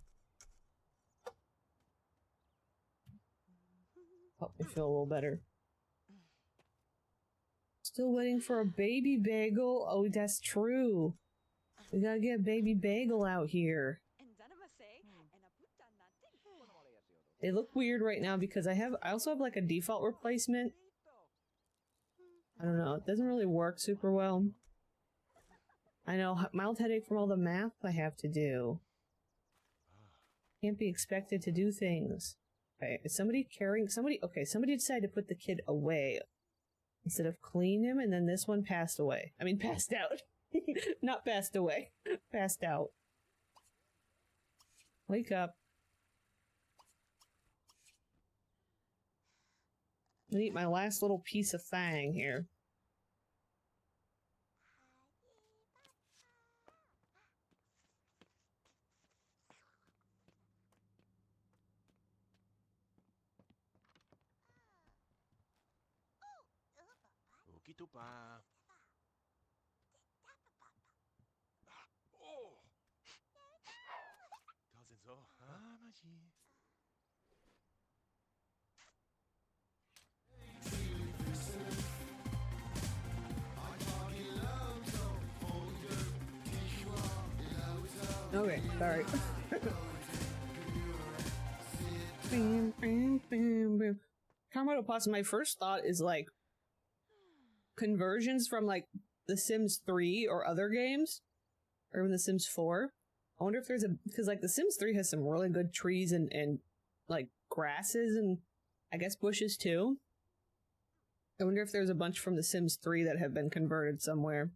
S1: Help me feel a little better. Still waiting for a baby bagel. Oh, that's true. We gotta get a baby bagel out here. They look weird right now because I also have like a default replacement. I don't know, it doesn't really work super well. I know, mild headache from all the math I have to do. Can't be expected to do things. Okay, is somebody carrying somebody? Okay, somebody decided to put the kid away instead of clean him, and then this one passed away. I mean, passed out. Not passed away. Passed out. Wake up. I'm gonna eat my last little piece of fang here. Okay, sorry. Bam, bam, bam, bam. Comrade Opossum, my first thought is like conversions from like The Sims 3 or other games, or even The Sims 4. I wonder if there's because like The Sims 3 has some really good trees and like grasses and I guess bushes too. I wonder if there's a bunch from The Sims 3 that have been converted somewhere.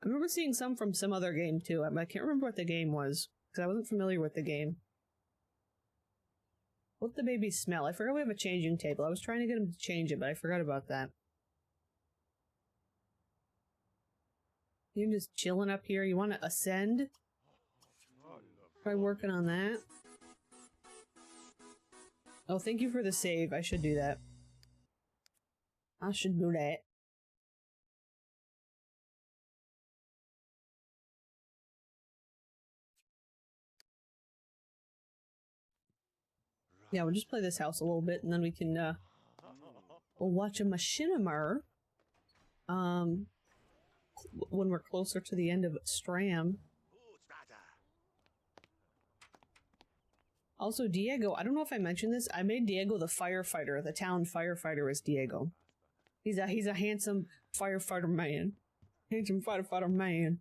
S1: I remember seeing some from some other game too. I can't remember what the game was because I wasn't familiar with the game. What the babies smell? I forgot we have a changing table. I was trying to get him to change it, but I forgot about that. You're just chilling up here. You want to ascend? Try working on that. Oh, thank you for the save. I should do that. I should do that. Yeah, we'll just play this house a little bit, and then we can, we'll watch a Machinima, when we're closer to the end of Stram. Also, Diego, I don't know if I mentioned this, I made Diego the firefighter. The town firefighter is Diego. He's a handsome firefighter man. Handsome fighter man.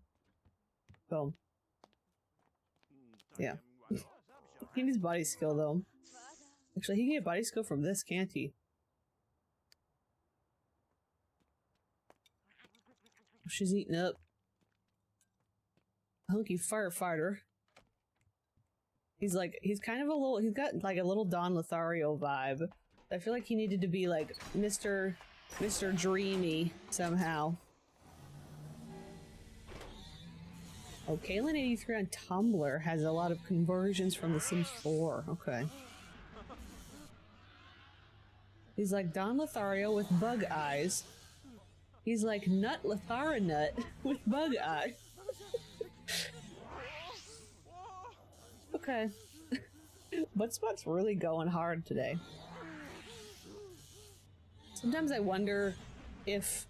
S1: So, yeah. He needs body skill, though. Actually, he can get body skill from this, can't he? She's eating up. Hunky firefighter. He's kind of a little, he's got like a little Don Lothario vibe. I feel like he needed to be like Mr. Dreamy somehow. Oh, Kaylin83 on Tumblr has a lot of conversions from The Sims 4. Okay. He's like Don Lothario with bug eyes. He's like Nut Lotharinut with bug eyes. Okay. Buttspot's really going hard today. Sometimes I wonder if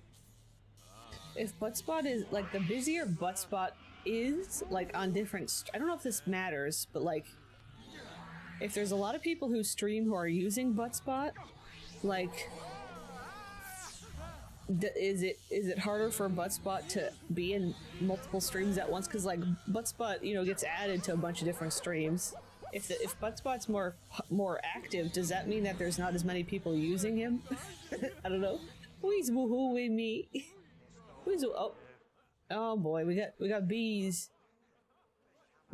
S1: Buttspot is like the busier Buttspot is like on different. I don't know if this matters, but like if there's a lot of people who stream who are using Buttspot, like is it harder for Buttspot to be in multiple streams at once? Because like Buttspot, you know, gets added to a bunch of different streams. If Buttspot's more active, does that mean that there's not as many people using him? I don't know. Who's woohoo me? Who's oh boy, we got bees.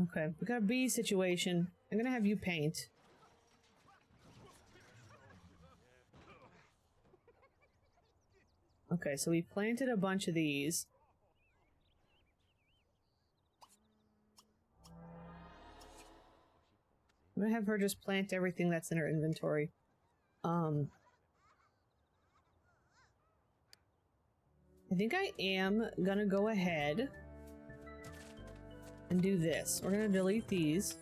S1: Okay, we got a bee situation. I'm gonna have you paint. Okay, so we planted a bunch of these. I'm gonna have her just plant everything that's in her inventory. I think I am gonna go ahead and do this. We're gonna delete these.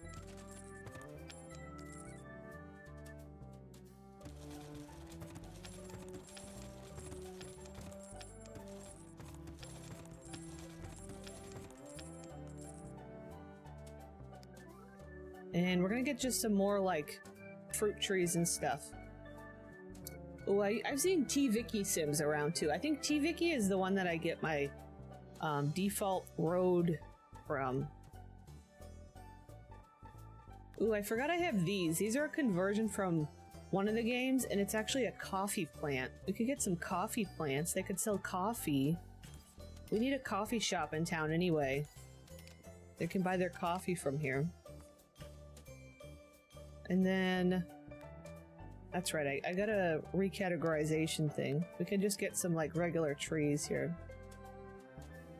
S1: And we're gonna get just some more, like, fruit trees and stuff. Oh, I've seen T-Vicky Sims around, too. I think T-Vicky is the one that I get my default road from. Ooh, I forgot I have these. These are a conversion from one of the games, and it's actually a coffee plant. We could get some coffee plants. They could sell coffee. We need a coffee shop in town anyway. They can buy their coffee from here. And then, that's right, I got a recategorization thing. We can just get some, like, regular trees here.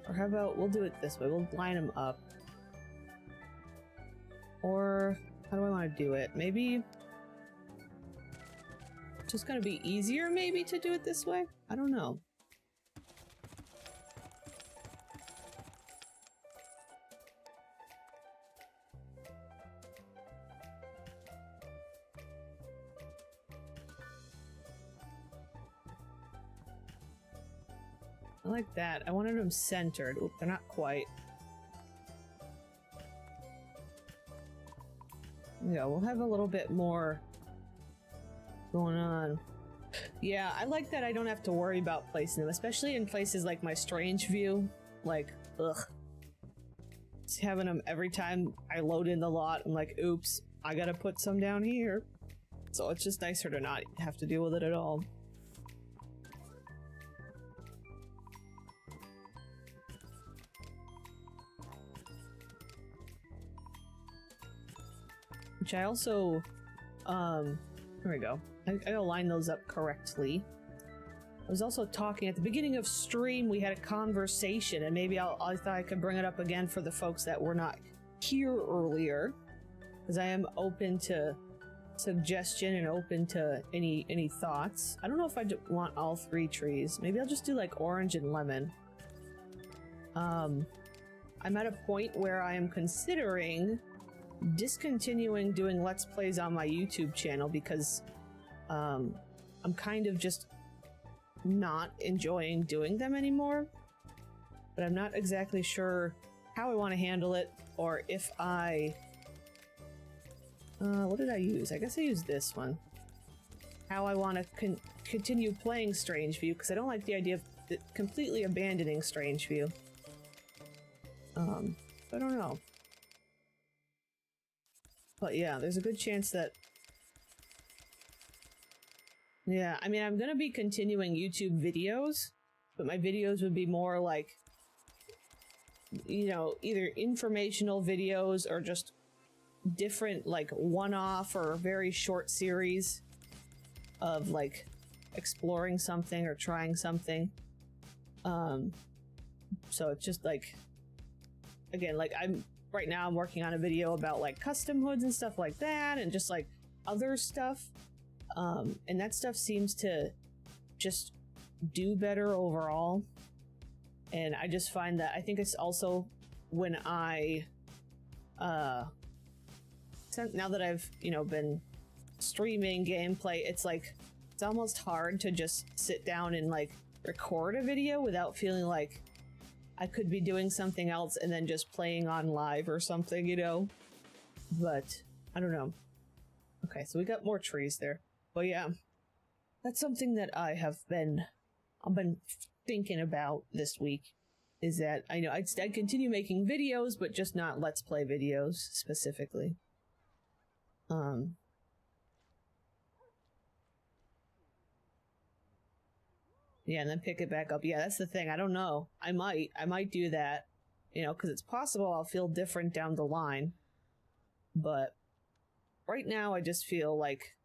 S1: Or how about, we'll do it this way, we'll line them up. Or, how do I want to do it? Maybe, it's just gonna be easier, maybe, to do it this way? I don't know. I like that. I wanted them centered. Oop, they're not quite. Yeah, we'll have a little bit more going on. Yeah, I like that I don't have to worry about placing them, especially in places like my strange view. Like, ugh. Just having them every time I load in the lot, I'm like, oops, I gotta put some down here. So it's just nicer to not have to deal with it at all. Which I also, there we go. I gotta line those up correctly. I was also talking at the beginning of stream, we had a conversation, and maybe I thought I could bring it up again for the folks that were not here earlier, because I am open to suggestion and open to any thoughts. I don't know if I want all three trees. Maybe I'll just do like orange and lemon. I'm at a point where I am considering discontinuing doing Let's Plays on my YouTube channel because I'm kind of just not enjoying doing them anymore, but I'm not exactly sure how I want to handle it, or if I what did I use? I guess I used this one. How I want to continue playing Strange View, because I don't like the idea of completely abandoning Strangeview. I don't know. But yeah, there's a good chance that... Yeah, I mean, I'm gonna be continuing YouTube videos, but my videos would be more like, you know, either informational videos or just different, like, one-off or very short series of, like, exploring something or trying something. So it's just, like, again, like, right now I'm working on a video about, like, custom hoods and stuff like that, and just, like, other stuff. And that stuff seems to just do better overall. And I just find that I think it's also when I, now that I've, you know, been streaming gameplay, it's like, it's almost hard to just sit down and like record a video without feeling like I could be doing something else and then just playing on live or something, you know? But I don't know. Okay, so we got more trees there. But yeah, that's something that I've been thinking about this week, is that I know I'd continue making videos, but just not Let's Play videos specifically. Yeah, and then pick it back up. Yeah, that's the thing. I don't know. I might do that, you know, because it's possible I'll feel different down the line. But right now, I just feel like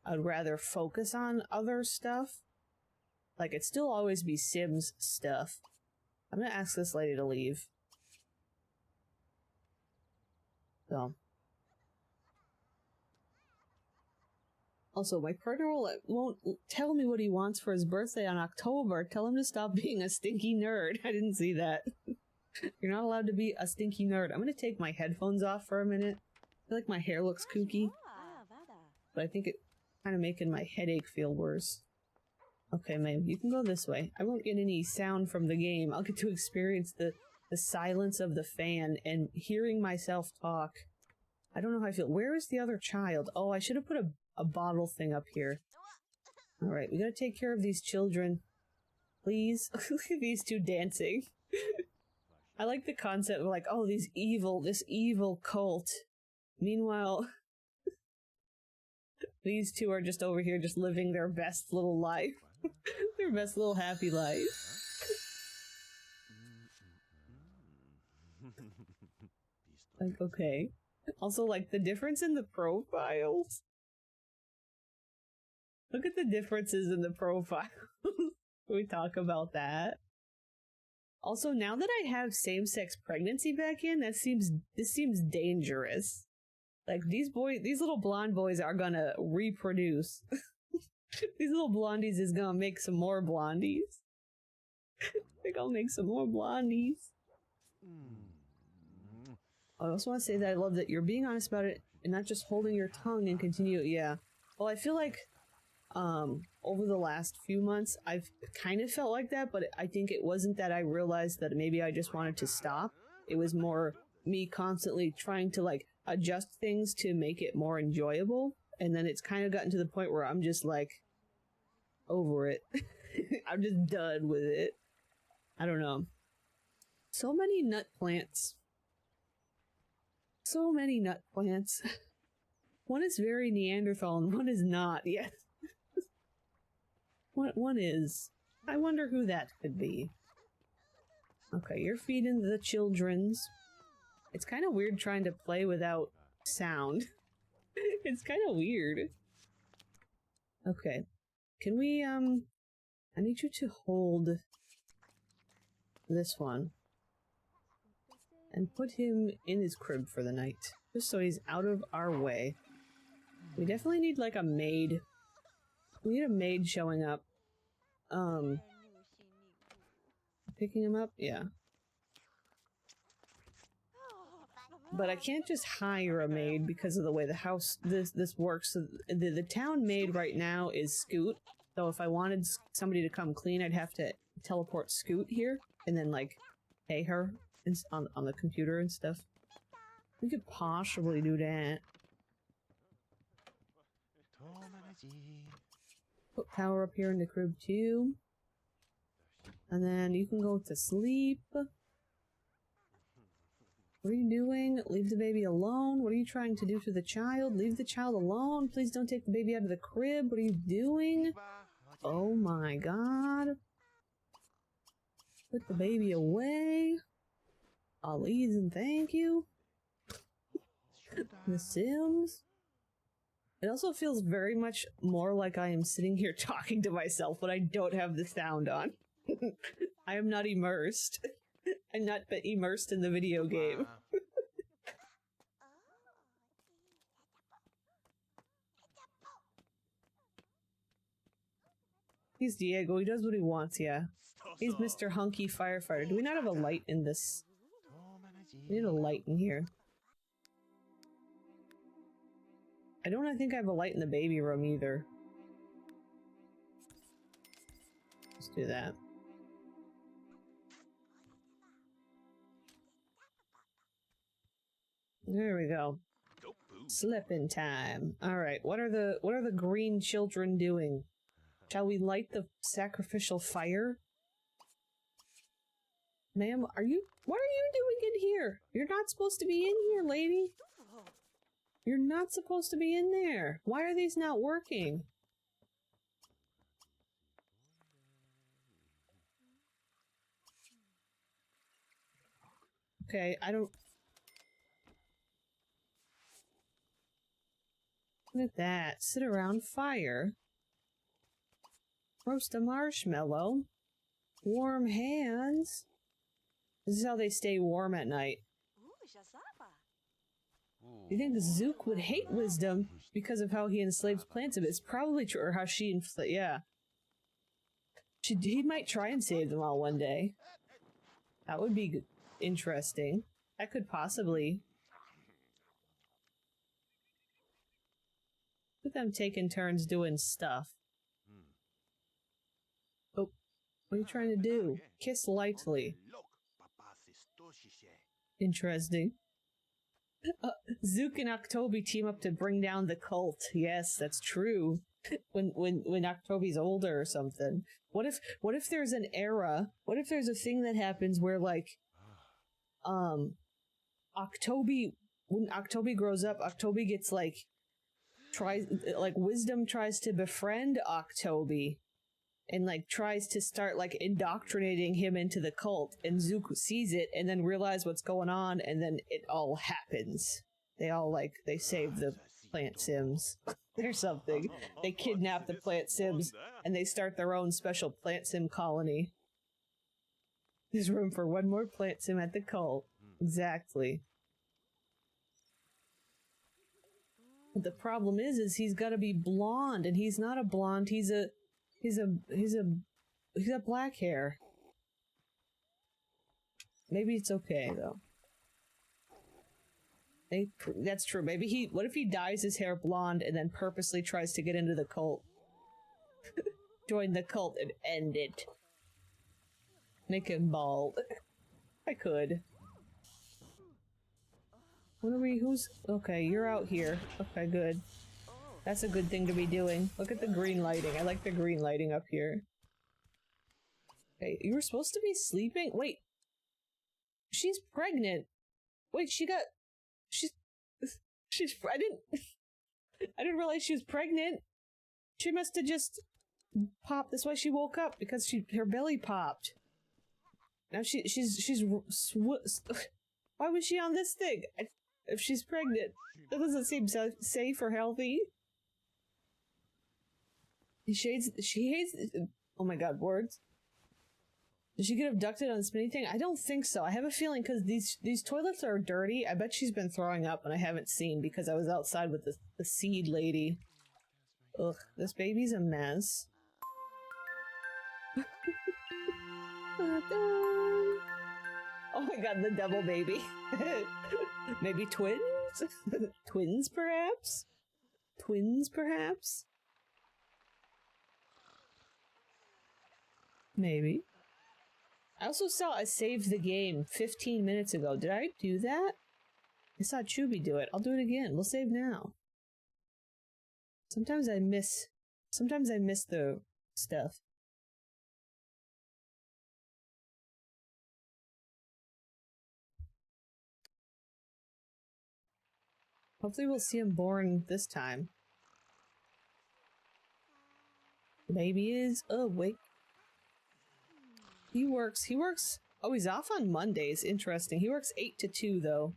S1: I'd rather focus on other stuff. Like, it'd still always be Sims stuff. I'm gonna ask this lady to leave. So. Also, my partner won't tell me what he wants for his birthday on October. Tell him to stop being a stinky nerd. I didn't see that. You're not allowed to be a stinky nerd. I'm gonna take my headphones off for a minute. I feel like my hair looks kooky. But I think it's kind of making my headache feel worse. Okay, ma'am, you can go this way. I won't get any sound from the game. I'll get to experience the silence of the fan and hearing myself talk. I don't know how I feel. Where is the other child? Oh, I should have put a bottle thing up here. Alright, we gotta take care of these children. Please. Look at these two dancing. I like the concept of like, oh, this evil cult. Meanwhile, these two are just over here just living their best little life. Their best little happy life. Like, okay. Also, like, the difference in the profiles. Look at the differences in the profiles. Can we talk about that? Also, now that I have same-sex pregnancy back in, this seems dangerous. Like, these little blonde boys are gonna reproduce. These little blondies is gonna make some more blondies. They're gonna make some more blondies. I also want to say that I love that you're being honest about it and not just holding your tongue and continue. Yeah. Well, I feel like, over the last few months, I've kind of felt like that, but I think it wasn't that I realized that maybe I just wanted to stop. It was more me constantly trying to, like, adjust things to make it more enjoyable. And then it's kind of gotten to the point where I'm just, like, over it. I'm just done with it. I don't know. So many nut plants. So many nut plants. One is very Neanderthal and one is not. Yes. One is. I wonder who that could be. Okay, you're feeding the children's. It's kind of weird trying to play without sound. It's kind of weird. Okay. Can we, I need you to hold this one. And put him in his crib for the night. Just so he's out of our way. We definitely need, like, a maid. We need a maid showing up. Picking him up? Yeah. But I can't just hire a maid because of the way the house, this works. So the town maid right now is Scoot. So if I wanted somebody to come clean, I'd have to teleport Scoot here. And then, like, pay her on the computer and stuff. We could possibly do that. Put power up here in the crib too. And then you can go to sleep. What are you doing? Leave the baby alone? What are you trying to do to the child? Leave the child alone. Please don't take the baby out of the crib. What are you doing? Oh my god. Put the baby away. Please and thank you. The Sims. It also feels very much more like I am sitting here talking to myself when I don't have the sound on. I am not immersed. I'm not immersed in the video game. He's Diego. He does what he wants, yeah. He's Mr. Hunky Firefighter. Do we not have a light in this? We need a light in here. I don't think I have a light in the baby room either. Let's do that. There we go. Slipping time. Alright, what are the green children doing? Shall we light the sacrificial fire? Ma'am, what are you doing in here? You're not supposed to be in here, lady. You're not supposed to be in there. Why are these not working? Okay, I don't... Look at that. Sit around fire. Roast a marshmallow. Warm hands. This is how they stay warm at night. You think Zook would hate wisdom because of how he enslaves plants? It's probably true, or how she yeah. He might try and save them all one day. That would be interesting. That could possibly... With them taking turns doing stuff. Oh, what are you trying to do? Kiss lightly. Interesting. Zook and Octobi team up to bring down the cult. Yes, that's true. When Octobi's older or something. What if there's an era? What if there's a thing that happens where like Octobi, when Octobi grows up, Octobi gets wisdom tries to befriend Octobi and tries to start indoctrinating him into the cult, and Zook sees it and then realizes what's going on, and then it all happens. They all they save the plant sims or something. They kidnap the plant sims and they start their own special plant sim colony. There's room for one more plant sim at the cult. Exactly. But the problem is he's got to be blonde, and he's not a blonde. He's got black hair. Maybe it's okay though. That's true. Maybe what if he dyes his hair blonde and then purposely tries to get into the cult? Join the cult and end it. Make him bald. I could. Okay, you're out here. Okay, good. That's a good thing to be doing. Look at the green lighting. I like the green lighting up here. Okay, you were supposed to be sleeping? Wait. She's pregnant. Wait, I didn't realize she was pregnant. She must have just popped. That's why she woke up, because her belly popped. Now why was she on this thing? If she's pregnant, that doesn't seem safe or healthy. She hates. Oh my god, words. Did she get abducted on the spinning thing? I don't think so. I have a feeling because these toilets are dirty. I bet she's been throwing up and I haven't seen because I was outside with the seed lady. Ugh, this baby's a mess. Oh my god, the double baby. Maybe twins? Twins, perhaps? Twins, perhaps? Maybe. I also saw a save the game 15 minutes ago. Did I do that? I saw Chubby do it. I'll do it again. We'll save now. Sometimes I miss the stuff. Hopefully we'll see him born this time. The baby is awake. He works, oh, he's off on Mondays. Interesting. He works 8 to 2 though.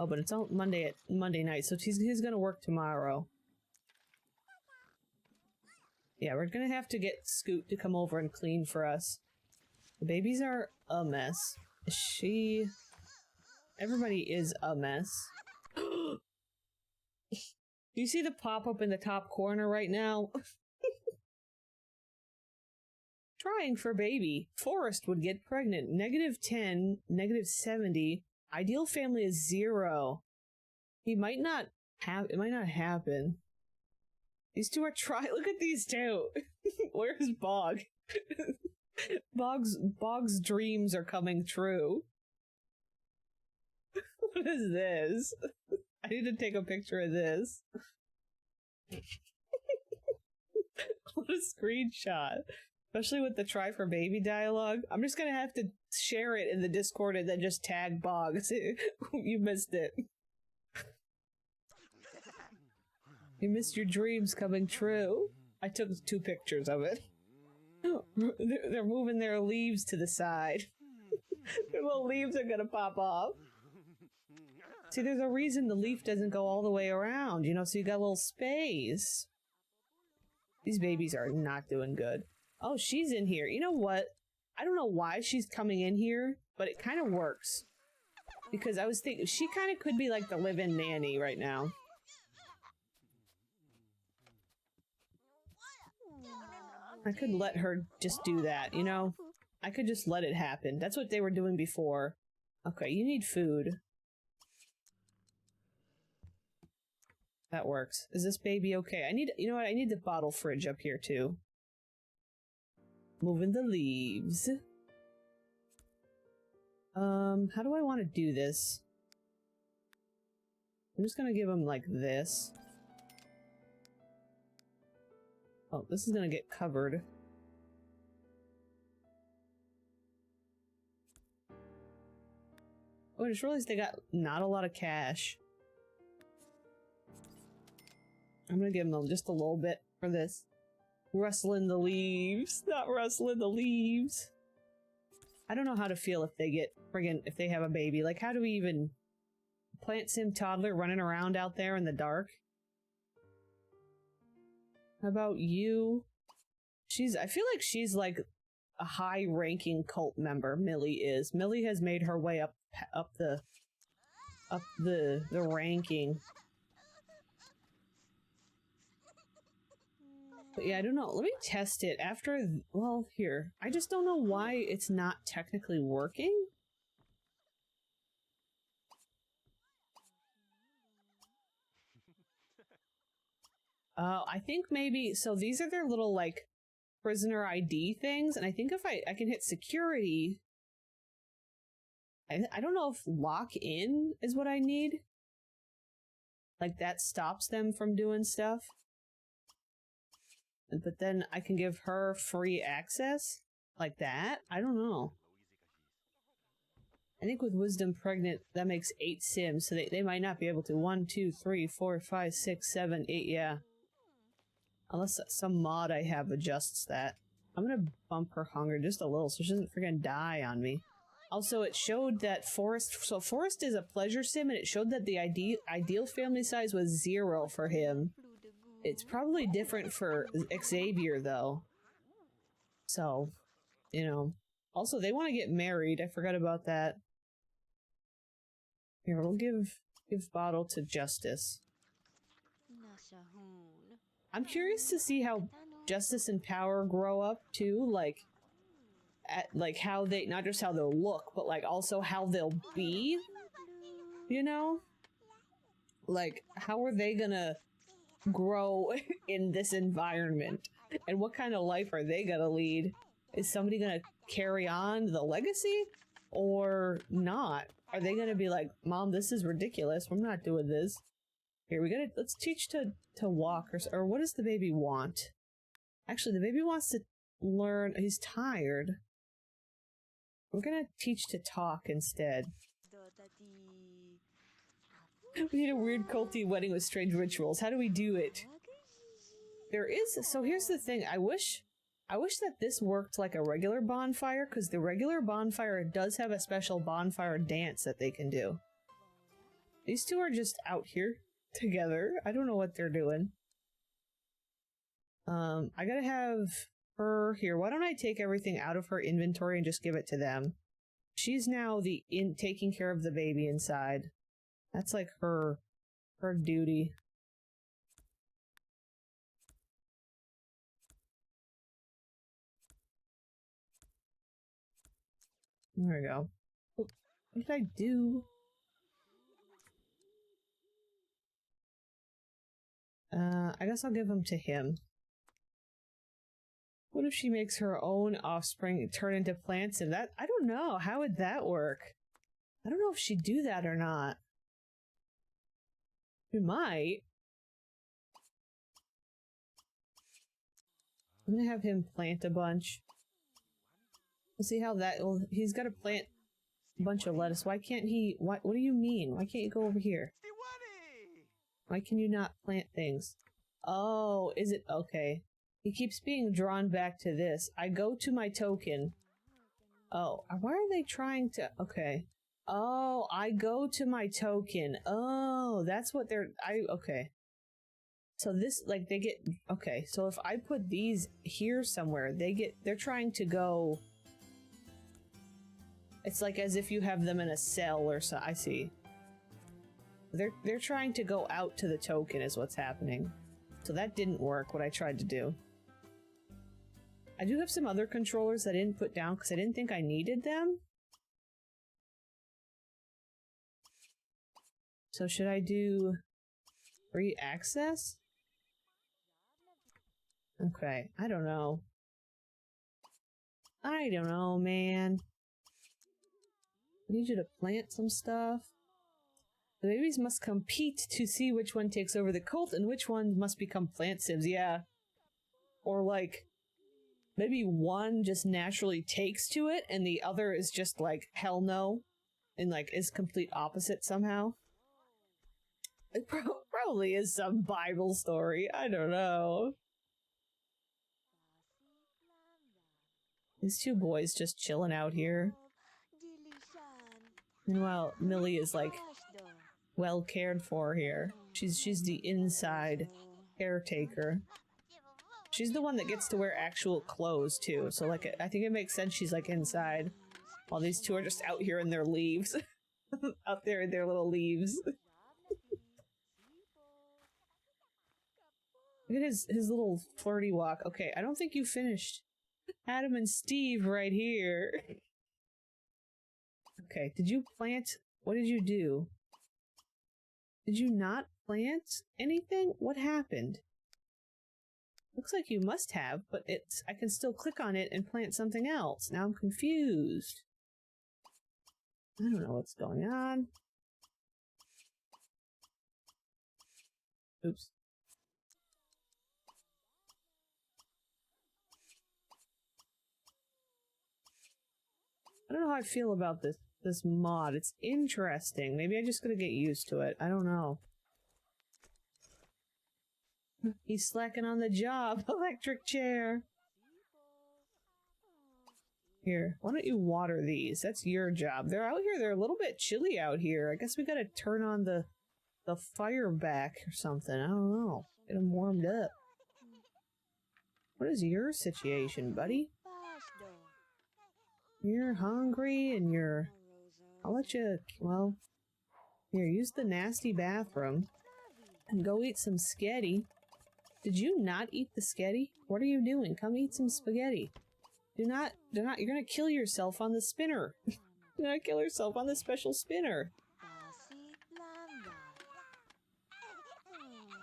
S1: Oh, but it's on Monday night, so he's gonna work tomorrow. Yeah, we're gonna have to get Scoot to come over and clean for us. The babies are a mess. Everybody is a mess. Do you see the pop-up in the top corner right now? Trying for baby. Forrest would get pregnant. -10, -70. Ideal family is 0. It might not happen. These two are look at these two. Where's Bog? Bog's dreams are coming true. What is this? I need to take a picture of this. What a screenshot. Especially with the try for baby dialogue. I'm just gonna have to share it in the Discord and then just tag Bog. You missed it. You missed your dreams coming true. I took 2 pictures of it. They're moving their leaves to the side. Their little leaves are gonna pop off. See, there's a reason the leaf doesn't go all the way around, you know, so you got a little space. These babies are not doing good. Oh, she's in here. You know what? I don't know why she's coming in here, but it kind of works. Because I was thinking, she kind of could be like the live-in nanny right now. I could let her just do that, you know? I could just let it happen. That's what they were doing before. Okay, you need food. That works. Is this baby okay? You know what? I need the bottle fridge up here too. Moving the leaves. How do I want to do this? I'm just gonna give him like this. Oh, this is gonna get covered. Oh, I just realized they got not a lot of cash. I'm gonna give them just a little bit for this. Rustling the leaves. Not rustling the leaves. I don't know how to feel if they get if they have a baby. Like, how do we even plant sim toddler running around out there in the dark? How about you? I feel like she's like a high-ranking cult member. Millie is. Millie has made her way up the ranking. But yeah, I don't know. Let me test it after. Well, here. I just don't know why it's not technically working. I think maybe. So these are their little like prisoner ID things, and I think if I can hit security. I don't know if lock in is what I need. Like that stops them from doing stuff. But then I can give her free access? Like that? I don't know. I think with Wisdom Pregnant, that makes 8 sims, so they might not be able to. 1, 2, 3, 4, 5, 6, 7, 8, yeah. Unless some mod I have adjusts that. I'm gonna bump her hunger just a little so she doesn't freaking die on me. Also, it showed that Forrest... So Forrest is a pleasure sim, and it showed that the ideal family size was 0 for him. It's probably different for Xavier, though. So, you know. Also, they want to get married. I forgot about that. Here, we'll give bottle to Justice. I'm curious to see how Justice and Power grow up, too. Like how they... Not just how they'll look, but, like, also how they'll be. You know? Like, how are they gonna grow in this environment, and what kind of life are they gonna lead? Is somebody gonna carry on the legacy or not? Are they gonna be like, Mom, this is ridiculous, we're not doing this? Here, let's teach to walk, or what does the baby want? Actually, the baby wants to learn. He's tired. We're gonna teach to talk instead. We need a weird culty wedding with strange rituals. How do we do it? There is, so here's the thing. I wish that this worked like a regular bonfire, because the regular bonfire does have a special bonfire dance that they can do. These two are just out here together. I don't know what they're doing. I gotta have her here. Why don't I take everything out of her inventory and just give it to them? She's now taking care of the baby inside. That's like her duty. There we go. Oh, what did I do? I guess I'll give them to him. What if she makes her own offspring turn into plants? And that, I don't know. How would that work? I don't know if she'd do that or not. We might. I'm gonna have him plant a bunch. We'll see how that. Well, he's got to plant a bunch of lettuce. Why can't he? What do you mean? Why can't you go over here? Why can you not plant things? Oh, is it okay? He keeps being drawn back to this. I go to my token. Oh, why are they trying to? Okay. Oh, I go to my token. Oh, that's what they're. Okay. So this, like, they get. Okay, so if I put these here somewhere, they're trying to go. It's like as if you have them in a cell or so. I see. They're trying to go out to the token is what's happening. So that didn't work, what I tried to do. I do have some other controllers that I didn't put down because I didn't think I needed them. So should I do free access? Okay, I don't know. I don't know, man. I need you to plant some stuff. The babies must compete to see which one takes over the cult and which one must become plant sieves, yeah. Or like, maybe one just naturally takes to it and the other is just like, hell no. And like, is complete opposite somehow. It probably is some Bible story, I don't know. These two boys just chilling out here. Meanwhile, Millie is like well cared for here. She's the inside caretaker. She's the one that gets to wear actual clothes too. So like, I think it makes sense she's like inside, while these two are just out here in their leaves, out there in their little leaves. Look at his little flirty walk. Okay, I don't think you finished. Adam and Steve right here. Okay, did you plant? What did you do? Did you not plant anything? What happened? Looks like you must have, but I can still click on it and plant something else. Now I'm confused. I don't know what's going on. Oops. I don't know how I feel about this mod. It's interesting. Maybe I'm just gonna get used to it. I don't know. He's slacking on the job. Electric chair. Here, why don't you water these? That's your job. They're out here. They're a little bit chilly out here. I guess we gotta turn on the fire back or something. I don't know. Get them warmed up. What is your situation, buddy? You're hungry and I'll let you, well, here, use the nasty bathroom and go eat some spaghetti. Did you not eat the spaghetti? What are you doing? Come eat some spaghetti. You're gonna kill yourself on the spinner. You're gonna kill yourself on the special spinner.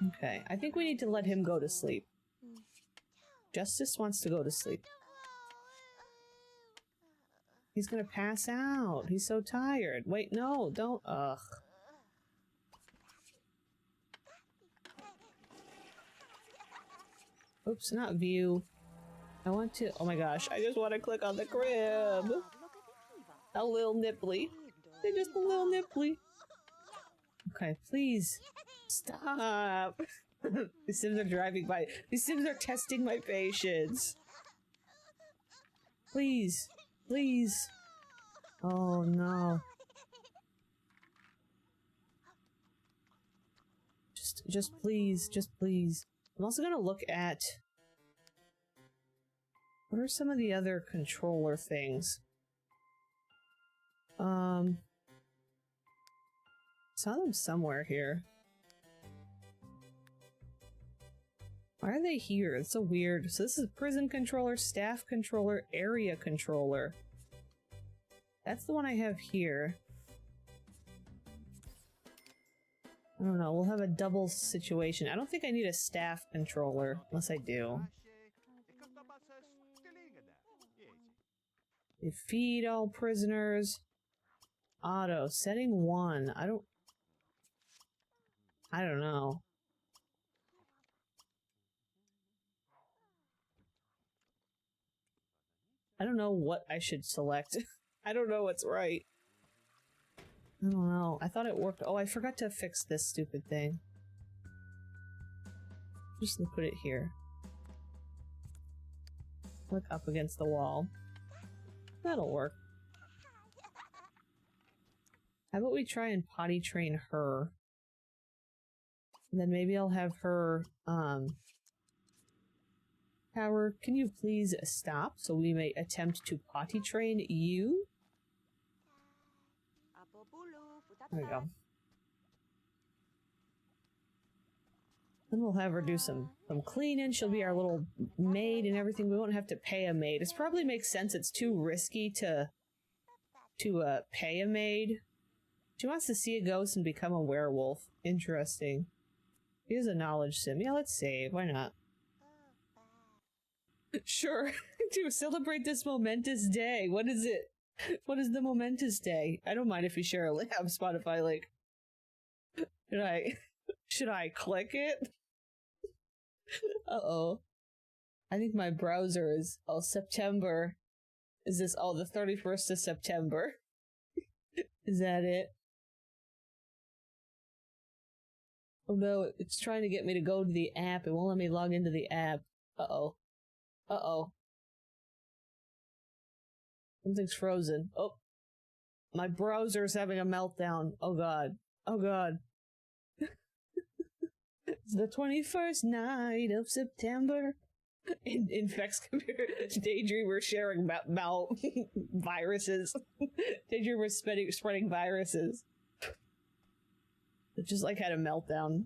S1: Okay, I think we need to let him go to sleep. Justice wants to go to sleep. He's gonna pass out. He's so tired. Wait, no, don't. Ugh. Oops, not view. I want to. Oh my gosh, I just want to click on the crib. A little nipply. They're just a little nipply. Okay, please. Stop. The Sims are driving by. These Sims are testing my patience. Please. Please. Oh no. Just please. Just please. I'm also gonna look at... What are some of the other controller things? Saw them somewhere here. Why are they here? It's so weird. So this is prison controller, staff controller, area controller. That's the one I have here. I don't know, we'll have a double situation. I don't think I need a staff controller, unless I do. They feed all prisoners. Auto, setting 1. I don't know. I don't know what I should select. I don't know what's right. I don't know. I thought it worked. Oh, I forgot to fix this stupid thing. Just put it here. Look up against the wall. That'll work. How about we try and potty train her? And then maybe I'll have her, Power, can you please stop so we may attempt to potty train you? There we go. Then we'll have her do some cleaning. She'll be our little maid and everything. We won't have to pay a maid. It probably makes sense. It's too risky to pay a maid. She wants to see a ghost and become a werewolf. Interesting. Here's a knowledge sim. Yeah, let's save. Why not? Sure. To celebrate this momentous day. What is it? What is the momentous day? I don't mind if you share a link on Spotify link. Should I click it? Uh-oh. I think my browser is... Oh, September. Is this... Oh, the 31st of September. Is that it? Oh no, it's trying to get me to go to the app. It won't let me log into the app. Uh-oh. Uh-oh. Something's frozen. Oh. My browser's having a meltdown. Oh god. Oh god. It's the 21st night of September. Infects computer. Daydreamer sharing about viruses. Daydreamer spreading viruses. It just like had a meltdown.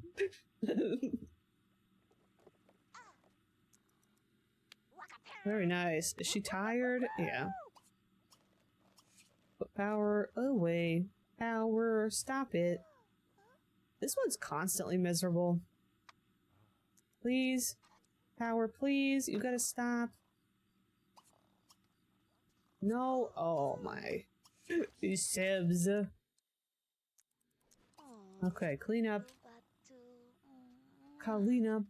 S1: Very nice. Is she tired? Yeah. Put power away. Power, stop it. This one's constantly miserable. Please. Power, please. You gotta stop. No. Oh my. These sibs. Okay, clean up. Clean up.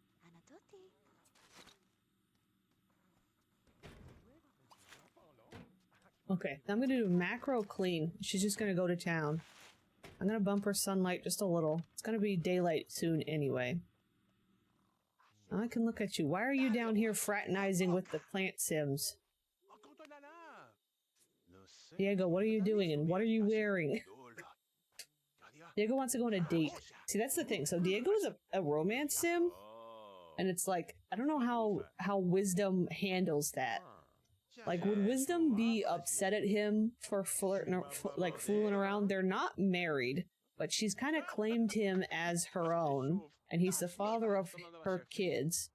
S1: Okay, I'm gonna do macro clean. She's just gonna go to town. I'm gonna bump her sunlight just a little. It's gonna be daylight soon anyway. Now I can look at you. Why are you down here fraternizing with the plant sims? Diego, what are you doing and what are you wearing? Diego wants to go on a date. See, that's the thing. So Diego is a romance sim, and it's like, I don't know how Wisdom handles that. Like, would Wisdom be upset at him for flirting, like fooling around? They're not married, but she's kind of claimed him as her own, and he's the father of her kids.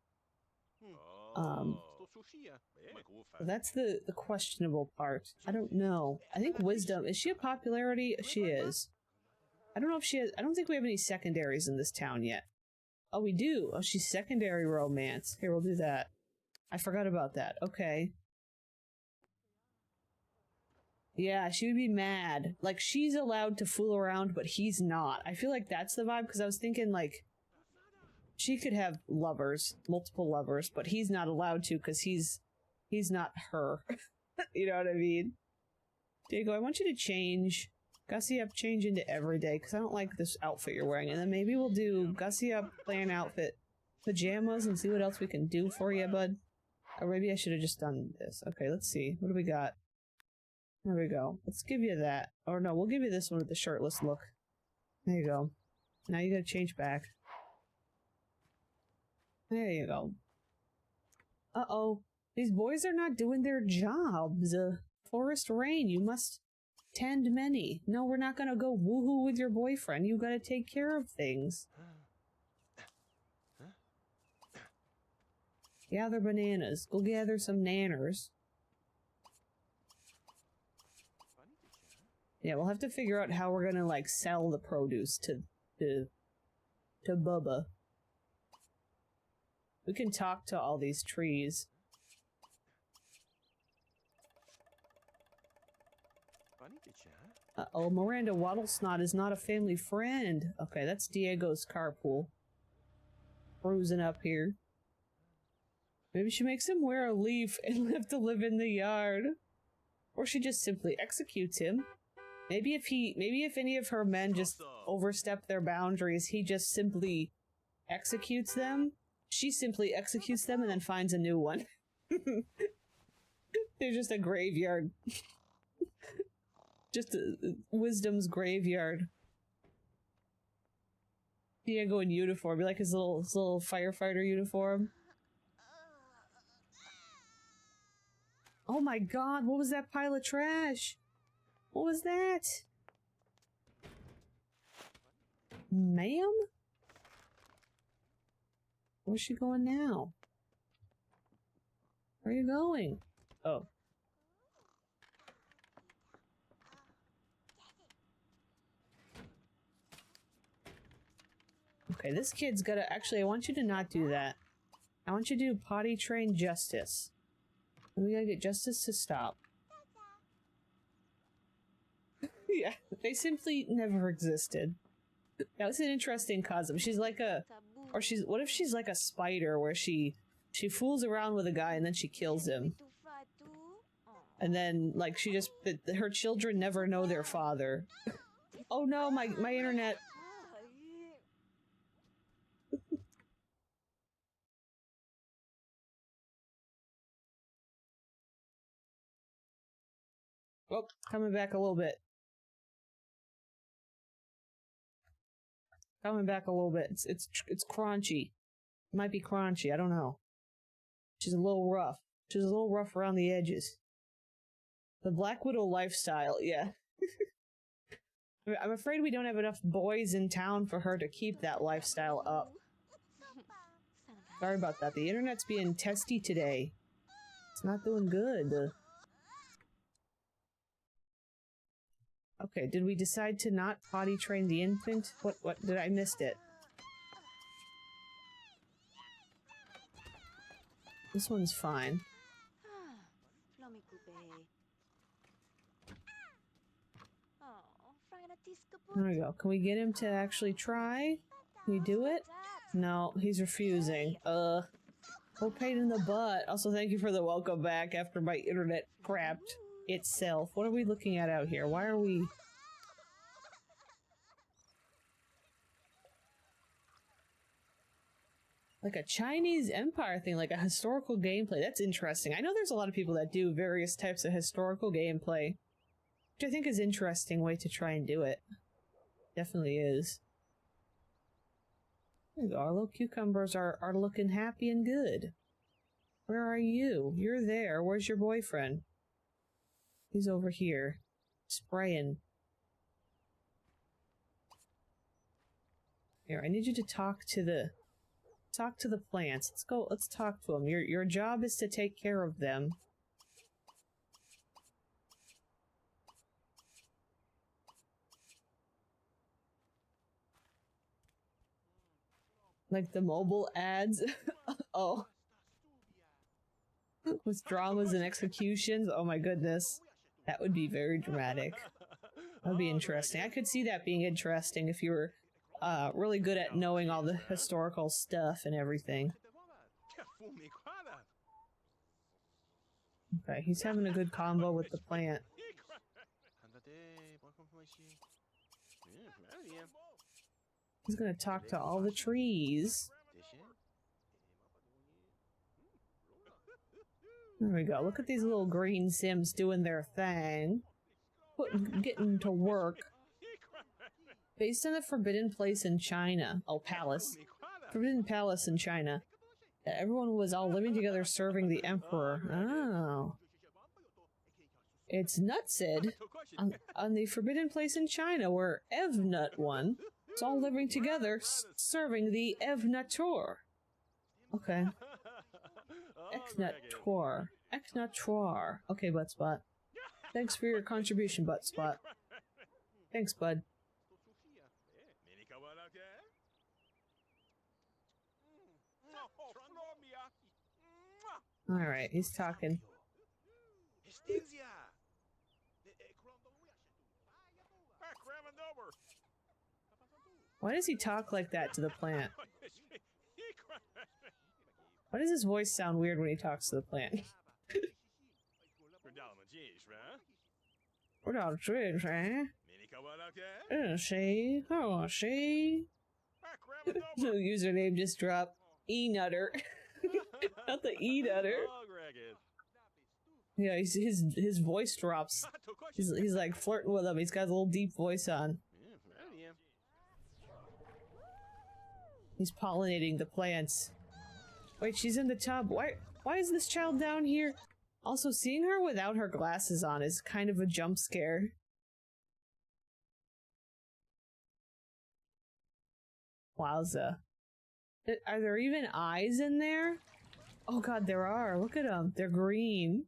S1: That's the questionable part. I don't know. I think Wisdom, is she a popularity? She is. I don't know if she has, I don't think we have any secondaries in this town yet. Oh, we do. Oh, she's secondary romance. Here, we'll do that. I forgot about that. Okay. Yeah, she would be mad. Like, she's allowed to fool around, but he's not. I feel like that's the vibe, because I was thinking, like, she could have lovers, multiple lovers, but he's not allowed to, because he's not her. You know what I mean? Diego, I want you to change Gussy up, change into everyday, because I don't like this outfit you're wearing. And then maybe we'll do Gussy up, plan outfit, pajamas, and see what else we can do for you, bud. Or maybe I should have just done this. Okay, let's see. What do we got? There we go. Let's give you that. Or no, we'll give you this one with the shirtless look. There you go. Now you gotta change back. There you go. Uh-oh. These boys are not doing their jobs. Forest rain, you must tend many. No, we're not gonna go woohoo with your boyfriend. You gotta take care of things. Gather bananas. Go gather some nanners. Yeah, we'll have to figure out how we're gonna, like, sell the produce to Bubba. We can talk to all these trees. Uh-oh, Miranda Wattlesnot is not a family friend. Okay, that's Diego's carpool. Cruising up here. Maybe she makes him wear a leaf and have to live in the yard. Or she just simply executes him. Maybe if any of her men just overstep their boundaries, he just simply executes them. She simply executes them and then finds a new one. They're just a graveyard. Just a wisdom's graveyard. Diego in uniform, be like his little firefighter uniform. Oh my god, what was that pile of trash? What was that? Ma'am? Where's she going now? Where are you going? Oh. Okay, this kid's gotta- actually, I want you to not do that. I want you to do potty train justice. And we gotta get justice to stop. Yeah, they simply never existed. That was an interesting concept. She's like a... Or she's... What if she's like a spider where she fools around with a guy and then she kills him? And then, like, she just... Her children never know their father. Oh no, my internet... Oh, coming back a little bit. Coming back a little bit. It's crunchy. It might be crunchy, I don't know. She's a little rough. She's a little rough around the edges. The Black Widow lifestyle, yeah. I'm afraid we don't have enough boys in town for her to keep that lifestyle up. Sorry about that. The internet's being testy today. It's not doing good. Okay, did we decide to not potty train the infant? What did I missed it? This one's fine. There we go. Can we get him to actually try? Can you do it? No, he's refusing. Oh, pain in the butt. Also, thank you for the welcome back after my internet crapped itself. What are we looking at out here? Why are we... Like a Chinese Empire thing, like a historical gameplay. That's interesting. I know there's a lot of people that do various types of historical gameplay, which I think is an interesting way to try and do it. Definitely is. There you go. Our little cucumbers are looking happy and good. Where are you? You're there. Where's your boyfriend? He's over here. Spraying. Here, I need you to talk to the plants. Let's go, let's talk to them. Your job is to take care of them. Like the mobile ads. Oh. With dramas and executions. Oh my goodness. That would be very dramatic. That would be interesting. I could see that being interesting if you were really good at knowing all the historical stuff and everything. Okay, he's having a good combo with the plant. He's gonna talk to all the trees. There we go. Look at these little green Sims doing their thing. Getting to work. Based on the Forbidden Place in China. Oh, Palace. Forbidden Palace in China. Everyone was all living together serving the Emperor. Oh. It's Nutsid on the Forbidden Place in China where Evnut won. It's all living together serving the Evnator. Okay. Eknator. Okay, Buttspot. Thanks for your contribution, Buttspot. Thanks, bud. Alright, he's talking. Why does he talk like that to the plant? Why does his voice sound weird when he talks to the plant? We're down the trees, eh? She? Oh, she? No username just dropped. E-Nutter. Not the E-Nutter. Yeah, his voice drops. He's like flirting with him. He's got a little deep voice on. He's pollinating the plants. Wait, she's in the tub. Why is this child down here? Also, seeing her without her glasses on is kind of a jump scare. Wowza. Are there even eyes in there? Oh god, there are. Look at them. They're green.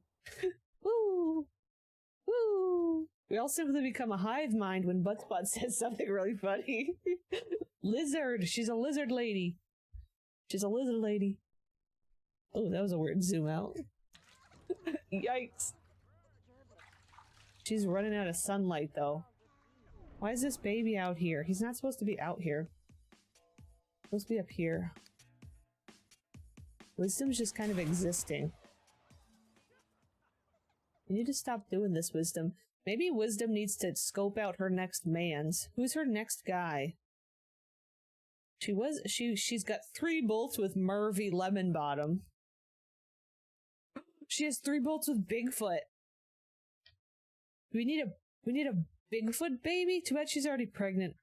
S1: Woo! Woo! We all simply become a hive mind when Buttspot says something really funny. Lizard! She's a lizard lady. She's a lizard lady. Oh, that was a weird zoom out. Yikes. She's running out of sunlight, though. Why is this baby out here? He's not supposed to be out here. He's supposed to be up here. Wisdom's just kind of existing. You need to stop doing this, Wisdom. Maybe Wisdom needs to scope out her next mans. Who's her next guy? She's got 3 bolts with Murvy Lemonbottom. She has 3 bolts with Bigfoot. We need a Bigfoot baby? Too bad she's already pregnant.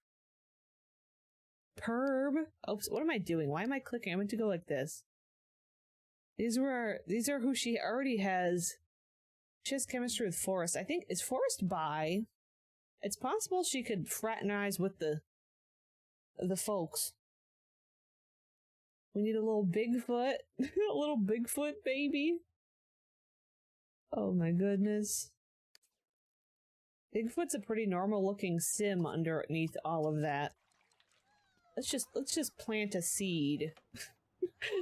S1: Perb. Oops, what am I doing? Why am I clicking? I meant to go like this. These are who she already has. She has chemistry with Forrest. I think, is Forrest bi? It's possible she could fraternize with the folks. We need a little Bigfoot. A little Bigfoot baby. Oh my goodness. Bigfoot's a pretty normal looking sim underneath all of that. Let's just plant a seed.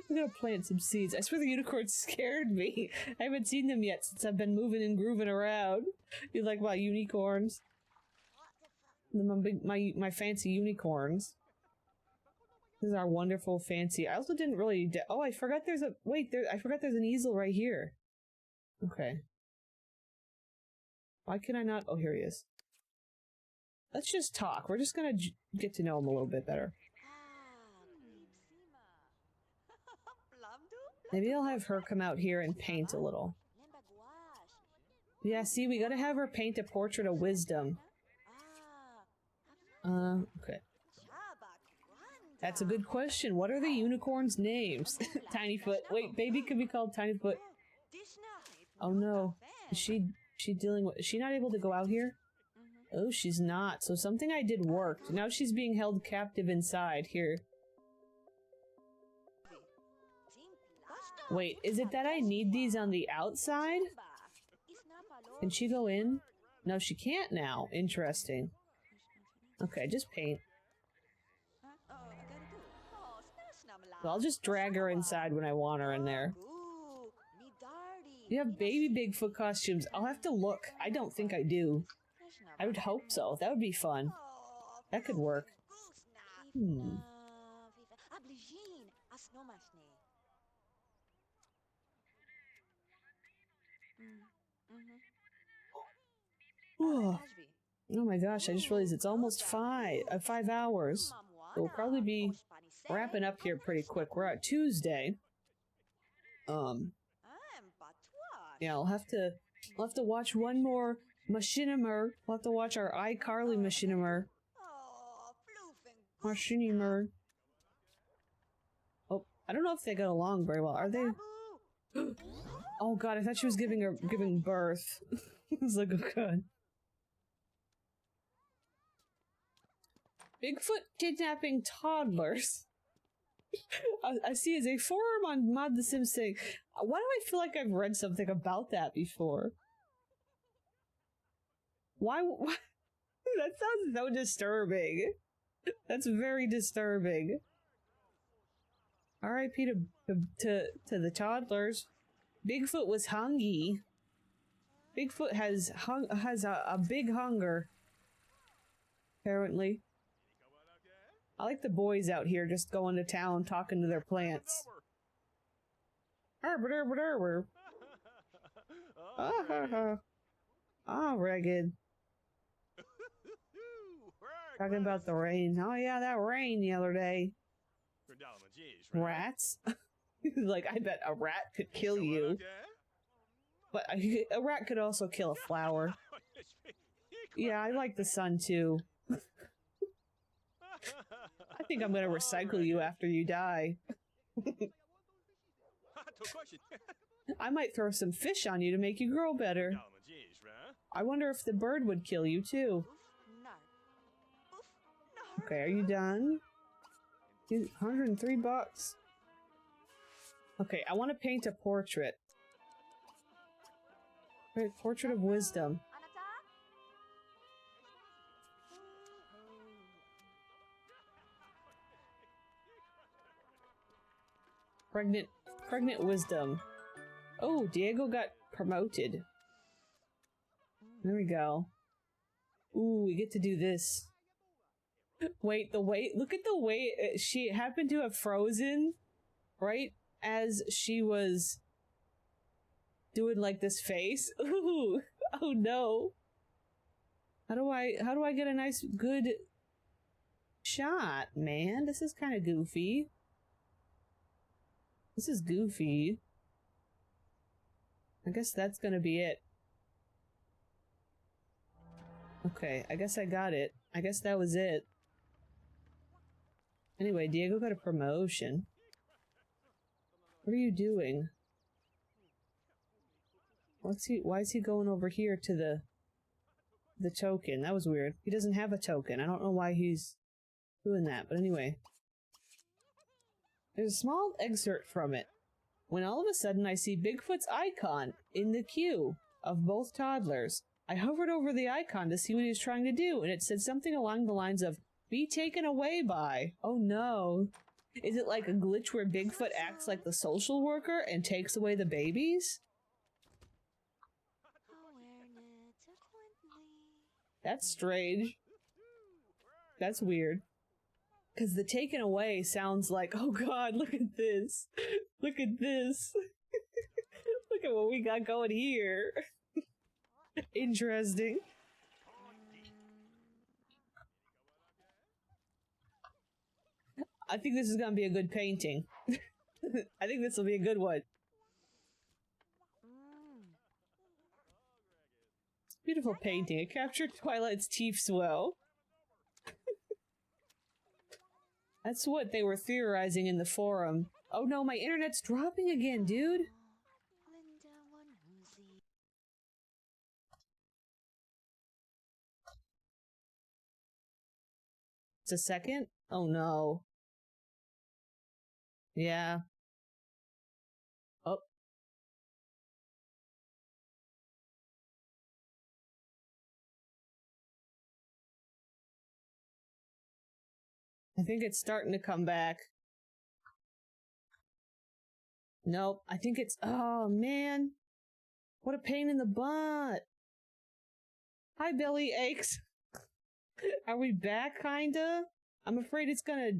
S1: I'm gonna plant some seeds. I swear the unicorn scared me. I haven't seen them yet since I've been moving and grooving around. You like my unicorns? My fancy unicorns. This is our wonderful fancy. I also didn't really. Oh, I forgot there's a. Wait, I forgot there's an easel right here. Okay. Why can I not? Oh, here he is. Let's just talk. We're just gonna get to know him a little bit better. Maybe I'll have her come out here and paint a little. Yeah, see, we gotta have her paint a portrait of Wisdom. Okay. That's a good question. What are the unicorns' names? Tinyfoot. Wait, baby could be called Tinyfoot. Oh no. Is she dealing with... Is she not able to go out here? Oh, she's not. So something I did worked. Now she's being held captive inside. Here. Wait, is it that I need these on the outside? Can she go in? No, she can't now. Interesting. Okay, just paint. So I'll just drag her inside when I want her in there. You have baby Bigfoot costumes. I'll have to look. I don't think I do. I would hope so. That would be fun. That could work. Oh my gosh, I just realized it's almost 5 hours. we'll probably be wrapping up here pretty quick. We're at Tuesday. Yeah, I'll have to watch one more Machinima. We'll have to watch our iCarly Machinima. Machinima. Oh, I don't know if they got along very well. Are they? Oh god, I thought she was giving birth. I was like, oh god. Bigfoot kidnapping toddlers. I see as a forum on Mod the Sims saying, why do I feel like I've read something about that before? Why? That sounds so disturbing. That's very disturbing. R.I.P. to the toddlers. Bigfoot was hungry. Bigfoot has a big hunger. Apparently. I like the boys out here just going to town talking to their plants. Ah, ragged. Talking about the rain. Oh yeah, that rain the other day. Rats? Like, I bet a rat could kill you. But a rat could also kill a flower. Yeah, I like the sun too. I think I'm gonna recycle you after you die. I might throw some fish on you to make you grow better. I wonder if the bird would kill you too. Okay, are you done? 103 bucks. Okay, I want to paint a portrait. Right, portrait of wisdom. Pregnant wisdom. Oh, Diego got promoted. There we go. Ooh, we get to do this. Wait, look at the way she happened to have frozen right as she was doing like this face. Ooh, oh no. How do I get a nice good shot, man? This is kind of goofy. This is goofy. I guess that's gonna be it. Okay, I guess I got it. I guess that was it. Anyway, Diego got a promotion. What are you doing? Why is he going over here to the token? That was weird. He doesn't have a token. I don't know why he's doing that, but anyway. There's a small excerpt from it. When all of a sudden I see Bigfoot's icon in the queue of both toddlers. I hovered over the icon to see what he was trying to do, and it said something along the lines of, "Be taken away by." Oh no. Is it like a glitch where Bigfoot acts like the social worker and takes away the babies? That's strange. That's weird. Because the taken away sounds like, oh god, look at this. Look at this. Look at what we got going here. Interesting. I think this is gonna be a good painting. I think this will be a good one. Beautiful painting. It captured Twilight's teeth well. That's what they were theorizing in the forum. Oh no, my internet's dropping again, dude. It's a second? Oh no. Yeah. Oh. I think it's starting to come back. Nope, I think it's... Oh, man. What a pain in the butt. Hi, belly aches. Are we back, kinda? I'm afraid it's gonna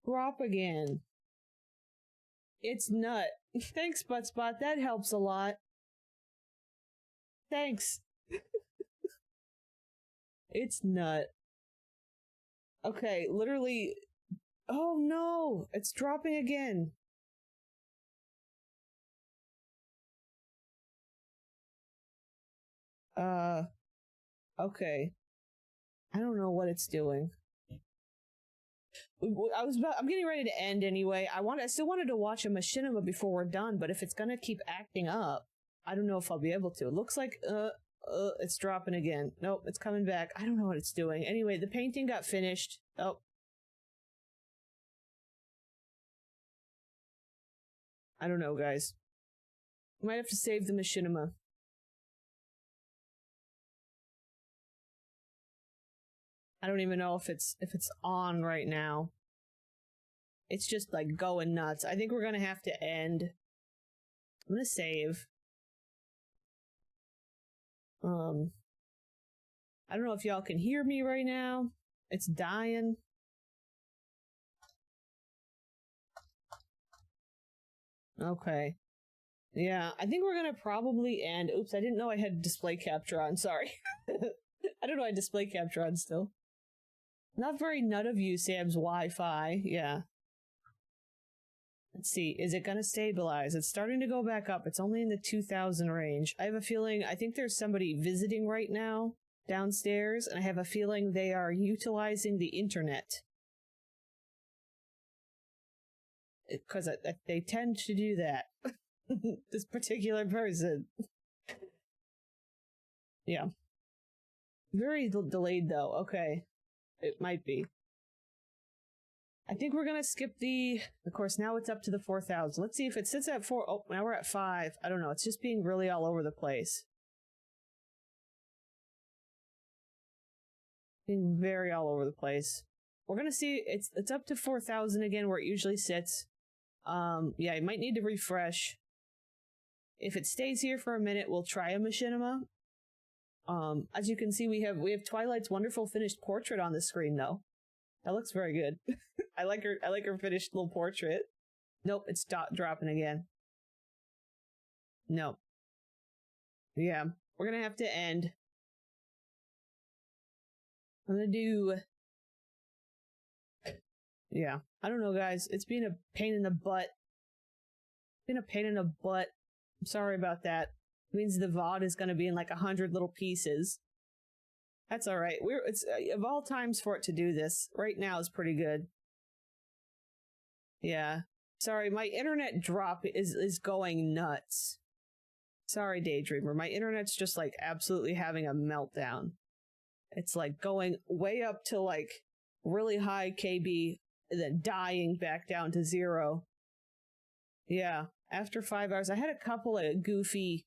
S1: drop again. It's nut. Thanks, Buttspot. That helps a lot. Thanks. It's nut. Okay, literally Oh no! It's dropping again. Okay. I don't know what it's doing. I'm getting ready to end anyway. I still wanted to watch a Machinima before we're done, but if it's gonna keep acting up, I don't know if I'll be able to. It looks like, it's dropping again. Nope, it's coming back. I don't know what it's doing. Anyway, the painting got finished. Oh. I don't know, guys. Might have to save the Machinima. I don't even know if it's on right now. It's just like going nuts. I think we're gonna have to end. I'm gonna save. I don't know if y'all can hear me right now. It's dying. Okay. Yeah, I think we're gonna probably end. Oops, I didn't know I had display capture on. Sorry. I don't know I had display capture on still. Not very nut of you, Sam's Wi-Fi. Yeah. Let's see. Is it gonna stabilize? It's starting to go back up. It's only in the 2000 range. I have a feeling, I think there's somebody visiting right now downstairs, and I have a feeling they are utilizing the internet. Because they tend to do that. This particular person. Yeah. Very delayed though. Okay. It might be. I think we're gonna skip of course, now it's up to the 4000. Let's see if it sits at 4. Oh, now we're at 5. I don't know. It's just being really all over the place. Being very all over the place. We're gonna see, it's up to 4000 again where it usually sits. Yeah, you might need to refresh. If it stays here for a minute, we'll try a Machinima. As you can see, we have Twilight's wonderful finished portrait on the screen, though. That looks very good. I like her finished little portrait. Nope, it's dropping again. Nope. Yeah, we're gonna have to end. I'm gonna do... Yeah, I don't know, guys. It's been a pain in the butt. It's been a pain in the butt. I'm sorry about that. It means the VOD is gonna be in like 100 little pieces. That's alright. It's of all times for it to do this, right now is pretty good. Yeah. Sorry, my internet drop is going nuts. Sorry, Daydreamer. My internet's just like absolutely having a meltdown. It's like going way up to like really high KB and then dying back down to 0. Yeah. After 5 hours, I had a couple of goofy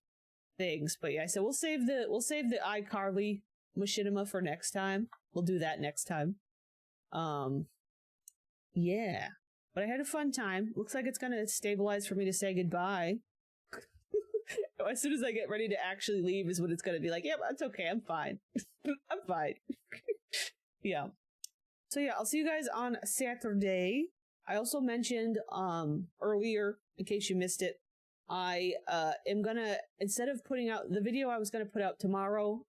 S1: things, but yeah, so we'll save the iCarly Machinima for next time. We'll do that next time. Yeah. But I had a fun time. Looks like it's gonna stabilize for me to say goodbye. As soon as I get ready to actually leave is when it's gonna be like, yep, that's okay, I'm fine. I'm fine. Yeah. So yeah, I'll see you guys on Saturday. I also mentioned earlier, in case you missed it, I am gonna, instead of putting out the video I was gonna put out tomorrow,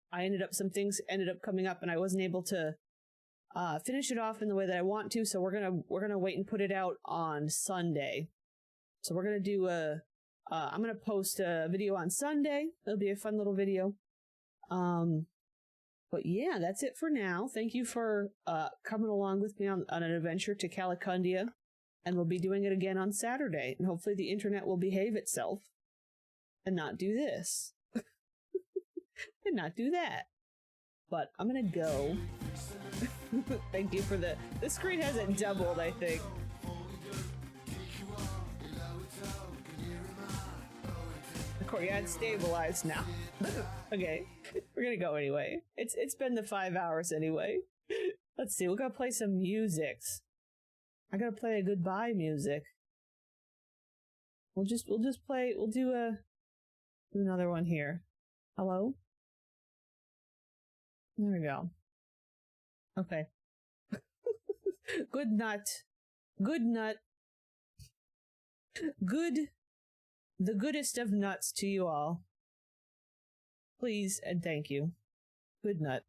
S1: some things ended up coming up and I wasn't able to finish it off in the way that I want to, so we're gonna wait and put it out on Sunday. So we're gonna do I'm gonna post a video on Sunday. It'll be a fun little video. But yeah, that's it for now. Thank you for coming along with me on an adventure to Calicundia. And we'll be doing it again on Saturday. And hopefully the internet will behave itself and not do this. And not do that. But I'm gonna go. Thank you for the screen hasn't doubled, I think. Of course, yeah, it's stabilized now. Okay, we're gonna go anyway. It's been the 5 hours anyway. Let's see, we're gonna play some music. I gotta play a goodbye music. We'll do another one here. Hello? There we go. Okay. Good nut. Good nut. The goodest of nuts to you all. Please and thank you. Good nut.